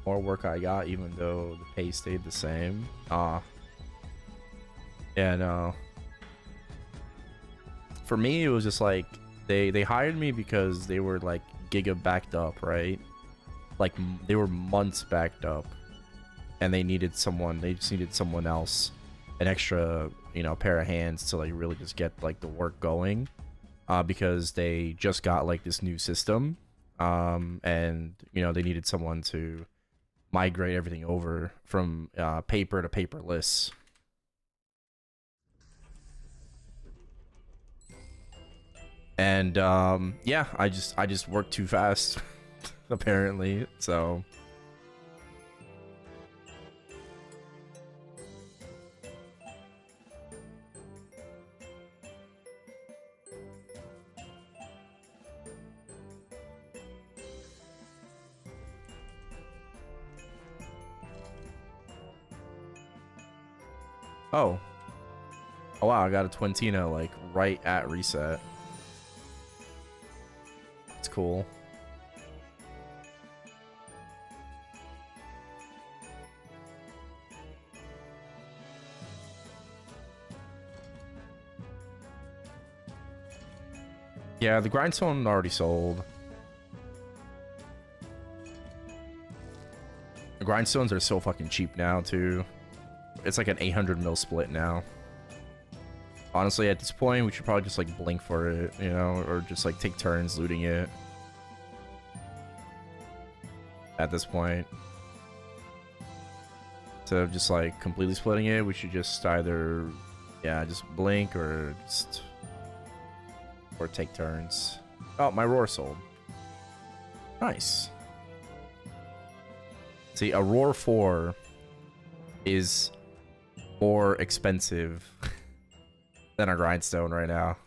More work I got, even though the pay stayed the same. Yeah, no. For me, it was just like they hired me because they were like giga backed up, right? Like they were months backed up, and they needed someone. They just needed someone else, an extra, you know, pair of hands to like really just get like the work going, because they just got like this new system, and you know they needed someone to migrate everything over from paper to paperless. And yeah, I just worked too fast apparently, so oh wow, I got a Twintina like right at reset. It's cool. Yeah, the grindstone already sold. The grindstones are so fucking cheap now too. It's like an 800 mil split now. Honestly, at this point, we should probably just like blink for it, you know, or just like take turns looting it. At this point, instead of just like completely splitting it, we should just either, yeah, just blink or take turns. Oh, my roar sold. Nice. See, a roar 4 is more expensive than a grindstone right now.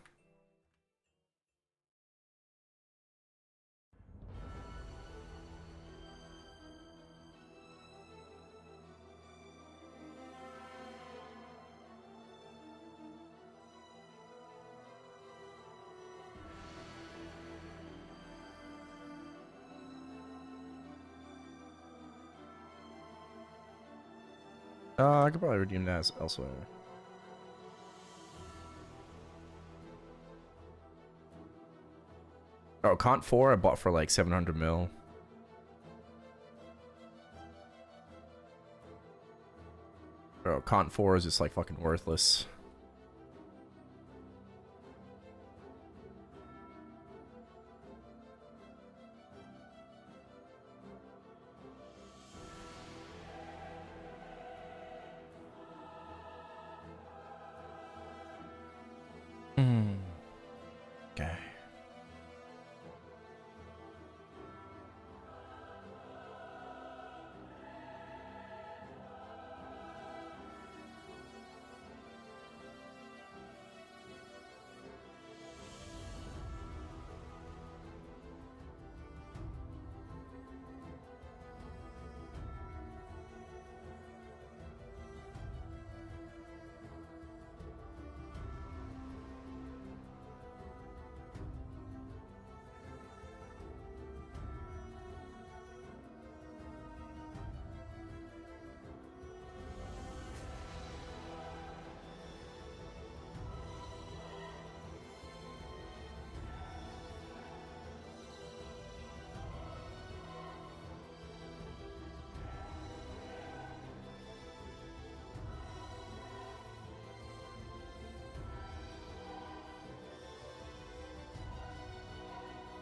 I could probably redeem that elsewhere. Oh, Cont 4 I bought for like 700 mil. Bro, Cont 4 is just like fucking worthless. Okay.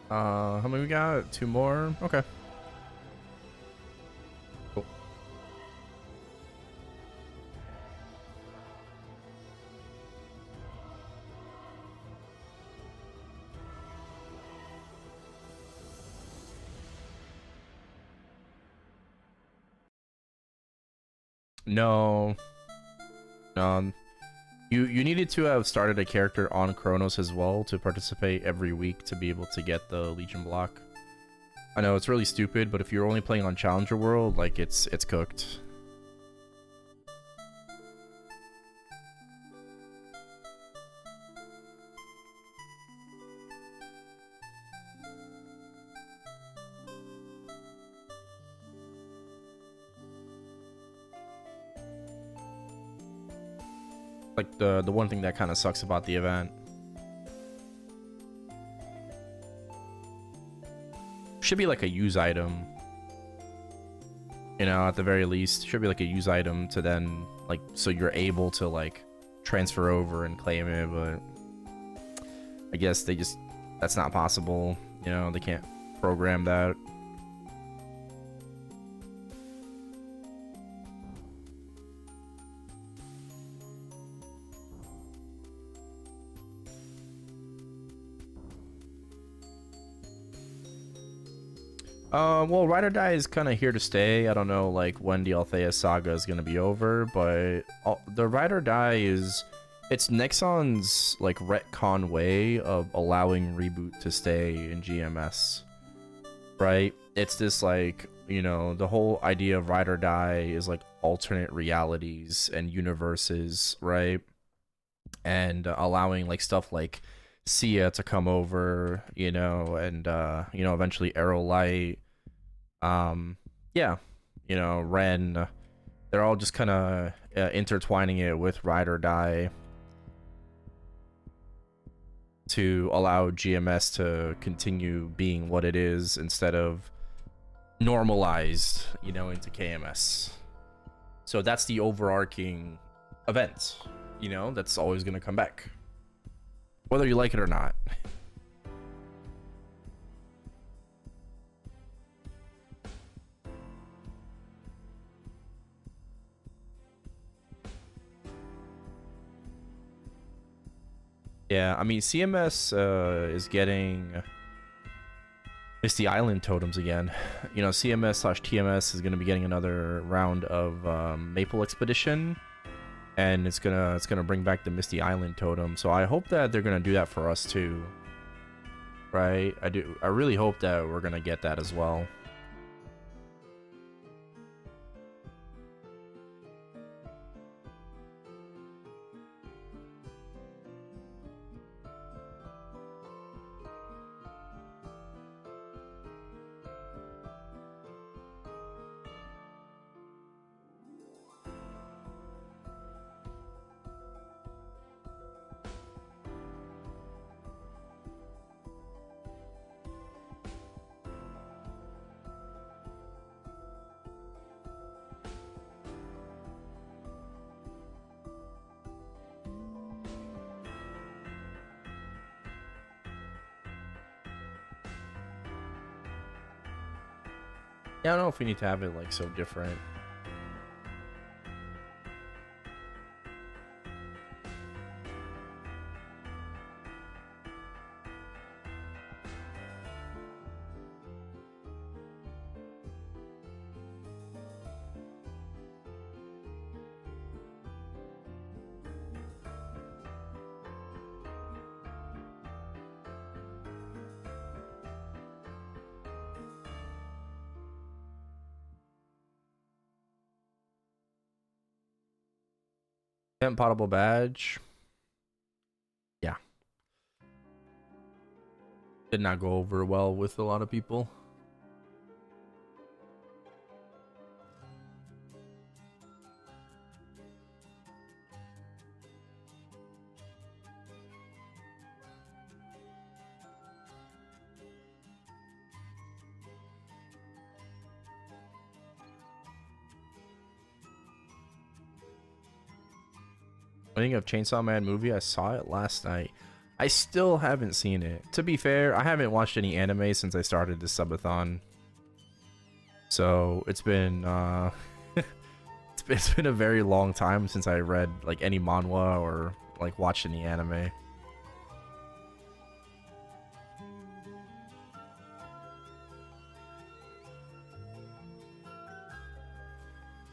How many we got? 2 more? Okay. Cool. No. You needed to have started a character on Chronos as well to participate every week to be able to get the Legion block. I know it's really stupid, but if you're only playing on Challenger World, like it's cooked. Like the one thing that kind of sucks about the event. Should be like a use item. You know, at the very least, should be like a use item to then like so you're able to like transfer over and claim it, but I guess that's not possible. You know, they can't program that. Well, Ride or Die is kind of here to stay. I don't know, like, when the Althea saga is gonna be over, but the Ride or Die it's Nexon's, like, retcon way of allowing Reboot to stay in GMS, right? It's this, like, you know, the whole idea of Ride or Die is, like, alternate realities and universes, right? And allowing, like, stuff like Sia to come over, you know, and you know, eventually Arrowlight, yeah, you know, Ren, they're all just kind of intertwining it with Ride or Die to allow GMS to continue being what it is instead of normalized, you know, into KMS. So that's the overarching event, you know, that's always going to come back, whether you like it or not. Yeah, I mean, CMS is getting Misty Island totems again. You know, CMS/TMS is going to be getting another round of Maple Expedition, and it's gonna bring back the Misty Island totem. So I hope that they're gonna do that for us too, right? I really hope that we're gonna get that as well. Yeah, I don't know if we need to have it like so different. Potable badge. Yeah. Did not go over well with a lot of people. I think of Chainsaw Man movie. I saw it last night. I still haven't seen it. To be fair, I haven't watched any anime since I started this subathon. So it's been it's been a very long time since I read like any manhwa or like watched any anime.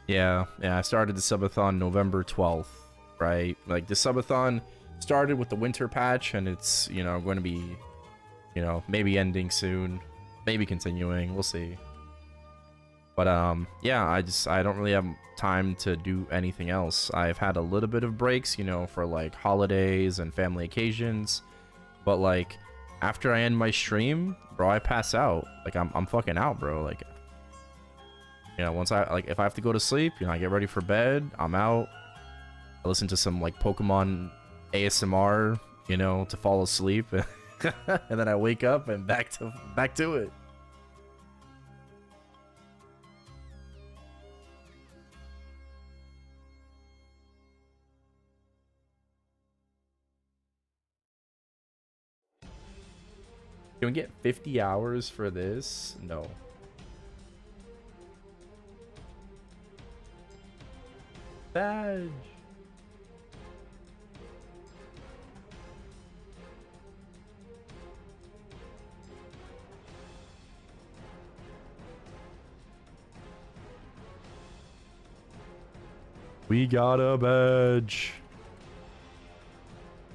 Yeah, I started the subathon November 12th, right? Like the subathon started with the winter patch, and it's, you know, going to be, you know, maybe ending soon, maybe continuing, we'll see. But yeah, I don't really have time to do anything else. I've had a little bit of breaks, you know, for like holidays and family occasions, but like after I end my stream, bro, I pass out. Like I'm fucking out, bro. Like, you know, once I, like, if I have to go to sleep, you know, I get ready for bed, I'm out. I listen to some like Pokemon ASMR, you know, to fall asleep, and then I wake up and back to it. Can we get 50 hours for this? No. Badge. We got a badge.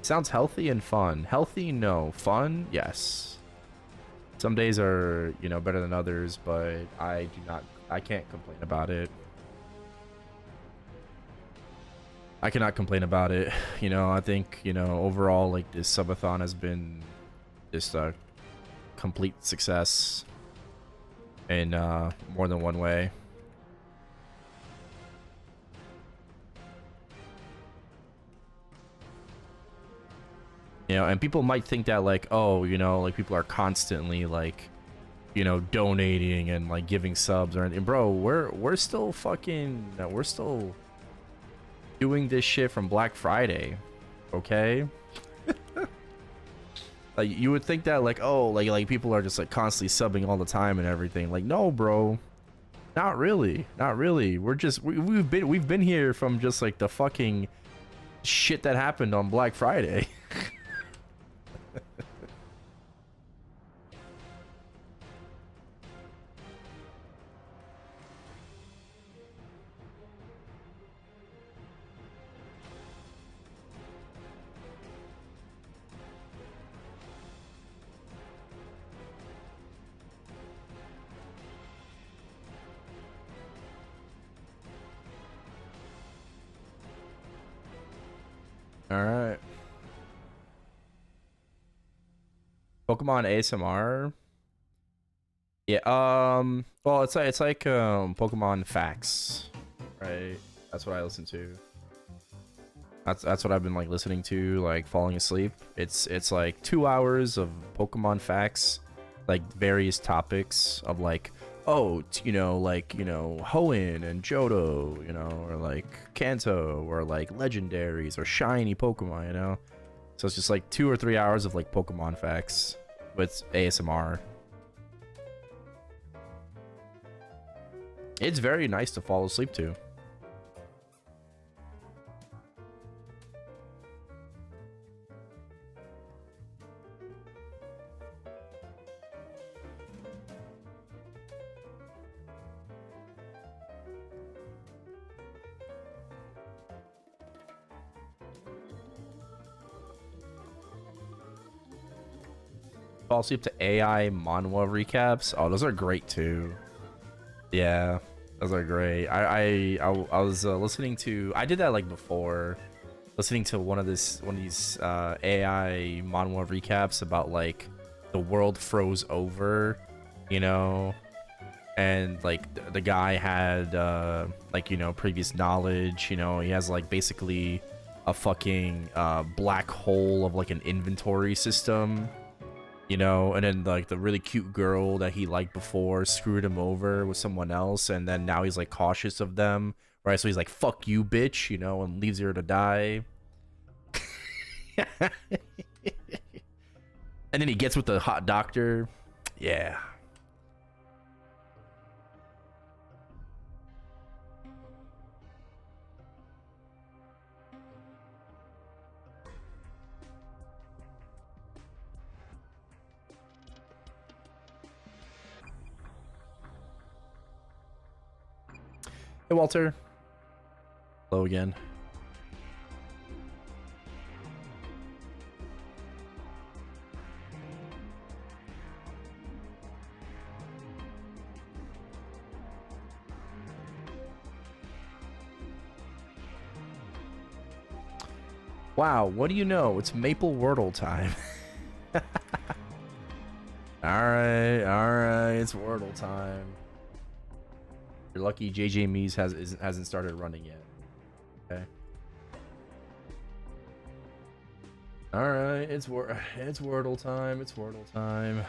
Sounds healthy and fun. Healthy, no. Fun, yes. Some days are, you know, better than others, but I can't complain about it. I cannot complain about it. You know, I think, you know, overall, like, this subathon has been just a complete success in more than one way. You know, and people might think that, like, oh, you know, like, people are constantly, like, you know, donating and, like, giving subs or anything. Bro, we're still fucking, we're still doing this shit from Black Friday, okay? Like, you would think that, like, oh, like people are just, like, constantly subbing all the time and everything. Like, no, bro. Not really. Not really. We're just, we've been here from just, like, the fucking shit that happened on Black Friday. All right. Pokemon ASMR. Yeah. Well, it's like Pokemon facts, right? That's what I listen to. That's what I've been like listening to, like falling asleep. It's like 2 hours of Pokemon facts, like various topics of like, oh, you know, like, you know, Hoenn and Johto, you know, or like Kanto, or like legendaries or shiny Pokemon, you know. So it's just like 2 or 3 hours of like Pokemon facts with ASMR. It's very nice to fall asleep to. Fall asleep to AI manhwa recaps. Oh, those are great too. Yeah, those are great. I was listening to. I did that like before, listening to one of these AI manhwa recaps about like the world froze over, you know, and like the guy had like, you know, previous knowledge. You know, he has like basically a fucking black hole of like an inventory system. You know, and then like the really cute girl that he liked before screwed him over with someone else, and then now he's like cautious of them, right? So he's like, fuck you, bitch, you know, and leaves her to die. And then he gets with the hot doctor. Yeah. Hey, Walter. Hello again. Wow, what do you know? It's Maple Wordle time. Alright, it's Wordle time. You're lucky JJ Mees hasn't started running yet. Okay. Alright, it's Wordle time, it's Wordle time.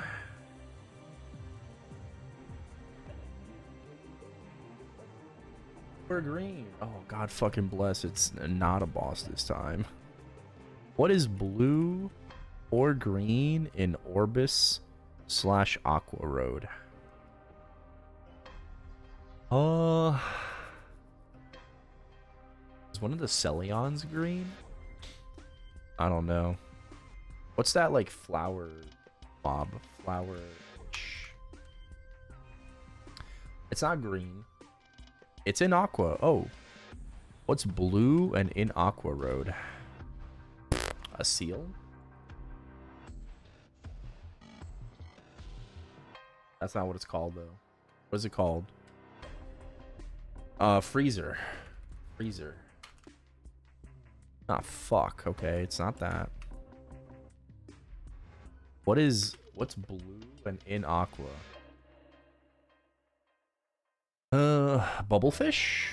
We're green. Oh, God fucking bless, it's not a boss this time. What is blue or green in Orbis / Aqua Road? Is one of the Celions green? I don't know. What's that like flower mob? Flower. It's not green. It's in Aqua. Oh. What's blue and in Aqua Road? A seal? That's not what it's called though. What is it called? Freezer. Freezer. Ah, fuck. Okay, it's not that. What's blue and in Aqua? Bubblefish?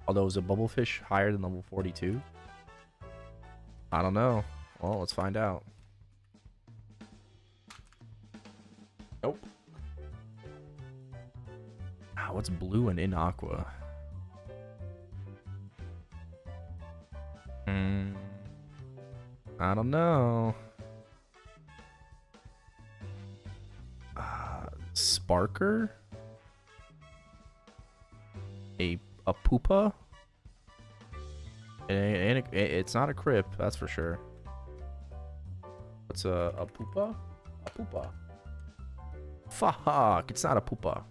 Although, is a bubblefish higher than level 42? I don't know. Well, let's find out. Nope. Ah, what's blue and in Aqua? I don't know. Sparker? A poopa? It's not a crip, that's for sure. What's a poopa? A poopa. Fuck, it's not a poopa.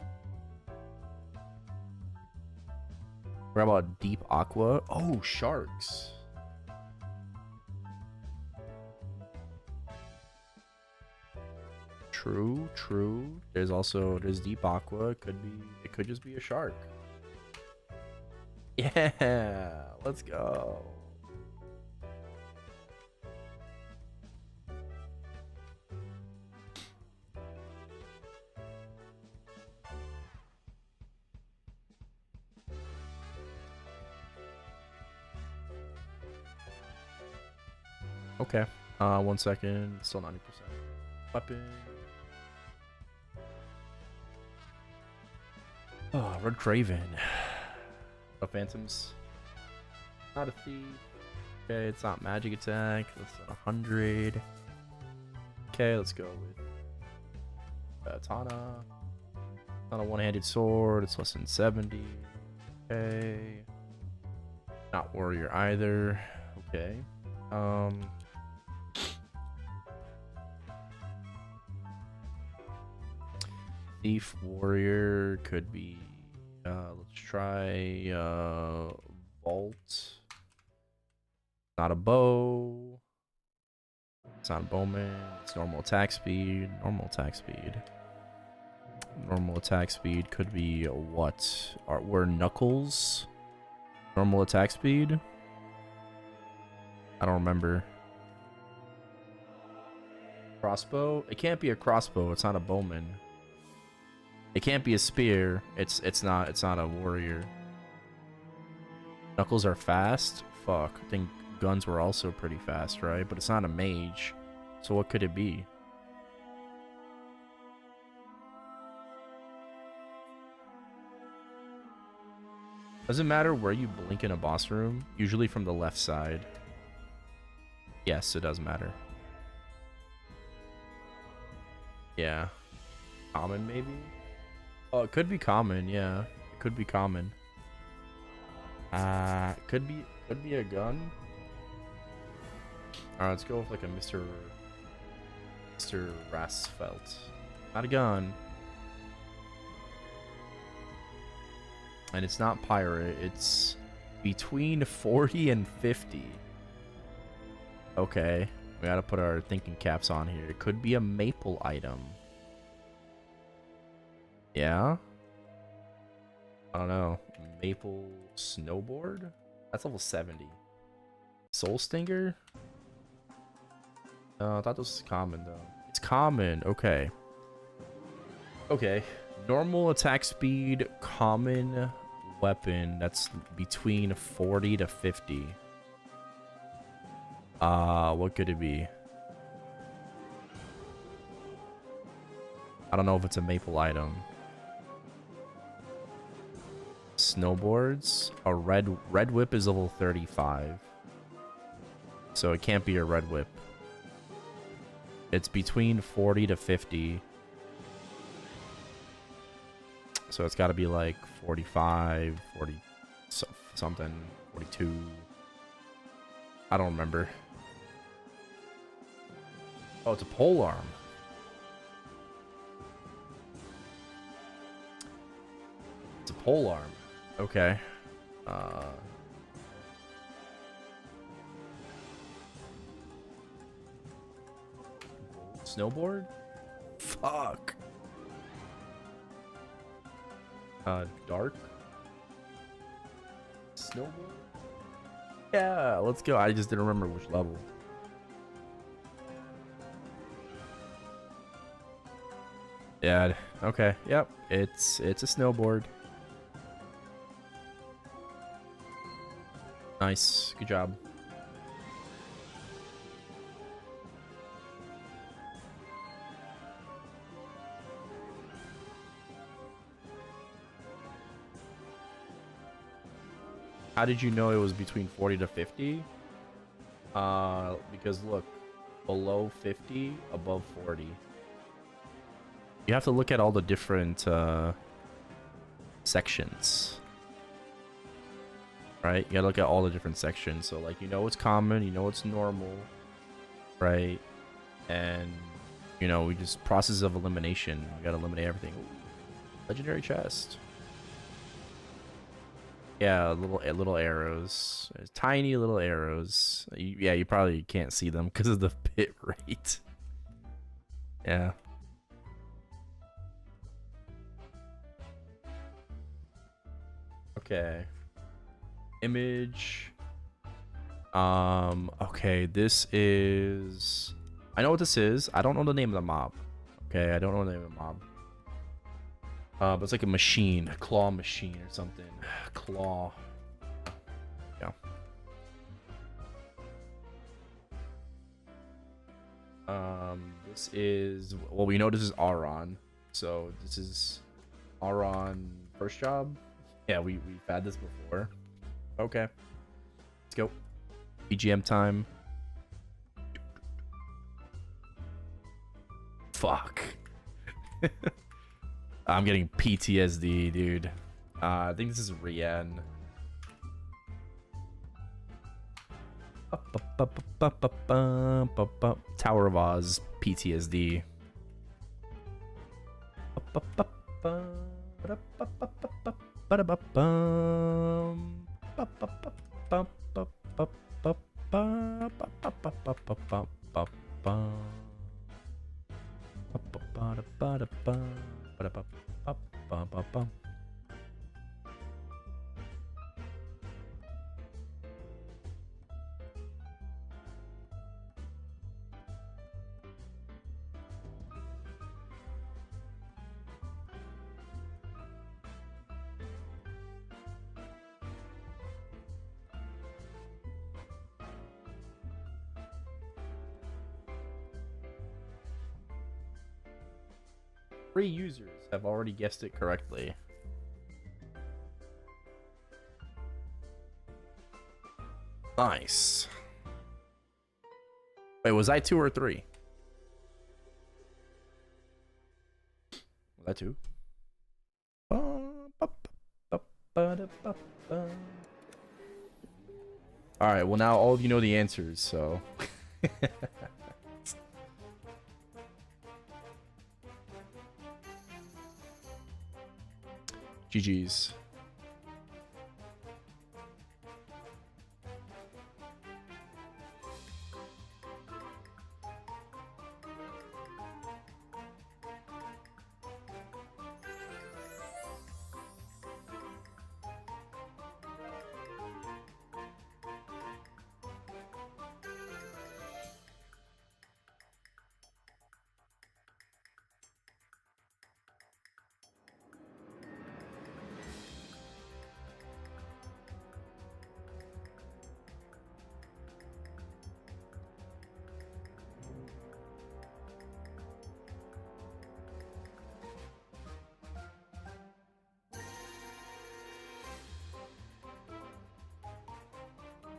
What about deep aqua? Oh, sharks. True. There's deep aqua. It could just be a shark. Yeah, let's go. Okay. 1 second. Still 90%. Weapon. Oh, Red Craven. Oh, Phantoms. Not a thief. Okay, it's not magic attack. That's at 100. Okay, let's go with Tana. Not a one-handed sword. It's less than 70. Okay. Not warrior either. Okay. Thief warrior could be. Let's try Vault. Not a bow. It's not a bowman. It's normal attack speed. Normal attack speed. Normal attack speed could be what? Were Knuckles normal attack speed? I don't remember. Crossbow? It can't be a crossbow. It's not a bowman. It can't be a spear. It's not a warrior. Knuckles are fast? Fuck. I think guns were also pretty fast, right? But it's not a mage. So what could it be? Doesn't matter where you blink in a boss room, usually from the left side. Yes, it does matter. Yeah. Common, maybe? Oh, it could be common, yeah. It could be common. Could be a gun. Alright, let's go with like a Mr. Rasfelt. Not a gun. And it's not pirate. It's between 40 and 50. Okay. We gotta put our thinking caps on here. It could be a maple item. Yeah? I don't know. Maple snowboard? That's level 70. Soul Stinger? I thought this was common, though. It's common. Okay. Okay. Normal attack speed, common weapon. That's between 40 to 50. What could it be? I don't know if it's a maple item. Snowboards. A red whip is level 35. So it can't be a red whip. It's between 40 to 50. So it's got to be like 45, 40 something, 42. I don't remember. Oh, it's a pole arm. It's a pole arm. Okay. Snowboard? Fuck. Dark? Snowboard? Yeah, let's go. I just didn't remember which level. Yeah, okay. Yep. It's a snowboard. Nice. Good job. How did you know it was between 40 to 50? Because look, below 50, above 40. You have to look at all the different sections. Right? You gotta look at all the different sections. So like, you know it's common, you know it's normal, right? And you know, we just process of elimination. We gotta eliminate everything. Ooh, legendary chest. Yeah, little arrows, tiny little arrows. Yeah, you probably can't see them because of the bit rate. Yeah. Okay. Image. Okay, this is. I know what this is. I don't know the name of the mob. Okay, I don't know the name of the mob. But it's like a machine, a claw machine or something. Claw. Yeah. This is, well, we know this is Auron. So this is Auron first job. Yeah, we've had this before. Okay. Let's go. BGM time. Fuck. I'm getting PTSD, dude. I think this is Rian. Tower of Oz, PTSD. Three users have already guessed it correctly. Nice. Wait, was I 2 or 3? Was I 2? Alright, well now all of you know the answers, so... GG's.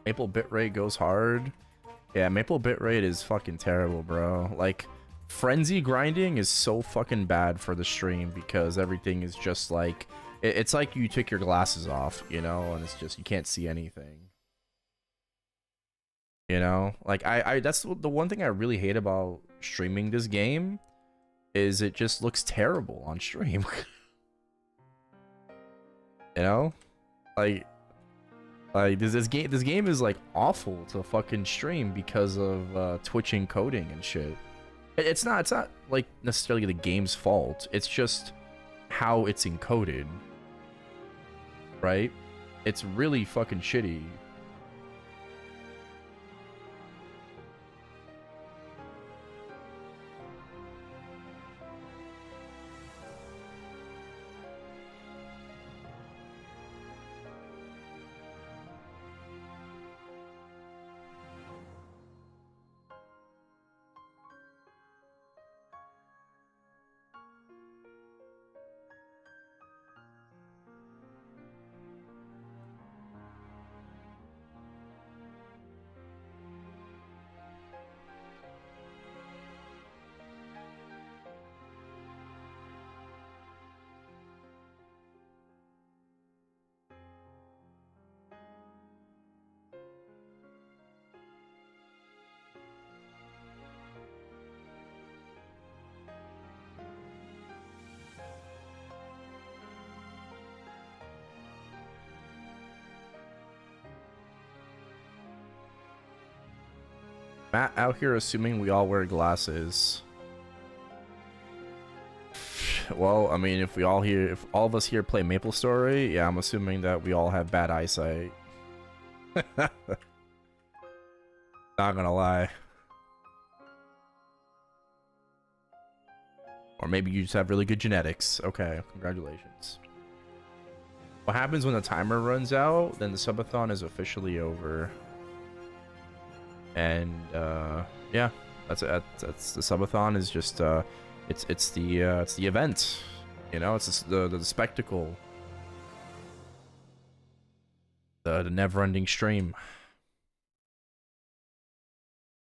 Maple bitrate goes hard. Yeah, maple bitrate is fucking terrible, bro. Like, frenzy grinding is so fucking bad for the stream because everything is just like, it's like you took your glasses off, you know, and it's just, you can't see anything. You know, like I that's the one thing I really hate about streaming this game is it just looks terrible on stream. You know, like this game is like awful to fucking stream because of Twitch encoding and shit. It's not like necessarily the game's fault. It's just how it's encoded, right? It's really fucking shitty. Matt out here assuming we all wear glasses. Well, I mean, if all of us here play Maplestory, yeah, I'm assuming that we all have bad eyesight. Not gonna lie. Or maybe you just have really good genetics. Okay, congratulations. What happens when the timer runs out? Then the subathon is officially over. And yeah, that's the subathon is just it's the event, you know, it's the spectacle, the never-ending stream.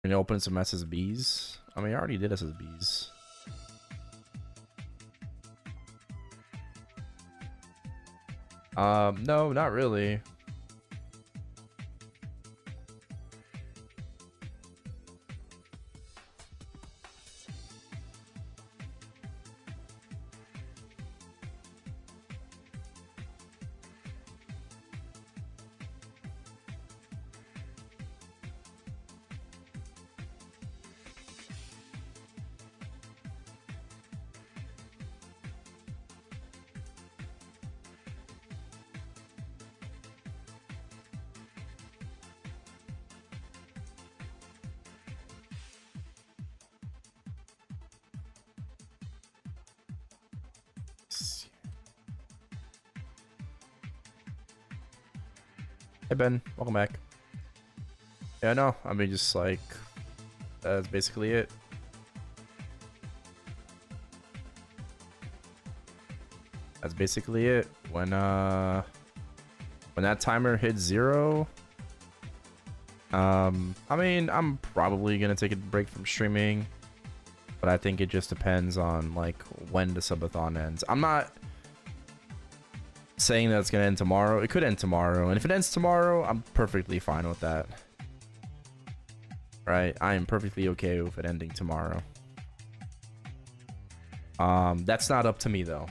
Can you open some SSBs? I mean, I already did SSBs. No, not really. Hey Ben, welcome back. Yeah, no, I mean, just like, that's basically it. That's basically it. When that timer hits 0, I mean, I'm probably gonna take a break from streaming, but I think it just depends on like when the subathon ends. I'm not saying that it's gonna end tomorrow. It could end tomorrow, and if it ends tomorrow, I'm perfectly fine with that. Right? I am perfectly okay with it ending tomorrow. That's not up to me though.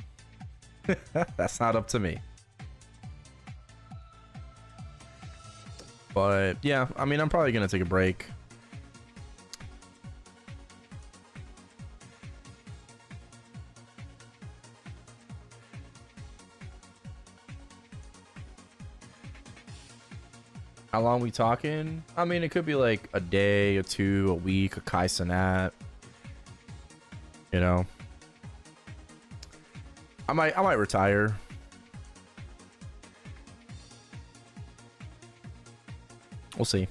That's not up to me. But yeah, I mean, I'm probably gonna take a break. How long we talking? I mean, it could be like a day, or 2, a week, a Kai Cenat. You know, I might retire. We'll see.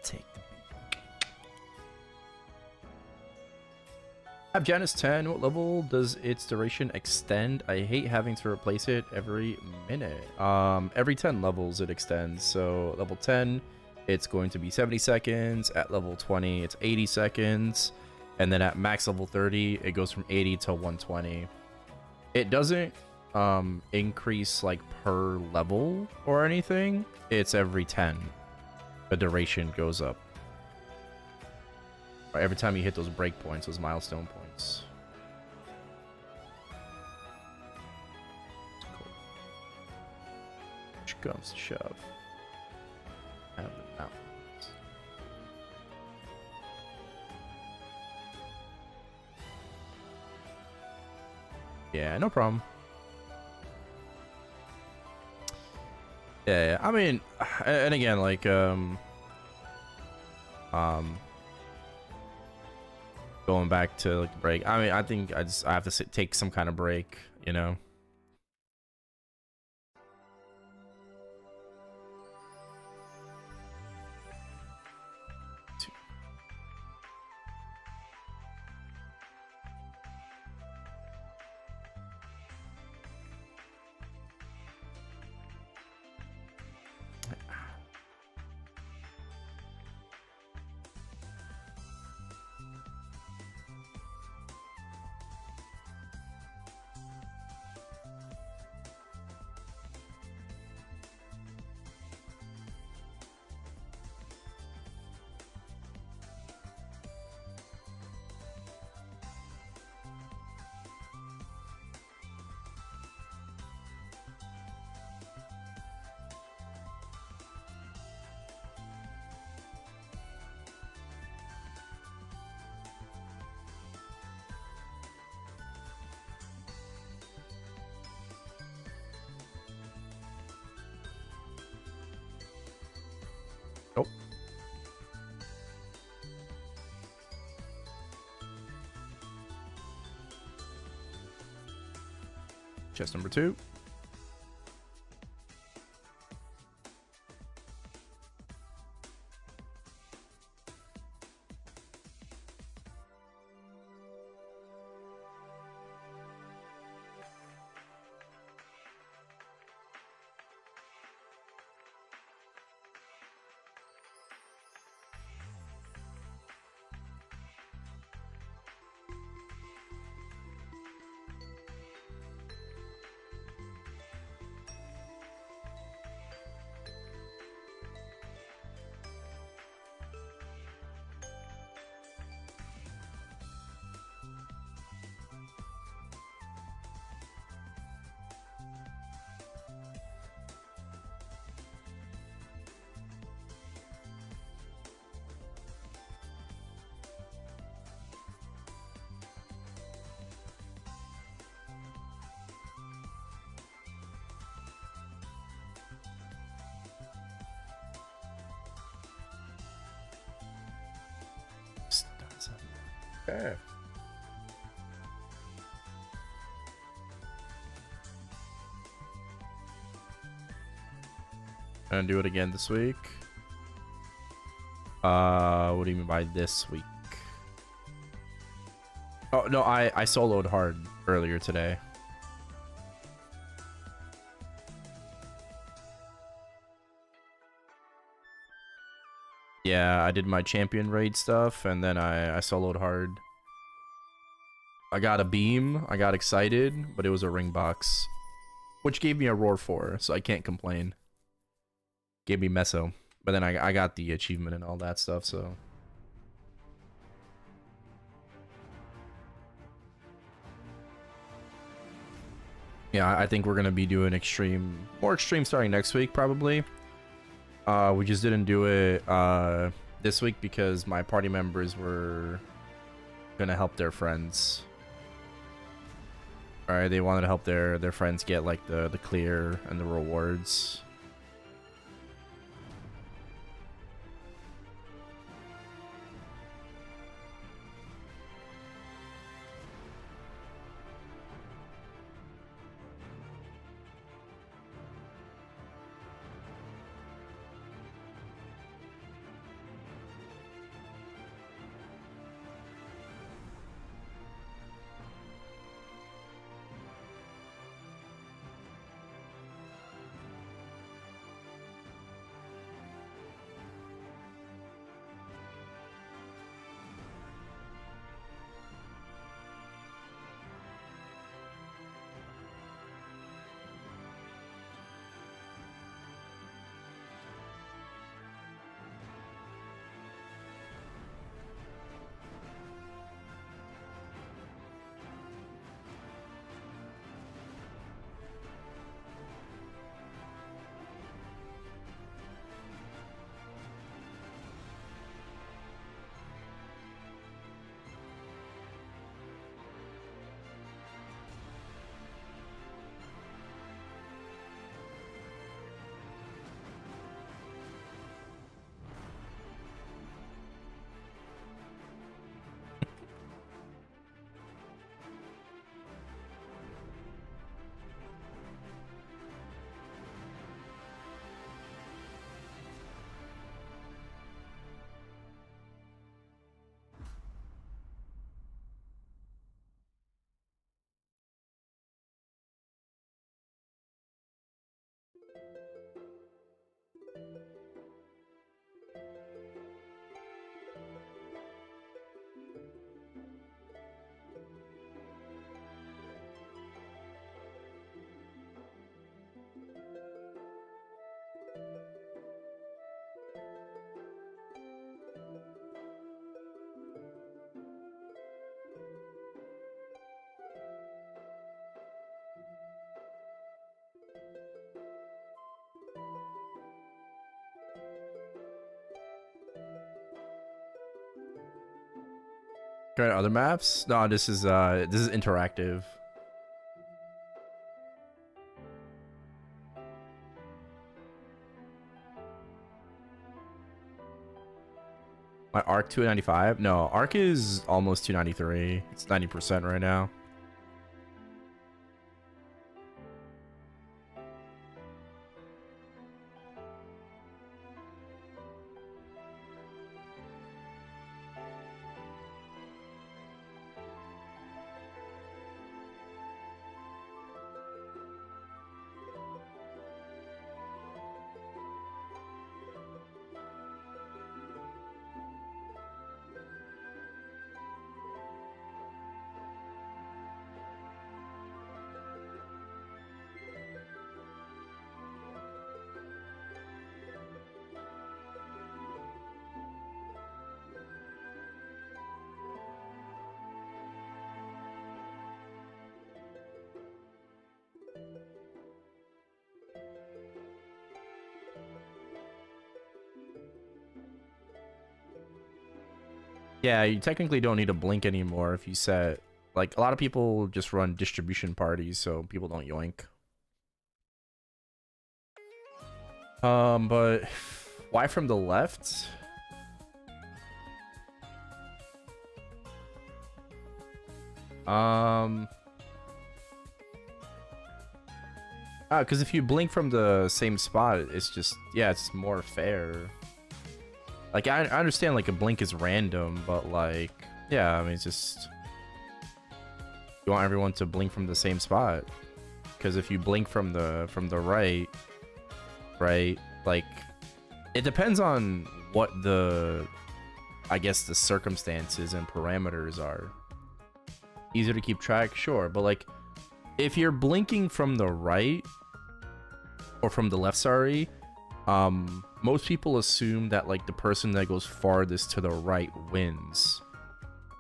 take the Have Janus 10. What level does its duration extend? I hate having to replace it every minute. Every 10 levels it extends. So level 10, it's going to be 70 seconds. At level 20, it's 80 seconds. And then at max level 30, it goes from 80 to 120. It doesn't increase like per level or anything. It's every 10. The duration goes up. Every time you hit those breakpoints, those milestone points. Cool. Which comes to shove. Have the mountains. Yeah, no problem. Yeah, I mean, and again, like, going back to like the break. I mean, I think I have to take some kind of break, you know. Nope. Chest number 2. Okay. Gonna do it again this week. What do you mean by this week? Oh no, I soloed hard earlier today. Yeah, I did my champion raid stuff, and then I soloed hard. I got a beam, I got excited, but it was a ring box. Which gave me a roar 4, so I can't complain. Gave me meso. But then I got the achievement and all that stuff, so... Yeah, I think we're gonna be doing more extreme starting next week, probably. We just didn't do it this week because my party members were gonna help their friends. Alright, they wanted to help their friends get like the clear and the rewards. Got other maps? No, this is interactive. My arc 295? No, arc is almost 293. It's 90% right now. Yeah, you technically don't need to blink anymore if you set, like, a lot of people just run distribution parties so people don't yoink. But why from the left? Because if you blink from the same spot, it's just, yeah, it's more fair. Like, I understand, like, a blink is random, but, like, yeah, I mean, it's just... You want everyone to blink from the same spot. Because if you blink from the right, like, it depends on what the, I guess, the circumstances and parameters are. Easier to keep track, sure, but, like, if you're blinking from the right, or from the left, sorry, most people assume that, like, the person that goes farthest to the right wins,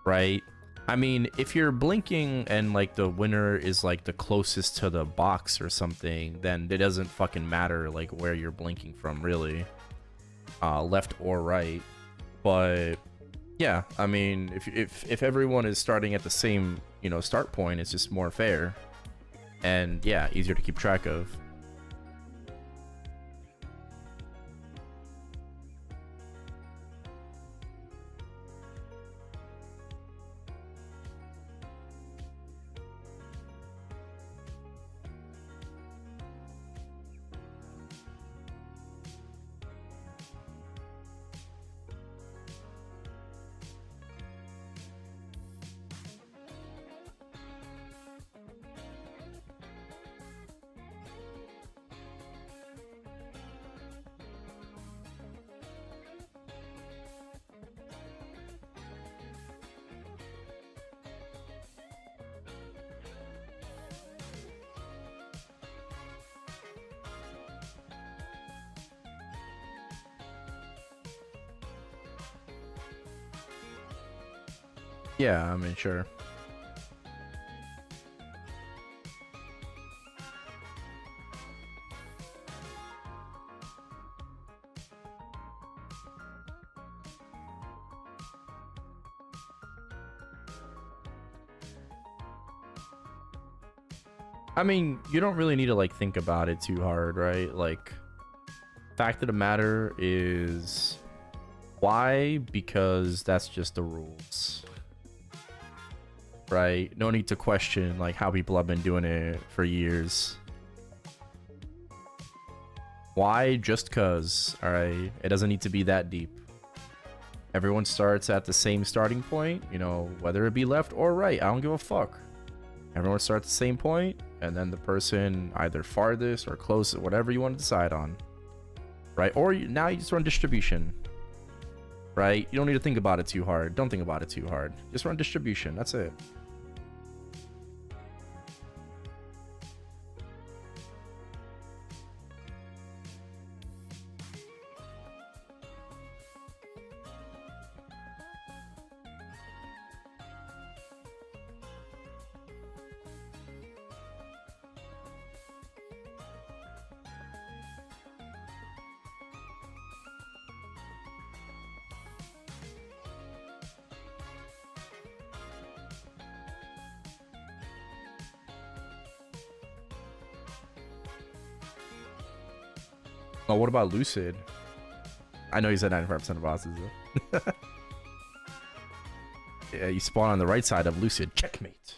right? I mean, if you're blinking and, like, the winner is, like, the closest to the box or something, then it doesn't fucking matter, like, where you're blinking from, really, left or right. But yeah, I mean, if everyone is starting at the same, you know, start point, it's just more fair, and yeah, easier to keep track of. Yeah, I mean, sure. I mean, you don't really need to, like, think about it too hard, right? Like, fact of the matter is, why? Because that's just the rules, right? No need to question, like, how people have been doing it for years. Why? Just cause, all right? It doesn't need to be that deep. Everyone starts at the same starting point, you know, whether it be left or right, I don't give a fuck. Everyone starts at the same point, and then the person either farthest or closest, whatever you want to decide on, right? Or now you just run distribution, right? You don't need to think about it too hard. Don't think about it too hard. Just run distribution. That's it. Oh, what about Lucid? I know you said 95% of bosses. Though. Yeah, you spawn on the right side of Lucid. Checkmate.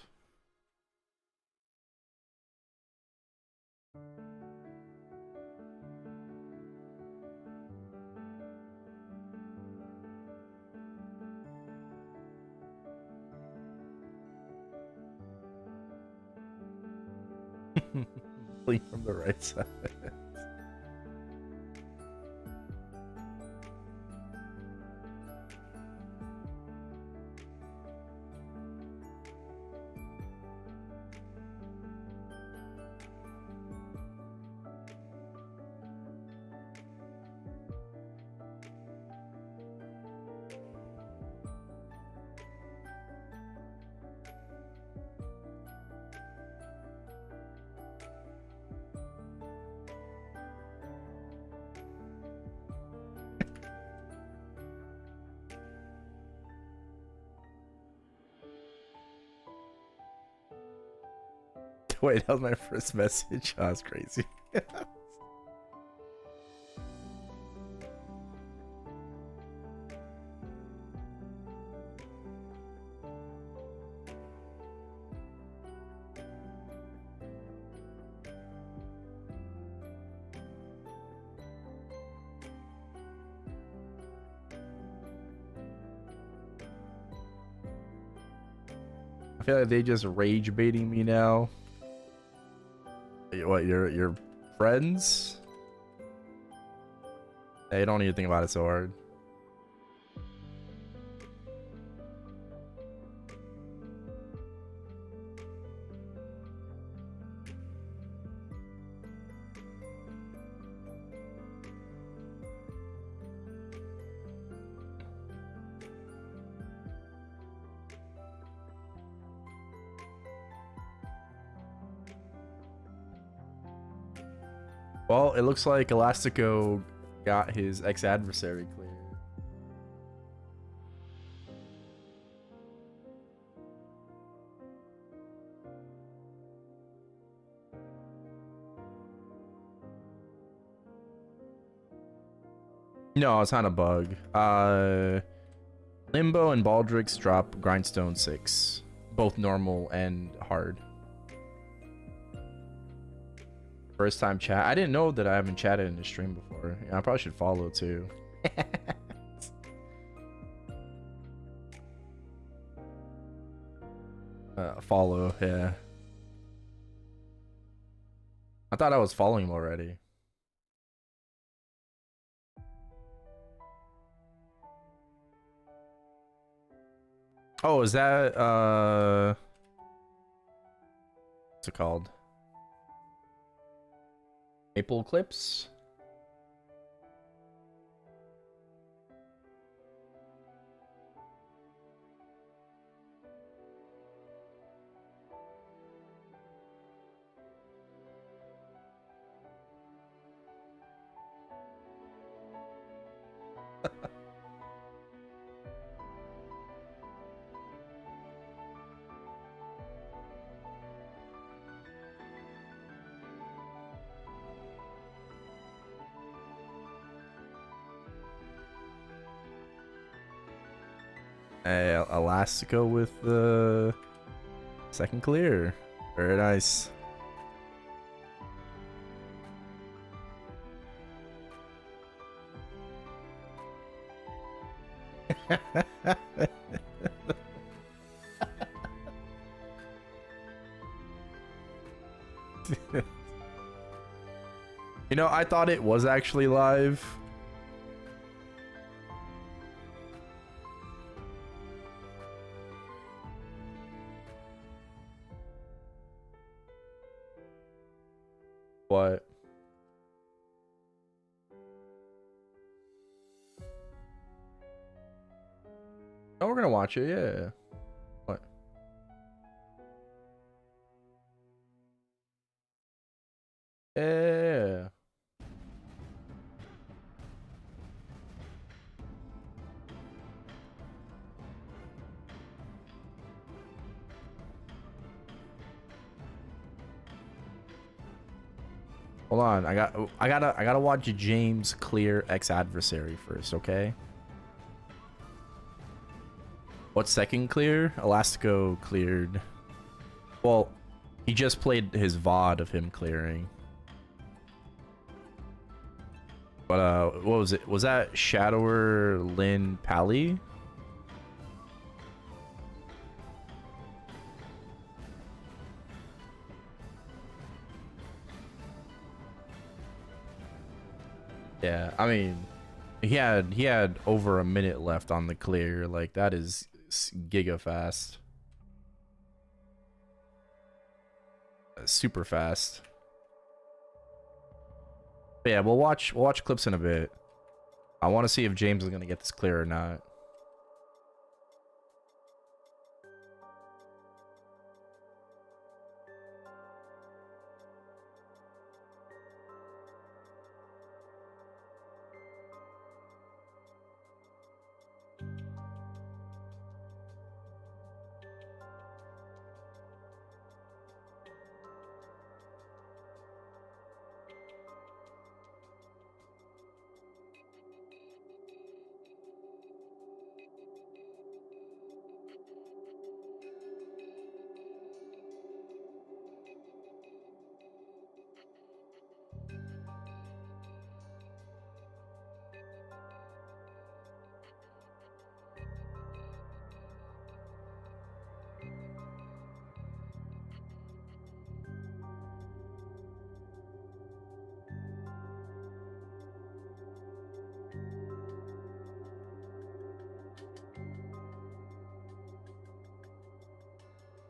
Flee from the right side. Wait, that was my first message. Oh, that's crazy. I feel like they just rage baiting me now. What, your friends? Hey, don't even think about it so hard. Well, it looks like Elastico got his ex-adversary clear. No, it's not a bug. Limbo and Baldrix drop Grindstone 6. Both normal and hard. First time chat. I didn't know that I haven't chatted in the stream before. Yeah, I probably should follow too. Follow, yeah. I thought I was following him already. Oh, is that what's it called? Maple Clips? Elastico with the second clear. Very nice. You know, I thought it was actually live. What? Oh, we're gonna watch it, yeah. What? Yeah. Hold on, I gotta watch James clear Adversary first, okay? What's second clear? Elastico cleared. Well, he just played his VOD of him clearing. But what was it? Was that Shadower Lin Pally? Yeah, I mean, he had over a minute left on the clear. Like, that is giga fast. Super fast. But yeah, we'll watch clips in a bit. I want to see if James is gonna get this clear or not.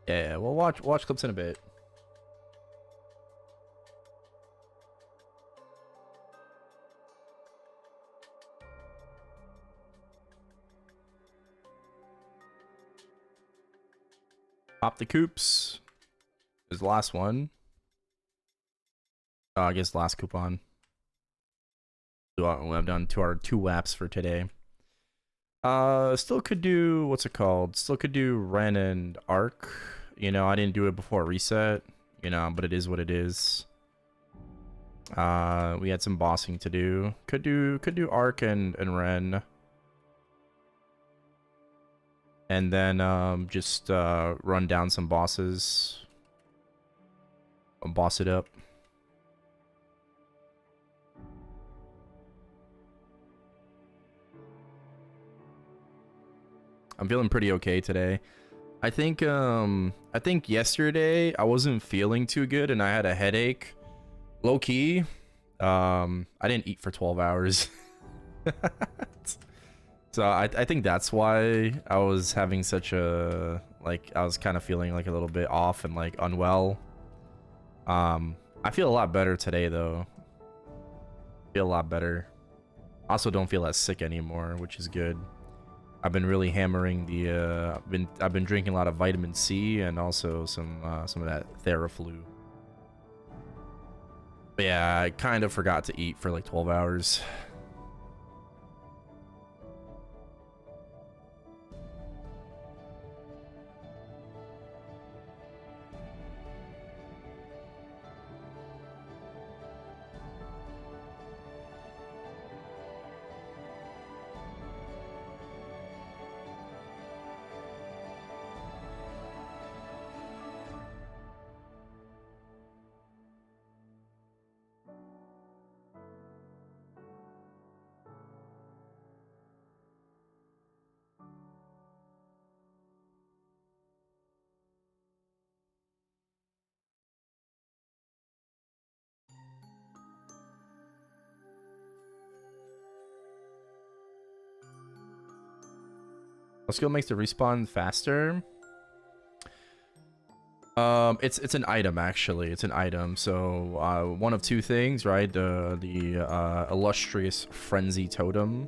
Yeah, we'll watch clips in a bit. Pop the coops is the last one. I guess last coupon. I've done two laps for today. Still could do, what's it called? Still could do Ren and Arc. You know, I didn't do it before reset, you know, but it is what it is. We had some bossing to do. Could do Arc and Ren. And then just run down some bosses. Boss it up. I'm feeling pretty okay today. I think yesterday I wasn't feeling too good and I had a headache. Low key. I didn't eat for 12 hours. So I think that's why I was having such a, like, I was kind of feeling like a little bit off and like unwell. I feel a lot better today though. Feel a lot better. Also don't feel as sick anymore, which is good. I've been really hammering the I've been drinking a lot of vitamin C and also some of that Theraflu. But yeah, I kind of forgot to eat for like 12 hours. What skill makes the respawn faster? It's an item actually. It's an item. So one of two things, right? The illustrious frenzy totem,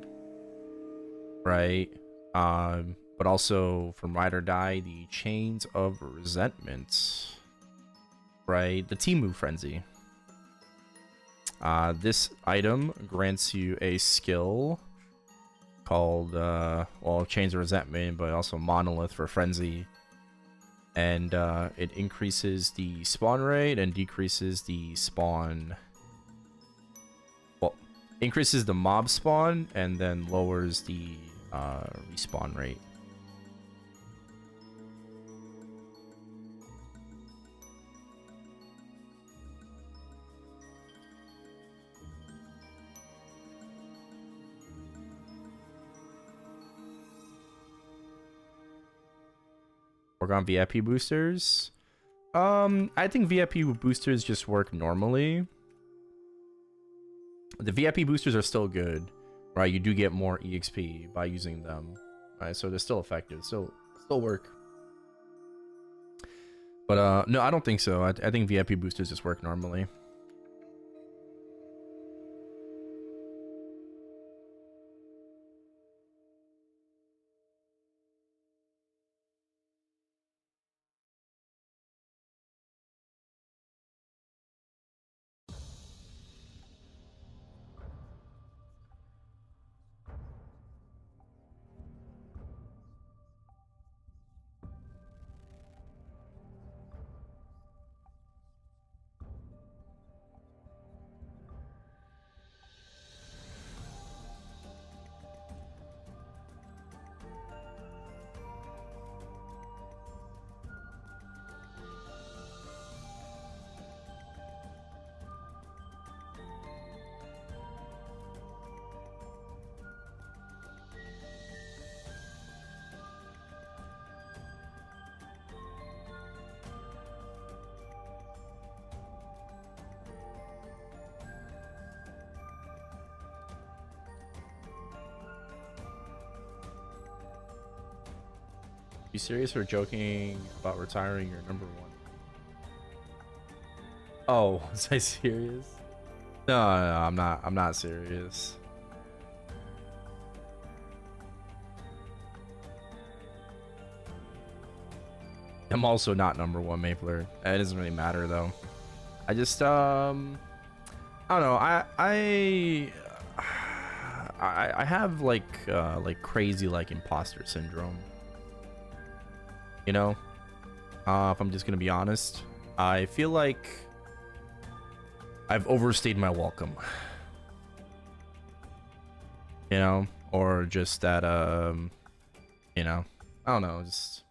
right? But also from Ride or Die, the chains of resentment, right? The Timu frenzy. This item grants you a skill called well, Chains of Resentment, but also Monolith for Frenzy, and it increases the spawn rate and decreases the spawn Increases the mob spawn and then lowers the respawn rate. Work on VIP boosters. I think VIP boosters just work normally. The VIP boosters are still good, right? You do get more EXP by using them, right? So they're still effective, still work. But no, I don't think so. I think VIP boosters just work normally. You serious or joking about retiring your number one? Oh, was I serious? No, I'm not. I'm not serious. I'm also not number one Mapler. It doesn't really matter though. I just I don't know. I have like crazy like imposter syndrome. You know, if I'm just gonna be honest, I feel like I've overstayed my welcome. You know, or just that you know, I don't know, just.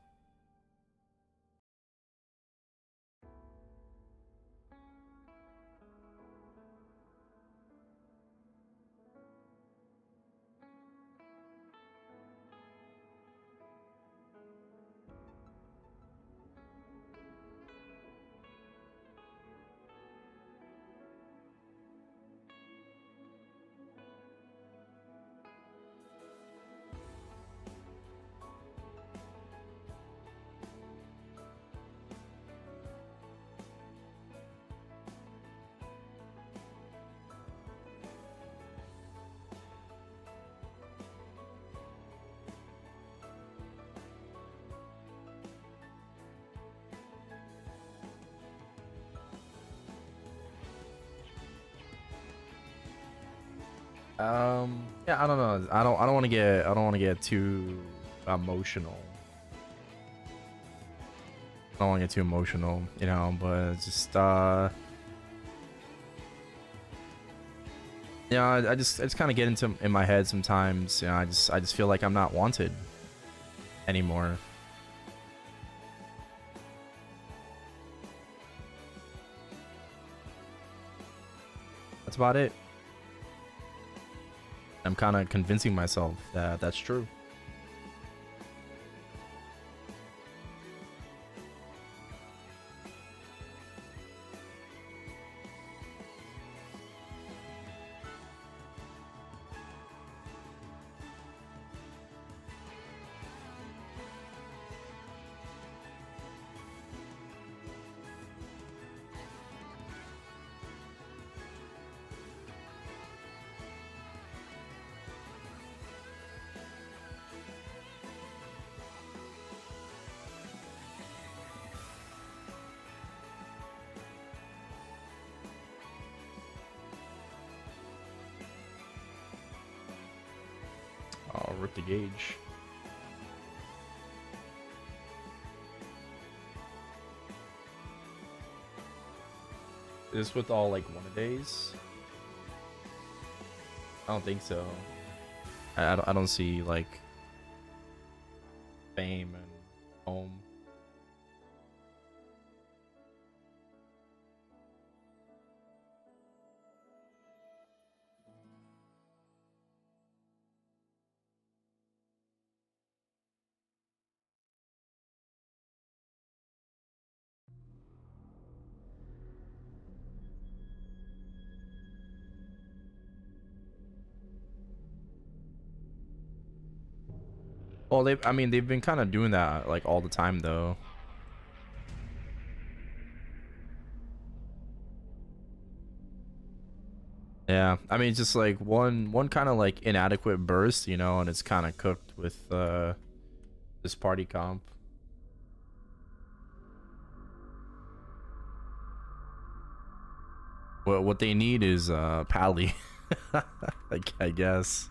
Yeah, I don't know. I don't want to get too emotional. I don't want to get too emotional, you know, but it's just yeah, I just kind of get into in my head sometimes. You know, I just feel like I'm not wanted anymore. That's about it. I'm kind of convincing myself that that's true. I'll rip the gauge. Is this with all like one-a-days? I don't think so. I don't see like fame and home. Well, I mean, they've been kind of doing that like all the time, though. Yeah, I mean, just like one kind of like inadequate burst, you know, and it's kind of cooked with this party comp. What they need is Pally, like I guess.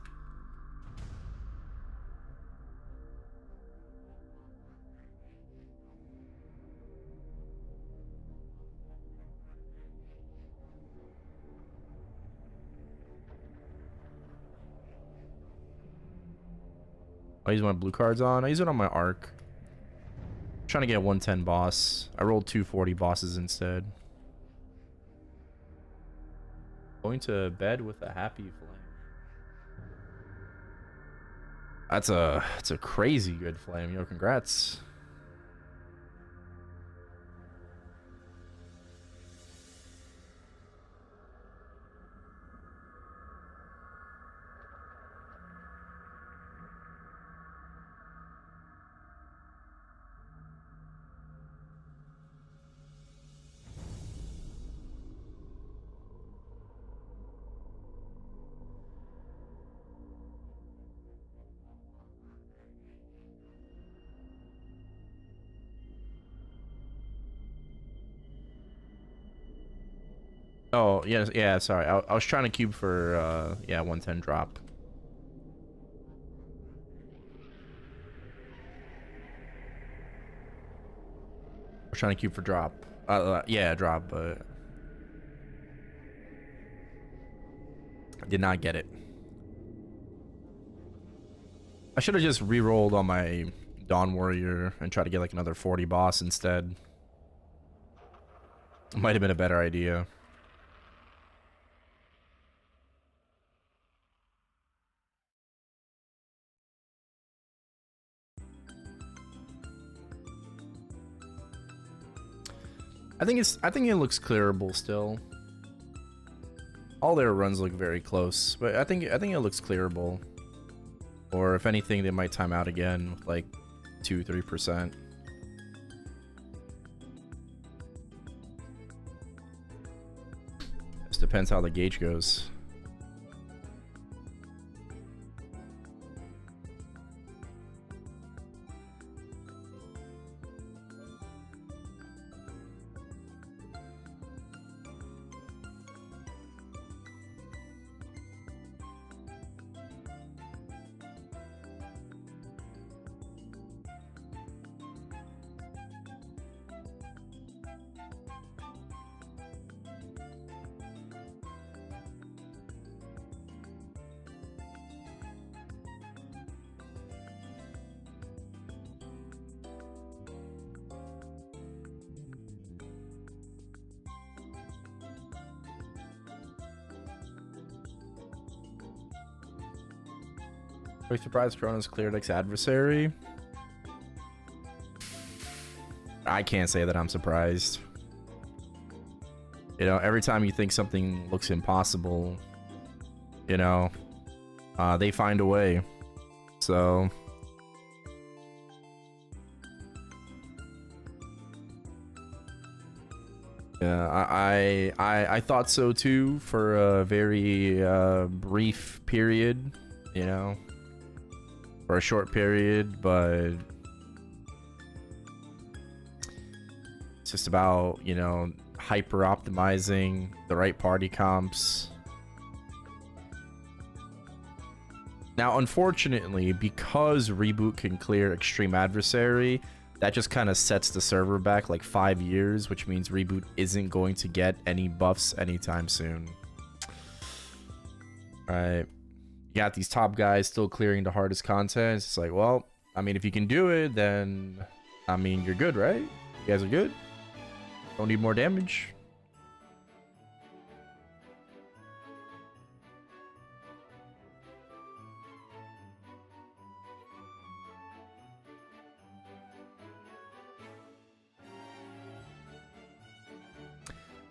I use my blue cards on. I use it on my arc. I'm trying to get 110 boss. I rolled 240 bosses instead. Going to bed with a happy flame. That's a crazy good flame. Yo, congrats. Oh, yeah, yeah, sorry. I was trying to cube for, yeah, 110 drop. I was trying to cube for drop. Yeah, drop, but... I did not get it. I should have just re-rolled on my Dawn Warrior and try to get, like, another 40 boss instead. Might have been a better idea. I think it looks clearable still. All their runs look very close, but I think it looks clearable. Or if anything, they might time out again with like 2-3%. Just depends how the gauge goes. Are you surprised Corona's cleared X Adversary? I can't say that I'm surprised. You know, every time you think something looks impossible, you know, they find a way. So... yeah, I thought so too for a very brief period, you know. For a short period, but it's just about, you know, hyper optimizing the right party comps. Now, unfortunately, because Reboot can clear Extreme Adversary, that just kind of sets the server back like 5 years, which means Reboot isn't going to get any buffs anytime soon. All right. you got these top guys still clearing the hardest content. It's like, well, I mean, if you can do it, then I mean, you're good, right? You guys are good. Don't need more damage.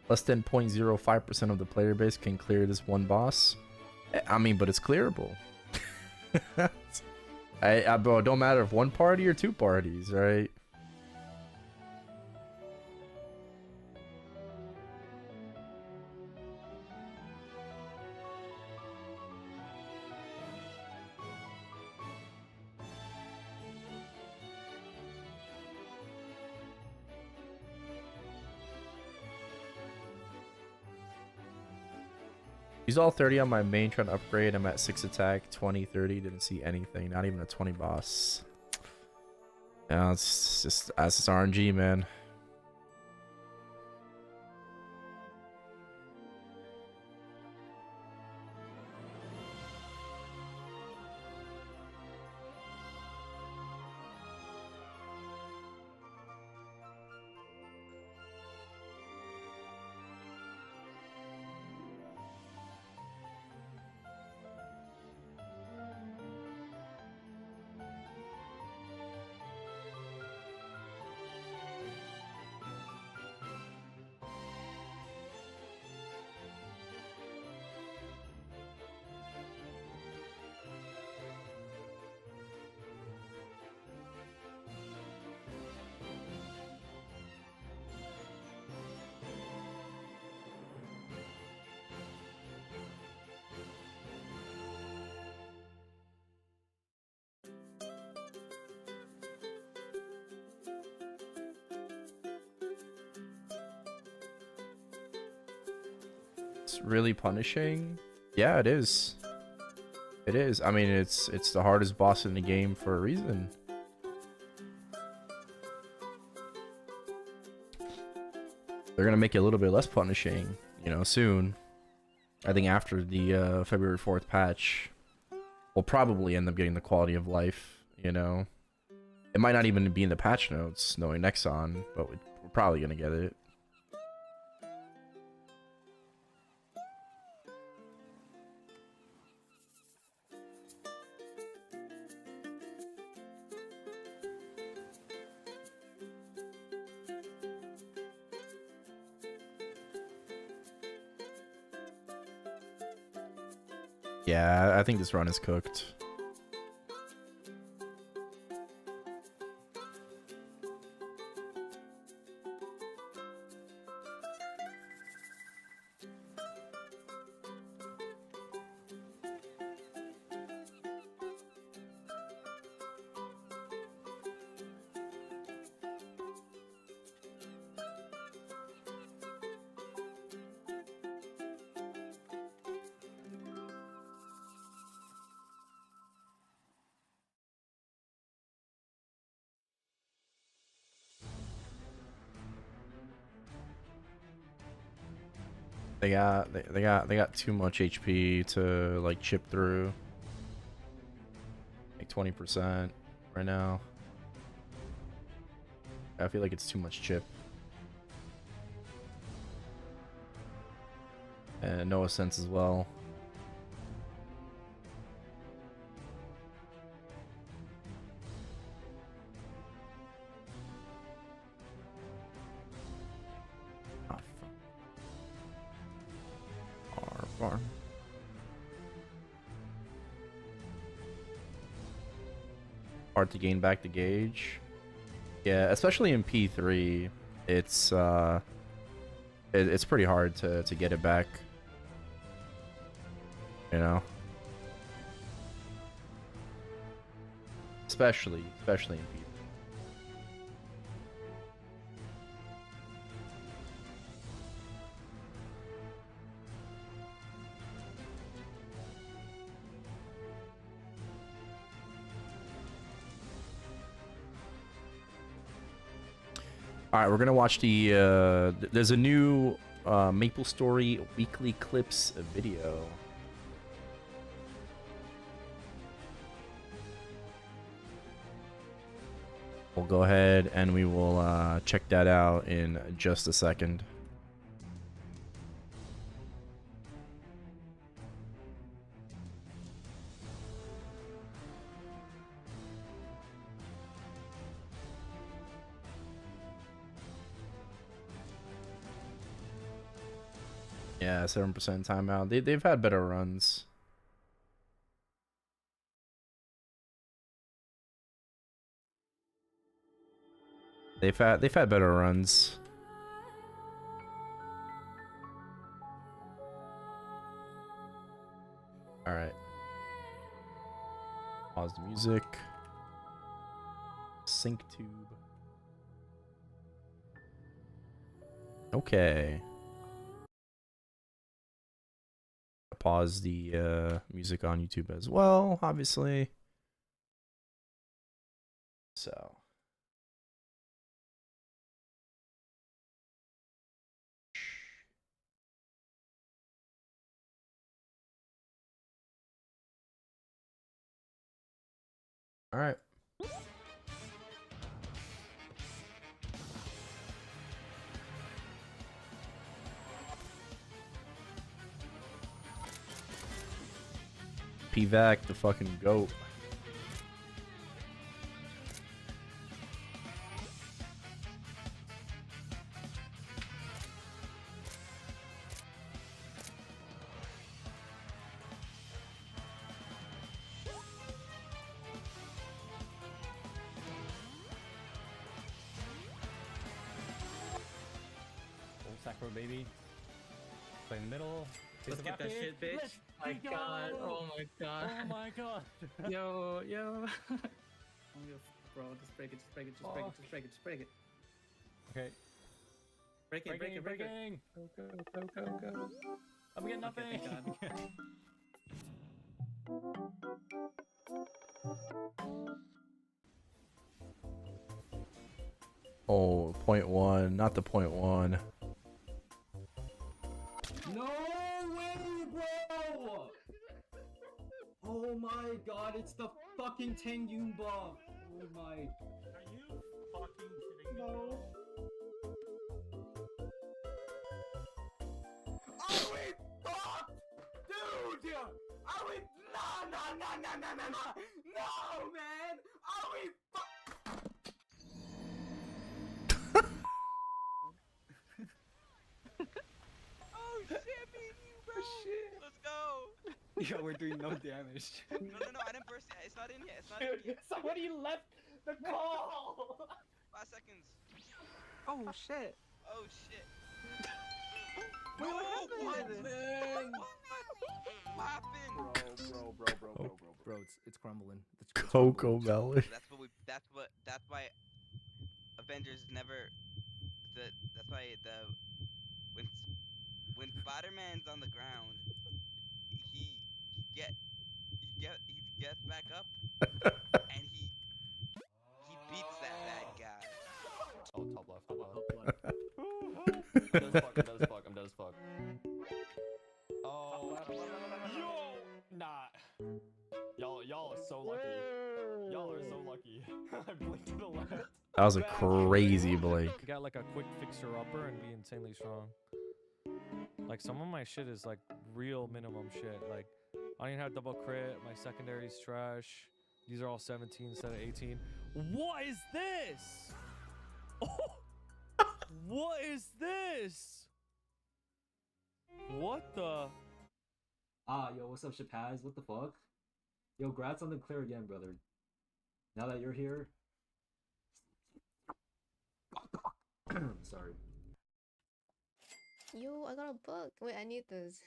Less than 0.05% of the player base can clear this one boss. I mean, but it's clearable. Bro, it don't matter if one party or two parties, right? He's all 30 on my main trying to upgrade. I'm at 6 attack, 20, 30. Didn't see anything. Not even a 20 boss. Yeah, it's just RNG, man. It's really punishing. Yeah, it is. It is. I mean, it's the hardest boss in the game for a reason. They're gonna make it a little bit less punishing, you know, soon. I think after the February 4th patch, we'll probably end up getting the quality of life, you know. It might not even be in the patch notes, knowing Nexon, but we're probably gonna get it. Yeah, I think this run is cooked. They got too much HP to like chip through. Like 20% right now. I feel like it's too much chip. And Noah sense as well. Farm. Hard to gain back the gauge. Yeah, especially in P3, it's pretty hard to get it back. You know, especially in P3. All right, we're gonna watch the. There's a new Maplestory weekly clips video. We'll go ahead and we will check that out in just a second. Yeah, 7% timeout. They've had better runs. They've had better runs. All right. Pause the music. Sync tube. Okay. Pause the music on YouTube as well, obviously. So. All right. PVAC, the fucking GOAT. Sacro baby. Play in the middle. Let's get that shit, bitch. Let's My go. god. Oh my god. Oh my god. Yo. Oh, bro, just break it, just break it, just break it, just break it, just break it. Okay. Break it, break it, break it. Go, go, go, go, go. I'm getting nothing. Okay, thank Oh, point one, not the point one. No way, bro! Oh my god, it's the fucking Tengyun bomb! Oh my... Are you fucking kidding me? No. Are we fucked? Dude! Are we... No, man! Are we fucked? Oh shit, me and you, bro. Shit. Let's go. Yo, we're doing no damage. No, I didn't burst it. It's not in yet. It's not in yet. Somebody left the call! 5 seconds. Oh shit. Oh shit. Wait, what happened? Man! What happened? Bro, it's crumbling. Coco Melon. That's why Avengers never that's why when Spider-Man's on the ground, he gets back up and he beats that bad guy. Oh, top left, I'm dead as fuck. Oh, yo, nah. Y'all are so lucky. Y'all are so lucky. I blinked to the left. That was a crazy blink. You got like a quick fixer upper and be insanely strong. Like some of my shit is like real minimum shit. Like I don't even have double crit. My secondary's trash. These are all 17 instead of 18. What is this? Oh, what is this? What the? Yo, what's up, Shapaz? What the fuck? Yo, grats on the clear again, brother. Now that you're here... Sorry. Yo, I got a book. Wait, I need this.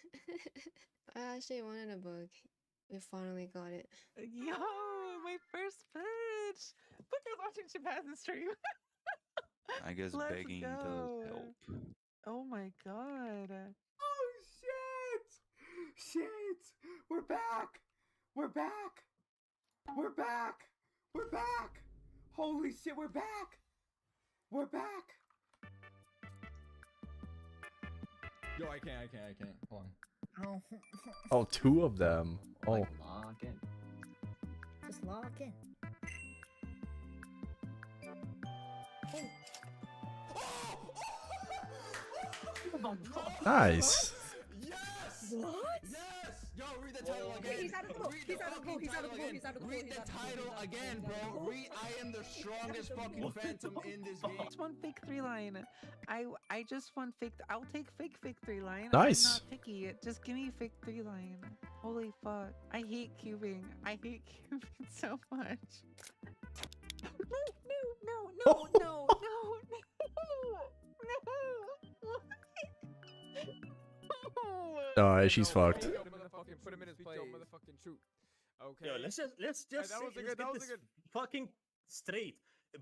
I actually wanted a book. We finally got it. Yo, my first pitch. Look at watching Chapaz's stream. I guess Let's begging go. does help. Oh my god. Oh shit! Shit! We're back! We're back! We're back! We're back! Holy shit, we're back! We're back! Yo, I can't. Hold on. Oh, two of them. Oh, Like, lock in. Just lock in. Nice. Yes! What? Yes! Yo, read the title again. He's out of the pool. Read He's the out of the pool. fucking He's out of the title pool. He's out of the pool. Read He's the out of the pool. title He's out of the again, pool. bro. Read, I am the strongest fucking phantom in this game. Just one fake 3-line. I just want fake. I'll take fake 3-line. Nice. I'm not picky. Just give me fake 3-line. Holy fuck. I hate cubing. I hate cubing so much. No. Oh, she's fucked. Put him in his place. Motherfucking shoot. Okay. Yo, let's just that was a good. That was a good. fucking straight.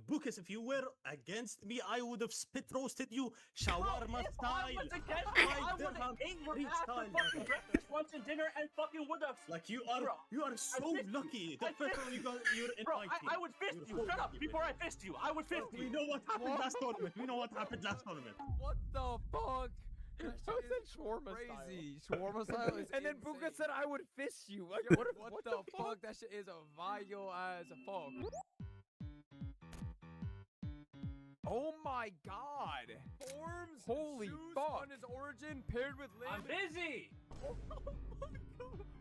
Bukas, if you were against me, I would have spit roasted you shawarma style. I would have ate your ass for fucking breakfast, lunch, and dinner, and fucking would have. Like you are so lucky. The first time you're in Bro, my team. I would fist you. Shut up before I fist you. I would fist you. We know what happened last tournament. We know what happened last tournament. What the fuck? That said shawarma crazy. Shawarma style is and then Buka said I would fist you. Like, what the fuck? That shit is a vile as fuck. Oh my god. Forms, holy fuck. On his origin paired with Lin. I'm busy.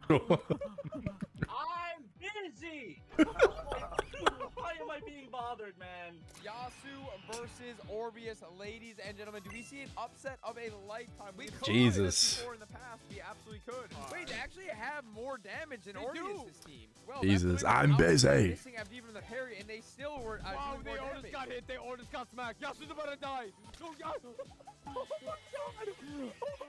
Oh I'm busy. Why am I being bothered, man? Yasu versus Orbeus, ladies and gentlemen. Do we see an upset of a lifetime? We could Jesus. before in the past. We absolutely could. Wait, they actually have more damage than Orbeus' team. Well, Jesus, that's I'm busy. missing after even the parry, and they still were. Wow, they all just got hit. They all just got smacked. Yasu's about to die. No, Yasu. Oh my god! Oh my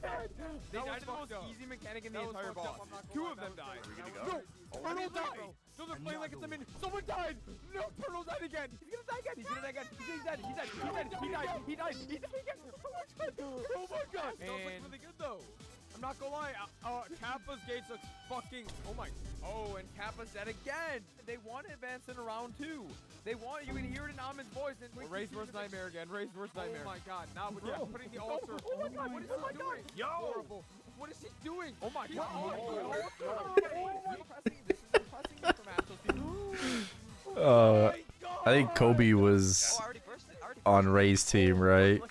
god! They died to the most easy mechanic in the entire boss. Two of them died. No! Turtle died! No, they're playing like it's a min. Someone died! No, Turtle died again! He's gonna die again! He's gonna die again! He's dead! He's dead! He's dead! He died! He died! He died again! Oh my god! That looks really good though. I'm not gonna lie. Kappa's gates looks fucking. Oh my. Oh, and Kappa's dead again. They want to advance in round 2. They want. You can hear it in Amin's voice. And Ray's worst nightmare again. Ray's worst nightmare. Oh my god! Now with putting the altar. Oh my god! What is he doing? Yo! Horrible. What is he doing? Oh my god! I think Kobe was on Ray's team, right?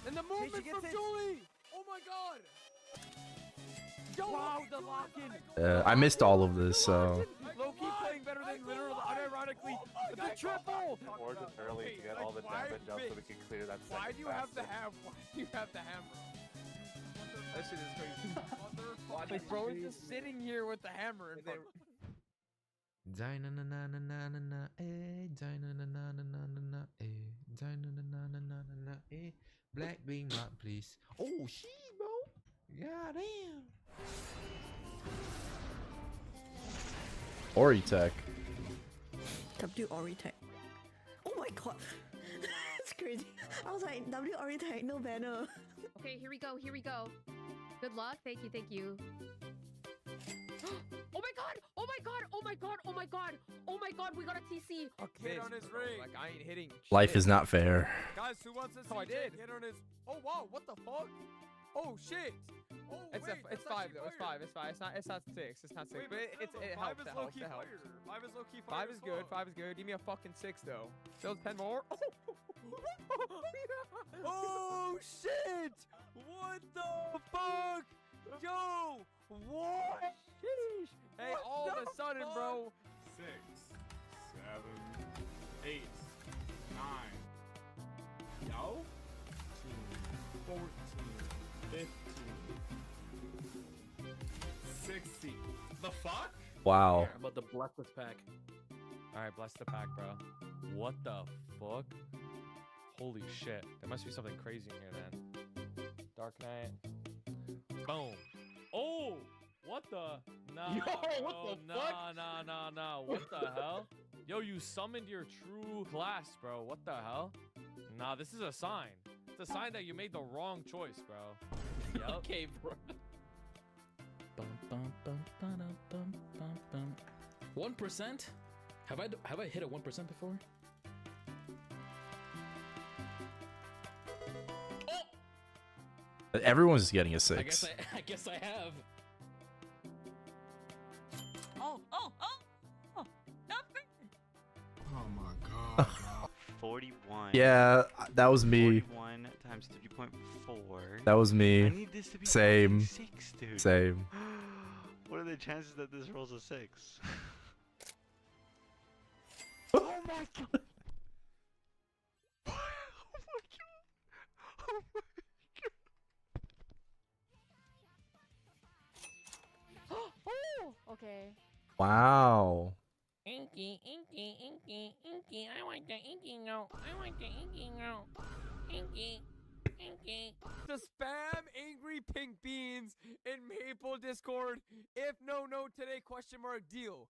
And the movement from Julie! Oh my god! Yo, wow, the lock-in! I missed all of this, so. Low-key playing better than literally, unironically, the triple! Or just early to get all the damage up so we can clear that second. Why do you have the hammer? Why do you have the hammer? That shit is crazy. Like, bro is just sitting here with the hammer and they... Black bean rock, please. Oh, shit, bro. God damn. Ori tech. W Ori tech. Oh my god. That's crazy. I was like, W Ori tech, no banner. Okay, here we go. Here we go. Good luck. Thank you. Thank you. Oh my god! Oh my god! Oh my god! Oh my god! Oh my god! We got a TC. Hit on his ring. Like I ain't hitting. Life is not fair. Guys, who wants this? Oh, I did. Hit on his. Oh wow! What the fuck? Oh shit! Oh it's wait, it's 5 though. It's 5. It's 5. It's not 6. It's not 6. Wait, but it helps. It helps. It helps. 5 is low key. 5 is good. 5 is good. Give me a fucking 6 though. Build 10 more. Oh shit! What the fuck? Yo! What? Sheesh. Hey, all of a sudden, bro. 6, 7, 8, 9. Yo? 14, 15, 16. The fuck? Wow. How about the bless this pack? Alright, bless the pack, bro. What the fuck? Holy shit. There must be something crazy in here then. Dark Knight. Boom. Oh! What the? Nah, Yo, what bro. the fuck? Nah. What the hell? Yo, you summoned your true class, bro. What the hell? Nah, this is a sign. It's a sign that you made the wrong choice, bro. Yup. Okay, bro. 1%? Have I hit a 1% before? Everyone's just getting a 6. I guess I have. 41. Yeah, that was me. 41 times 3.4. That was I me. need this to be Same. 6, dude. Same. What are the chances that this rolls a 6? Oh my god! Oh my god! Oh my Oh, okay. Wow. Inky, inky, inky, inky. I want the inky note. I want the inky note. Inky, inky. To spam angry pink beans in Maple Discord. If no note today, question mark deal.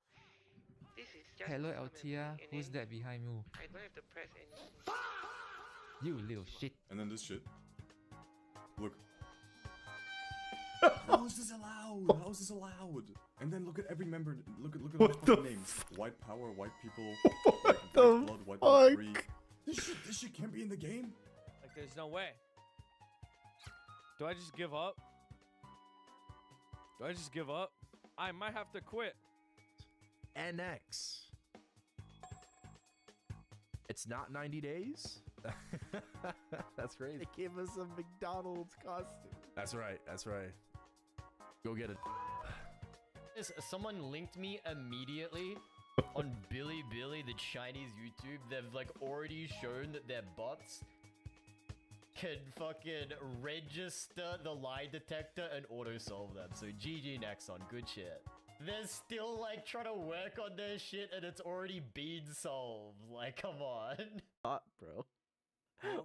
This is just Hello Altia, who's that behind you? I don't have to press any. You little shit. And then this shit. Look. How is this allowed? How is this allowed? And then look at every member. Look at What the the names. White power, white people. What like, the white blood, white blood fuck? free. This shit can't be in the game. Like, there's no way. Do I just give up? Do I just give up? I might have to quit. NX. It's not 90 days? That's crazy. They gave us a McDonald's costume. That's right. That's right. Go get it. Someone linked me immediately on Billy, the Chinese YouTube. They've like already shown that their bots can fucking register the lie detector and auto solve them. So GG Nexon, good shit. They're still like trying to work on their shit and it's already been solved. Like, come on. Bro.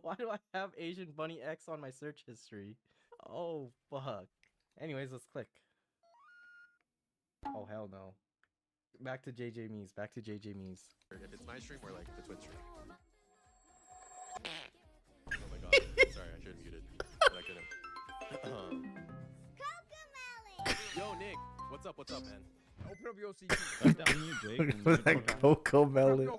Why do I have Asian Bunny X on my search history? Oh, fuck. Anyways, let's click. Oh, hell no. Back to JJ Mees. Back to JJ Mees. If it's my stream or like the Twitch stream. Oh my god. Sorry, I should have muted. But I couldn't. Yo, Nick. What's up? What's up, man? Open up your OCG. Was that Coco Melon?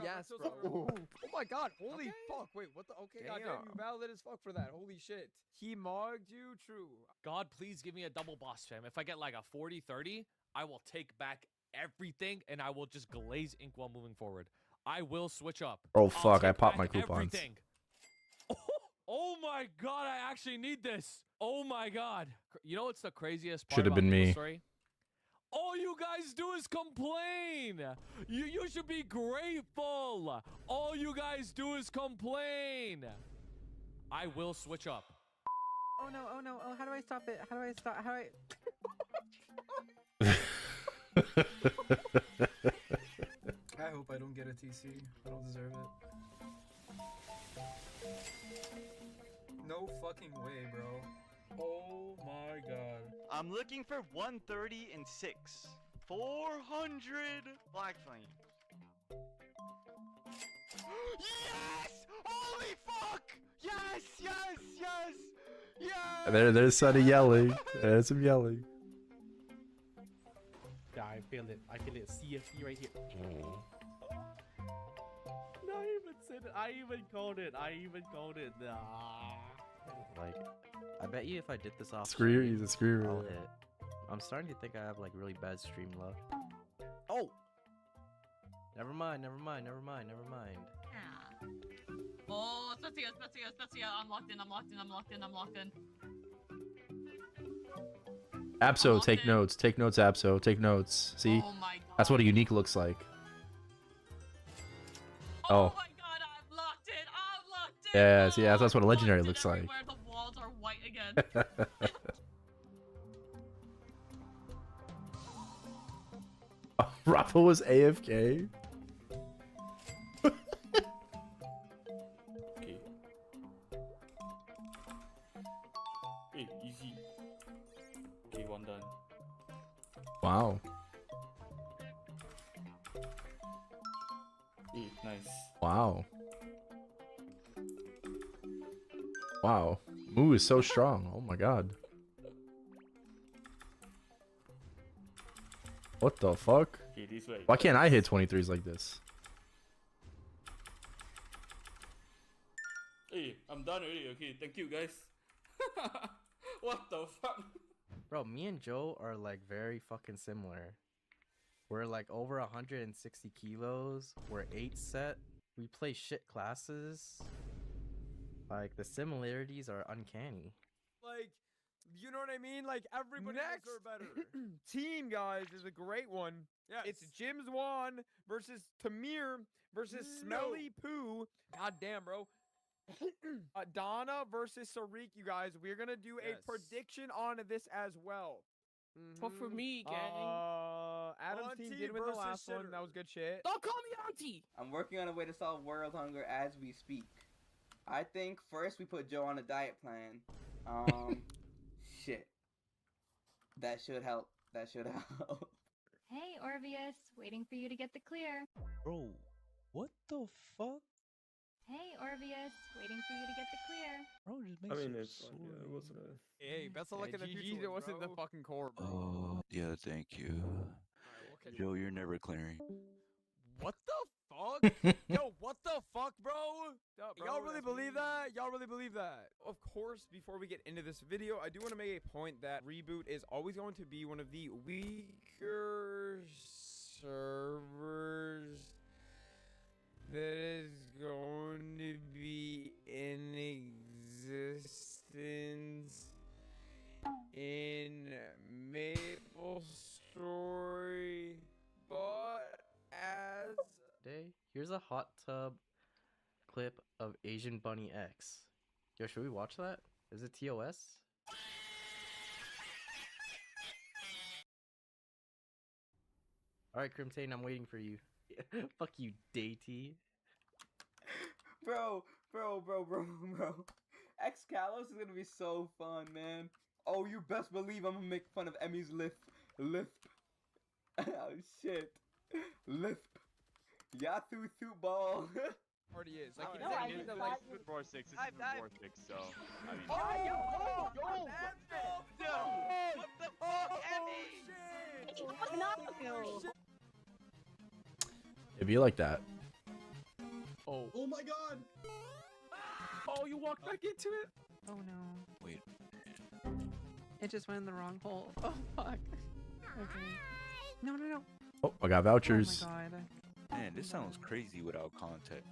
Yes, bro. Oh my god, holy fuck. Wait, what the? Okay, goddamn, you valid as fuck for that. Holy shit. He mogged you? True. God, please give me a double boss fam. If I get like a 40-30, I will take back everything and I will just glaze ink while moving forward. I will switch up. Oh, I'll fuck. I take popped back my coupons. everything. Oh my god, I actually need this. Oh my god. You know what's the craziest part Should have about been me. Maplestory? All you guys do is complain. You should be grateful. All you guys do is complain. I will switch up. Oh no, oh no, oh how do I stop it? How do I stop? How do I hope I don't get a TC. I don't deserve it. No fucking way, bro. Oh my god. I'm looking for 130 and 6. 400 black flame. Yes! Holy fuck! Yes, yes, yes! Yes! There's some yelling. There's some yelling. Yeah, I feel it. I feel it. CFC right here. No, I even said it. I even called it. Like, I bet you if I did this off Screamer, stream, he's a screamer. I'll hit. I'm starting to think I have like really bad stream luck. Oh! Never mind. Oh, Spezia. I'm locked in. Abso, take notes. Take notes, Abso. Take notes. See? Oh my god. That's what a unique looks like. Oh. my god, I'm locked in. Yeah, see, that's what a legendary looks like. Everywhere the walls are white again. Rafa was AFK. Okay. Hey, easy. Okay, one done. Wow. Hey, nice. Wow. Wow. Moo is so strong. Oh my god. What the fuck? Okay, this way. Why can't I hit 23s like this? Hey, I'm done already. Okay, thank you guys. What the fuck? Bro, me and Joe are like very fucking similar. We're like over 160 kilos. We're 8 set. we play shit classes. Like the similarities are uncanny. Like, you know what I mean? Like everybody next are better. Team, guys, is a great one. Yes. It's Jim's Juan versus Tamir versus Smelly Poo. God damn, bro. Donna versus Sarik, you guys. We're gonna do a prediction on this as well. Vote for me, gang. Adam's team did win the last one. That was good shit. Don't call me auntie. I'm working on a way to solve world hunger as we speak. I think first we put Joe on a diet plan. Shit. That should help. That should help. Hey, Orvius, waiting for you to get the clear. Bro, what the fuck? Hey, Orvius, waiting for you to get the clear. Bro, just I mean, it's fine. Yeah, it wasn't a. Hey, best of luck in the future. It wasn't the fucking core, bro. Oh, yeah, thank you. Joe, you're never clearing. What the fuck? Yo, what the fuck, bro? Y'all really believe that? Y'all really believe that? Of course, before we get into this video, I do want to make a point that Reboot is always going to be one of the weaker servers that is going to be in existence in Maplestory, but as Here's a hot tub clip of Asian Bunny X. Yo, should we watch that? Is it TOS? Alright, Crimtane, I'm waiting for you. Fuck you, Daty. Bro. X-Kalos is gonna be so fun, man. Oh, you best believe I'm gonna make fun of Emmy's lisp. Oh, shit. Lisp. Yathu Thu Ball. Already is. Like, No, I mean, this is Roar 6. This is Roar 6, so. I mean. What the fuck, Emmy? It'd be like that. Oh. Oh my god! Oh, you walked back into it? Oh no. Wait. It just went in the wrong hole. Oh fuck. Okay. No. Oh, I got vouchers. Oh my god. Man, this sounds crazy without context.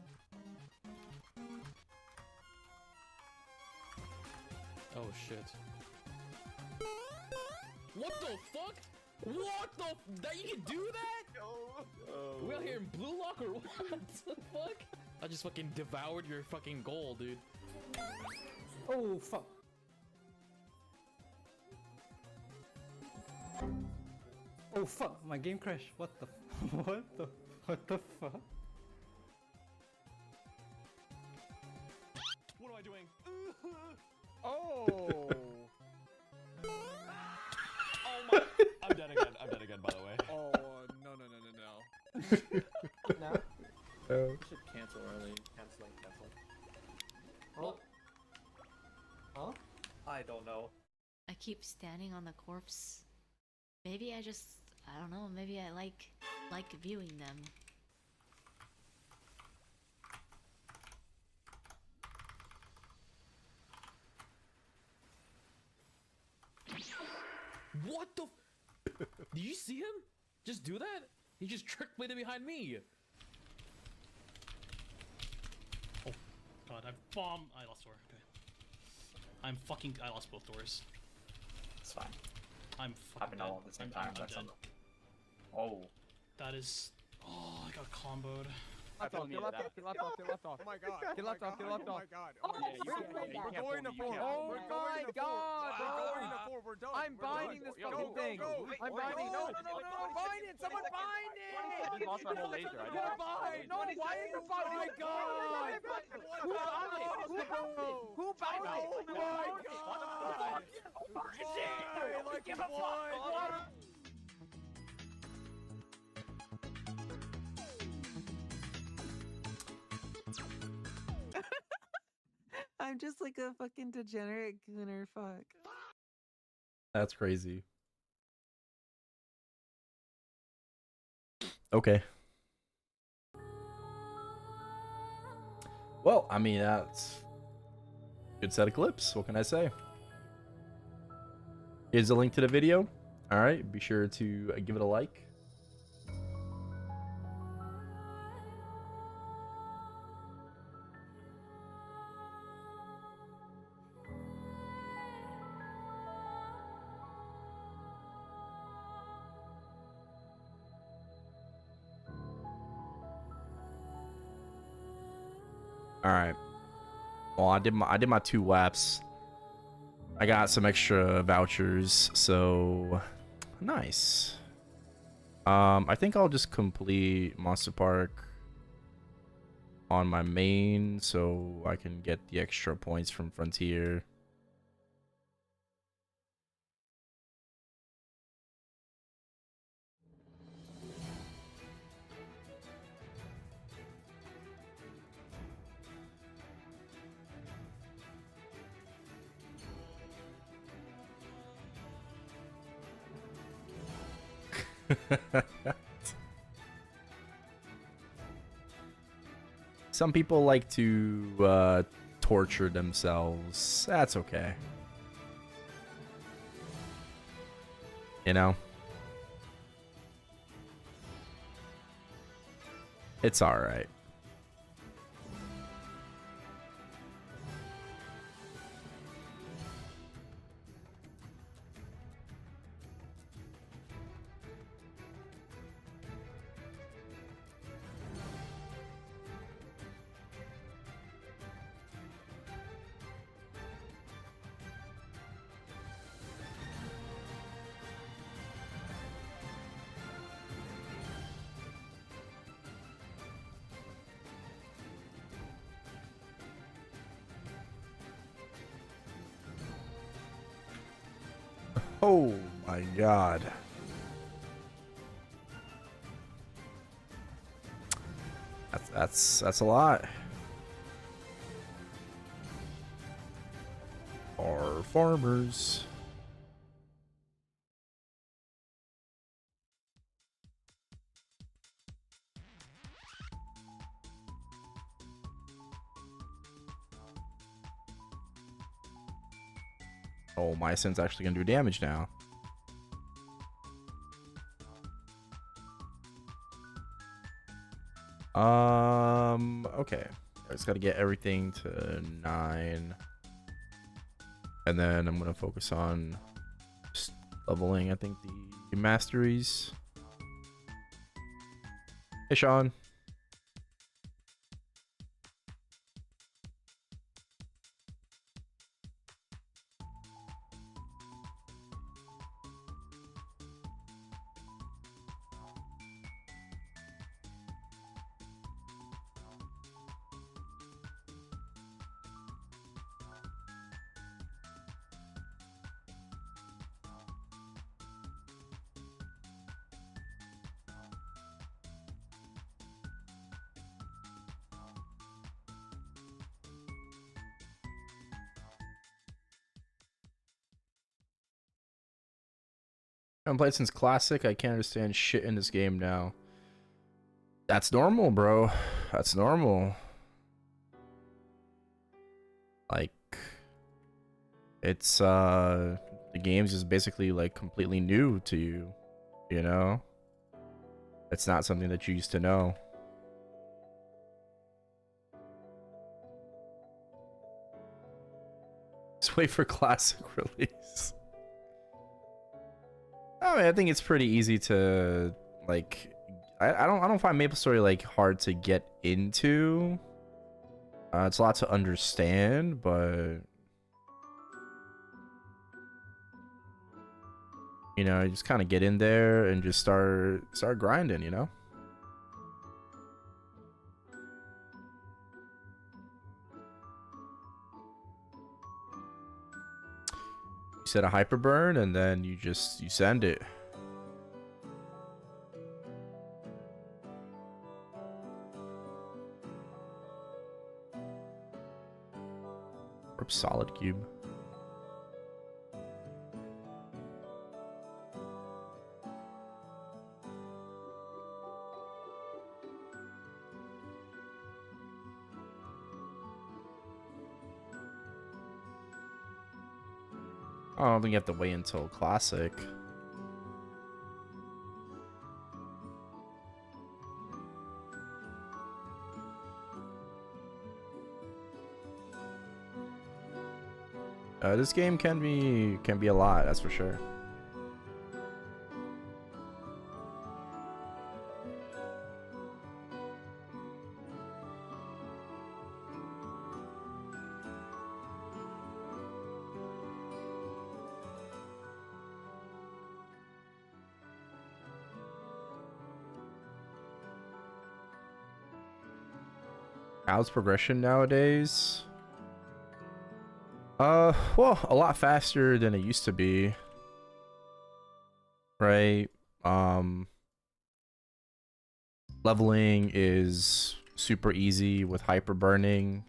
Oh shit. What the fuck? What the that you can do that? Oh. We out here in Blue Lock or what the fuck? I just fucking devoured your fucking goal, dude. Oh fuck. Oh fuck, my game crashed. What the what the fuck? What am I doing? Oh. Oh my. I'm dead again, by the way. Oh, no. No? Oh. We should cancel early. Canceling. Oh. Huh? I don't know. I keep standing on the corpse. Maybe I don't know, maybe I like viewing them. What the? Did you see him? Just do that? He just trick played behind me. Oh god, I lost door. Okay. I lost both doors. It's fine. I'm fucking Happened all at the same time. I'm That's dead. Oh. That is. Oh, I got comboed. Get left off. Oh my god. Get left off. Oh my god. We're going to 4. Oh my god. We're done. I'm binding this fucking thing. I'm binding. No. Bind it. Someone bind it. I just lost my whole laser. I You're bind. No, why are you binding? Oh my god. Who bound it? Oh my god. Like give a fuck. I'm just like a fucking degenerate gooner. Fuck. That's crazy. Okay. Well, I mean, that's a good set of clips. What can I say? Here's a link to the video. All right, be sure to give it a like. All right. Well, I did my 2 WAPs. I got some extra vouchers, so nice. I think I'll just complete Monster Park on my main so I can get the extra points from Frontier. Some people like to torture themselves. That's okay. You know? It's alright. Oh my god. That's a lot. Our farmers. Oh, my Sin's actually gonna do damage now. Okay. I just gotta get everything to 9. And then I'm gonna focus on just leveling, I think, the masteries. Hey, Sean. I haven't played since Classic. I can't understand shit in this game now. That's normal, bro. That's normal. Like, it's, the game's just basically, like, completely new to you, you know? It's not something that you used to know. Just wait for Classic release. I mean, I think it's pretty easy to, like, I don't find Maplestory, like, hard to get into. It's a lot to understand, but you know, you just kind of get in there and just start grinding, you know? You set a hyper burn and then you send it. Or solid cube. I don't think you have to wait until Classic. This game can be a lot, that's for sure. How's progression nowadays? Well, a lot faster than it used to be. Right? Leveling is super easy with hyper burning.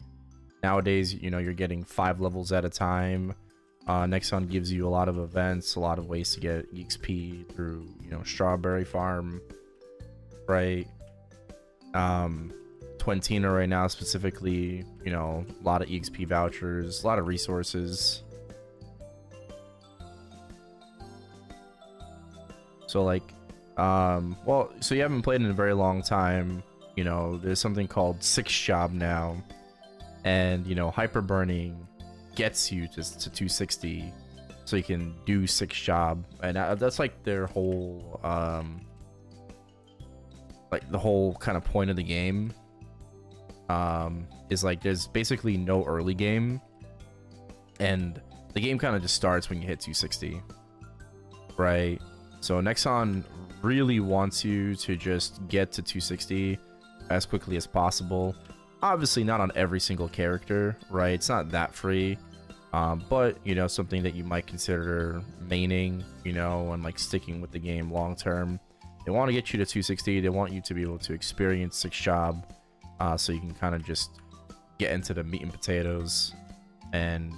Nowadays, you know, you're getting 5 levels at a time. Nexon gives you a lot of events, a lot of ways to get EXP through, you know, Strawberry Farm, right? Twentina right now specifically, you know, a lot of EXP vouchers, a lot of resources. So like, well, so you haven't played in a very long time, you know, there's something called 6 job now, and, you know, hyper burning gets you to 260, so you can do 6 job, and that's like their whole, like the whole kind of point of the game, is like there's basically no early game, and the game kind of just starts when you hit 260, right? So Nexon really wants you to just get to 260 as quickly as possible. Obviously not on every single character, right? It's not that free, but, you know, something that you might consider maining, you know, and like sticking with the game long term. They want to get you to 260. They want you to be able to experience 6 job, so you can kind of just get into the meat and potatoes and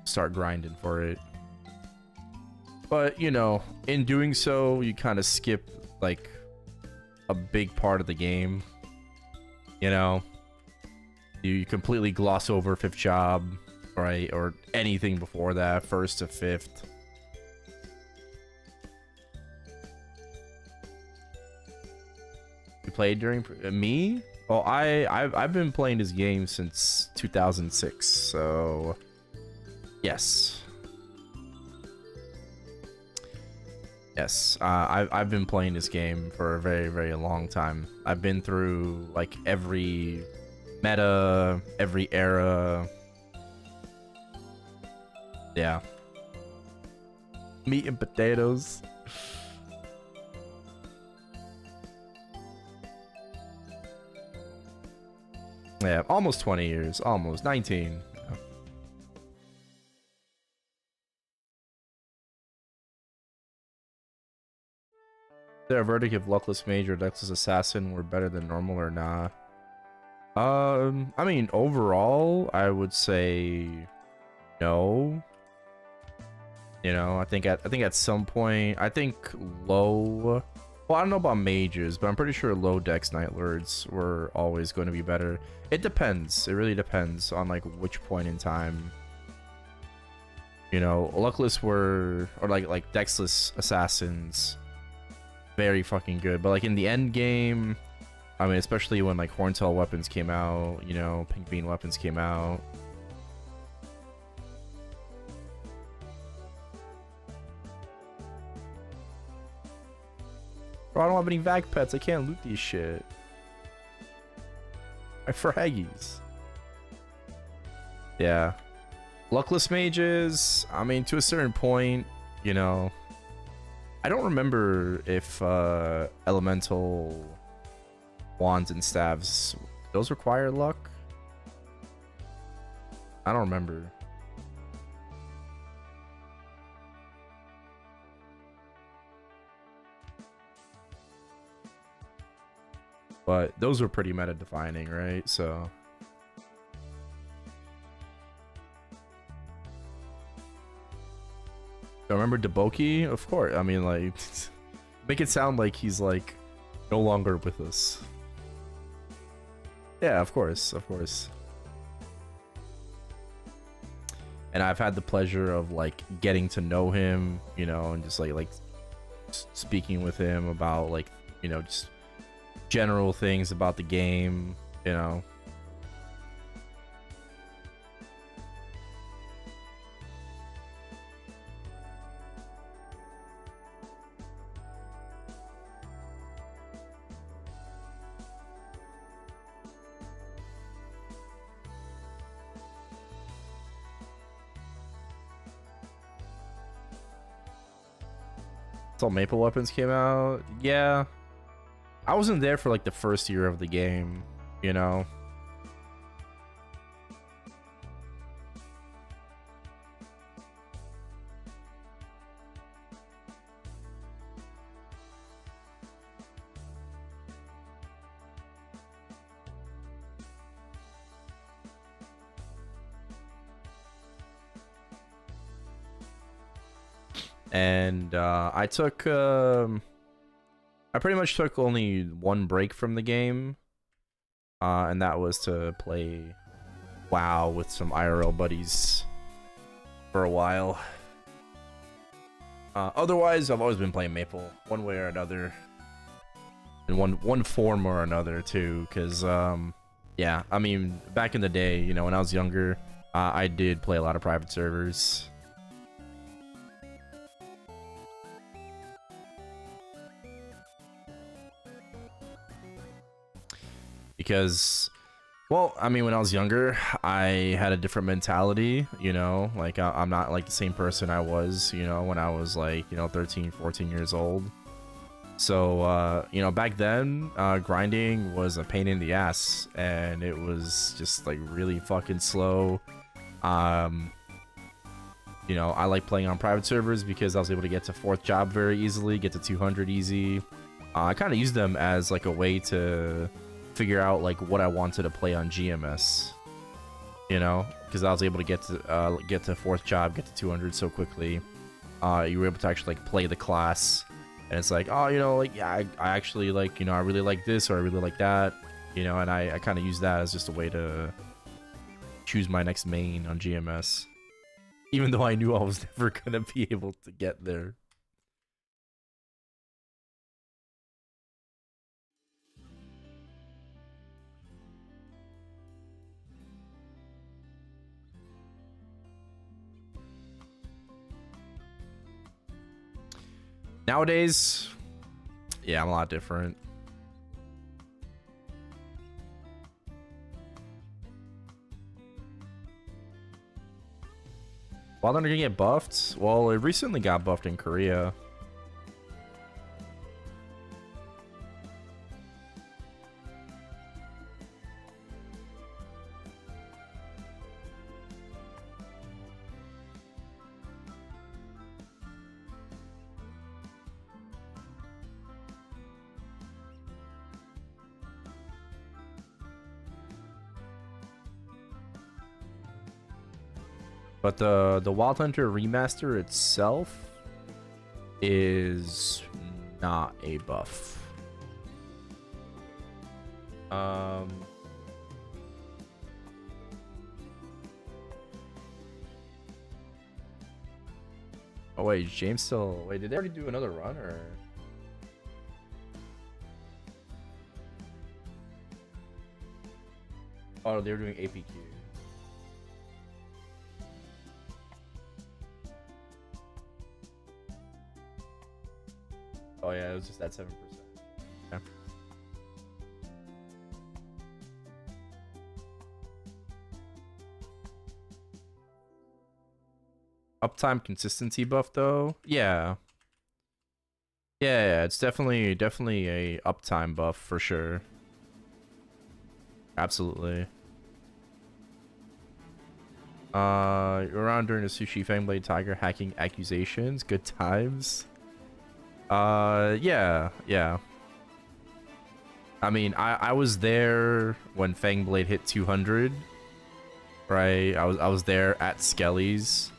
start grinding for it. But, you know, in doing so, you kind of skip like a big part of the game. You know, you completely gloss over 5th job, right? Or anything before that, 1st to 5th. You played during me? Well, I've been playing this game since 2006, so yes. Yes, I've been playing this game for a very, very long time. I've been through like every meta, every era. Yeah. Meat and potatoes. Yeah, almost 20 years, almost 19. There a verdict if Luckless Mage or Luckless Assassin were better than normal or not? I mean, overall, I would say no. You know, I think at some point, I think low. Well, I don't know about mages, but I'm pretty sure low dex Night Lords were always going to be better. It depends. It really depends on like which point in time. You know, luckless were, or like dexless assassins, very fucking good. But like in the end game, I mean, especially when like Horntail weapons came out, you know, Pink Bean weapons came out. Bro, I don't have any vac pets. I can't loot these shit. I fraggies. Yeah. Luckless mages, I mean, to a certain point, you know, I don't remember if elemental wands and staves, those require luck? I don't remember. But those were pretty meta defining, right? So remember Deboki? Of course. I mean, like, make it sound like he's like no longer with us. Yeah, of course, of course. And I've had the pleasure of like getting to know him, you know, and just like speaking with him about like, you know, just general things about the game, you know. Until Maple Weapons came out, yeah. I wasn't there for like the first year of the game, you know. and I pretty much took only one break from the game, and that was to play WoW with some IRL buddies for a while. Otherwise, I've always been playing Maple, one way or another, in one form or another too. Cause yeah, I mean, back in the day, you know, when I was younger, I did play a lot of private servers. Because, well, I mean, when I was younger, I had a different mentality, you know, like I'm not like the same person I was, you know, when I was like, you know, 13, 14 years old. So, you know, back then, grinding was a pain in the ass, and it was just like really fucking slow. You know, I like playing on private servers because I was able to get to 4th job very easily, get to 200 easy. I kind of used them as like a way to figure out like what I wanted to play on GMS, you know, because I was able to get to 4th job, get to 200 so quickly. You were able to actually like play the class, and it's like, oh, you know, like, yeah, I actually like, you know, I really like this or I really like that, you know, and I kind of use that as just a way to choose my next main on GMS, even though I knew I was never gonna be able to get there. Nowadays, yeah, I'm a lot different. While they're gonna get buffed? Well, it recently got buffed in Korea. But the Wild Hunter remaster itself is not a buff. Oh wait, James still... Wait, did they already do another run, or...? Oh, they were doing APQ. Oh yeah, it was just that 7%. Yeah. Uptime consistency buff though? Yeah. Yeah, it's definitely a uptime buff for sure. Absolutely. Around during the Sushi Fangblade Tiger hacking accusations. Good times. Yeah. I mean, I was there when Fangblade hit 200, right? I was there at Skelly's.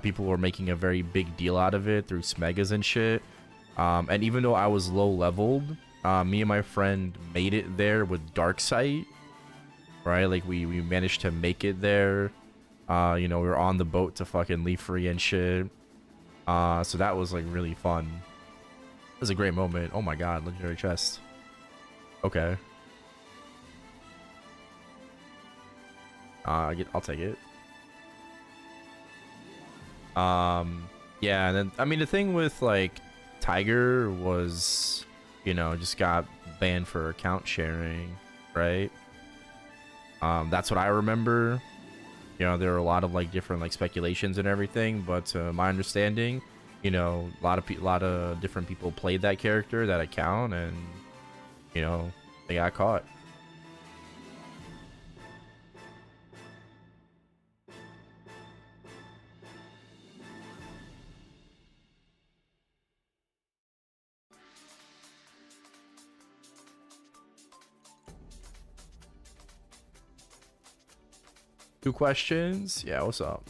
People were making a very big deal out of it through Smegas and shit. And even though I was low leveled, me and my friend made it there with Darksight, right? Like we managed to make it there. You know, we were on the boat to fucking Leaf Free and shit. So that was like really fun. It was a great moment. Oh my god, legendary chest. Okay. I'll take it. Yeah, and then I mean the thing with like Tiger was, you know, just got banned for account sharing, right? That's what I remember. You know, there were a lot of like different like speculations and everything, but my understanding, you know, a lot of different people played that character, that account, and you know, they got caught. Two questions? Yeah, what's up?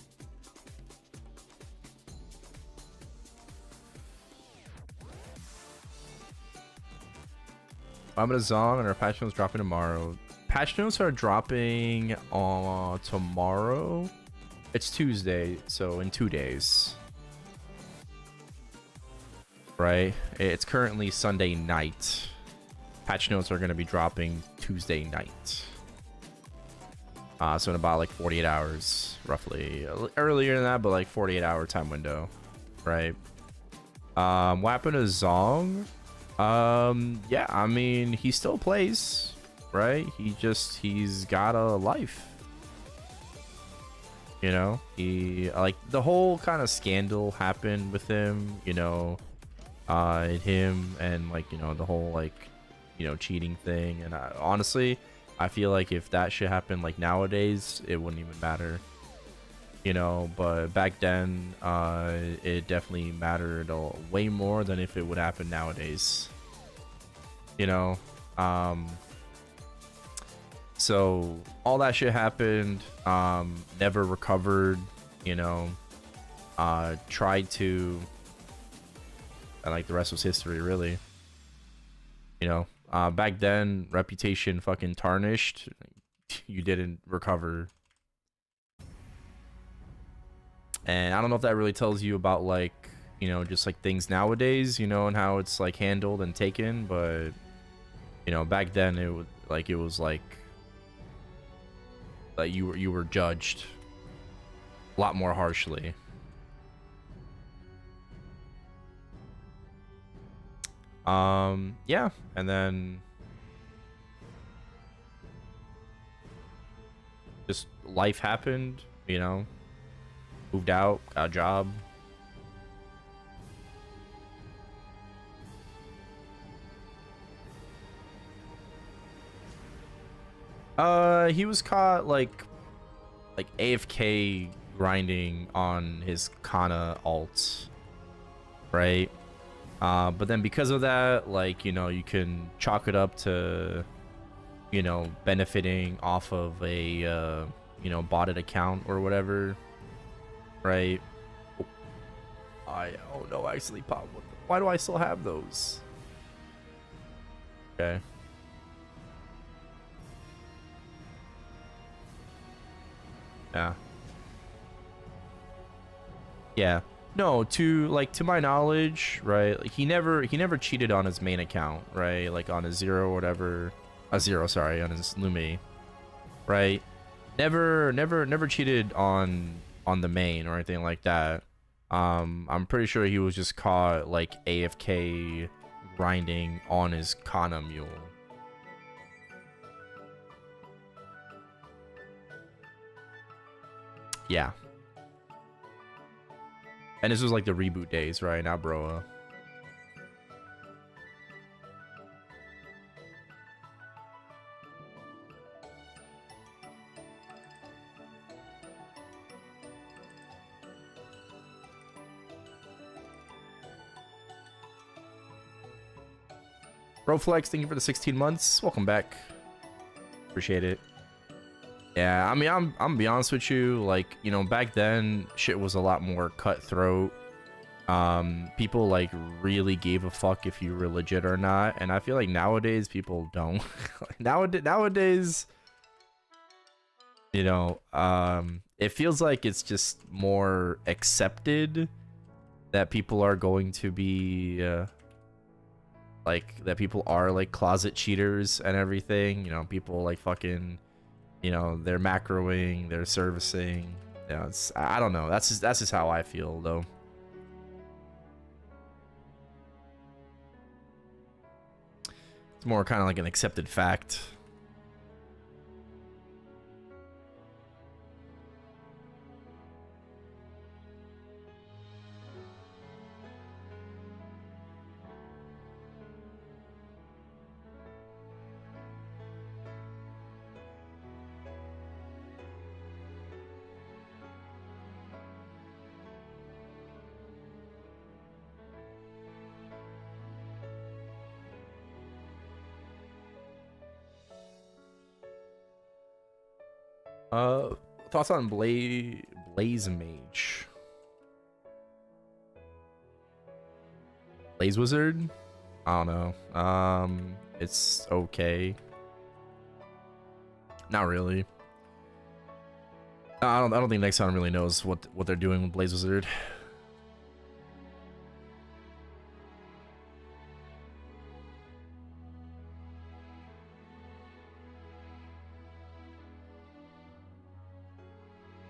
I'm at a Zong and our patch notes dropping tomorrow. Patch notes are dropping on tomorrow. It's Tuesday, so in 2 days. Right? It's currently Sunday night. Patch notes are going to be dropping Tuesday night. So in about like 48 hours, roughly. Earlier than that, but like 48-hour time window. Right? What happened to Zong? Yeah, I mean, he still plays, right? He's got a life. You know, he like the whole kind of scandal happened with him, you know, him and like, you know, the whole like, you know, cheating thing. And honestly, I feel like if that shit happened like nowadays, it wouldn't even matter, you know. But back then, it definitely mattered way more than if it would happen nowadays, you know. So all that shit happened, never recovered, you know, tried to, and like the rest was history, really. You know, back then, reputation fucking tarnished, you didn't recover. And I don't know if that really tells you about like, you know, just like things nowadays, you know, and how it's like handled and taken, but, you know, back then it was like, you were judged a lot more harshly. Yeah, and then just life happened, you know, moved out, got a job. He was caught like AFK grinding on his Kana alt, right? But then because of that, like, you know, you can chalk it up to, you know, benefiting off of a, you know, botted account or whatever, right? Oh no, I actually popped. Why do I still have those? Okay. Yeah. Yeah. No, to my knowledge, right? Like he never cheated on his main account, right? Like on his zero or whatever. Sorry, on his Lumi. Right? Never cheated on the main or anything like that. I'm pretty sure he was just caught like AFK grinding on his Kana mule. Yeah. And this was like the reboot days, right? Not Broa. Broflex, thank you for the 16 months. Welcome back. Appreciate it. Yeah, I mean, I'm gonna be honest with you, like, you know, back then shit was a lot more cutthroat. People like really gave a fuck if you were legit or not, and I feel like nowadays people don't. nowadays, you know, it feels like it's just more accepted that people are going to be like that people are like closet cheaters and everything. You know, people like fucking, you know, they're macroing, they're servicing. You know, it's, I don't know. That's just how I feel, though. It's more kind of like an accepted fact. Thoughts on Blaze Mage? Blaze Wizard? I don't know. it's okay. Not really. I don't think Nexon really knows what they're doing with Blaze Wizard.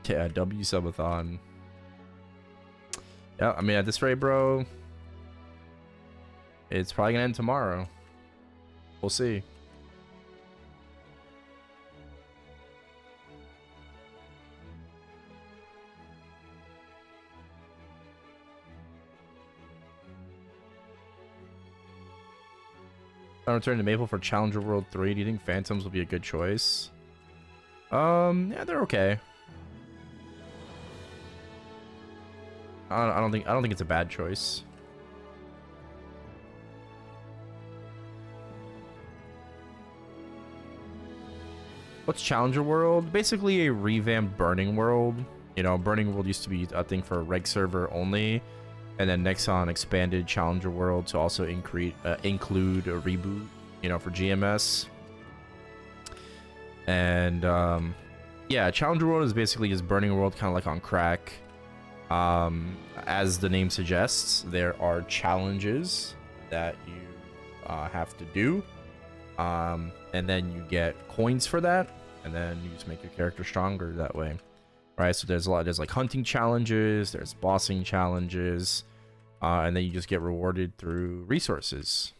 Yeah, W subathon. Yeah, I mean at this rate, bro, it's probably gonna end tomorrow. We'll see. I'm returning to Maple for Challenger World 3. Do you think Phantoms will be a good choice? Yeah, they're okay. I don't think it's a bad choice. What's Challenger World? Basically a revamped Burning World. You know, Burning World used to be a thing for reg server only, and then Nexon expanded Challenger World to also include a reboot, you know, for GMS. And yeah, Challenger World is basically just Burning World, kind of like on crack. As the name suggests, there are challenges that you have to do, and then you get coins for that, and then you just make your character stronger that way, right? So there's like hunting challenges, there's bossing challenges, and then you just get rewarded through resources.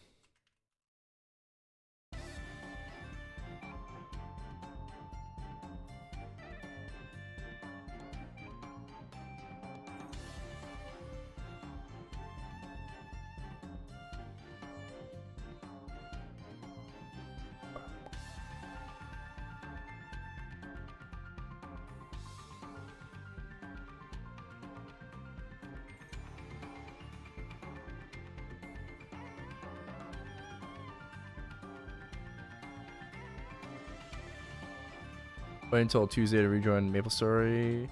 Wait until Tuesday to rejoin Maplestory.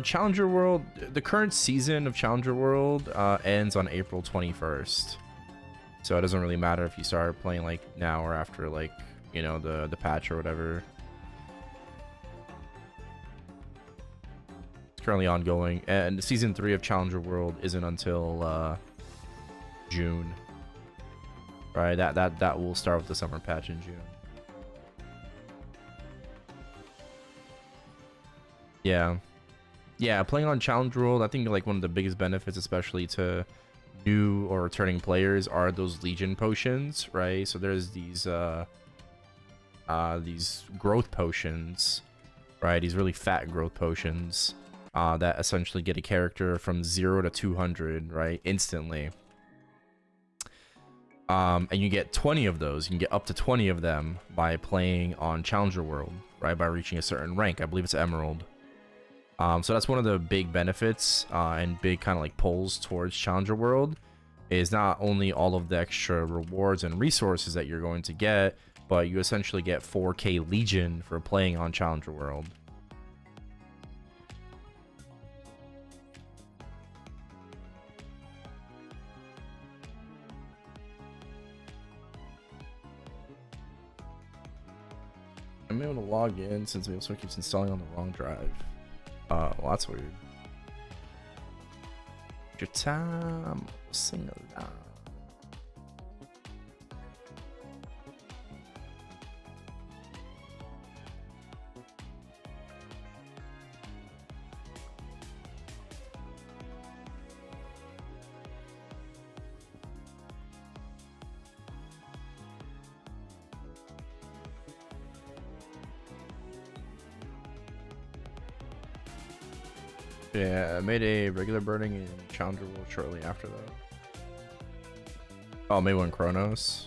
Challenger World, the current season of Challenger World ends on April 21st. So it doesn't really matter if you start playing like now or after, like, you know, the patch or whatever. It's currently ongoing, and season 3 of Challenger World isn't until June. Right, that will start with the summer patch in June. Yeah, playing on Challenger World, I think like one of the biggest benefits, especially to new or returning players, are those Legion potions, right? So there's these growth potions, right? These really fat growth potions that essentially get a character from 0 to 200, right, instantly. And you get 20 of those. You can get up to 20 of them by playing on Challenger World, right? By reaching a certain rank. I believe it's Emerald. So that's one of the big benefits and big kind of like pulls towards Challenger World, is not only all of the extra rewards and resources that you're going to get, but you essentially get 4K Legion for playing on Challenger World. I'm able to log in since Maplestory keeps installing on the wrong drive. Well, that's weird. Your time, sing along. Yeah, I made a regular burning in Challenger World shortly after that. Oh, maybe one Chronos.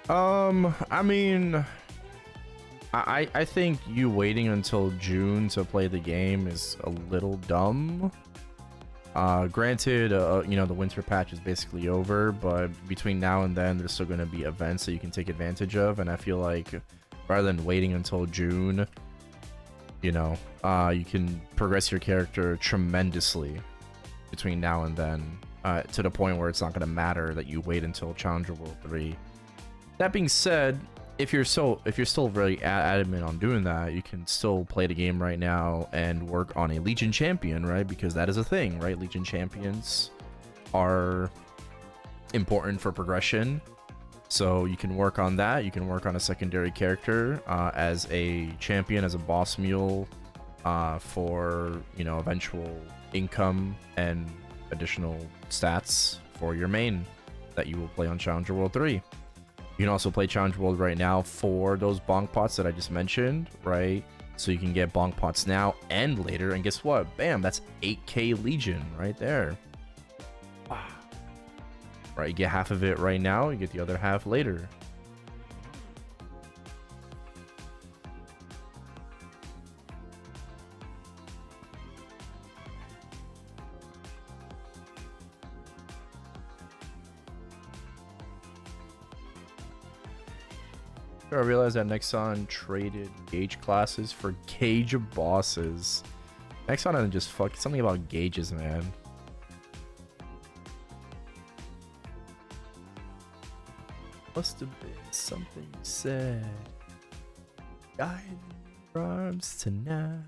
I mean, I think you waiting until June to play the game is a little dumb. Granted, you know, the winter patch is basically over, but between now and then, there's still going to be events that you can take advantage of, and I feel like rather than waiting until June, you know, you can progress your character tremendously between now and then, to the point where it's not going to matter that you wait until Challenger World 3 That being said, if you're still very adamant on doing that, you can still play the game right now and work on a Legion champion, right? Because that is a thing, right? Legion champions are important for progression. So you can work on that. You can work on a secondary character as a champion, as a boss mule, for, you know, eventual income and additional stats for your main that you will play on Challenger World 3. You can also play Challenger World right now for those bonk pots that I just mentioned, right? So you can get bonk pots now and later, and guess what? Bam, that's 8k Legion right there. Wow. Right, you get half of it right now, you get the other half later. I realized that Nexon traded gauge classes for gauge bosses. Nexon doesn't just fuck something about gauges, man. Must have been something you said. Guide your arms tonight.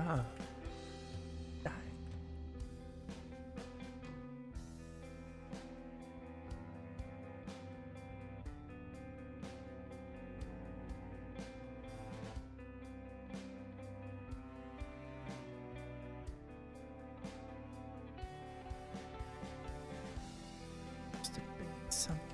Ah. Die. Must have been something.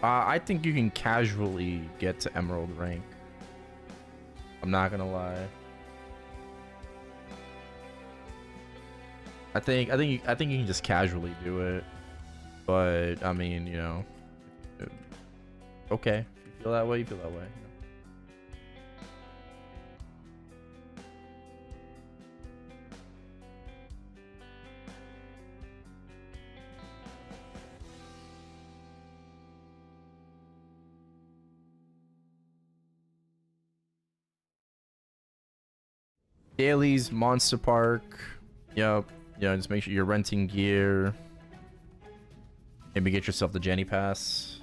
I think you can casually get to Emerald rank. I'm not gonna lie. I think you can just casually do it, but I mean, you know, okay. If you feel that way, you feel that way. Dailies, Monster Park. Yep. Yeah, just make sure you're renting gear. Maybe get yourself the Jenny Pass.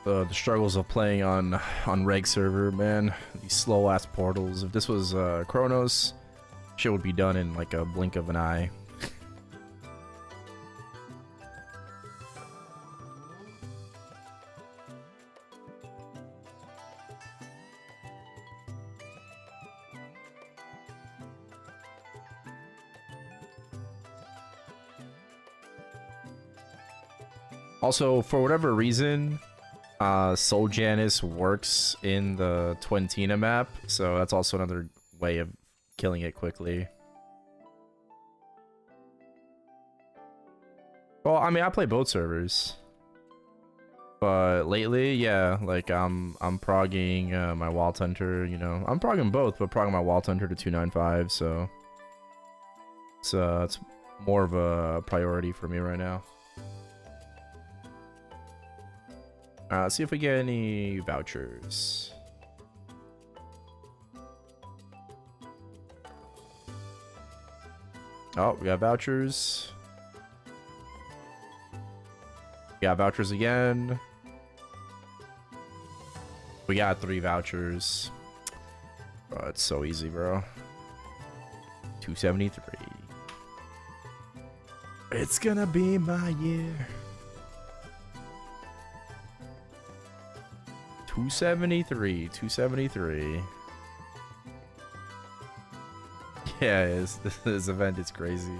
The struggles of playing on reg server, man. These slow ass portals. If this was Chronos, shit would be done in like a blink of an eye. Also, for whatever reason, Soul Janus works in the Twentina map, so that's also another way of killing it quickly. Well, I mean, I play both servers, but lately, yeah, like I'm progging my Wild Hunter. You know, I'm progging both, but progging my Wild Hunter to 295, so it's more of a priority for me right now. Let's see if we get any vouchers. Oh, we got vouchers. We got vouchers again. We got 3 vouchers. Bro, it's so easy, bro. 273. It's gonna be my year. 273, 273. Yeah, this event is crazy.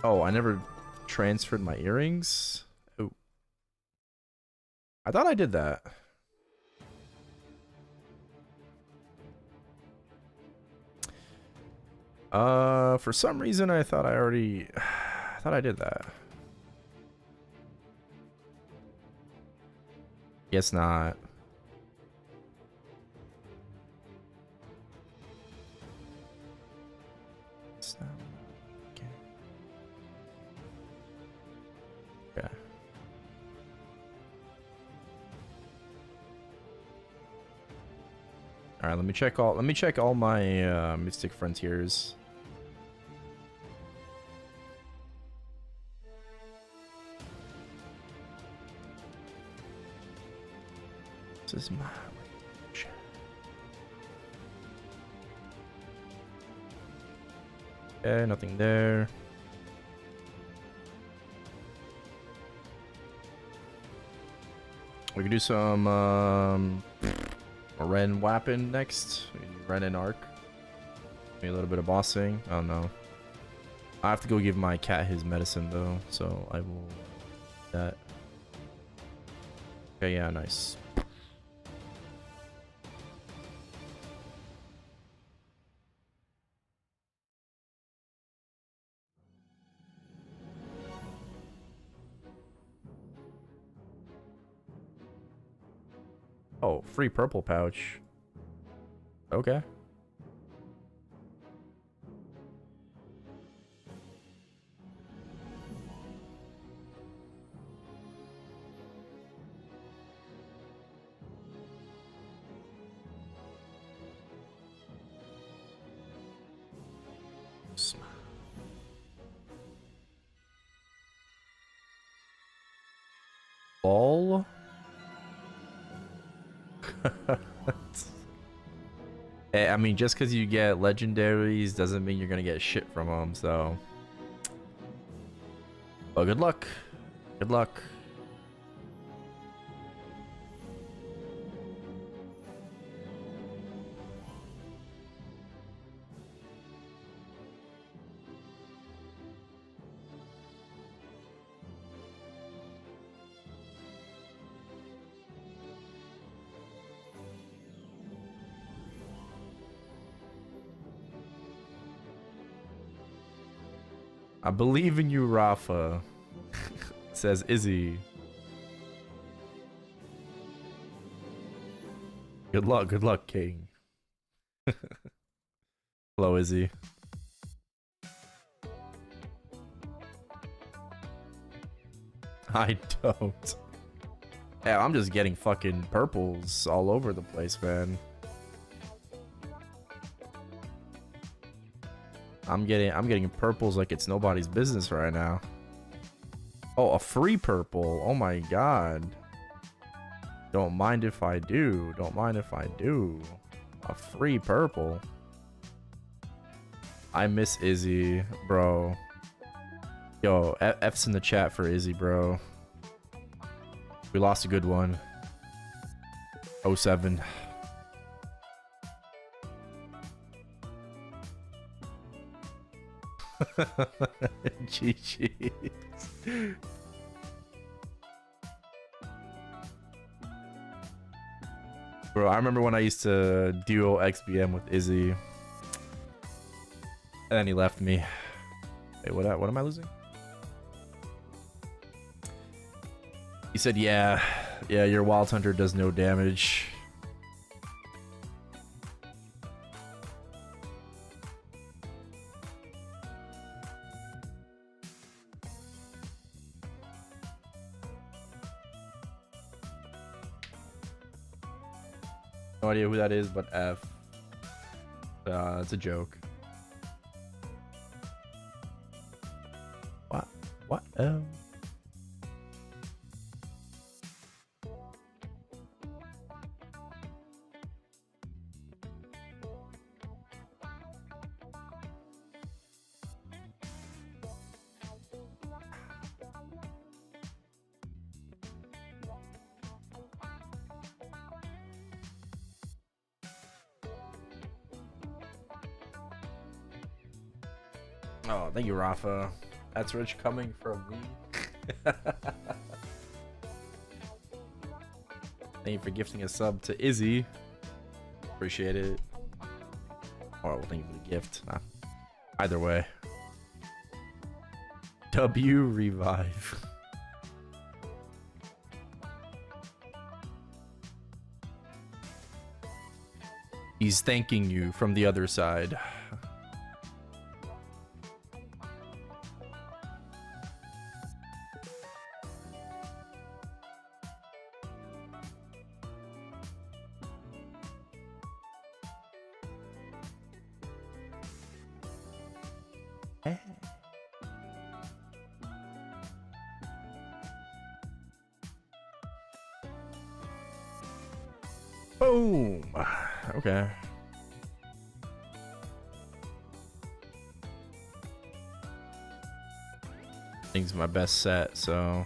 Oh, I never transferred my earrings? Oh. I thought I did that. For some reason I thought I already... I thought I did that. Guess not. It's not. Okay. Okay. All right, let me check all my Mystic Frontiers. This is my range. Okay, nothing there. We can do some Ren Wappin next. Ren and Arc. Maybe a little bit of bossing. Oh no. I have to go give my cat his medicine though, so I will do that. Okay, yeah, nice. Oh, free purple pouch. Okay. Ball? I mean, just because you get legendaries doesn't mean you're gonna get shit from them, so. Well, good luck. Good luck. I believe in you, Rafa. Says Izzy. Good luck, King. Hello, Izzy. I don't. Yeah, I'm just getting fucking purples all over the place, man. I'm getting purples like it's nobody's business right now. Oh, a free purple. Oh my god. Don't mind if I do. Don't mind if I do. A free purple. I miss Izzy, bro. Yo, F's in the chat for Izzy, bro. We lost a good one. 07. GG's. Bro, I remember when I used to duo XBM with Izzy. And then he left me. Wait, what am I losing? He said, yeah, your Wild Hunter does no damage. No idea who that is, but F. It's a joke. What? What? Oh, thank you, Rafa. That's rich coming from me. Thank you for gifting a sub to Izzy. Appreciate it. Or well, thank you for the gift. Either way. W revive. He's thanking you from the other side. Boom. Okay. I think it's my best set, so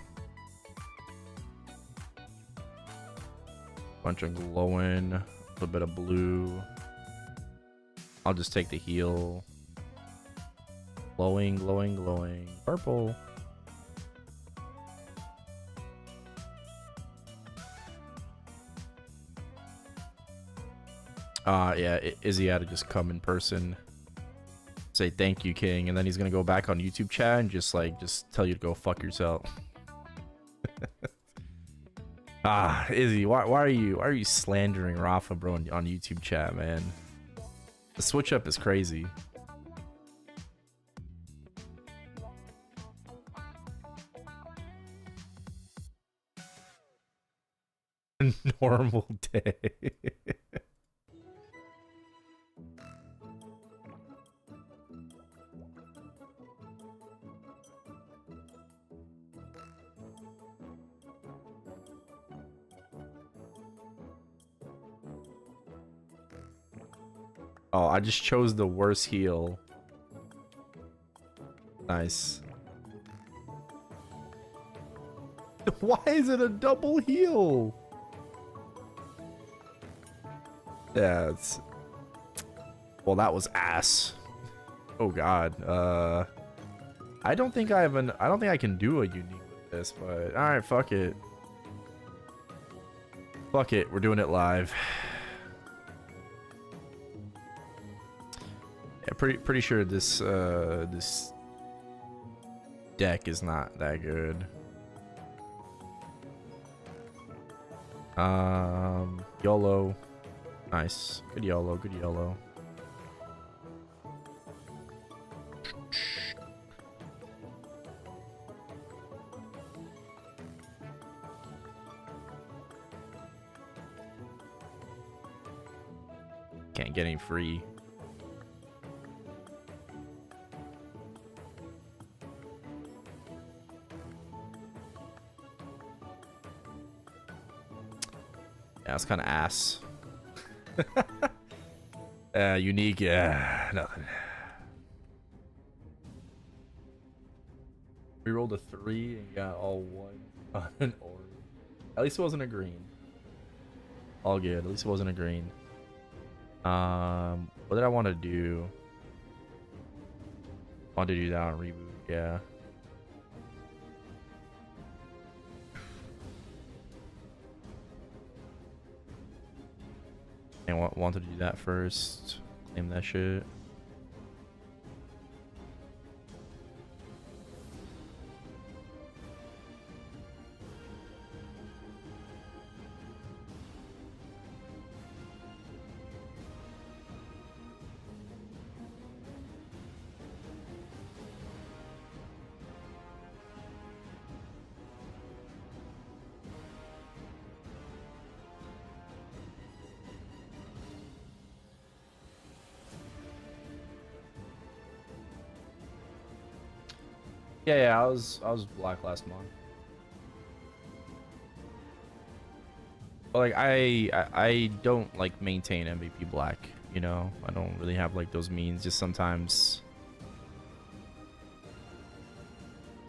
bunch of glowing, a little bit of blue. I'll just take the heal. Glowing, glowing, glowing. Purple. Yeah, Izzy had to just come in person, say thank you, King, and then he's gonna go back on YouTube chat and just tell you to go fuck yourself. Izzy, why are you slandering Rafa, bro, on YouTube chat, man? The switch up is crazy. Normal day. Oh, I just chose the worst heal. Nice. Why is it a double heal? Yeah, it's... Well, that was ass. Oh god. I don't think I can do a unique with this, but alright, fuck it. Fuck it, we're doing it live. Yeah, pretty sure this this deck is not that good. YOLO. Nice. Good YOLO, good YOLO. Can't get any free. Yeah, it's kind of ass. Unique, yeah, nothing. We rolled a 3 and got all 1 on an orange. At least it wasn't a green. All good. At least it wasn't a green. What did I want to do? I wanted to do that on reboot. Yeah. And wanted to do that first. Claim that shit. Yeah, I was black last month. But like I don't like maintain MVP black, you know. I don't really have like those means. Just sometimes,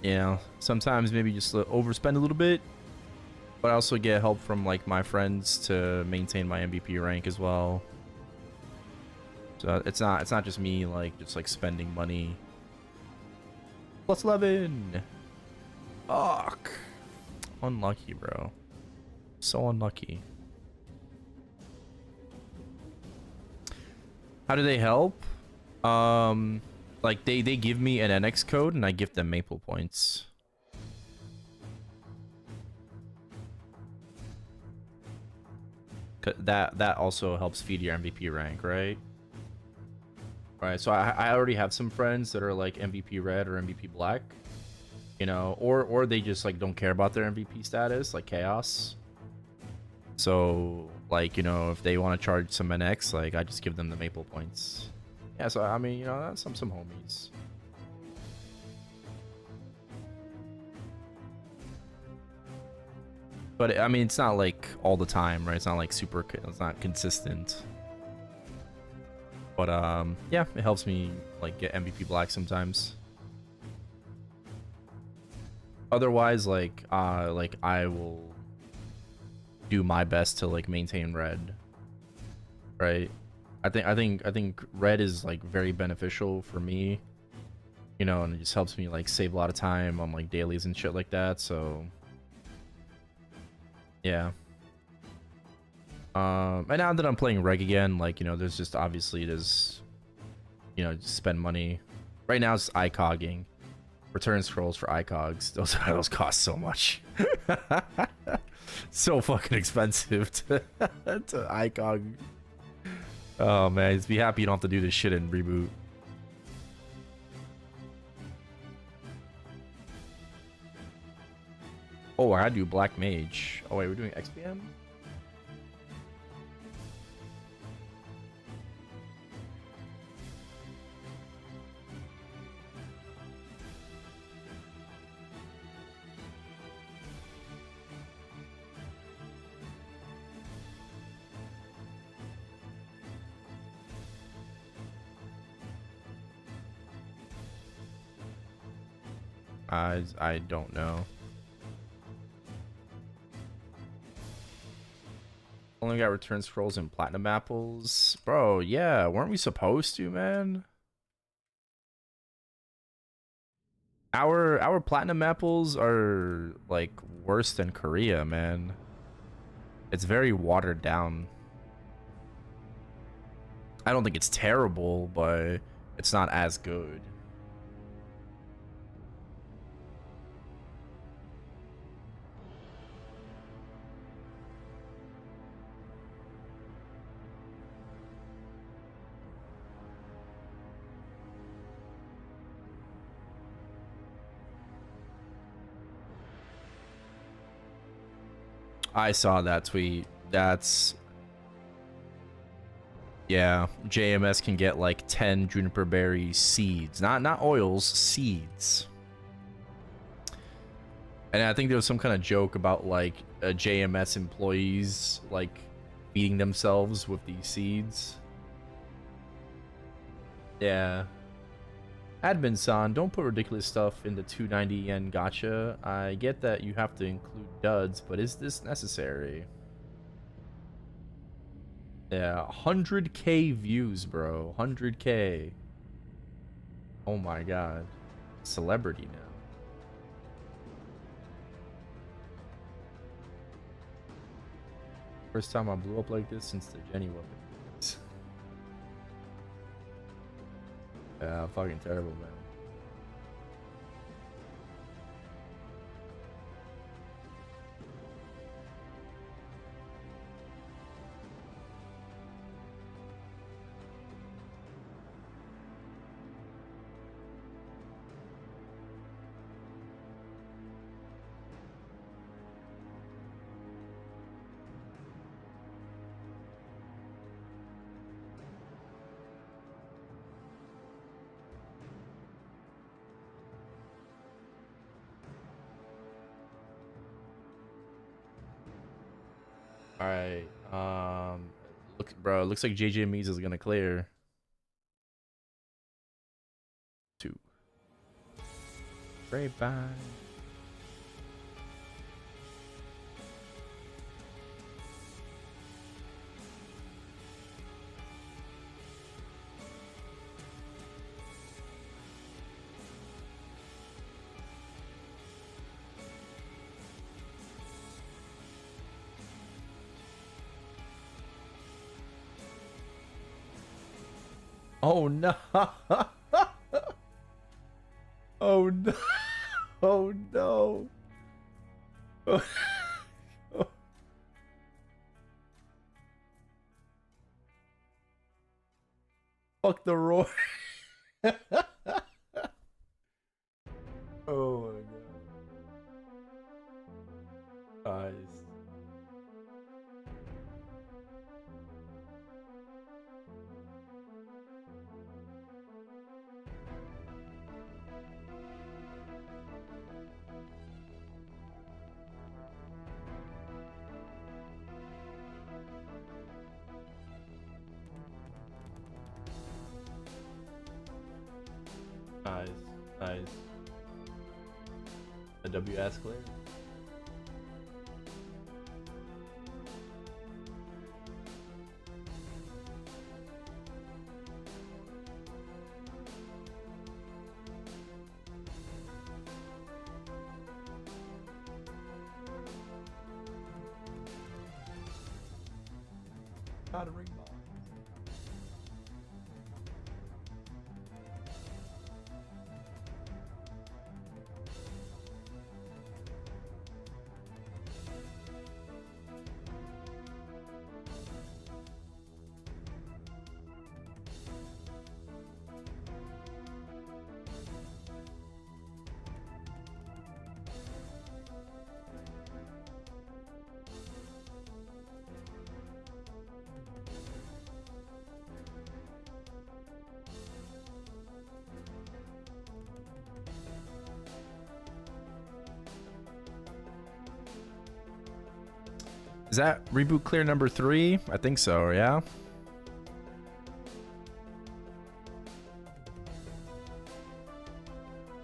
you know, sometimes maybe just overspend a little bit. But I also get help from like my friends to maintain my MVP rank as well. So it's not just me like just like spending money. Plus 11. Fuck. Unlucky, bro. So unlucky. How do they help? Like they give me an NX code and I give them Maple points. That also helps feed your MVP rank, right? Right, so I already have some friends that are like MVP red or MVP black, you know, or they just like don't care about their MVP status, like Chaos. So like, you know, if they want to charge some NX, like I just give them the Maple points. Yeah, so I mean, you know, that's some homies. But I mean, it's not like all the time, right? It's not like super, it's not consistent. But yeah, it helps me like get MVP black sometimes. Otherwise, like I will do my best to like maintain red. Right? I think red is like very beneficial for me. You know, and it just helps me like save a lot of time on like dailies and shit like that, so yeah. And now that I'm playing reg again, like, you know, there's just obviously there's, you know, just spend money. Right now it's ICOGing. Return scrolls for ICOGs. Those cost so much. So fucking expensive to ICOG. Oh man, just be happy you don't have to do this shit in reboot. Oh, I gotta do Black Mage. Oh wait, we're doing XPM? I don't know. Only got return scrolls and platinum apples. Bro, yeah, weren't we supposed to, man? Our platinum apples are like worse than Korea, man. It's very watered down. I don't think it's terrible, but it's not as good. I saw that tweet. That's... yeah, JMS can get like 10 juniper berry seeds. Not oils, seeds. And I think there was some kind of joke about like JMS employees like feeding themselves with these seeds. Yeah. Admin-san, don't put ridiculous stuff in the 290 yen gacha. I get that you have to include duds, but is this necessary? Yeah, 100k views, bro. 100k. Oh my god. Celebrity now. First time I blew up like this since the Jenny weapon. Yeah, fucking terrible, man. Alright, look, bro, looks like JJ Mees is gonna clear. 2. Grapevine. Oh no. Oh no. Oh no. Fuck the roar. Oh my god. Guys. Nice, nice. A WS clear. Got a ring ball. Is that reboot clear number 3? I think so, yeah?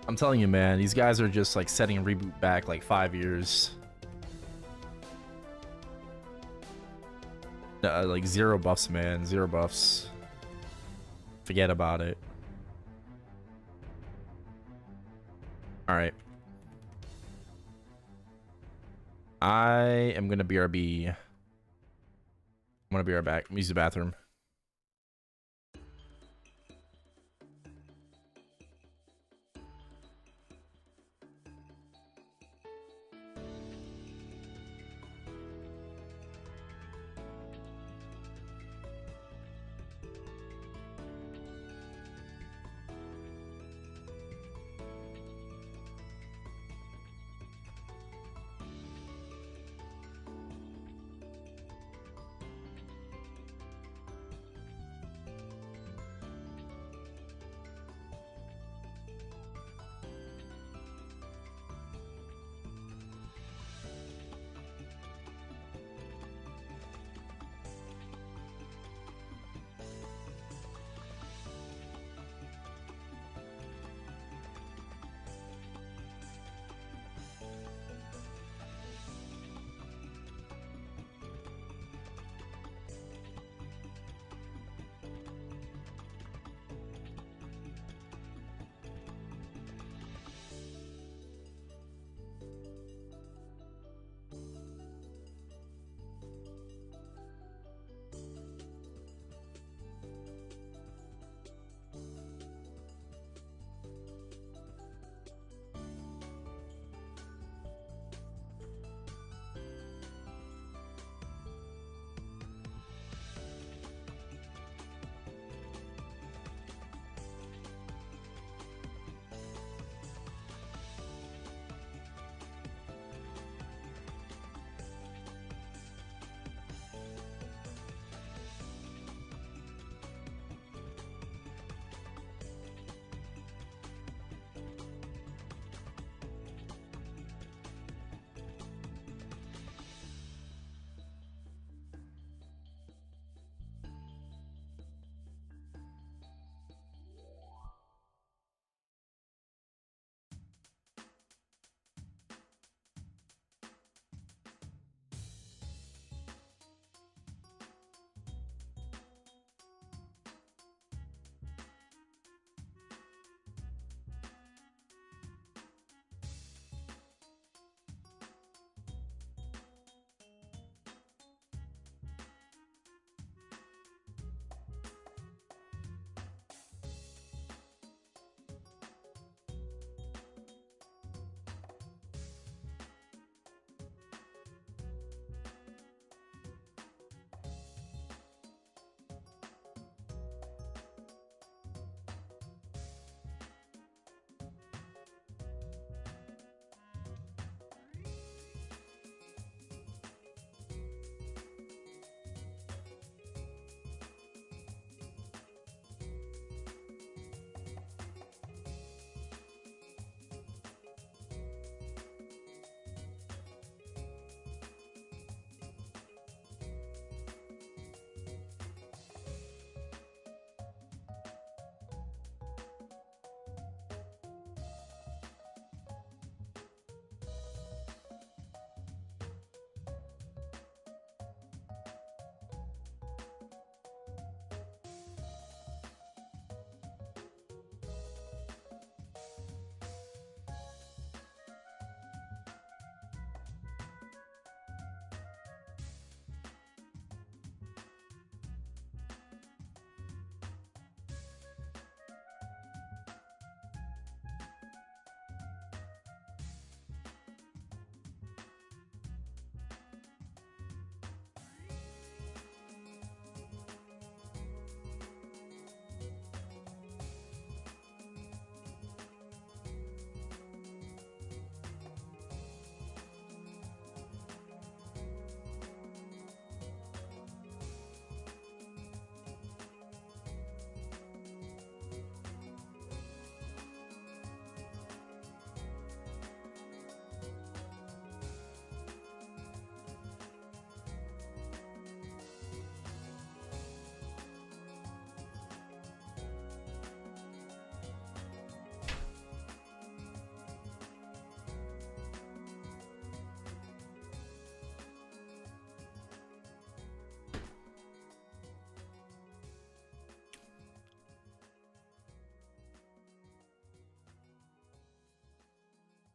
I'm telling you, man, these guys are just like setting reboot back like 5 years. Like 0 buffs, man. 0 buffs. Forget about it. Alright. I am gonna BRB. I'm gonna be right back. Use the bathroom.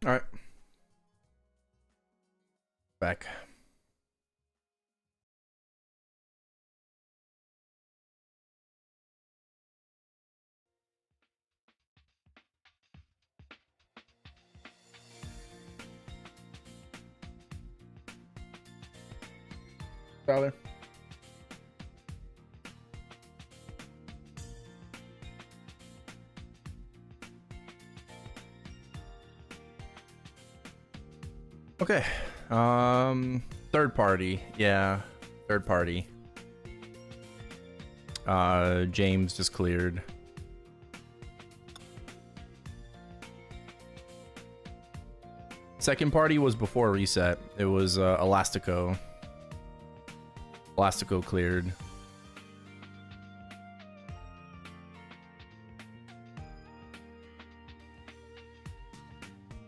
All right. Back. Tyler. Okay. Third party. Yeah. Third party. James just cleared. Second party was before reset. It was Elastico. Elastico cleared.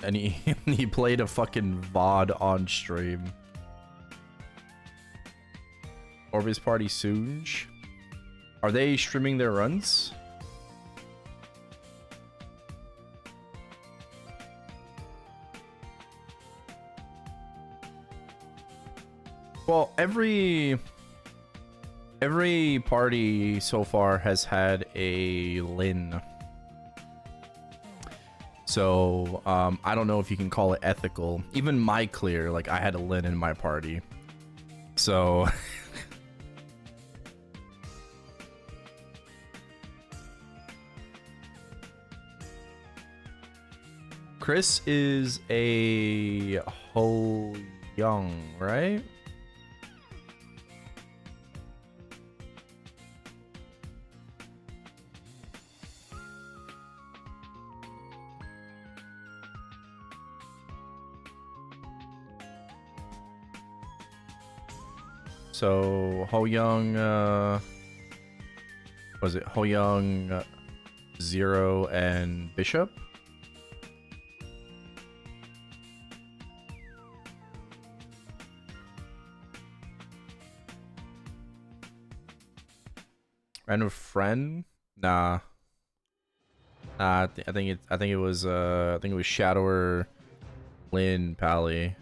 And he played a fucking VOD on stream. Orvis Party Soonj. Are they streaming their runs? Well, every party so far has had a Lin. So, I don't know if you can call it ethical. Even my clear, like, I had a Lin in my party. So... Chris is a Ho Young, right? So Ho Young, was it Ho Young, Zero, and Bishop? Random friend? Nah. I think it was Shadower, Lin, Pally.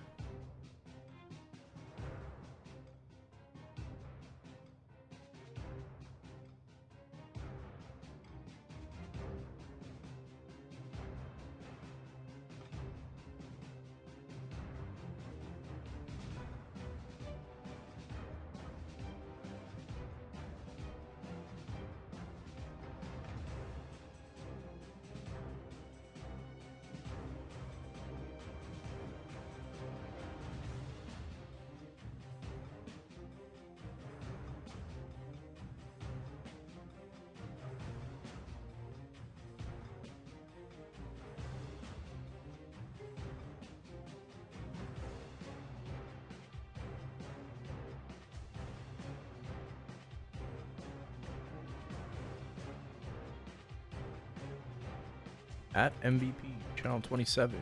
At MVP, channel 27.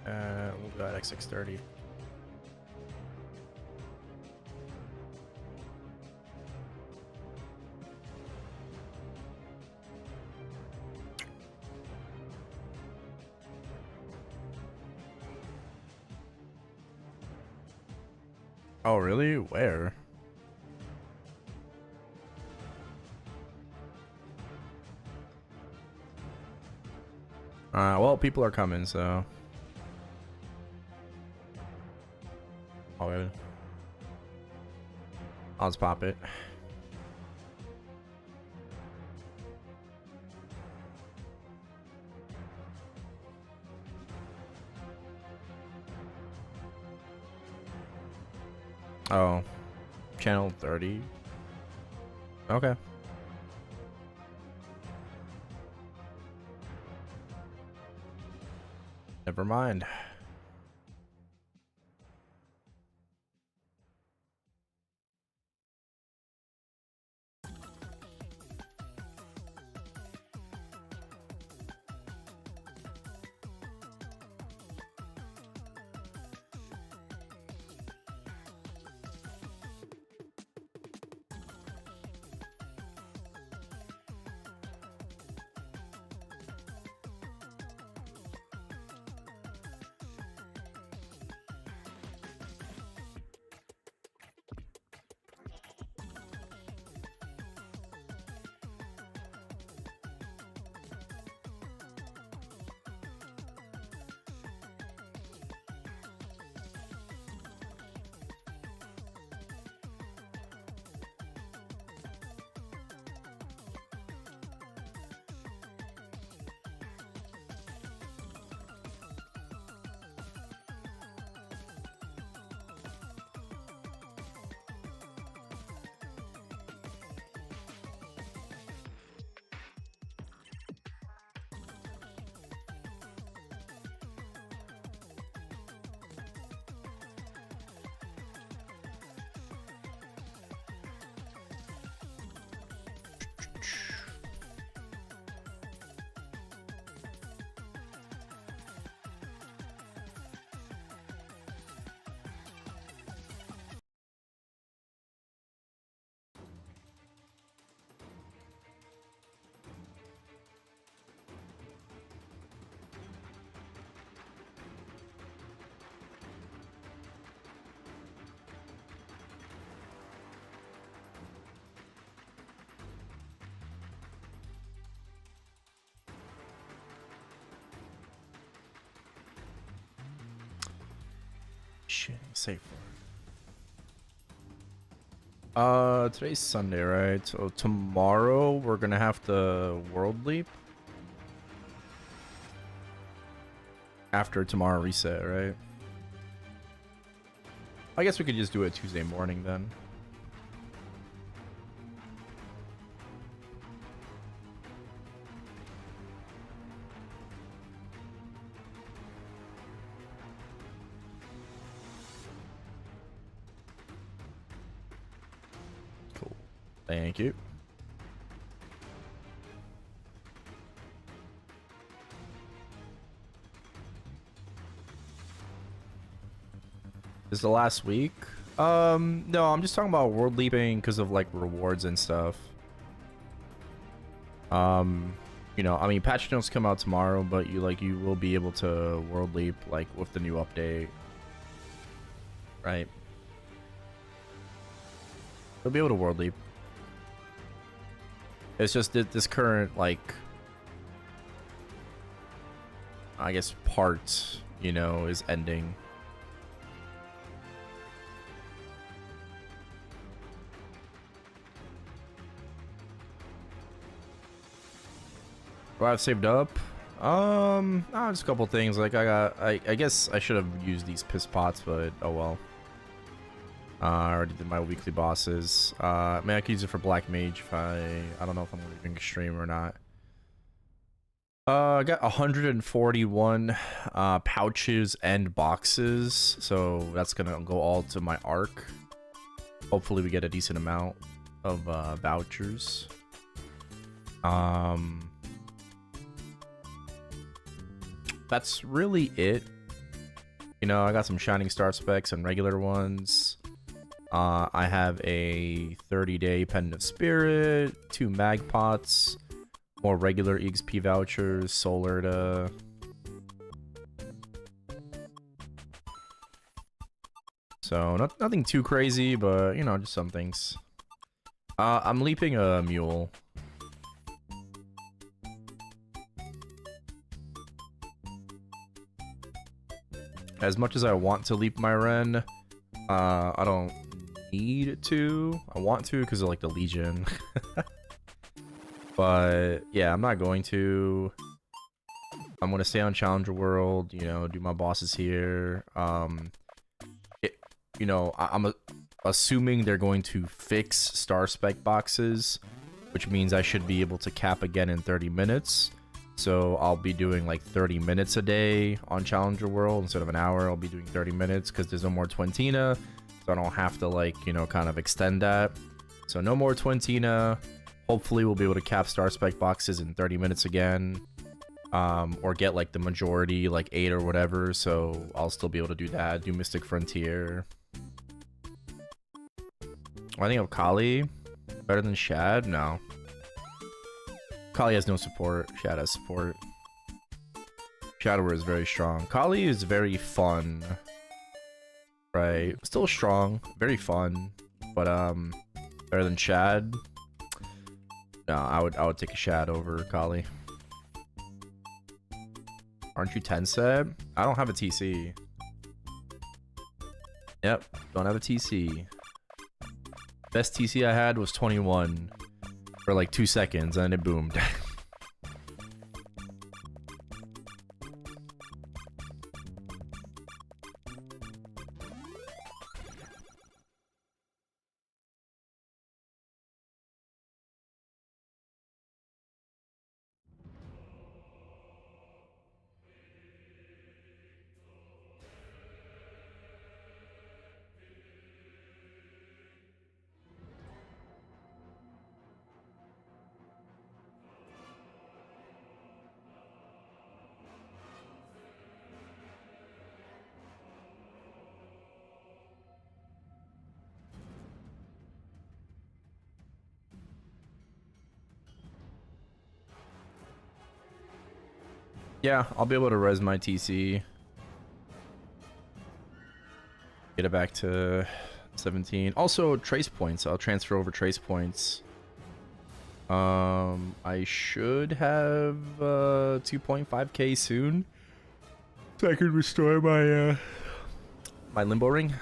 We'll go at X630. Oh, really? Where? Well, people are coming, so. Oh, really? I'll just pop it. Oh, channel 30. Okay. Never mind. Shit, safe. Today's Sunday, right? So tomorrow we're gonna have to world leap. After tomorrow reset, right? I guess we could just do it Tuesday morning then. Cool. Thank you. Is the last week? No, I'm just talking about world leaping because of like rewards and stuff. You know, I mean, patch notes come out tomorrow, but you will be able to world leap like with the new update, right? You'll be able to world leap. It's just that this current like, I guess, part, you know, is ending. What I've saved up? Just a couple things. Like I guess I should have used these piss pots, but oh well. I already did my weekly bosses. I mean, I could use it for Black Mage if I don't know if I'm leaving stream or not. I got 141 pouches and boxes, so that's gonna go all to my arc. Hopefully we get a decent amount of vouchers. That's really it. You know, I got some Shining Star specs and regular ones. I have a 30-day Pendant of Spirit, 2 mag pots, more regular EXP vouchers, solar to... So, nothing too crazy, but, you know, just some things. I'm leaping a mule. As much as I want to leap my Ren, I don't need to. I want to because of like the Legion. But yeah, I'm not going to. I'm going to stay on Challenger World, you know, do my bosses here. You know, I'm assuming they're going to fix star spec boxes, which means I should be able to cap again in 30 minutes. So I'll be doing like 30 minutes a day on Challenger World instead of an hour. I'll be doing 30 minutes because there's no more Twentina, so I don't have to like, you know, kind of extend that. So no more Twentina. Hopefully we'll be able to cap star spec boxes in 30 minutes again, or get like the majority, like 8 or whatever. So I'll still be able to do that. Do Mystic Frontier. I think of Kali better than Shad. No. Kali has no support. Shad has support. Shadower is very strong. Kali is very fun. Right. Still strong. Very fun. But better than Shad. No, I would take a Shad over Kali. Aren't you 10 set? I don't have a TC. Yep, don't have a TC. Best TC I had was 21. For like 2 seconds, and it boomed. Yeah, I'll be able to res my TC. Get it back to 17. Also, trace points. I'll transfer over trace points. I should have 2.5k soon. So I can restore my my limbo ring.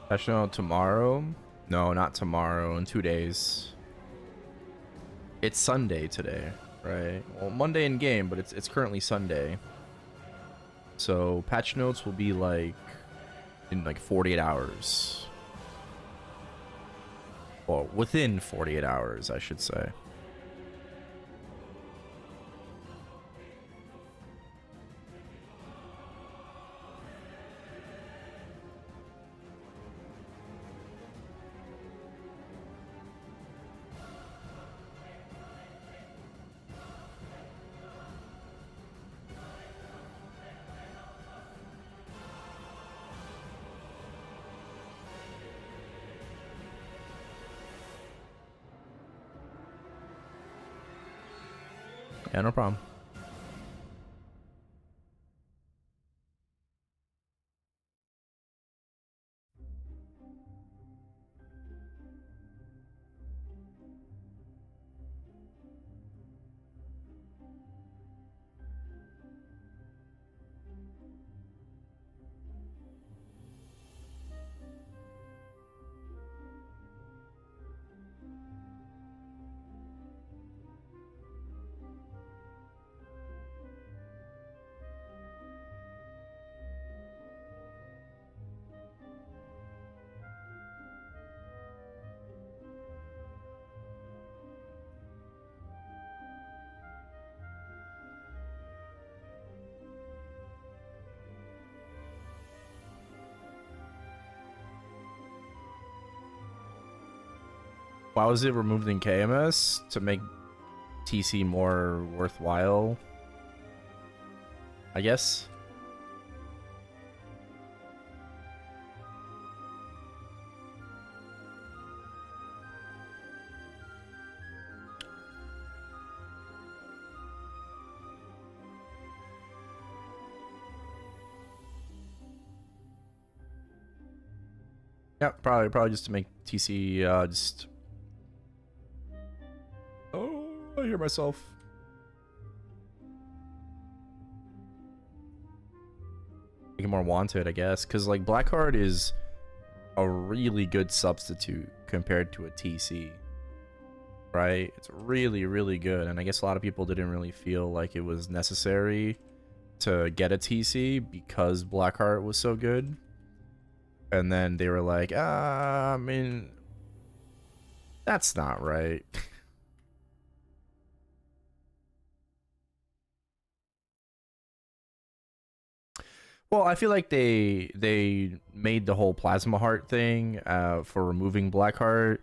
National tomorrow? No, not tomorrow. In 2 days. It's Sunday today, right? Well, Monday in game, but it's currently Sunday. So patch notes will be like in like 48 hours. Well, within 48 hours, I should say. Yeah, no problem. Why was it removed in KMS? To make TC more worthwhile, I guess. Yeah, probably just to make TC just. Oh, I hear myself. Make it more wanted, I guess, because like Blackheart is a really good substitute compared to a TC, right? It's really, really good, and I guess a lot of people didn't really feel like it was necessary to get a TC because Blackheart was so good, and then they were like, I mean, that's not right. Well, I feel like they made the whole Plasma Heart thing for removing Blackheart.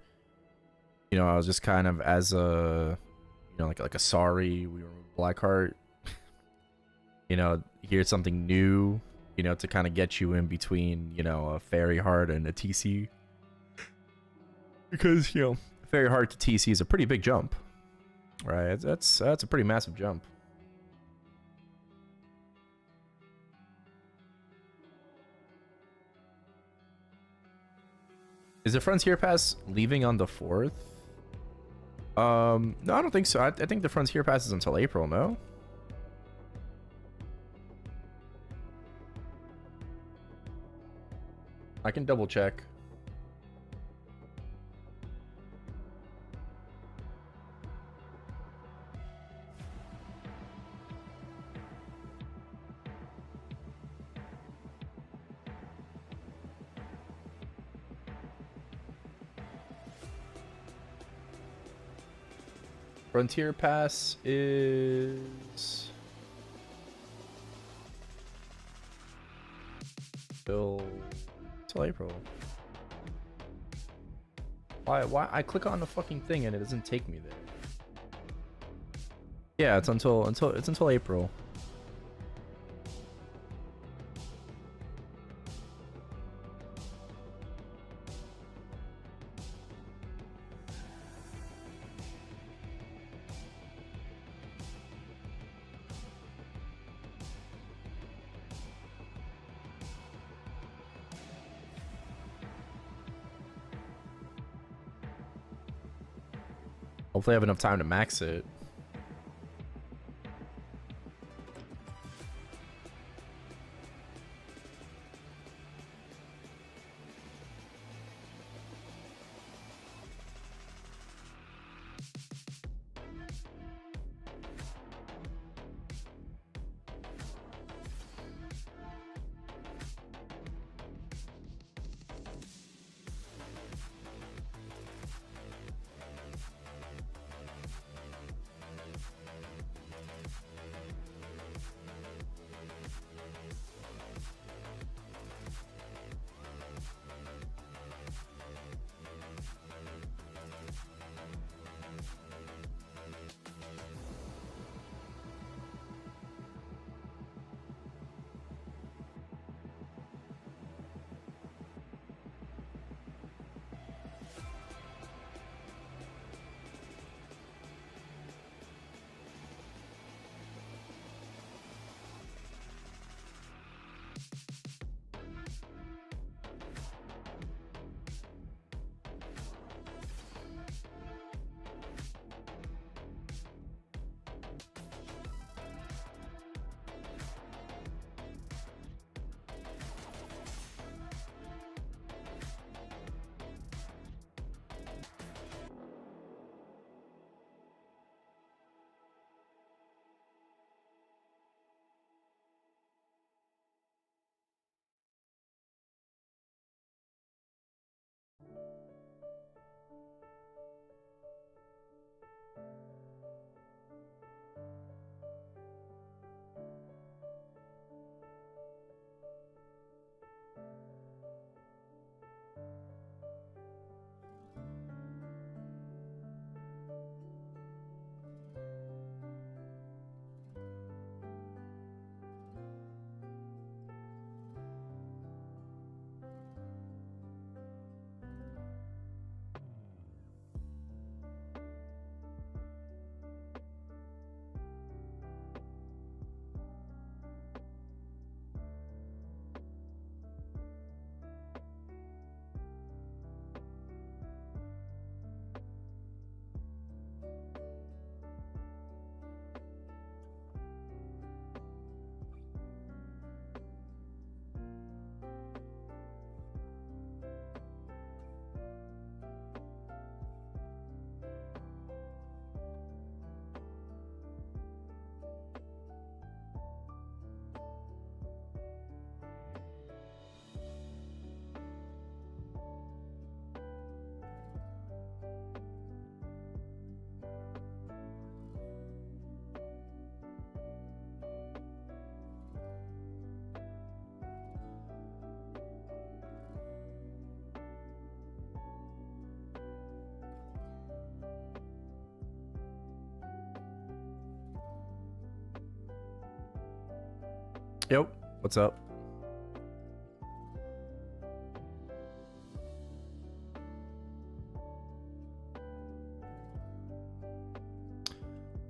You know, I was just kind of as a, you know, like a sorry we removed Blackheart. You know, here's something new. You know, to kind of get you in between, you know, a Fairy Heart and a TC. Because, you know, Fairy Heart to TC is a pretty big jump, right? That's a pretty massive jump. Is the Frontier Pass leaving on the 4th? No, I don't think so. I think the Frontier Pass is until April, no? I can double check. Frontier Pass is till April. Why I click on the fucking thing and it doesn't take me there. Yeah, it's until April. Hopefully I have enough time to max it. Yep. What's up?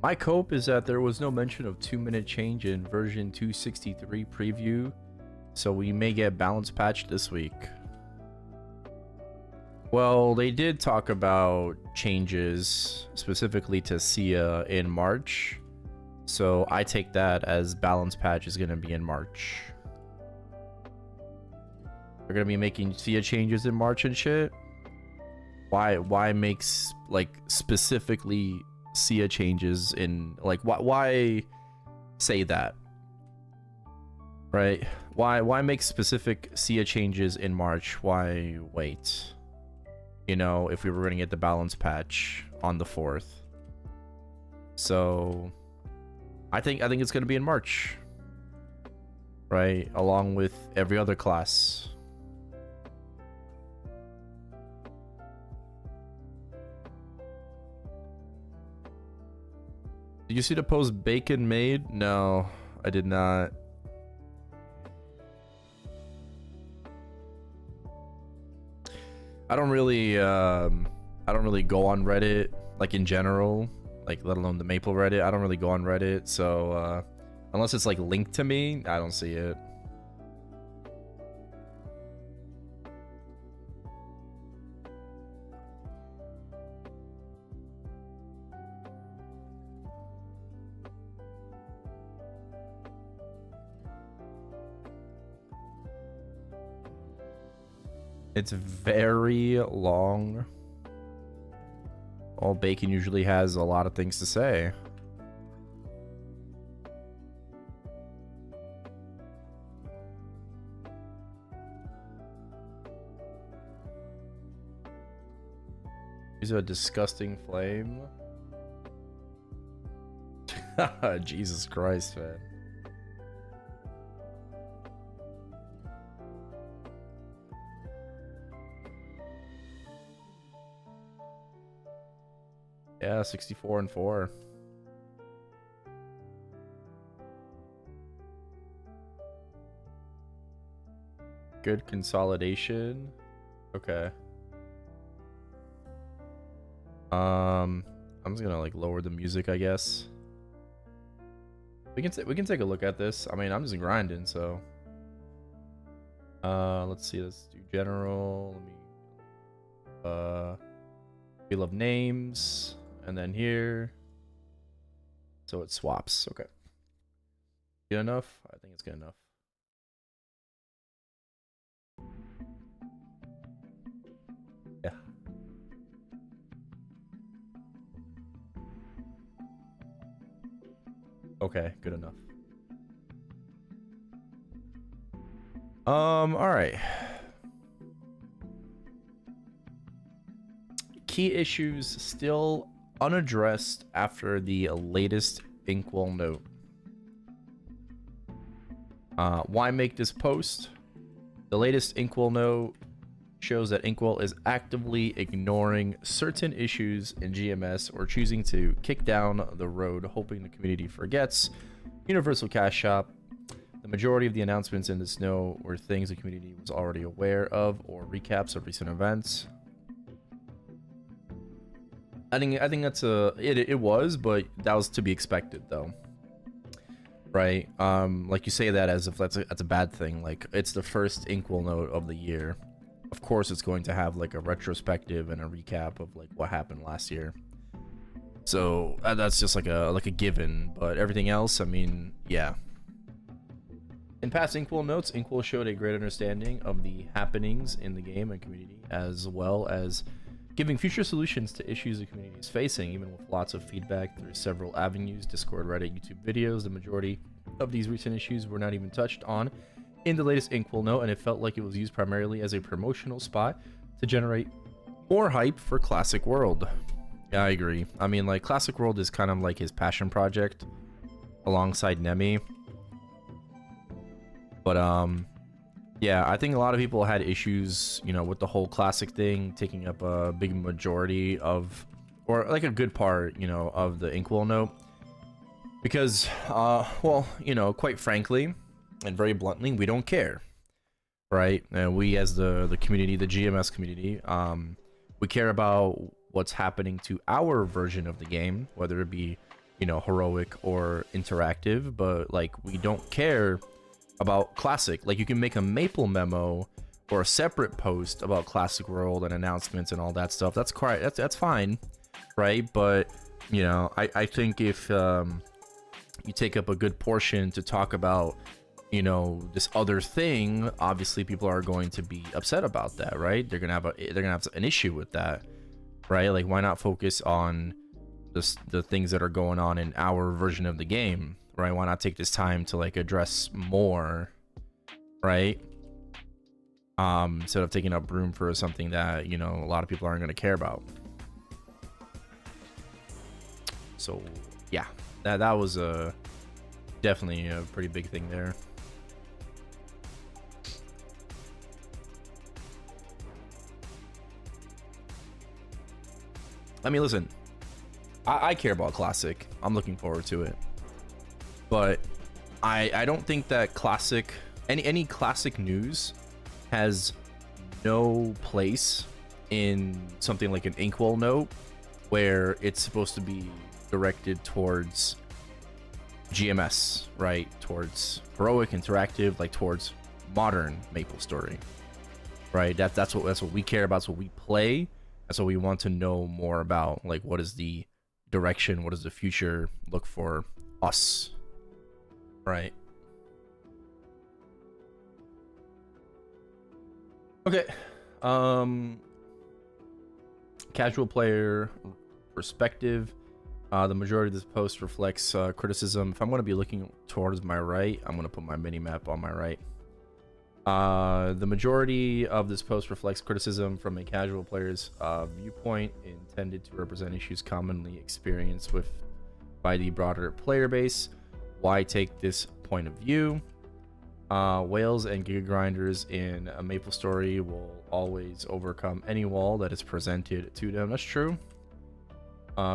My cope is that there was no mention of 2-minute change in version 263 preview, so we may get balance patched this week. Well, they did talk about changes specifically to Sia in March, so I take that as balance patch is going to be in March. They're going to be making Sia changes in March and shit. Why makes like specifically Sia changes in like why say that, right? Why make specific Sia changes in March? Why wait, you know, if we were going to get the balance patch on the 4th? So I think it's going to be in March, right, along with every other class. Did you see the post Bacon made? No, I did not. I don't really go on Reddit, like in general, like let alone the Maple Reddit. I don't really go on Reddit, so unless it's like linked to me, I don't see it. It's very long. All Bacon usually has a lot of things to say. He's a disgusting flame. Jesus Christ, man. Yeah, 64-4. Good consolidation. Okay. I'm just gonna like lower the music, I guess. We can take a look at this. I mean, I'm just grinding, so. Let's see. Let's do general. Let me. Wheel of names. And then here, so it swaps. Okay. Good enough? I think it's good enough. Yeah. Okay, good enough. All right. Key issues still unaddressed after the latest Inkwell note. Why make this post? The latest Inkwell note shows that Inkwell is actively ignoring certain issues in GMS or choosing to kick down the road, hoping the community forgets. Universal Cash Shop. The majority of the announcements in this note were things the community was already aware of or recaps of recent events. I think that's it was, but that was to be expected though, right? Like you say that as if that's a bad thing. Like it's the first Inkwell note of the year. Of course, it's going to have like a retrospective and a recap of like what happened last year. So that's just like a given. But everything else, I mean, yeah. In past Inkwell notes, Inkwell showed a great understanding of the happenings in the game and community, as well as giving future solutions to issues the community is facing, even with lots of feedback through several avenues, Discord, Reddit, YouTube videos. The majority of these recent issues were not even touched on in the latest Inkwell note, and it felt like it was used primarily as a promotional spot to generate more hype for Classic World. Yeah, I agree. I mean, like, Classic World is kind of like his passion project alongside Nemi. But, yeah, I think a lot of people had issues, you know, with the whole Classic thing taking up a big majority of, or like a good part, you know, of the Inkwell note. Because, well, you know, quite frankly, and very bluntly, we don't care, right? And we as the community, the GMS community, we care about what's happening to our version of the game, whether it be, you know, heroic or interactive, but like we don't care about Classic. Like you can make a Maple memo or a separate post about Classic World and announcements and all that stuff. That's quite, that's fine, right? But you know, I think if you take up a good portion to talk about, you know, this other thing, obviously people are going to be upset about that, right? They're gonna have an issue with that, right? Like, why not focus on the things that are going on in our version of the game, right? Why not take this time to like address more, right? Instead of taking up room for something that, you know, a lot of people aren't going to care about. So yeah, that was definitely a pretty big thing there. I mean, listen, I care about Classic. I'm looking forward to it. But I don't think that Classic, any Classic news has no place in something like an Inkwell note where it's supposed to be directed towards GMS, right? Towards heroic, interactive, like towards modern Maplestory, right? That's what we care about. That's what we play. That's what we want to know more about. Like, what is the direction? What does the future look for us, right? Okay. Casual player perspective. The majority of this post reflects criticism. If I'm going to be looking towards my right, I'm going to put my mini map on my right. The majority of this post reflects criticism from a casual player's viewpoint, intended to represent issues commonly experienced by the broader player base. Why take this point of view? Whales and Giga Grinders in a Maplestory will always overcome any wall that is presented to them. That's true.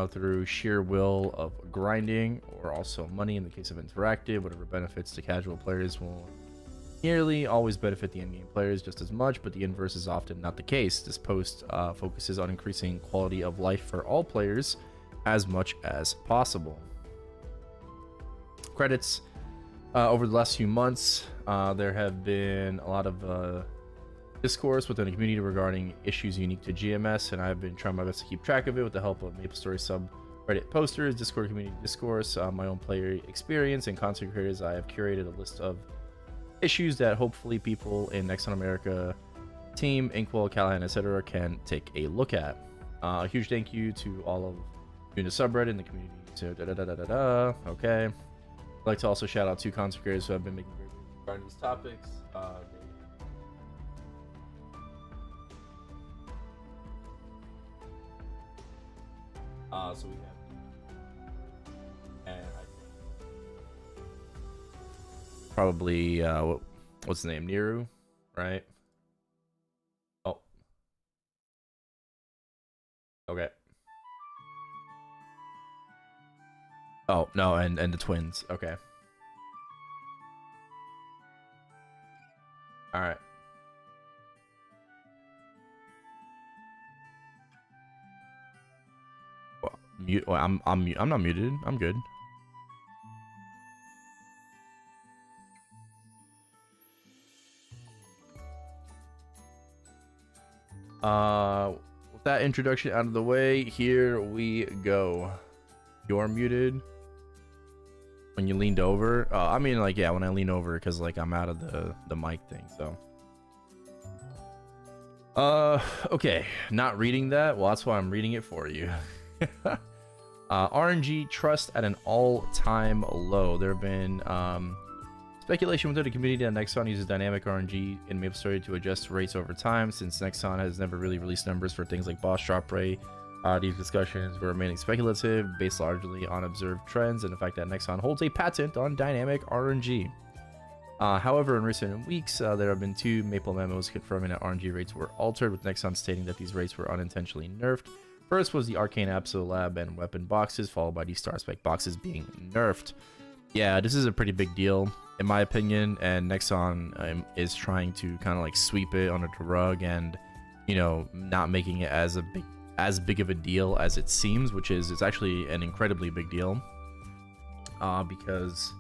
Through sheer will of grinding, or also money in the case of interactive. Whatever benefits to casual players will nearly always benefit the endgame players just as much, but the inverse is often not the case. This post focuses on increasing quality of life for all players as much as possible. Credits. Over the last few months, there have been a lot of discourse within the community regarding issues unique to GMS, and I've been trying my best to keep track of it with the help of Maplestory subreddit posters, Discord community discourse, my own player experience, and content creators. I have curated a list of issues that hopefully people in Nexon America team, Inkwell, Callahan, etc. can take a look at. A huge thank you to all of you in the subreddit and the community. So okay. I'd like to also shout out two content creators who have been making great videos regarding these topics. So we have, and I think probably what's the name, Niru, right? Oh, okay. Oh no, and the twins. Okay. All right. Mute. Well, I'm not muted. I'm good. With that introduction out of the way, here we go. You're muted when you leaned over. I mean, like, yeah, when I lean over, because like I'm out of the mic thing. So okay, not reading that. Well, that's why I'm reading it for you. RNG trust at an all-time low. There have been speculation within the community that Nexon uses dynamic RNG in Maplestory to adjust rates over time, since Nexon has never really released numbers for things like boss drop rate. These discussions were mainly speculative, based largely on observed trends and the fact that Nexon holds a patent on dynamic RNG. However, in recent weeks, there have been two Maple memos confirming that RNG rates were altered, with Nexon stating that these rates were unintentionally nerfed. First was the Arcane Absol Lab and weapon boxes, followed by the Star Spec boxes being nerfed. Yeah, this is a pretty big deal, in my opinion, and Nexon is trying to kind of like sweep it under the rug and, you know, not making it as big of a deal as it seems, which is it's actually an incredibly big deal. Because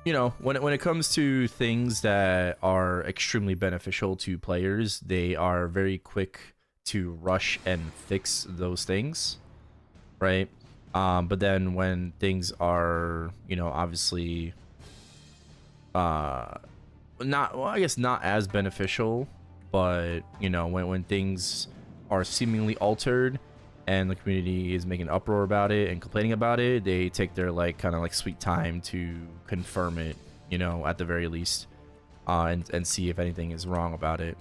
you know, when it comes to things that are extremely beneficial to players, they are very quick to rush and fix those things, right? But then when things are, you know, obviously not, well, I guess not as beneficial, but you know, when things are seemingly altered and the community is making an uproar about it and complaining about it, they take their like kind of like sweet time to confirm it, you know, at the very least, and see if anything is wrong about it.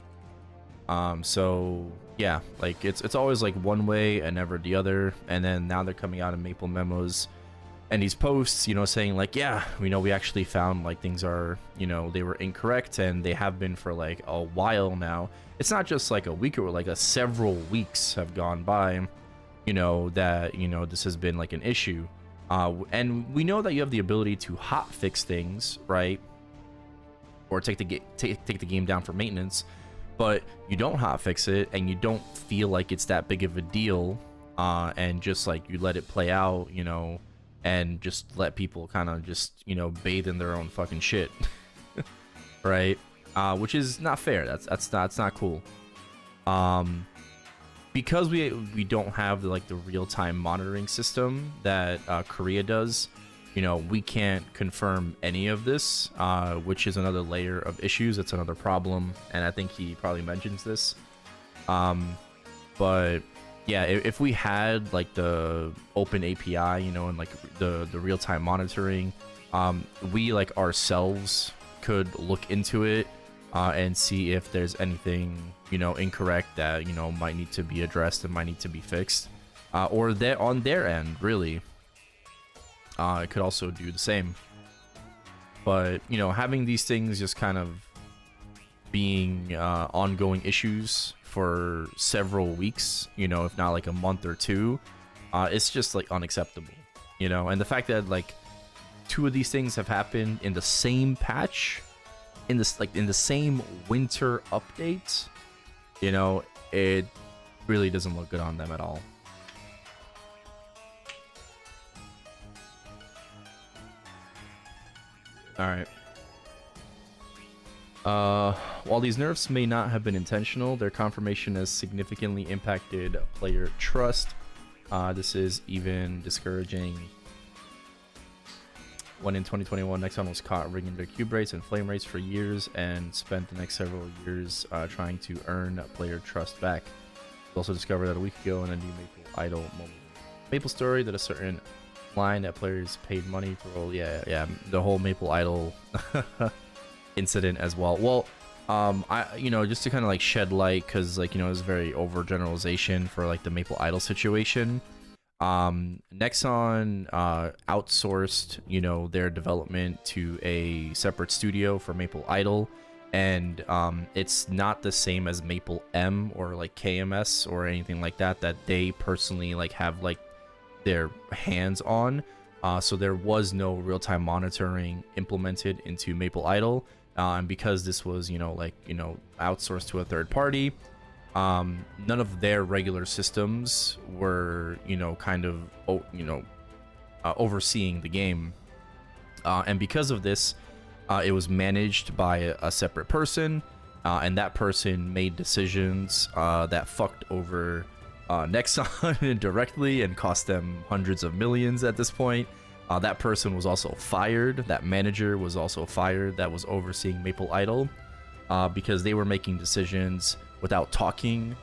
So yeah, like it's always like one way and never the other. And then now they're coming out in Maple memos and these posts, you know, saying like, yeah, you know, we actually found like things are, you know, they were incorrect, and they have been for like a while now. It's not just like a week or like several weeks have gone by, you you know, that, you know, this has been like an issue. And we know that you have the ability to hot fix things, right? Or take the game down for maintenance, but you don't hot fix it and you don't feel like it's that big of a deal, and just like you let it play out, you know, and just let people kind of just, you know, bathe in their own fucking shit. Right? Which is not fair. That's not cool. Because we don't have like the real-time monitoring system that Korea does, you know, we can't confirm any of this, which is another layer of issues. It's another problem, and I think he probably mentions this. But yeah, if we had like the open API, you know, and like the real-time monitoring, we like ourselves could look into it and see if there's anything, you know, incorrect that, you know, might need to be addressed and might need to be fixed, or that on their end, really. It could also do the same. But, you know, having these things just kind of being ongoing issues for several weeks, you know, if not like a month or two, it's just like unacceptable, you know. And the fact that like 2 of these things have happened in the same patch, in the same winter update, you know, it really doesn't look good on them at all. All right. While these nerfs may not have been intentional, their confirmation has significantly impacted player trust. This is even discouraging. When in 2021, Nexon was caught rigging their cube rates and flame rates for years and spent the next several years trying to earn player trust back. We also discovered that a week ago in a new Maple Idol Maplestory that a certain line that players paid money to roll. Yeah, the whole Maple Idol incident as well. Well, I, you know, just to kind of like shed light, because like, you know, it's very overgeneralization for like the Maple Idol situation. Nexon outsourced, you know, their development to a separate studio for Maple Idol, and it's not the same as Maple M or like KMS or anything like that they personally like have like their hands on. So there was no real-time monitoring implemented into Maple Idol, and because this was, you know, like, you know, outsourced to a third party, none of their regular systems were, you know, kind of, you know, overseeing the game, and because of this, it was managed by a separate person, and that person made decisions that fucked over Nexon directly and cost them hundreds of millions at this point. That person was also fired. That manager was also fired that was overseeing Maple Idol, because they were making decisions without talking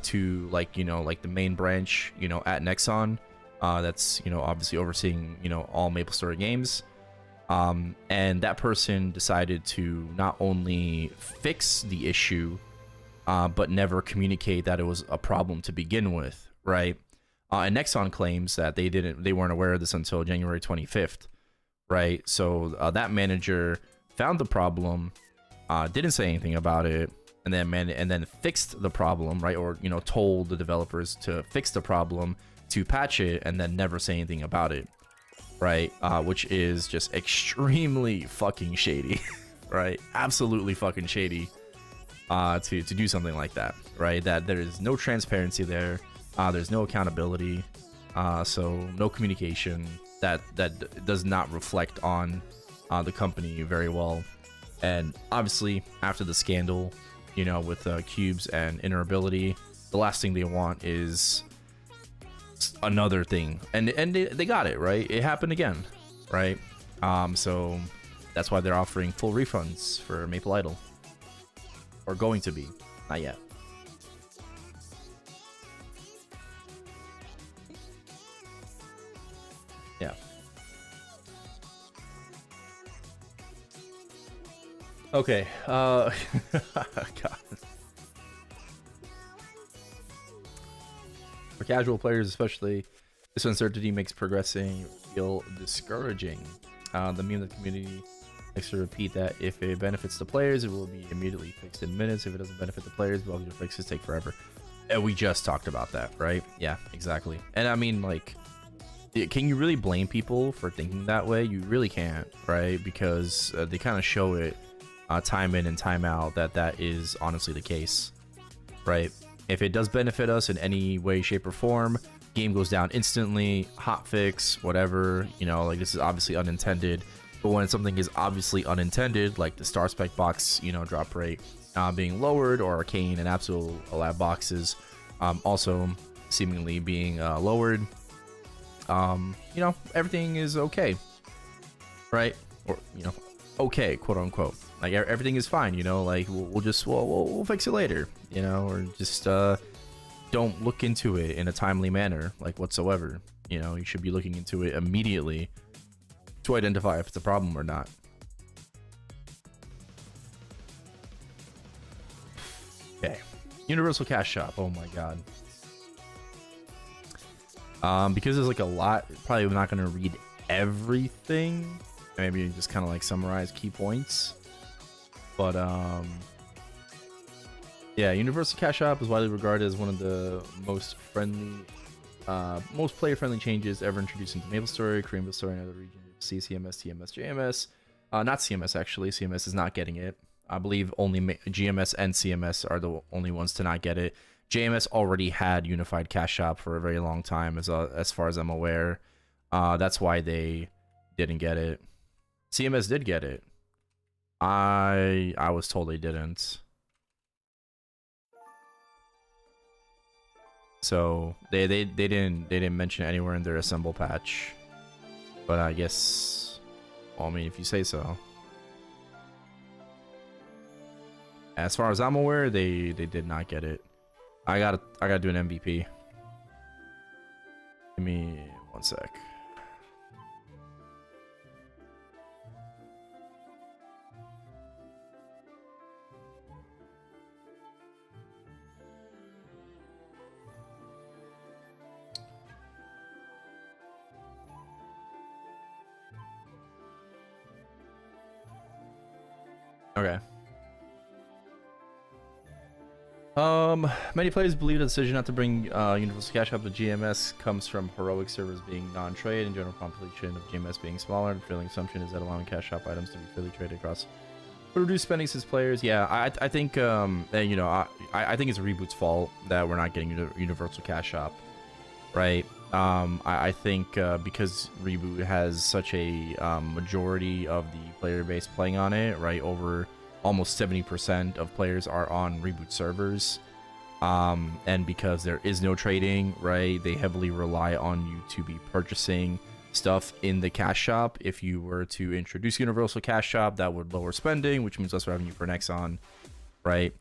to, like, you know, like the main branch, you know, at Nexon, that's, you know, obviously overseeing, you know, all Maplestory games. And that person decided to not only fix the issue, but never communicate that it was a problem to begin with, right? And Nexon claims that they weren't aware of this until January 25th, right? So that manager found the problem, didn't say anything about it, and then fixed the problem, right? Or, you know, told the developers to fix the problem, to patch it, and then never say anything about it, right? Which is just extremely fucking shady, right? Absolutely fucking shady. To do something like that, right? That there is no transparency there, there's no accountability, so no communication. That does not reflect on the company very well. And obviously, after the scandal, you know, with cubes and interoperability, the last thing they want is another thing. And they got it, right? It happened again, right? So that's why they're offering full refunds for Maple Idol. Or going to be, not yet. Yeah. Okay. God. For casual players, especially, this uncertainty makes progressing feel discouraging. The meme of the community likes to repeat that if it benefits the players, it will be immediately fixed in minutes. If it doesn't benefit the players, bugs or fixes take forever. And we just talked about that, right? Yeah, exactly. And I mean, like, can you really blame people for thinking that way? You really can't, right? Because they kind of show it time in and time out that that is honestly the case, right? If it does benefit us in any way, shape, or form, game goes down instantly, hot fix, whatever, you know, like this is obviously unintended. But when something is obviously unintended, like the star spec box, you know, drop rate being lowered, or arcane and absolute lab boxes also seemingly being lowered, you know, everything is okay, right? Or, you know, okay, quote unquote. Like everything is fine, you know, like we'll fix it later, you know, or just don't look into it in a timely manner, like whatsoever. You know, you should be looking into it immediately to identify if it's a problem or not. Okay, Universal Cash Shop. Oh my god. Because there's like a lot, probably not gonna read everything. Maybe just kind of like summarize key points. But yeah, Universal Cash Shop is widely regarded as one of the most friendly, most player-friendly changes ever introduced into Maplestory, Korean Maplestory, and other regions. CMS, TMS, JMS. Not CMS actually. CMS is not getting it. I believe only GMS and CMS are the only ones to not get it. JMS already had Unified Cash Shop for a very long time, as far as I'm aware. That's why they didn't get it. CMS did get it. I was told they didn't. So they didn't mention it anywhere in their assemble patch. But I guess, well, I mean, if you say so. As far as I'm aware, they did not get it. I gotta do an MVP. Give me 1 sec. Okay. Many players believe the decision not to bring Universal Cash Shop to GMS comes from heroic servers being non-trade and general population of GMS being smaller. The failing assumption is that allowing Cash Shop items to be freely traded across would reduce spending since players. Yeah, I think you know, I think it's Reboot's fault that we're not getting Universal Cash Shop, right? I think because Reboot has such a majority of the player base playing on it, right? Over almost 70% of players are on Reboot servers, and because there is no trading, right, they heavily rely on you to be purchasing stuff in the cash shop. If you were to introduce Universal Cash Shop, that would lower spending, which means less revenue for Nexon, right?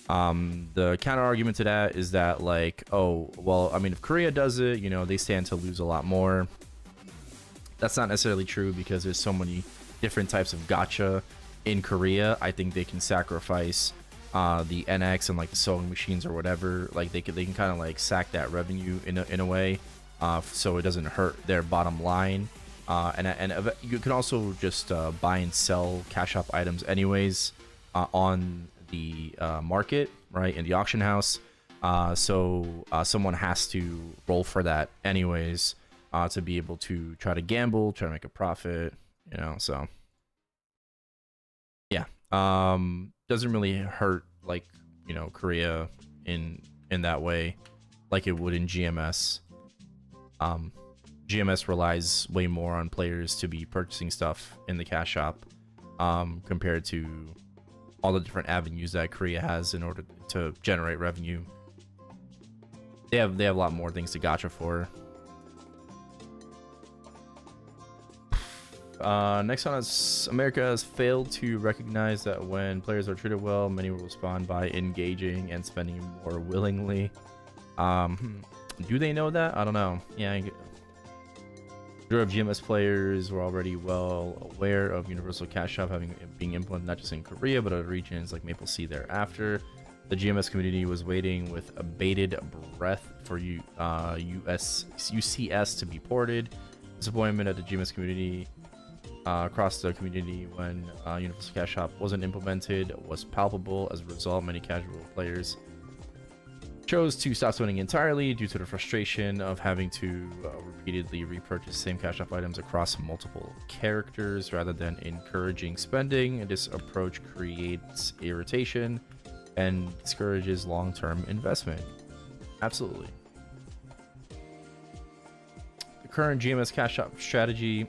The counter argument to that is that, like, oh, well, I mean, if Korea does it, you know, they stand to lose a lot more. That's not necessarily true, because there's so many different types of gacha in Korea. I think they can sacrifice the NX and like the sewing machines or whatever. Like they can kind of like sack that revenue in a way, so it doesn't hurt their bottom line. And you can also just buy and sell cash shop items anyways on the market, right, in the auction house. So someone has to roll for that anyways, to be able to try to gamble, try to make a profit, you know. So yeah, doesn't really hurt, like, you know, Korea in that way like it would in GMS. GMS relies way more on players to be purchasing stuff in the cash shop, compared to all the different avenues that Korea has in order to generate revenue. They have a lot more things to gacha for. Next on is America has failed to recognize that when players are treated well, many will respond by engaging and spending more willingly. Do they know that? I don't know. Yeah, of GMS players were already well aware of Universal Cash Shop being implemented not just in Korea but other regions like Maple Sea thereafter. The GMS community was waiting with a bated breath for UCS to be ported. Disappointment at the GMS community across the community when Universal Cash Shop wasn't implemented was palpable. As a result, many casual players chose to stop spending entirely due to the frustration of having to repeatedly repurchase same cash up items across multiple characters rather than encouraging spending. This approach creates irritation and discourages long-term investment. Absolutely. The current GMS cash up strategy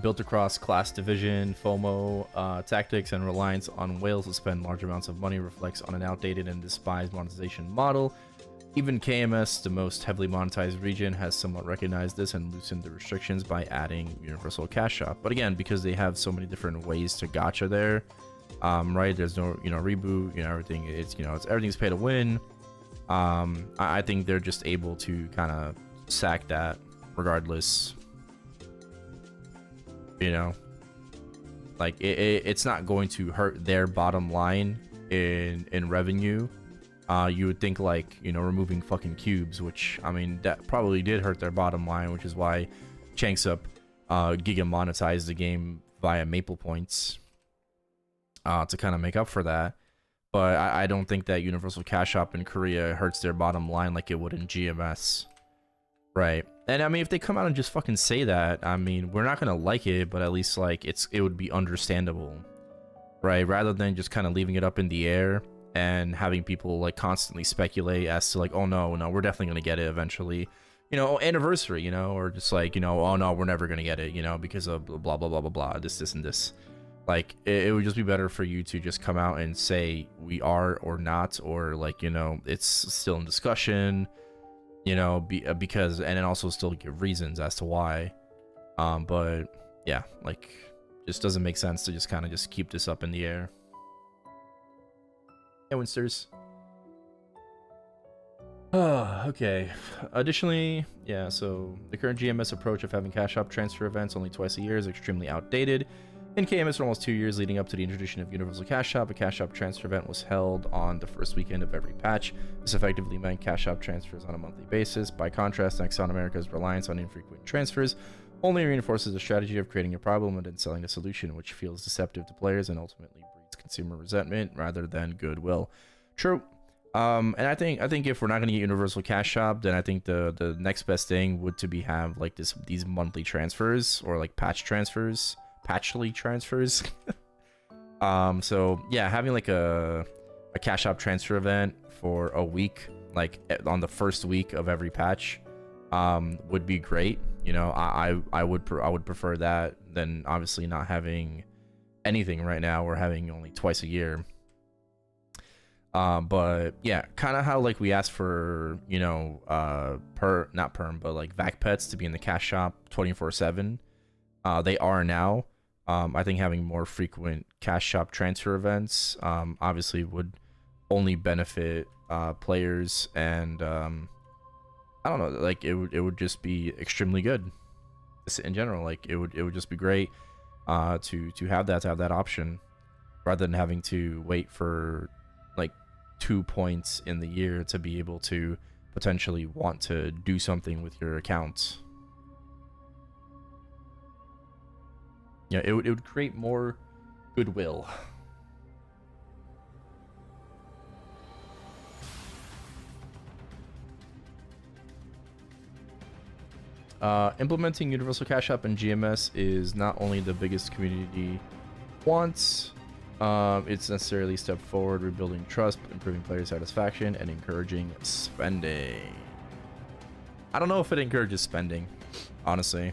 built across class division, FOMO tactics, and reliance on whales to spend large amounts of money reflects on an outdated and despised monetization model. Even KMS, the most heavily monetized region, has somewhat recognized this and loosened the restrictions by adding universal cash shop. But again, because they have so many different ways to gacha there, right? There's no, reboot, everything. It's, everything's pay to win. I think they're just able to kind of sack that regardless. Like it's not going to hurt their bottom line in revenue. You would think like, removing fucking cubes, which I mean that probably did hurt their bottom line, which is why Chanksup giga monetized the game via Maple points to kind of make up for that. But I don't think that Universal Cash Shop in Korea hurts their bottom line like it would in GMS. Right. And I mean, if they come out and just fucking say that, I mean, we're not gonna like it, but at least like it would be understandable, right? Rather than just kind of leaving it up in the air and having people like constantly speculate as to like, oh no, we're definitely gonna get it eventually, Anniversary, or just like, oh no, we're never gonna get it, because of blah blah blah blah blah, this and this. Like it would just be better for you to just come out and say we are or not, or like, it's still in discussion. Because, and then also still give reasons as to why. But yeah, like, just doesn't make sense to just kind of just keep this up in the air. Hey, Winsters. Okay. Additionally, yeah, so the current GMS approach of having cash shop transfer events only twice a year is extremely outdated. In KMS for almost 2 years leading up to the introduction of Universal Cash Shop, a Cash Shop transfer event was held on the first weekend of every patch. This effectively meant Cash Shop transfers on a monthly basis. By contrast, Nexon America's reliance on infrequent transfers only reinforces the strategy of creating a problem and then selling a solution, which feels deceptive to players and ultimately breeds consumer resentment rather than goodwill. True. And I think if we're not going to get Universal Cash Shop, then I think the next best thing would to be have like these monthly transfers or like patchly transfers. So yeah, having like a cash shop transfer event for a week, like on the first week of every patch, would be great. I would prefer that than obviously not having anything right now. We're having only twice a year. But yeah, kind of how like we asked for, not perm, but like vac pets to be in the cash shop 24/7. They are now. I think having more frequent cash shop transfer events obviously would only benefit players, and I don't know, like it would just be extremely good in general. Like it would just be great to have that option rather than having to wait for like 2 points in the year to be able to potentially want to do something with your accounts. Yeah, it would create more goodwill. Implementing Universal Cash Shop and GMS is not only the biggest community wants, it's necessarily a step forward, rebuilding trust, improving player satisfaction, and encouraging spending. I don't know if it encourages spending, honestly.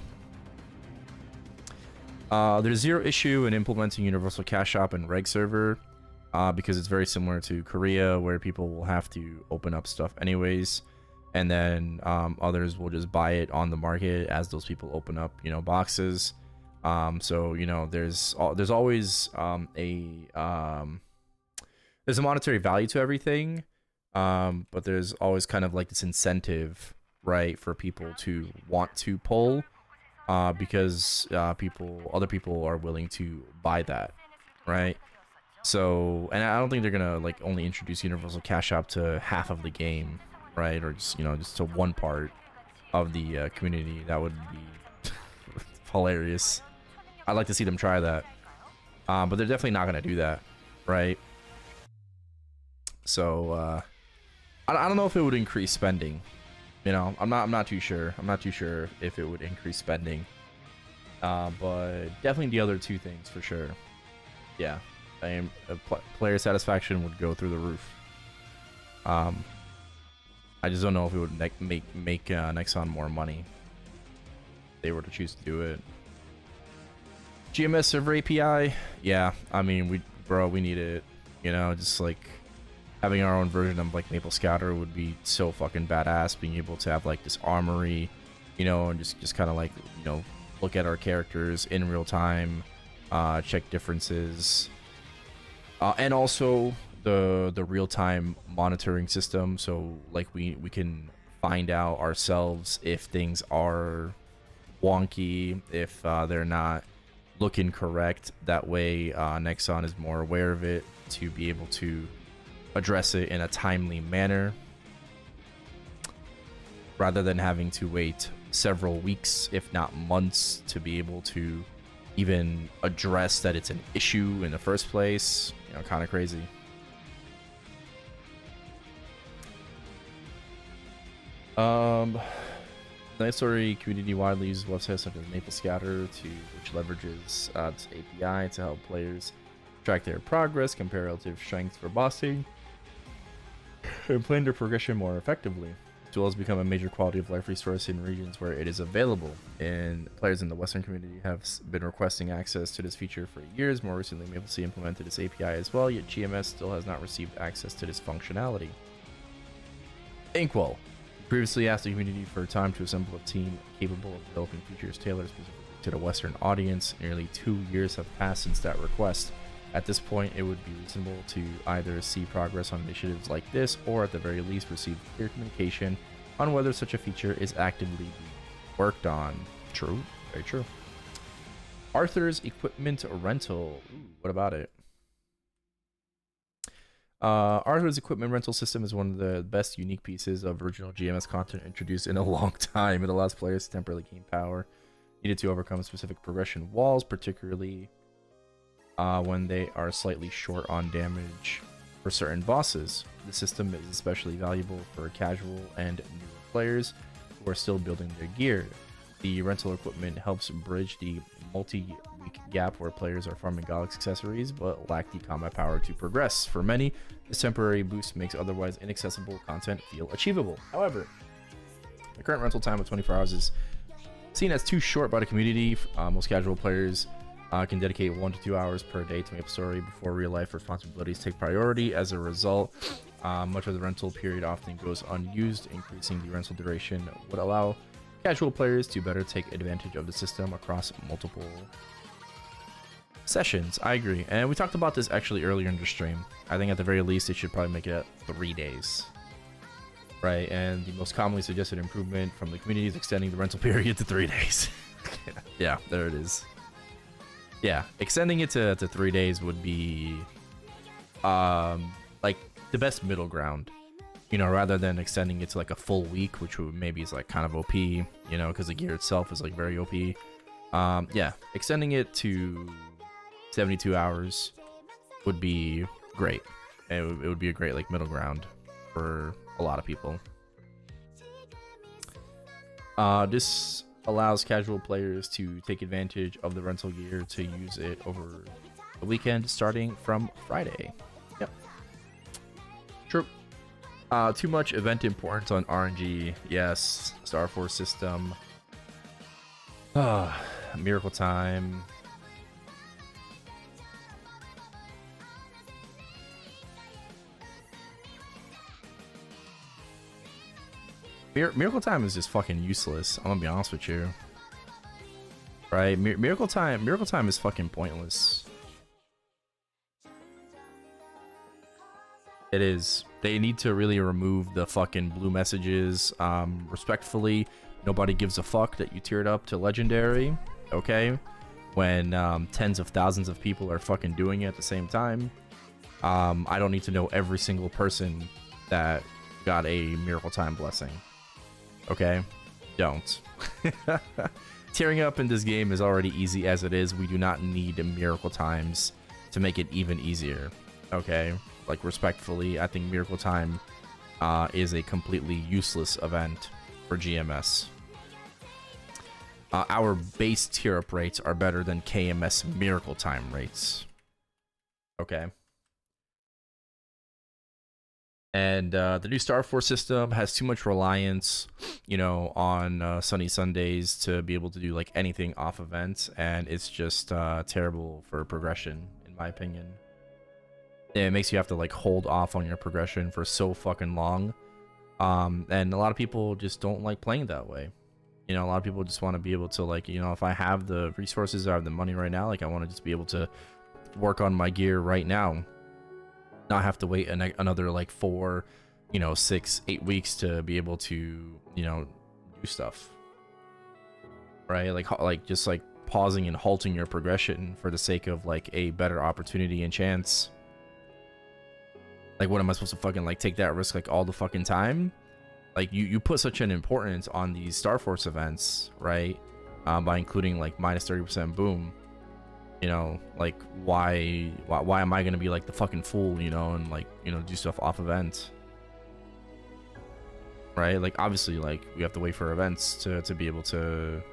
There's zero issue in implementing Universal Cash Shop and Reg Server because it's very similar to Korea, where people will have to open up stuff anyways, and then others will just buy it on the market as those people open up, boxes. So there's always there's a monetary value to everything, but there's always kind of like this incentive, right, for people to want to pull. Because other people are willing to buy that, right? So, and I don't think they're gonna like only introduce Universal Cash Shop to half of the game, right? Or just just to one part of the community. That would be hilarious. I'd like to see them try that, but they're definitely not gonna do that, right? So I don't know if it would increase spending. You know, I'm not too sure. I'm not too sure if it would increase spending. But definitely the other two things for sure. Yeah, player satisfaction would go through the roof. I just don't know if it would make Nexon more money if they were to choose to do it. GMS server API, yeah. I mean, we need it. You know, just like having our own version of like Maple Scouter would be so fucking badass. Being able to have like this armory, you know, and just kind of like, you know, look at our characters in real time, check differences, and also the real-time monitoring system. So like we can find out ourselves if things are wonky, if they're not looking correct. That way Nexon is more aware of it to be able to address it in a timely manner, rather than having to wait several weeks, if not months, to be able to even address that it's an issue in the first place. You know, kind of crazy. Maplestory community widely uses websites such as Maple Scouter, which leverages its API to help players track their progress, compare relative strengths for bossing, and plan their progression more effectively. The tool has become a major quality of life resource in regions where it is available, and players in the Western community have been requesting access to this feature for years. More recently, Maplestory implemented this API as well, yet GMS still has not received access to this functionality. Inkwell previously asked the community for time to assemble a team capable of developing features tailored specifically to the Western audience. Nearly 2 years have passed since that request. At this point, it would be reasonable to either see progress on initiatives like this, or at the very least receive clear communication on whether such a feature is actively being worked on. True, very true. Arthur's equipment rental. Ooh, what about it? Arthur's equipment rental system is one of the best unique pieces of original GMS content introduced in a long time. It allows players to temporarily gain power needed to overcome specific progression walls, particularly when they are slightly short on damage for certain bosses. The system is especially valuable for casual and newer players who are still building their gear. The rental equipment helps bridge the multi-week gap where players are farming Galaxy accessories but lack the combat power to progress. For many, this temporary boost makes otherwise inaccessible content feel achievable. However, the current rental time of 24 hours is seen as too short by the community. Most casual players can dedicate 1 to 2 hours per day to Maplestory before real-life responsibilities take priority. As a result, much of the rental period often goes unused. Increasing the rental duration would allow casual players to better take advantage of the system across multiple sessions. I agree, and we talked about this actually earlier in the stream. I think at the very least, it should probably make it at 3 days. Right, and the most commonly suggested improvement from the community is extending the rental period to 3 days. Yeah, there it is. Yeah, extending it to 3 days would be like the best middle ground, you know, rather than extending it to like a full week, which would maybe is like kind of OP, you know, because the gear itself is like very OP. Yeah, extending it to 72 hours would be great. It would be a great like middle ground for a lot of people. This allows casual players to take advantage of the rental gear to use it over the weekend starting from Friday. Yep. True. Too much event importance on RNG. Yes. Star Force system. Miracle Time. Miracle Time is just fucking useless. I'm gonna be honest with you. Right? Miracle Time is fucking pointless. It is. They need to really remove the fucking blue messages. Respectfully, nobody gives a fuck that you tiered up to legendary. Okay? When tens of thousands of people are fucking doing it at the same time. I don't need to know every single person that got a Miracle Time blessing. Okay? Don't. Tearing up in this game is already easy as it is. We do not need Miracle Times to make it even easier. Okay? like respectfully, I think Miracle Time is a completely useless event for GMS. Our base tier up rates are better than KMS Miracle Time rates. Okay. And the new Star Force system has too much reliance, you know, on Sunny Sundays to be able to do like anything off events, and it's just terrible for progression, in my opinion. It makes you have to like hold off on your progression for so fucking long, and a lot of people just don't like playing that way. You know, a lot of people just want to be able to, like, you know, if I have the resources, I have the money right now, like I want to just be able to work on my gear right now. Not have to wait another like 4, you know, 6, 8 weeks to be able to, you know, do stuff. Right? Like just like pausing and halting your progression for the sake of like a better opportunity and chance. Like, what am I supposed to fucking like take that risk like all the fucking time? Like you put such an importance on these Star Force events, right? By including like minus 30% boom. You know, like why am I gonna be like the fucking fool, you know, and like, you know, do stuff off event, right? Like obviously, like we have to wait for events to be able to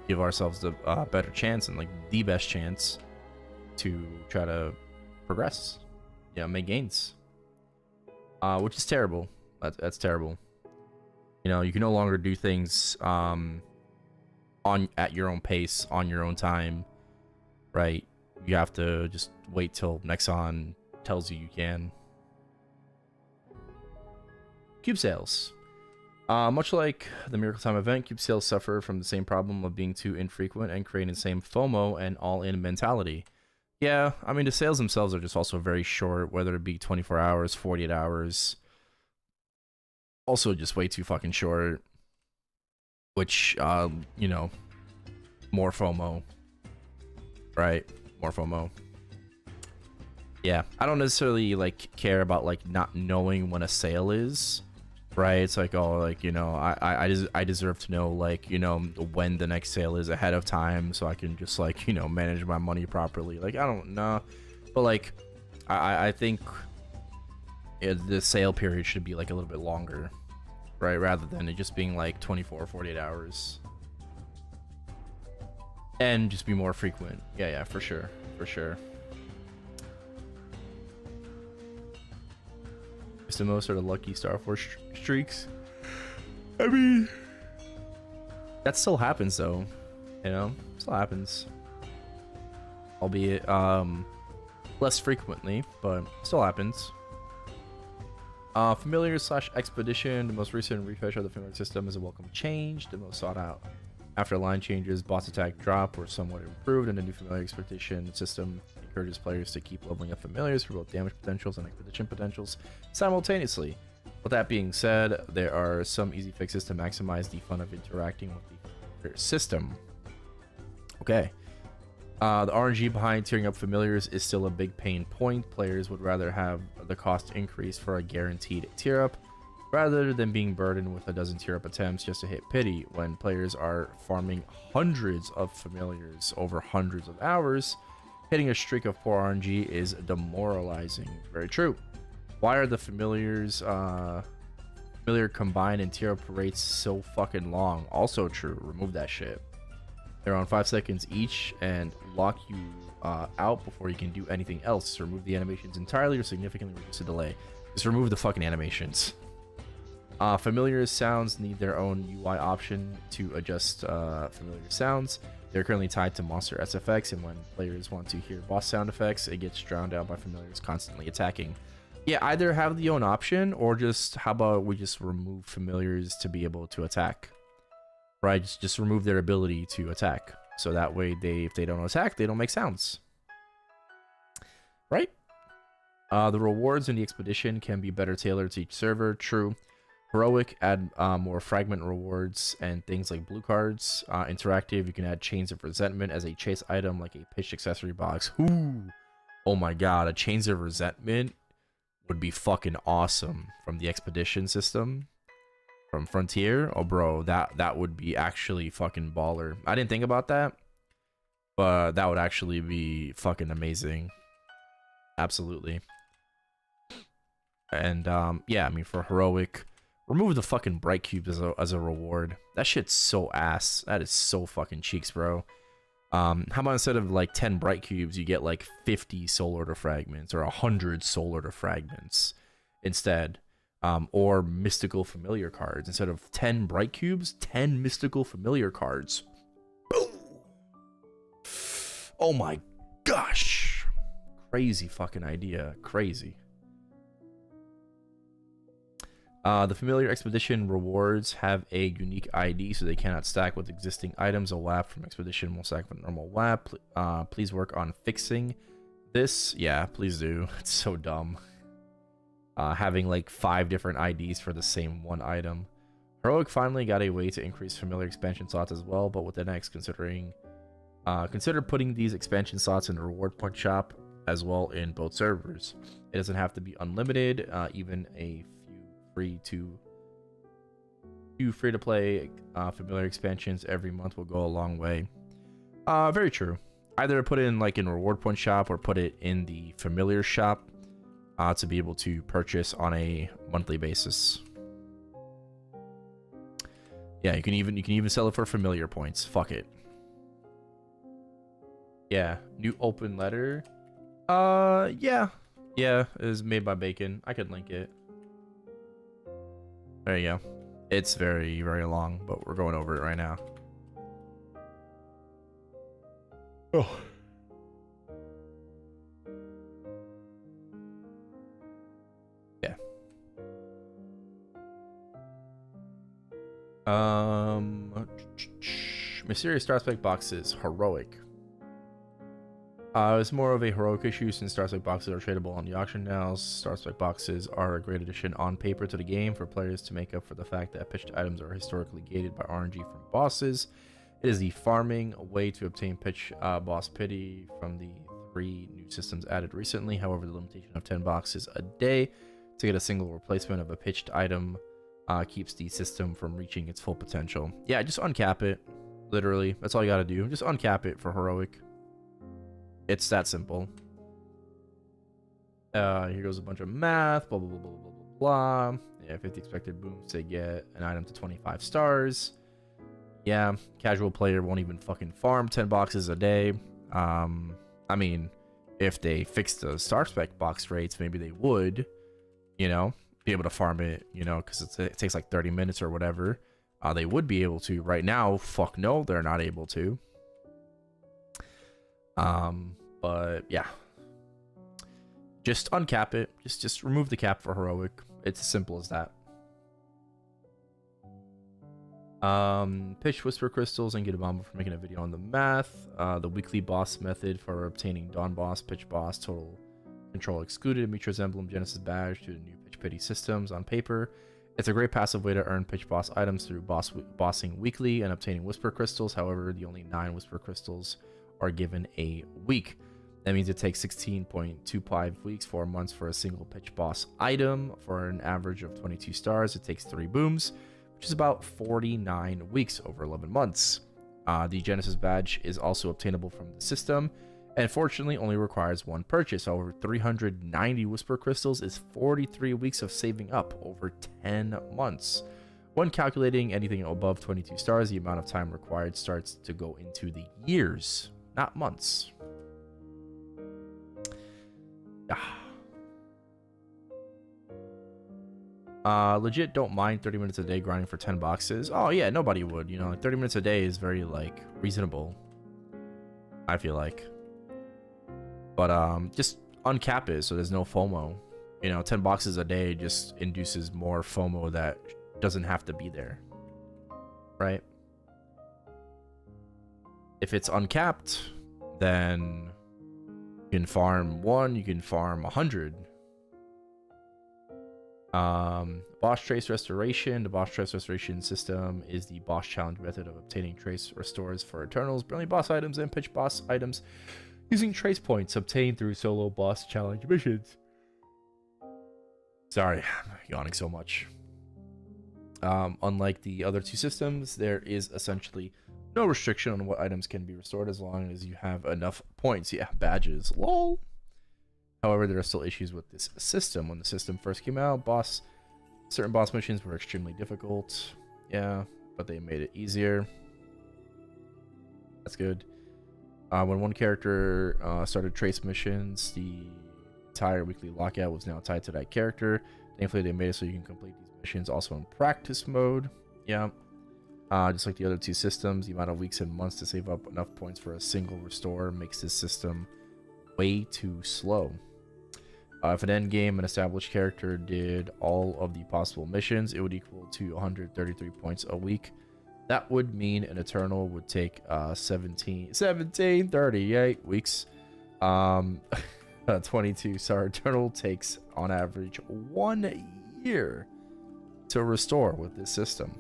give ourselves the better chance and like the best chance to try to progress, you know, make gains, which is terrible. That's terrible. You know, you can no longer do things at your own pace, on your own time. Right, you have to just wait till Nexon tells you can. Cube sales. Much like the Miracle Time event, cube sales suffer from the same problem of being too infrequent and creating the same FOMO and all-in mentality. Yeah, I mean, the sales themselves are just also very short, whether it be 24 hours, 48 hours. Also just way too fucking short. Which, you know, more FOMO. Right, more FOMO. Yeah, I don't necessarily like care about like not knowing when a sale is, right? It's like, oh, like, you know, I deserve to know, like, you know, when the next sale is ahead of time, so I can just like, you know, manage my money properly. Like, I don't know, but like I think the sale period should be like a little bit longer, right, rather than it just being like 24 or 48 hours. And just be more frequent. Yeah, for sure. For sure. It's the most are the lucky Star Force streaks. I mean, that still happens though. You know? Still happens. Albeit less frequently, but still happens. Familiar / expedition. The most recent refresh of the familiar system is a welcome change. The most sought out. After line changes, boss attack drop were somewhat improved, and the new familiar expedition system encourages players to keep leveling up familiars for both damage potentials and expedition potentials simultaneously. With that being said, there are some easy fixes to maximize the fun of interacting with the system. Okay. The RNG behind tearing up familiars is still a big pain point. Players would rather have the cost increase for a guaranteed tier up, rather than being burdened with a dozen tier up attempts just to hit pity. When players are farming hundreds of familiars over hundreds of hours, hitting a streak of poor RNG is demoralizing. Very true. Why are the familiar combined and tier up rates so fucking long? Also true. Remove that shit. They're on 5 seconds each and lock you out before you can do anything else. Remove the animations entirely or significantly reduce the delay. Just remove the fucking animations. Familiar sounds need their own UI option to adjust familiar sounds. They're currently tied to monster SFX, and when players want to hear boss sound effects, it gets drowned out by familiars constantly attacking. Yeah, either have the own option, or just, how about we just remove familiars to be able to attack? Right, just remove their ability to attack. So that way, if they don't attack, they don't make sounds. Right? The rewards in the expedition can be better tailored to each server. True. Heroic, add more fragment rewards and things like blue cards. Interactive, you can add Chains of Resentment as a chase item, like a pitched accessory box. Ooh. Oh my god, a Chains of Resentment would be fucking awesome from the expedition system. From Frontier. Oh bro, that would be actually fucking baller. I didn't think about that, but that would actually be fucking amazing. Absolutely. And yeah, I mean for heroic, remove the fucking bright cubes as a reward. That shit's so ass. That is so fucking cheeks, bro. How about instead of like 10 bright cubes, you get like 50 soul order fragments or 100 soul order fragments instead. Or mystical familiar cards. Instead of 10 bright cubes, 10 mystical familiar cards. Boom! Oh my gosh. Crazy fucking idea. Crazy. The familiar expedition rewards have a unique ID, so they cannot stack with existing items. A WAP from expedition will stack with a normal WAP. Please work on fixing this. Yeah, please do. It's so dumb. Having like 5 different IDs for the same one item. Heroic finally got a way to increase familiar expansion slots as well, but with the next consider putting these expansion slots in the reward point shop as well in both servers. It doesn't have to be unlimited. Even a few free to play familiar expansions every month will go a long way. Very true. Either put it in like in reward point shop or put it in the familiar shop to be able to purchase on a monthly basis. Yeah, you can even sell it for familiar points. Fuck it. Yeah, new open letter. Yeah, it was made by Bacon. I could link it. There you go. It's very, very long, but we're going over it right now. Oh. Yeah. Mysterious Star Spec boxes, heroic. It's more of a heroic issue since Star Spec boxes are tradable on the auction now. Star Spec boxes are a great addition on paper to the game for players to make up for the fact that pitched items are historically gated by RNG from bosses. It is the farming way to obtain pitch boss pity from the 3 new systems added recently. However, the limitation of 10 boxes a day to get a single replacement of a pitched item keeps the system from reaching its full potential. Yeah, just uncap it. Literally, that's all you gotta do. Just uncap it for heroic. It's that simple. Here goes a bunch of math. Blah, blah, blah, blah, blah, blah, blah. Yeah, 50 expected booms to get an item to 25 stars. Yeah, casual player won't even fucking farm 10 boxes a day. I mean, if they fixed the Star Spec box rates, maybe they would, you know, be able to farm it, you know, because it takes like 30 minutes or whatever. They would be able to. Right now, fuck no, they're not able to. But yeah, just uncap it. Just remove the cap for heroic. It's as simple as that. Pitch whisper crystals and get a bomb for making a video on the math. The weekly boss method for obtaining Dawn boss, pitch boss, total control excluded, Mitra's emblem, Genesis badge to the new pitch pity systems on paper. It's a great passive way to earn pitch boss items through bossing weekly and obtaining whisper crystals. However, the only 9 whisper crystals are given a week. That means it takes 16.25 weeks, 4 months for a single pitch boss item. For an average of 22 stars, it takes 3 booms, which is about 49 weeks over 11 months. The Genesis badge is also obtainable from the system, and fortunately only requires 1 purchase. However, 390 whisper crystals is 43 weeks of saving up over 10 months. When calculating anything above 22 stars, the amount of time required starts to go into the years, not months. Legit don't mind 30 minutes a day grinding for 10 boxes. Oh yeah, nobody would, you know, 30 minutes a day is very like reasonable, I feel like. But just uncap it so there's no FOMO. You know, 10 boxes a day just induces more FOMO that doesn't have to be there, right? If it's uncapped, then you can farm 1, you can farm 100. Boss trace restoration. The boss trace restoration system is the boss challenge method of obtaining trace restores for Eternals, brilliant boss items, and pitch boss items using trace points obtained through solo boss challenge missions. Sorry, I'm yawning so much. Unlike the other 2 systems, there is essentially no restriction on what items can be restored as long as you have enough points. Yeah, badges. Lol. However, there are still issues with this system. When the system first came out, certain boss missions were extremely difficult. Yeah, but they made it easier. That's good. When one character started trace missions, the entire weekly lockout was now tied to that character. Thankfully, they made it so you can complete these missions also in practice mode. Yeah. Just like the other two systems, the amount of weeks and months to save up enough points for a single restore makes this system way too slow. If an end game, an established character did all of the possible missions, it would equal to 133 points a week. That would mean an Eternal would take 38 weeks. 22, sorry, Eternal takes on average 1 year to restore with this system.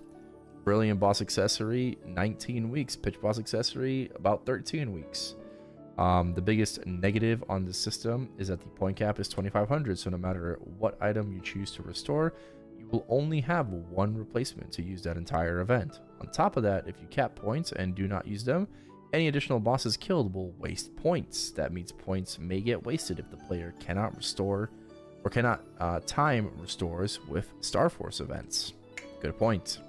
Brilliant Boss Accessory, 19 weeks. Pitch Boss Accessory, about 13 weeks. The biggest negative on the system is that the point cap is 2,500, so no matter what item you choose to restore, you will only have one replacement to use that entire event. On top of that, if you cap points and do not use them, any additional bosses killed will waste points. That means points may get wasted if the player cannot restore or cannot time restores with Star Force events. Good point.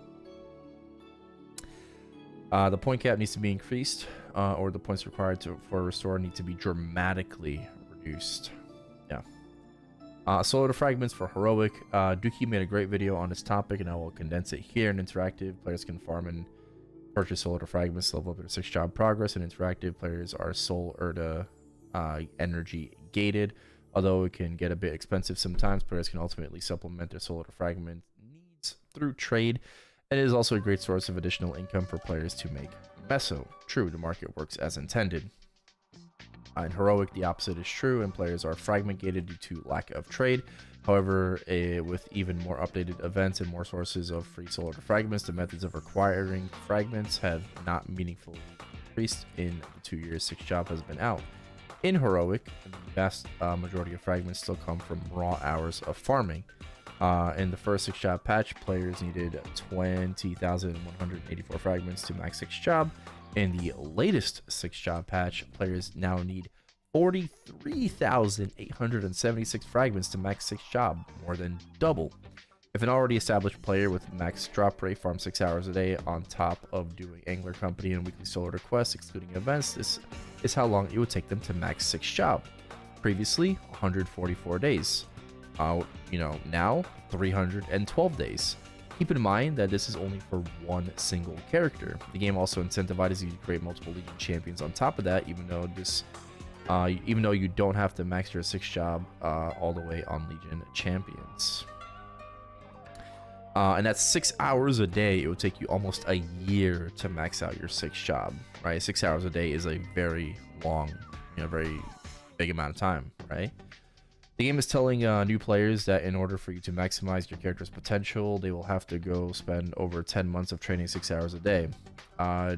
The point cap needs to be increased, or the points required for a restore need to be dramatically reduced. Yeah. Solo to fragments for heroic. Dookie made a great video on this topic, and I will condense it here. In interactive, players can farm and purchase solo to fragments to level up their 6-job progress. And interactive, players are soul Erda energy gated. Although it can get a bit expensive sometimes, players can ultimately supplement their solo to fragment needs through trade. It is also a great source of additional income for players to make meso. True, the market works as intended. In heroic, the opposite is true, and players are fragment gated due to lack of trade. However, with even more updated events and more sources of free solo to fragments, the methods of acquiring fragments have not meaningfully increased in the 2 years 6-job has been out. In heroic, the vast majority of fragments still come from raw hours of farming. In the first 6-job patch, players needed 20,184 fragments to max 6-job. In the latest 6-job patch, players now need 43,876 fragments to max 6-job, more than double. If an already established player with max drop rate farms 6 hours a day on top of doing Angler Company and weekly solo requests, excluding events, this is how long it would take them to max 6-job. Previously, 144 days. Now 312 days. Keep in mind that this is only for one single character. The game also incentivizes you to create multiple Legion champions on top of that, even though you don't have to max your 6-job all the way on Legion champions. And that's 6 hours a day. It would take you almost a year to max out your 6-job, right? 6 hours a day is a very long, very big amount of time, right? The game is telling new players that in order for you to maximize your character's potential, they will have to go spend over 10 months of training 6 hours a day.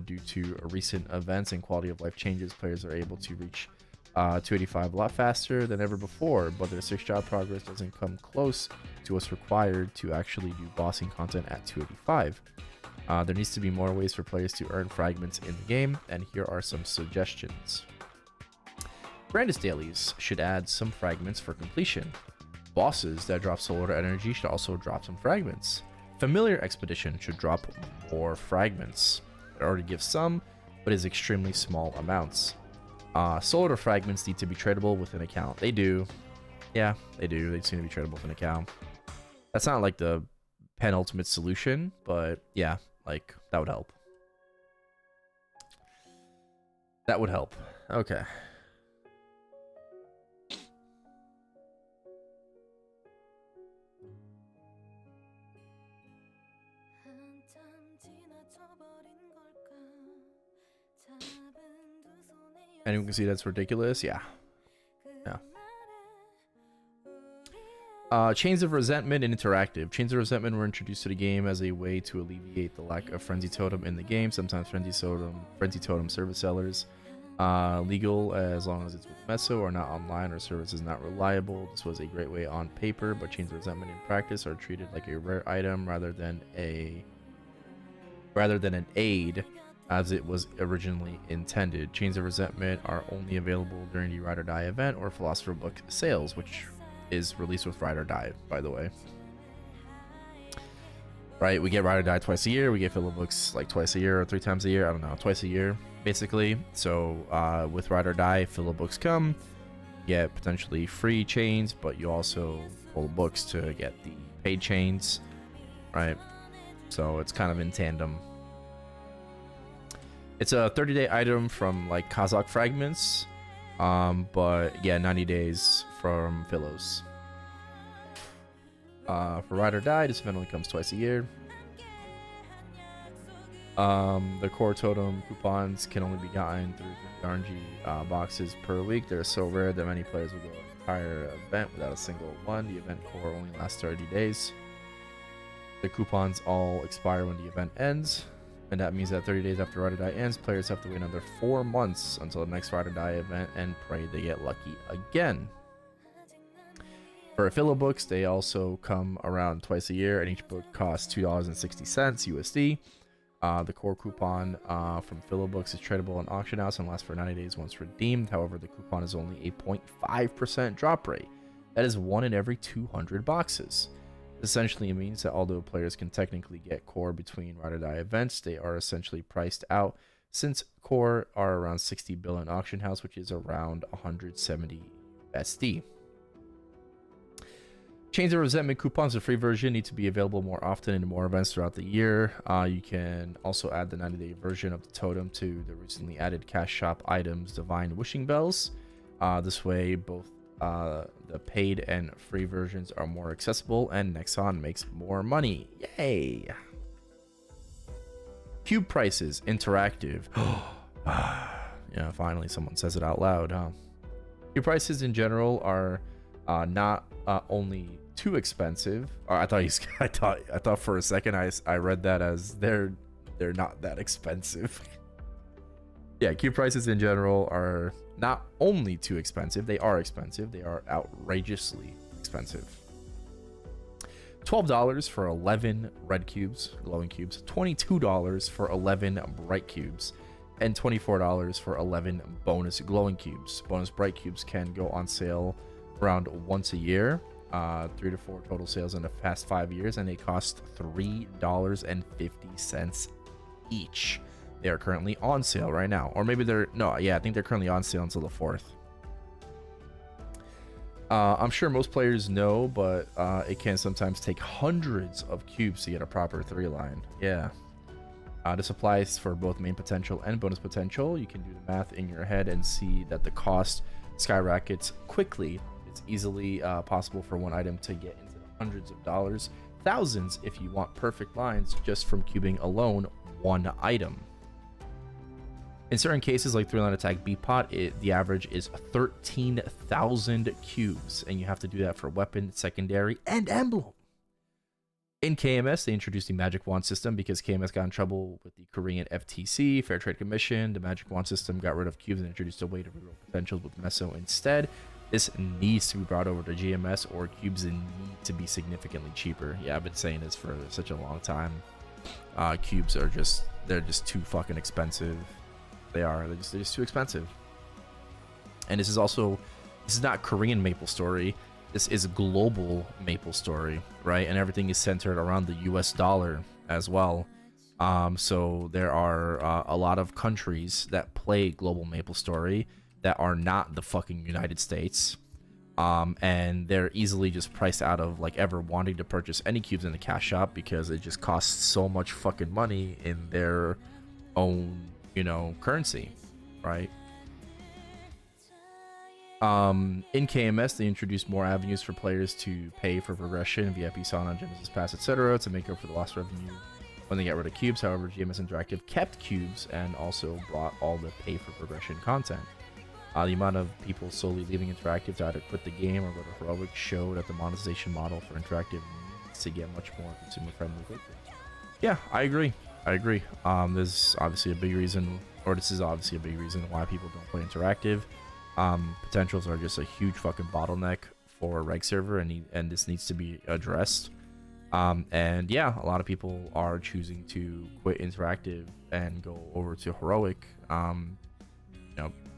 Due to recent events and quality of life changes, players are able to reach 285 a lot faster than ever before, but their 6-job progress doesn't come close to what's required to actually do bossing content at 285. There needs to be more ways for players to earn fragments in the game, and here are some suggestions. Grandis dailies should add some fragments for completion. Bosses that drop solar energy should also drop some fragments. Familiar expedition should drop more fragments. It already gives some, but is extremely small amounts. Solar fragments need to be tradable with an account. They do. Yeah, they do. They seem to be tradable with an account. That's not like the penultimate solution, but yeah, like that would help. That would help. Okay. Anyone can see that's ridiculous? Yeah. Chains of Resentment and Interactive. Chains of Resentment were introduced to the game as a way to alleviate the lack of Frenzy Totem in the game. Sometimes Frenzy Totem service sellers legal as long as it's with Meso, are not online, or service is not reliable. This was a great way on paper, but Chains of Resentment in practice are treated like a rare item rather than an aid as it was originally intended. Chains of Resentment are only available during the Ride or Die event or Philosopher Book sales, which is released with Ride or Die, by the way. Right, we get Ride or Die twice a year. We get Philo Books like twice a year or 3 times a year. I don't know, twice a year, basically. So with Ride or Die, Philo Books come, get potentially free chains, but you also pull books to get the paid chains, right? So it's kind of in tandem. It's a 30-day item from like Kazakh Fragments, but yeah, 90 days from Philos. For Ride or Die, this event only comes twice a year. The core totem coupons can only be gotten through RNG boxes per week. They're so rare that many players will go an entire event without a single one. The event core only lasts 30 days. The coupons all expire when the event ends, and that means that 30 days after Ride or Die ends, players have to wait another 4 months until the next Ride or Die event and pray they get lucky again. For Philo Books, they also come around twice a year, and each book costs $2.60 USD. The core coupon from Philo Books is tradable in auction house and lasts for 90 days once redeemed. However, the coupon is only a 0.5% drop rate. That is 1 in every 200 boxes. Essentially, it means that although players can technically get core between Ride or Die events, they are essentially priced out, since core are around 60 bill in auction house, which is around 170 USD. Chains of Resentment coupons, the free version, need to be available more often in more events throughout the year. You can also add the 90-day version of the totem to the recently added cash shop items, Divine Wishing Bells. This way, both the paid and free versions are more accessible, and Nexon makes more money. Yay! Cube prices, interactive. Yeah, finally someone says it out loud, huh? Cube prices in general are not only too expensive. I thought for a second I read that as they're not that expensive. Yeah, cube prices in general are not only too expensive, they are expensive. They are outrageously expensive. $12 for 11 red cubes, glowing cubes, $22 for 11 bright cubes, and $24 for 11 bonus glowing cubes. Bonus bright cubes can go on sale around once a year, 3 to 4 total sales in the past 5 years, and they cost $3.50 each. They are currently on sale right now, or maybe I think they're currently on sale until the 4th. I'm sure most players know, but it can sometimes take hundreds of cubes to get a proper 3 line. Yeah. This applies for both main potential and bonus potential. You can do the math in your head and see that the cost skyrockets quickly. It's easily possible for one item to get into the hundreds of dollars, thousands if you want perfect lines just from cubing alone one item. In certain cases, like 3-line attack B-Pot, the average is 13,000 cubes, and you have to do that for weapon, secondary, and emblem. In KMS, they introduced the Magic Wand system because KMS got in trouble with the Korean FTC, Fair Trade Commission. The Magic Wand system got rid of cubes and introduced a way to reroll potentials with Meso instead. This needs to be brought over to GMS, or cubes need to be significantly cheaper. Yeah, I've been saying this for such a long time. Cubes are just too fucking expensive. They're just too expensive. And this is not Korean Maplestory. This is global Maplestory, right? And everything is centered around the US dollar as well. So there are a lot of countries that play global Maplestory that are not the fucking United States. And they're easily just priced out of like ever wanting to purchase any cubes in the cash shop because it just costs so much fucking money in their own, currency, right? In KMS, they introduced more avenues for players to pay for progression, VIP Sauna, Genesis Pass, etc. to make up for the lost revenue when they got rid of cubes. However, GMS Interactive kept cubes and also brought all the pay for progression content. The amount of people slowly leaving Interactive to either quit the game or go to Heroic showed that the monetization model for Interactive needs to get much more consumer-friendly quickly. Yeah, I agree. There's obviously a big reason, or this is obviously a big reason why people don't play Interactive. Potentials are just a huge fucking bottleneck for Reg server, and this needs to be addressed. And yeah, a lot of people are choosing to quit interactive and go over to heroic,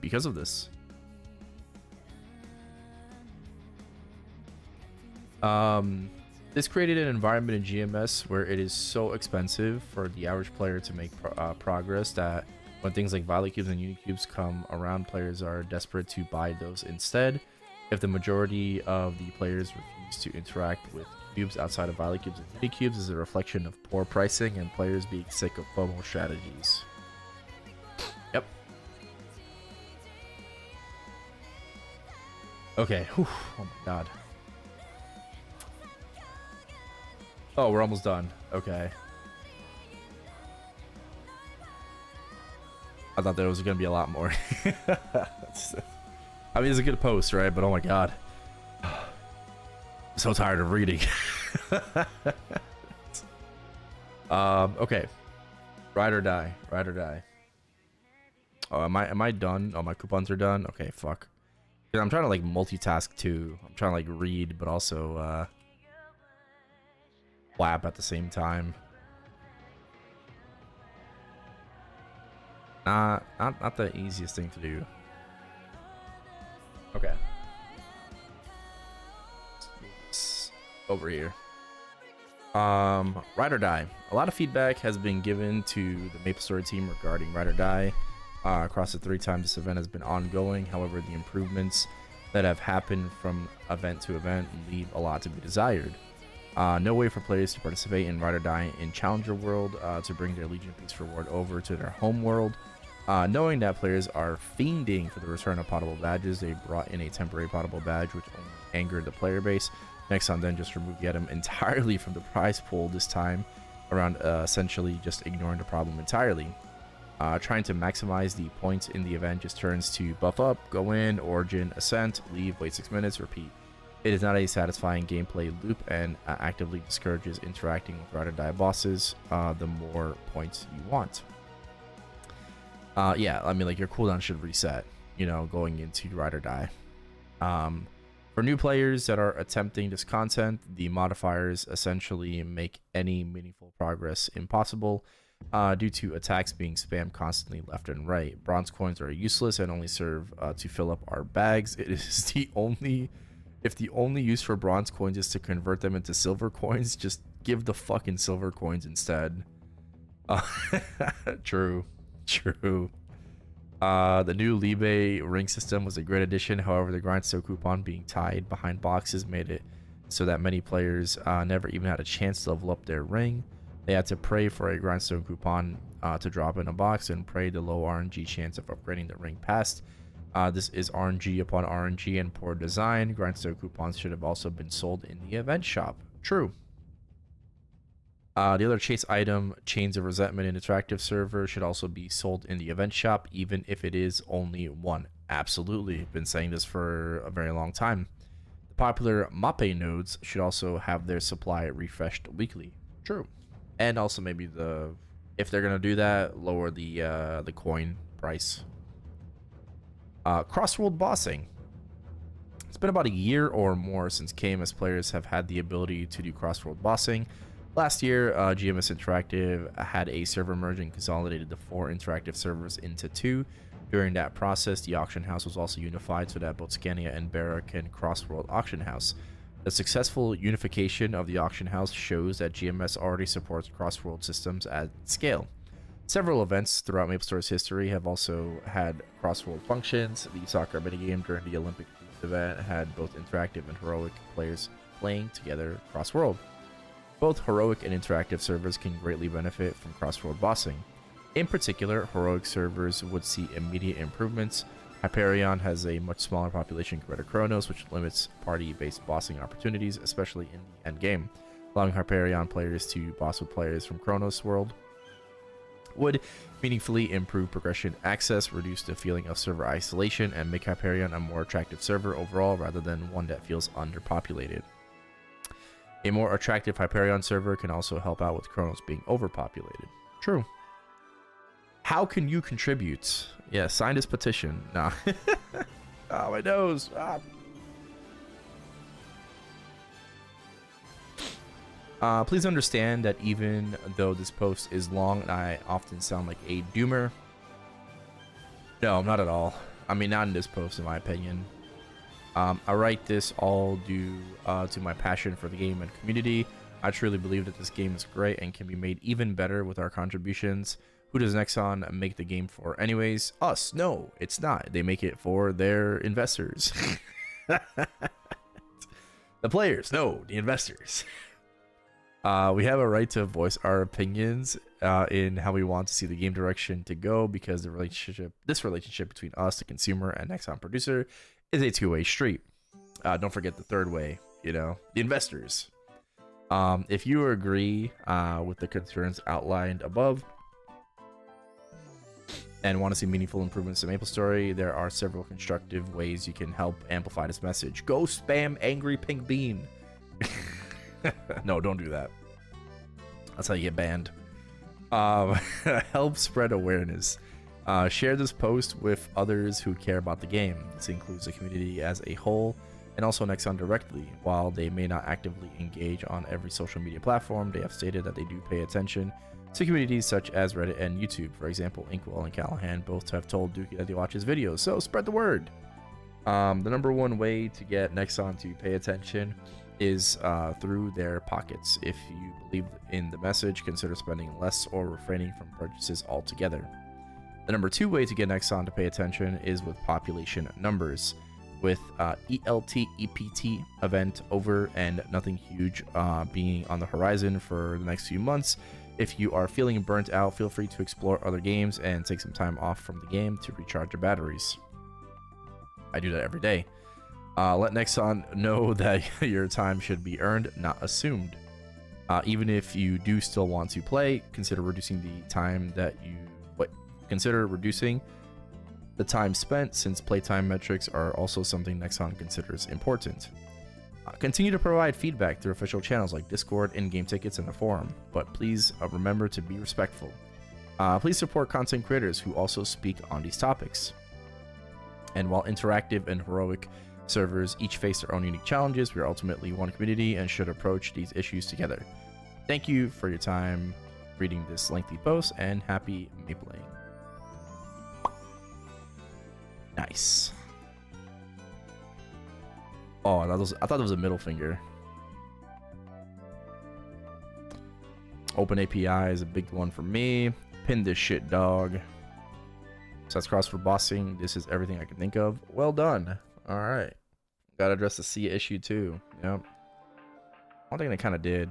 because of this. This created an environment in GMS where it is so expensive for the average player to make progress that when things like Violet Cubes and Unicubes come around, players are desperate to buy those instead. If the majority of the players refuse to interact with cubes outside of Violet Cubes and Unicubes, is a reflection of poor pricing and players being sick of FOMO strategies. Yep. Okay. Whew. Oh my god. Oh, we're almost done. Okay. I thought there was going to be a lot more. I mean, it's a good post, right? But oh my god. I'm so tired of reading. Okay. Ride or die. Ride or die. Oh, am I done? Oh, my coupons are done? Okay, fuck. I'm trying to like multitask too. I'm trying to like read, but also flap at the same time. Not the easiest thing to do. Okay. Over here. Ride or die. A lot of feedback has been given to the Maplestory team regarding Ride or Die. Across the 3 times this event has been ongoing. However, the improvements that have happened from event to event leave a lot to be desired. No way for players to participate in Ride or Die in Challenger World to bring their Legion Piece reward over to their home world. Knowing that players are fiending for the return of potable badges, they brought in a temporary potable badge, which only angered the player base. Nexon then just removed the item entirely from the prize pool, this time around essentially just ignoring the problem entirely. Trying to maximize the points in the event just turns to buff up, go in, origin, ascent, leave, wait 6 minutes, repeat. It is not a satisfying gameplay loop and actively discourages interacting with Ride or Die bosses the more points you want. Yeah, I mean, like, your cooldown should reset, going into Ride or Die. For new players that are attempting this content, the modifiers essentially make any meaningful progress impossible due to attacks being spammed constantly left and right. Bronze coins are useless and only serve to fill up our bags. It is if the only use for bronze coins is to convert them into silver coins, just give the fucking silver coins instead. True. The new Libe ring system was a great addition. However, the grindstone coupon being tied behind boxes made it so that many players never even had a chance to level up their ring. They had to pray for a grindstone coupon to drop in a box and pray the low RNG chance of upgrading the ring passed. This is RNG upon RNG and poor design. Grindstone coupons should have also been sold in the event shop. True. The other chase item, Chains of Resentment in Interactive Server, should also be sold in the event shop, even if it is only one. Absolutely. Been saying this for a very long time. The popular Mape nodes should also have their supply refreshed weekly. True. And also maybe if they're going to do that, lower the coin price. Crossworld bossing. It's been about a year or more since KMS players have had the ability to do crossworld bossing. Last year, GMS Interactive had a server merge and consolidated the 4 interactive servers into 2. During that process, the auction house was also unified so that both Scania and Barra can cross-world auction house. The successful unification of the auction house shows that GMS already supports cross-world systems at scale. Several events throughout Maplestory's history have also had cross-world functions. The soccer minigame during the Olympic event had both interactive and heroic players playing together cross-world. Both heroic and interactive servers can greatly benefit from cross-world bossing. In particular, heroic servers would see immediate improvements. Hyperion has a much smaller population compared to Chronos, which limits party-based bossing opportunities, especially in the endgame. Allowing Hyperion players to boss with players from Chronos world would meaningfully improve progression access, reduce the feeling of server isolation, and make Hyperion a more attractive server overall rather than one that feels underpopulated. A more attractive Hyperion server can also help out with Chronos being overpopulated. True. How can you contribute? Yeah, sign this petition. Nah. Oh, my nose. Ah. Please understand that even though this post is long and I often sound like a doomer, no, not at all. I mean, not in this post, in my opinion. I write this all due to my passion for the game and community. I truly believe that this game is great and can be made even better with our contributions. Who does Nexon make the game for anyways? Us. No, it's not. They make it for their investors. The players. No, the investors. We have a right to voice our opinions in how we want to see the game direction to go, because this relationship between us, the consumer, and Nexon producer is a two-way street. Don't forget the third way, the investors. If you agree with the concerns outlined above and want to see meaningful improvements to Maplestory, there are several constructive ways you can help amplify this message. Go spam angry pink bean. No, don't do that. That's how you get banned. Help spread awareness. Share this post with others who care about the game. This includes the community as a whole, and also Nexon directly. While they may not actively engage on every social media platform, they have stated that they do pay attention to communities such as Reddit and YouTube. For example, Inkwell and Callahan both have told Dookie that they watch his videos, so spread the word. The number one way to get Nexon to pay attention is through their pockets. If you believe in the message, consider spending less or refraining from purchases altogether. The number two way to get Nexon to pay attention is with population numbers. With ELT-EPT event over and nothing huge being on the horizon for the next few months, if you are feeling burnt out, feel free to explore other games and take some time off from the game to recharge your batteries. I do that every day. Let Nexon know that your time should be earned, not assumed. Even if you do still want to play, consider reducing the time spent, since playtime metrics are also something Nexon considers important. Continue to provide feedback through official channels like Discord, in-game tickets, and the forum, but please remember to be respectful. Please support content creators who also speak on these topics. And while interactive and heroic servers each face their own unique challenges, we are ultimately one community and should approach these issues together. Thank you for your time reading this lengthy post, and happy mapling. Nice. Oh, I thought it was a middle finger. Open API is a big one for me. Pin this shit, dog. So that's crossword bossing. This is everything I can think of. Well done. All right. Gotta address the C issue too. Yep. One thing they kind of did.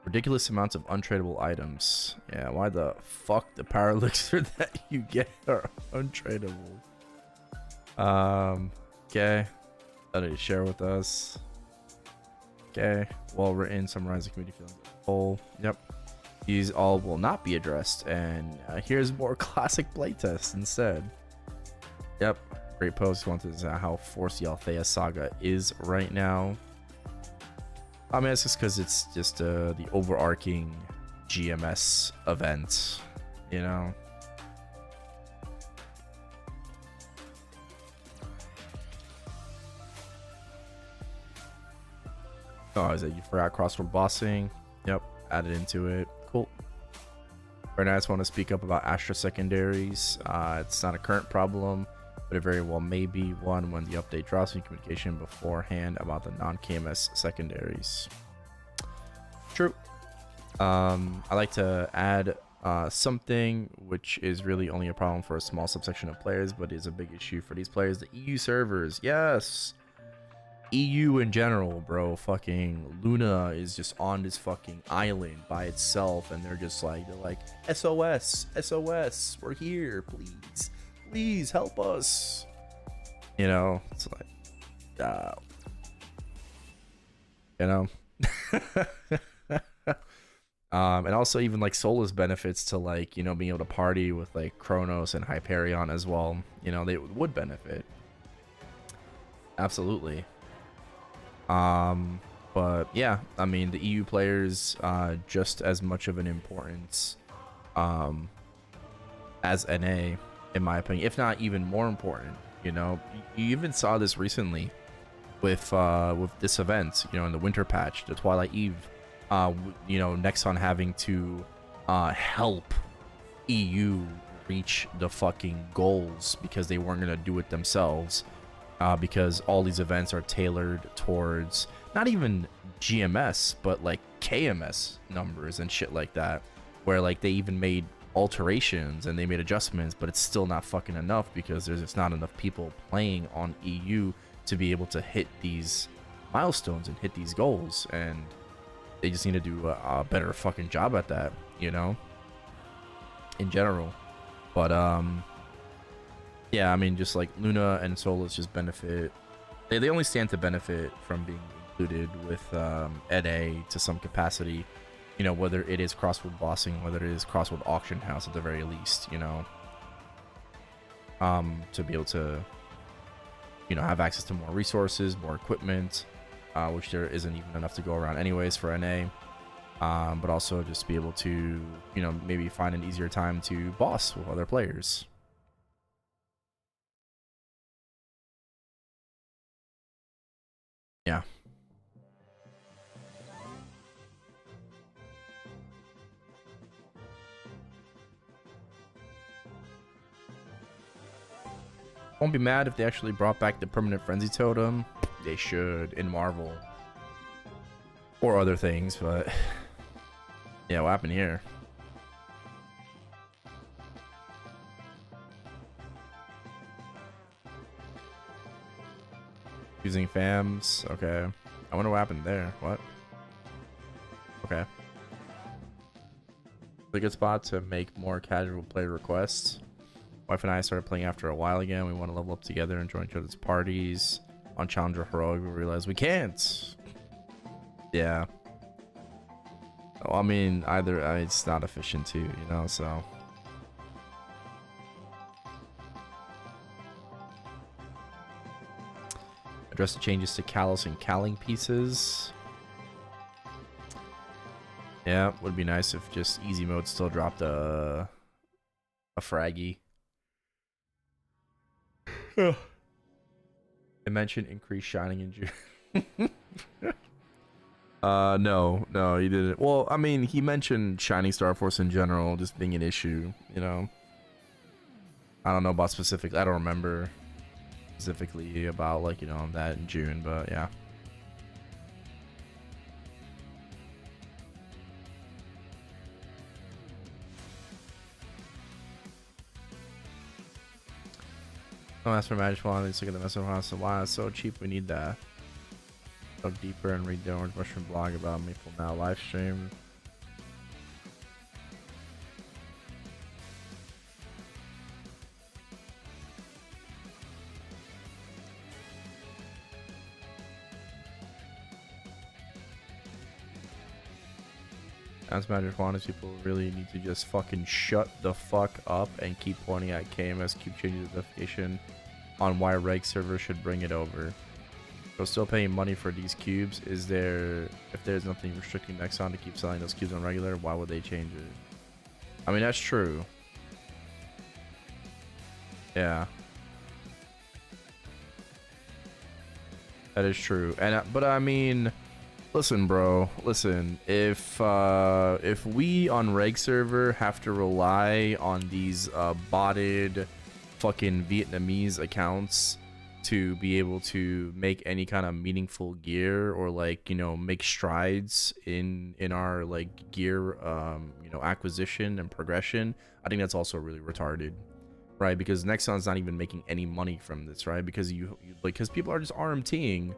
Ridiculous amounts of untradeable items. Yeah, why the fuck the power elixir that you get are untradeable? Okay. That you share with us. Okay. Well written, summarize the community feelings as a whole. Yep. These all will not be addressed, and here's more classic playtests instead. Yep. Great post. Wanted to how forced the Althea saga is right now. I mean, it's just because it's just the overarching GMS event, you know? Oh, is it you forgot crossword bossing? Yep, added into it. Cool. Very nice. Want to speak up about Astra secondaries. It's not a current problem, but it very well may be one when the update drops in communication beforehand about the non-KMS secondaries. True. I like to add something which is really only a problem for a small subsection of players, but is a big issue for these players. The EU servers. Yes. EU in general, bro. Fucking Luna is just on this fucking island by itself, and they're like SOS, SOS, we're here, please help us. You know, it's like, you know. And also even like Solus benefits to like, you know, being able to party with like Kronos and Hyperion as well. You know, they would benefit. Absolutely. But yeah, I mean, the EU players, just as much of an importance, as NA, in my opinion, if not even more important. You know, you even saw this recently with this event, you know, in the winter patch, the Twilight Eve, you know, Nexon having to help EU reach the fucking goals because they weren't gonna do it themselves, because all these events are tailored towards not even GMS but like KMS numbers and shit like that, where like they even made alterations and they made adjustments, but it's still not fucking enough because there's just not enough people playing on EU to be able to hit these milestones and hit these goals, and they just need to do a better fucking job at that, you know, in general. But yeah, I mean, just like Luna and Solus just benefit, they only stand to benefit from being included with NA to some capacity, you know, whether it is crossword bossing, whether it is crossword auction house at the very least, you know, to be able to, you know, have access to more resources, more equipment, which there isn't even enough to go around anyways for NA, but also just be able to, you know, maybe find an easier time to boss with other players. Yeah. Won't be mad if they actually brought back the permanent frenzy totem. They should in Marvel or other things, but yeah, what happened here? Using FAMs. Okay, I wonder what happened there. What? Okay, a good spot to make more casual play requests. Wife and I started playing after a while again. We want to level up together and join each other's parties. On Challenger Heroic, we realized we can't. Yeah. Well, I mean, either it's not efficient too, you know, so. Address the changes to Callus and Calling pieces. Yeah, would be nice if just easy mode still dropped a fraggy. They mentioned increased shining in June. No, he didn't. Well, I mean, he mentioned Shining Star Force in general just being an issue, you know. I don't know about specific. I don't remember specifically about, like, you know, that in June, but yeah. Don't ask for magic wand. They took the mess of us. Why it's so cheap? We need that. Look deeper and read the Orange Mushroom blog about Maple Now live stream. As magic wand is people really need to just fucking shut the fuck up and keep pointing at KMS, keep changing the notification on why reg server should bring it over. So still paying money for these cubes. Is there, if there's nothing restricting Nexon to keep selling those cubes on regular, why would they change it? I mean, that's true. Yeah. That is true. And but I mean, listen, bro. Listen, if we on reg server have to rely on these botted fucking Vietnamese accounts to be able to make any kind of meaningful gear or, like, you know, make strides in our, like, gear you know, acquisition and progression, I think that's also really retarded, right? Because Nexon's not even making any money from this, right? Because because people are just RMTing,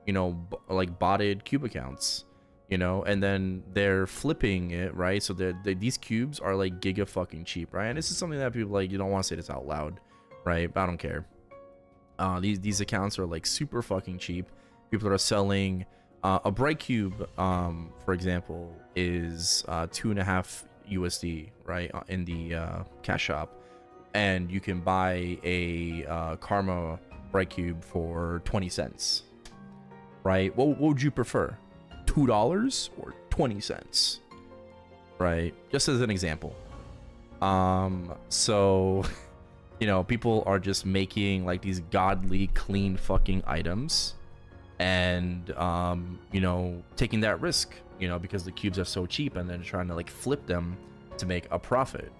you know, like botted cube accounts, you know, and then they're flipping it, right? So these cubes are like giga fucking cheap, right? And this is something that people, like, you don't want to say this out loud, right? But I don't care. These accounts are like super fucking cheap. People are selling a bright cube, for example, is 2.5 USD, right, in the cash shop, and you can buy a Karma bright cube for 20 cents, right? What would you prefer, $2 or 20 cents, right? Just as an example. So you know, people are just making like these godly clean fucking items, and you know, taking that risk, you know, because the cubes are so cheap, and then trying to like flip them to make a profit.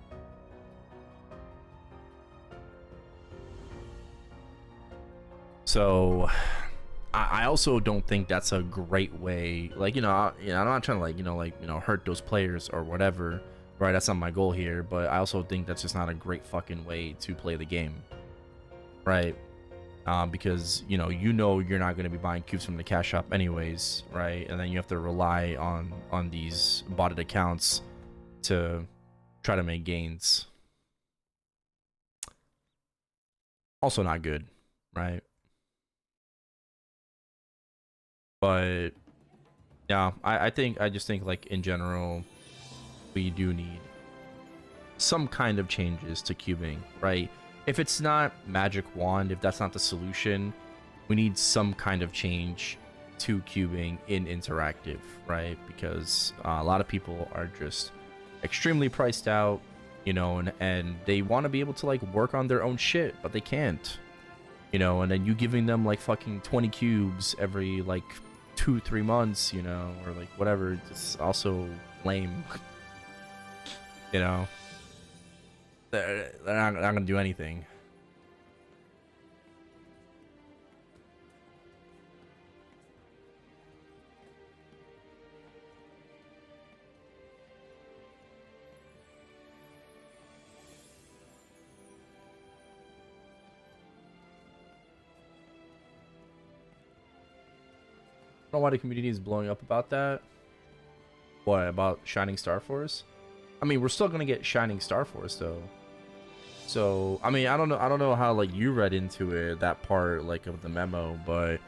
So I also don't think that's a great way. Like, you know, I'm not trying to like, hurt those players or whatever, right? That's not my goal here, but I also think that's just not a great fucking way to play the game, right? Because you know you're not going to be buying cubes from the cash shop anyways, right? And then you have to rely on these botted accounts to try to make gains. Also not good, right? But yeah, I just think like in general we do need some kind of changes to cubing, right? If it's not magic wand, if that's not the solution, we need some kind of change to cubing in interactive, right? Because a lot of people are just extremely priced out, you know, and they want to be able to like work on their own shit, but they can't, you know. And then you giving them like fucking 20 cubes every like 2-3 months, you know, or like whatever, it's also lame. You know, they're not gonna do anything. I don't know why the community is blowing up about that. What, about Shining Star Force? I mean, we're still gonna get Shining Star Force though. So I mean, I don't know how like you read into it, that part like of the memo, but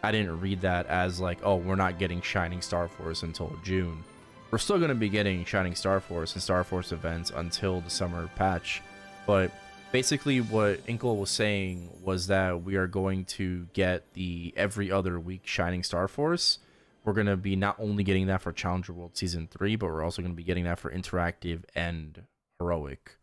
I didn't read that as like, oh, we're not getting Shining Star Force until June. We're still gonna be getting Shining Star Force and Star Force events until the summer patch. But basically what Inkle was saying was that we are going to get the every other week Shining Star Force. We're going to be not only getting that for Challenger World Season 3, but we're also going to be getting that for Interactive and Heroic.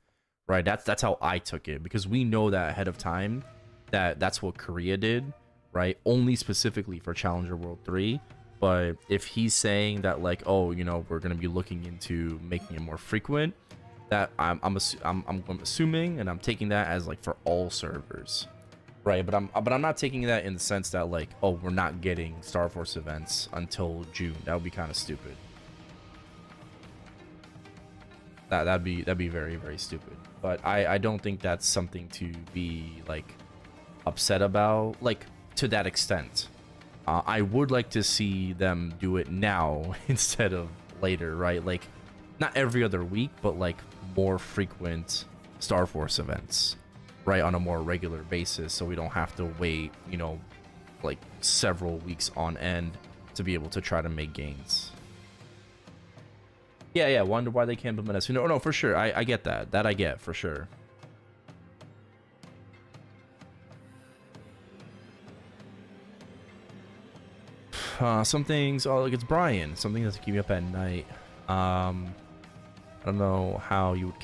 Right? That's how I took it, because we know that ahead of time that that's what Korea did, right? Only specifically for Challenger World 3. But if he's saying that like, oh, you know, we're going to be looking into making it more frequent, that I'm assuming, and I'm taking that as like for all servers, right? But I'm not taking that in the sense that like, oh, we're not getting Star Force events until June. That would be kind of stupid. That'd be very, very stupid. But I don't think that's something to be like upset about, like to that extent. I would like to see them do it now instead of later, right? Like not every other week, but like more frequent Star Force events, right, on a more regular basis, so we don't have to wait, you know, like several weeks on end to be able to try to make gains. Yeah, wonder why they can't implement us. No, for sure, I get that. That I get, for sure. Some things, oh look, it's Brian. Something that's keep me up at night. I don't know how you would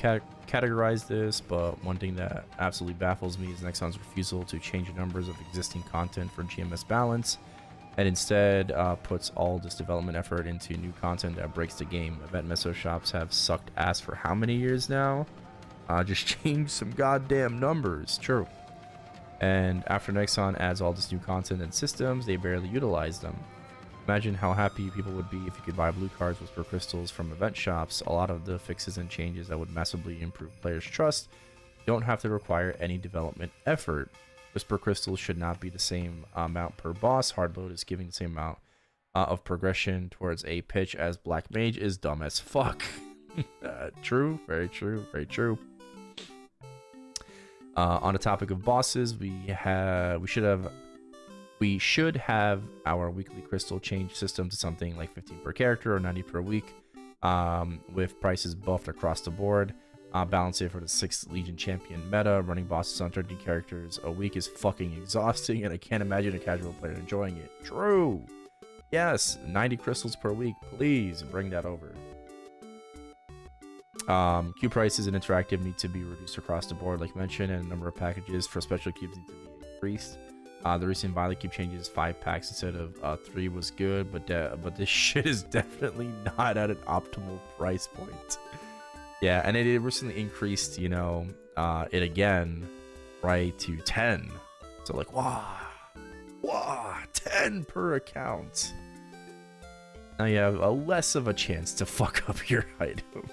categorize this, but one thing that absolutely baffles me is Nexon's refusal to change the numbers of existing content for GMS balance, and instead puts all this development effort into new content that breaks the game. Event meso shops have sucked ass for how many years now? Just change some goddamn numbers. True. And after Nexon adds all this new content and systems, they barely utilize them. Imagine how happy people would be if you could buy blue cards with Whisper Crystals from event shops. A lot of the fixes and changes that would massively improve players' trust don't have to require any development effort. Whisper Crystals should not be the same amount per boss. Hardload is giving the same amount of progression towards a pitch as Black Mage is dumb as fuck. True, very true, very true. On the topic of bosses, we should have our weekly crystal change system to something like 15 per character or 90 per week, with prices buffed across the board. Balance it for the 6th Legion champion meta. Running bosses on 30 characters a week is fucking exhausting, and I can't imagine a casual player enjoying it. True. Yes, 90 crystals per week. Please bring that over. Cube prices and interactive need to be reduced across the board, like mentioned, and the number of packages for special cubes need to be increased. The recent Violet Cube changes 5 packs instead of 3 was good, but this shit is definitely not at an optimal price point. Yeah, and it recently increased, you know, it again, right, to 10. So like, wow, 10 per account. Now you have a less of a chance to fuck up your item.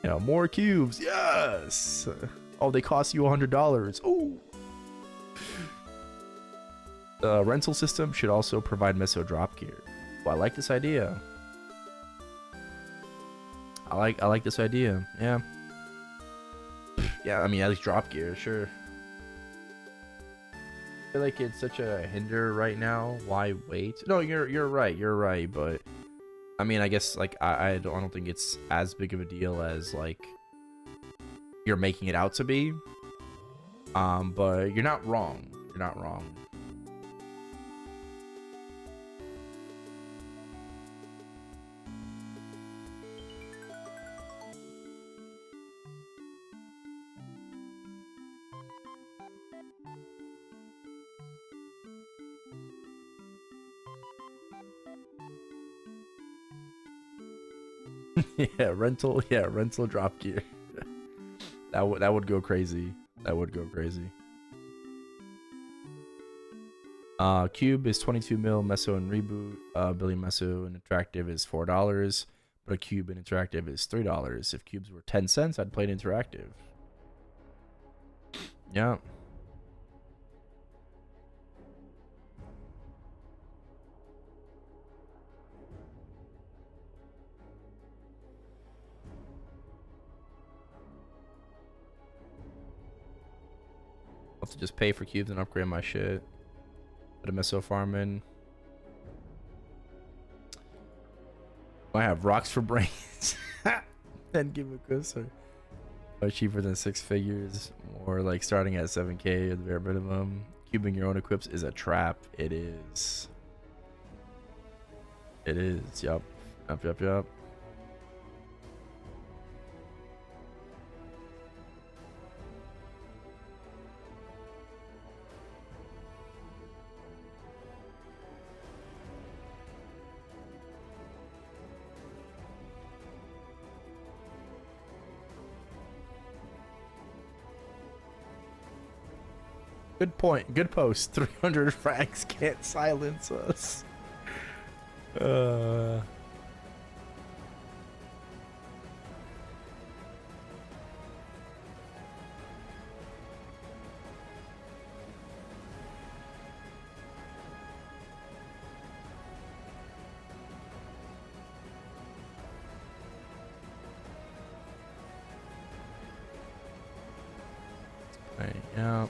You know, more cubes, yes. Oh, they cost you $100. Oh. The rental system should also provide Meso drop gear. Well, I like this idea. I like this idea. Yeah. Yeah, I mean, at least drop gear, sure. I feel like it's such a hinder right now. Why wait? No, you're right, but I mean, I guess like I don't think it's as big of a deal as like you're making it out to be. But you're not wrong. You're not wrong. Yeah, rental drop gear. that would go crazy. That would go crazy. Cube is 22 mil, Meso and Reboot. Billion Meso and Interactive is $4, but a cube in Interactive is $3. If cubes were 10 cents, I'd play it Interactive. Yeah. I'll have to just pay for cubes and upgrade my shit. Put a Meso farm in. I have rocks for brains. Then give a closer. Cheaper than 6 figures. More like starting at 7K at the bare minimum. Cubing your own equips is a trap. It is. It is. Yup. Yup. Good point. Good post. 300 francs can't silence us. Right, yeah.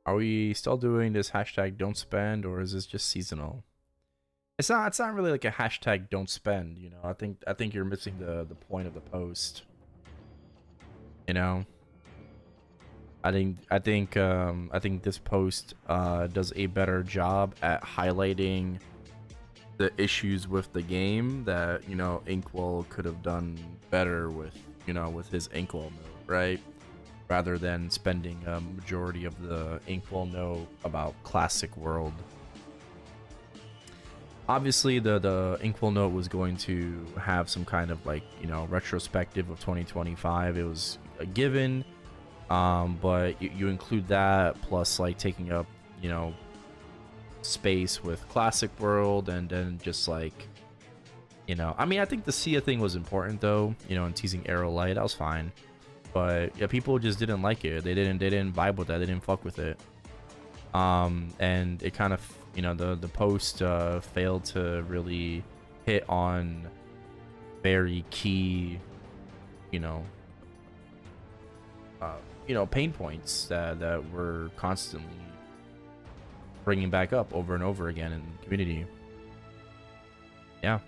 Are we still doing this hashtag don't spend, or is this just seasonal? It's not really like a hashtag don't spend, you know. I think you're missing the point of the post. You know? I think this post does a better job at highlighting the issues with the game that, you know, Inkwell could have done better with, you know, with his Inkwell note, right? Rather than spending a majority of the Inkwell note about Classic World. Obviously, the Inkwell note was going to have some kind of, like, you know, retrospective of 2025. It was a given, but you include that plus, like, taking up, you know, space with Classic World, and then just, like, you know, I mean, I think the Sia thing was important, though, you know, and teasing Arrow Light, that was fine. But yeah, people just didn't like it. They didn't vibe with that. They didn't fuck with it. And it kind of, you know, the post failed to really hit on very key, you know, pain points that we're constantly bringing back up over and over again in the community. Yeah.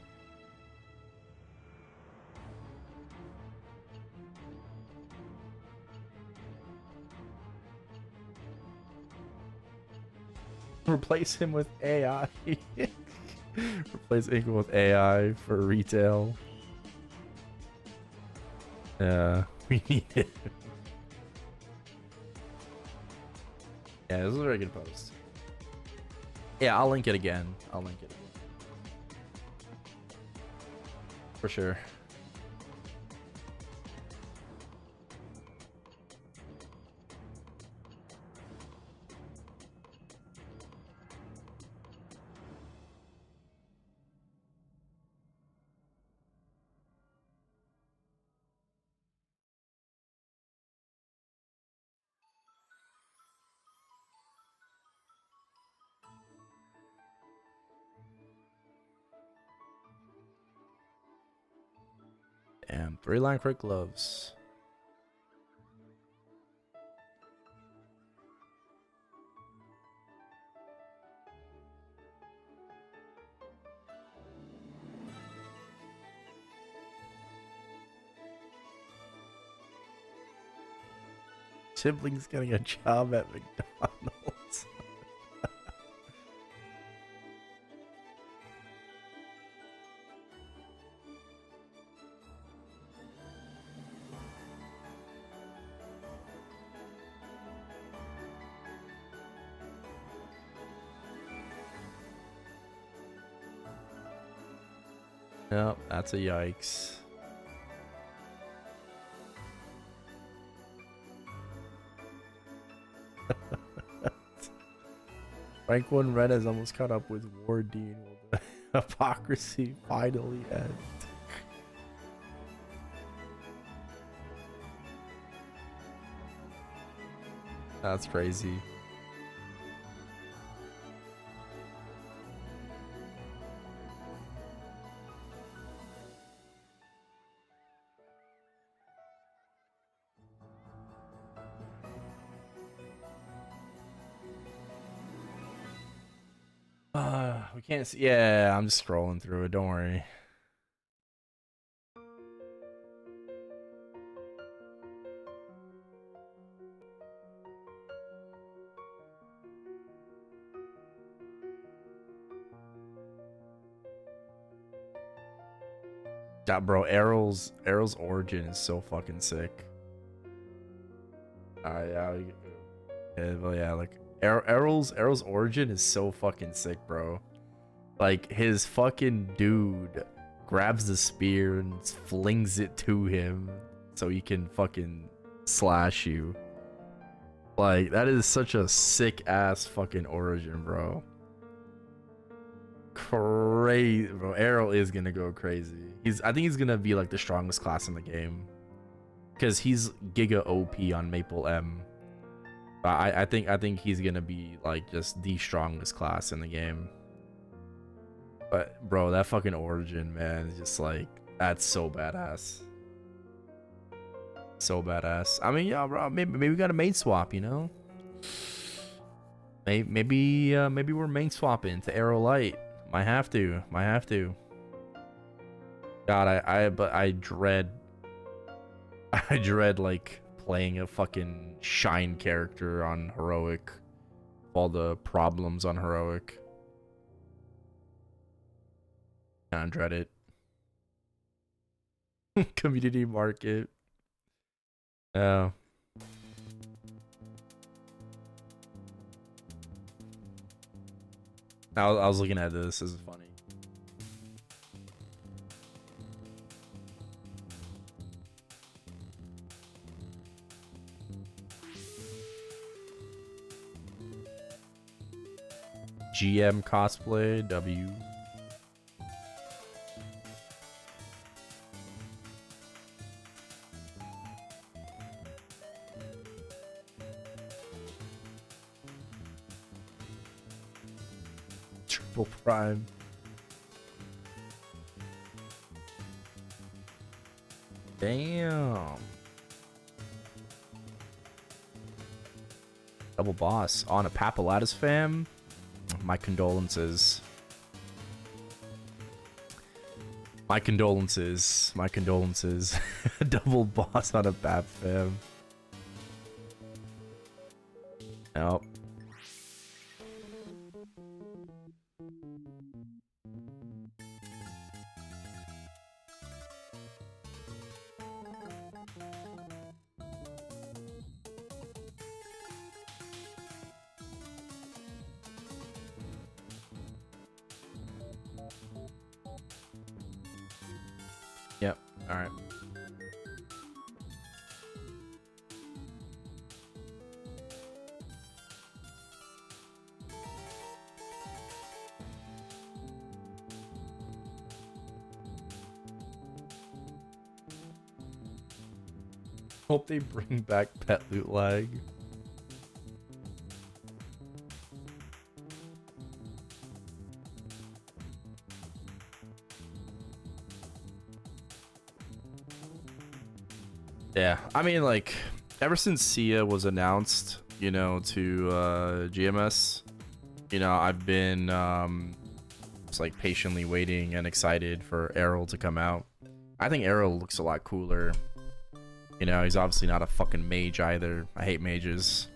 Replace him with AI. Replace Inkwell with AI for retail. Yeah, we need it. Yeah, this is a very good post. Yeah, I'll link it again. I'll link it again. For sure. Damn, 3-line quick gloves. Siblings getting a job at McDonald's. Yep, that's a yikes. Franklin Red has almost caught up with Wardine. Will the hypocrisy finally end? That's crazy. We can't see. Yeah, I'm just scrolling through it. Don't worry. Yeah, bro, Errol's origin is so fucking sick. Yeah, well, yeah, like Errol's origin is so fucking sick, bro. Like his fucking dude grabs the spear and flings it to him so he can fucking slash you. Like that is such a sick ass fucking origin, bro. Crazy, bro. Errol is gonna go crazy. I think he's gonna be like the strongest class in the game because he's giga OP on Maple M. I think he's gonna be like just the strongest class in the game. But bro, that fucking origin, man, is just like that's so badass. So badass. I mean, yeah, bro. Maybe we got a main swap, you know. Maybe we're main swapping to Arrow Light. Might have to. God, I dread like playing a fucking Shine character on Heroic. All the problems on Heroic. I dread it. Community market. Oh. I was looking at this. This is funny. GM cosplay W. Triple Prime. Damn. Double boss on a Papalatus fam. My condolences. My condolences. Double boss on a Pap fam. Nope. All right. Hope they bring back pet loot lag. Yeah, I mean, like, ever since Sia was announced, you know, to GMS, you know, I've been just like patiently waiting and excited for Errol to come out. I think Errol looks a lot cooler. You know, he's obviously not a fucking mage either. I hate mages.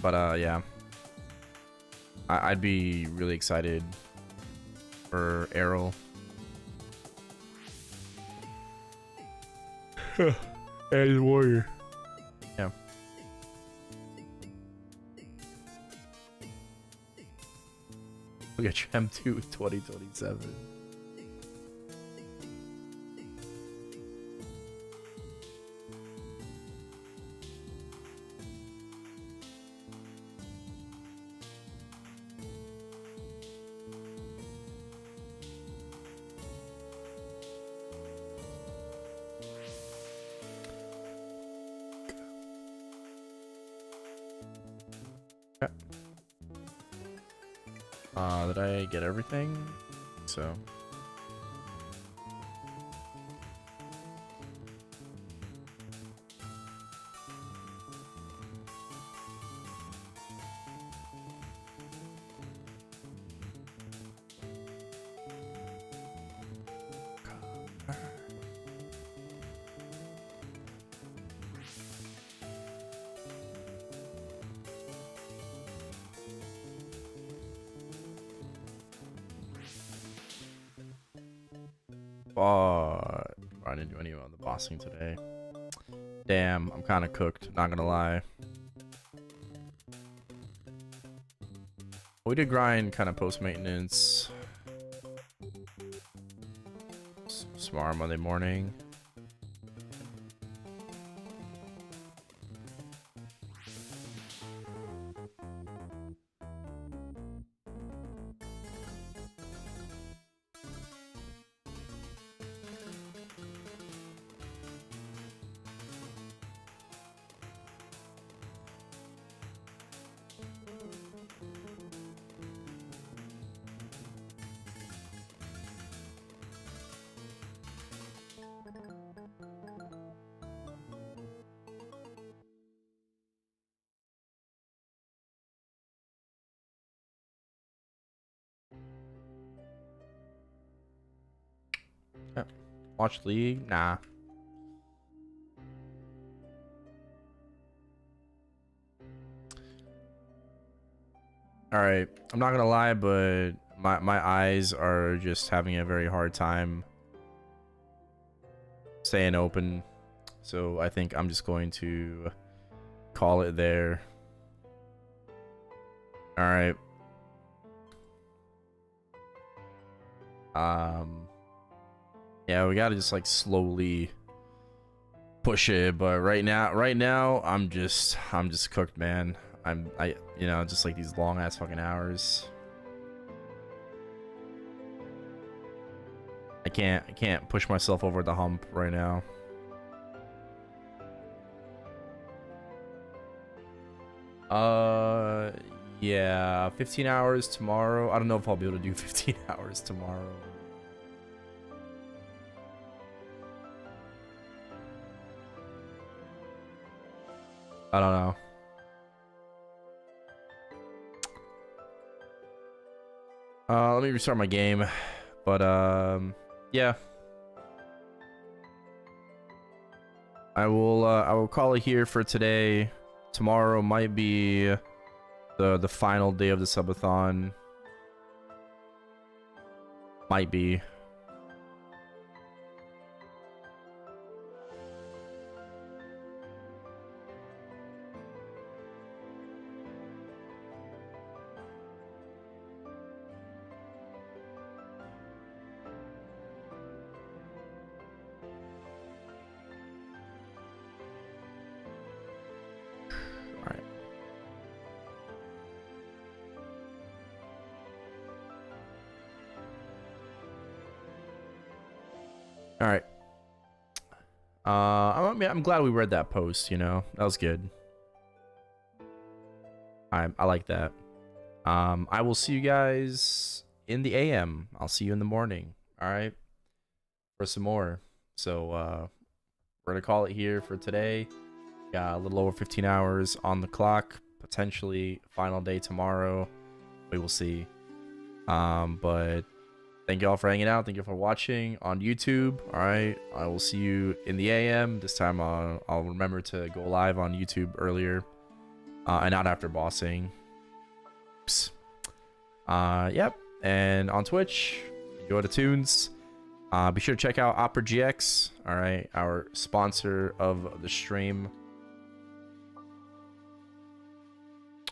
But yeah, I'd be really excited for Errol. And warrior. Yeah. Look at Chem 2 2027. Did I get everything? So. I didn't do any of the bossing today. Damn, I'm kind of cooked, not gonna lie. We did grind kind of post-maintenance. Tomorrow, Monday morning. Watch League? Nah. Alright, I'm not gonna lie, but my eyes are just having a very hard time staying open. So I think I'm just going to call it there. Alright. Yeah, we gotta just like slowly push it, but right now I'm just cooked, man. You know, just like these long ass fucking hours. I can't push myself over the hump right now. Yeah, 15 hours tomorrow. I don't know if I'll be able to do 15 hours tomorrow. I don't know. Let me restart my game. But yeah. I will call it here for today. Tomorrow might be the final day of the subathon. Might be. All right. I'm glad we read that post. You know, that was good. I like that. I will see you guys in the AM. I'll see you in the morning. All right, for some more. So we're gonna call it here for today. Got a little over 15 hours on the clock. Potentially final day tomorrow. We will see. But thank you all for hanging out. Thank you for watching on YouTube. All right, I will see you in the AM. This time I'll remember to go live on YouTube earlier and not after bossing. Oops. Yep. And on Twitch, go to Tunes. Be sure to check out MorpGX. All right, our sponsor of the stream.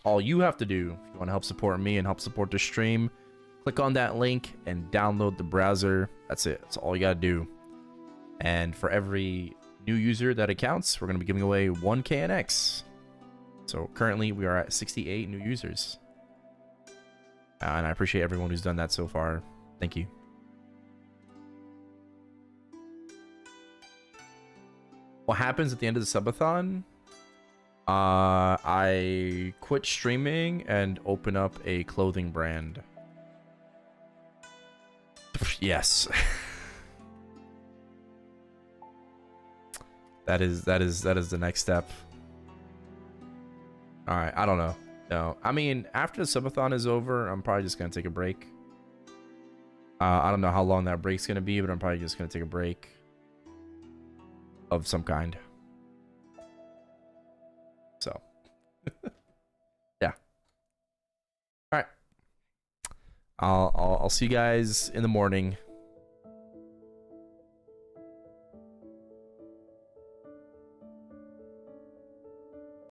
All you have to do if you want to help support me and help support the stream, click on that link and download the browser. That's it. That's all you gotta do. And for every new user that accounts, we're gonna be giving away 1 KNX. So currently we are at 68 new users. And I appreciate everyone who's done that so far. Thank you. What happens at the end of the subathon? I quit streaming and open up a clothing brand. Yes. that is the next step. All right, I don't know. No, I mean, after the subathon is over, I'm probably just gonna take a break. I don't know how long that break's gonna be, but I'm probably just gonna take a break of some kind. So, yeah. All right. I'll see you guys in the morning.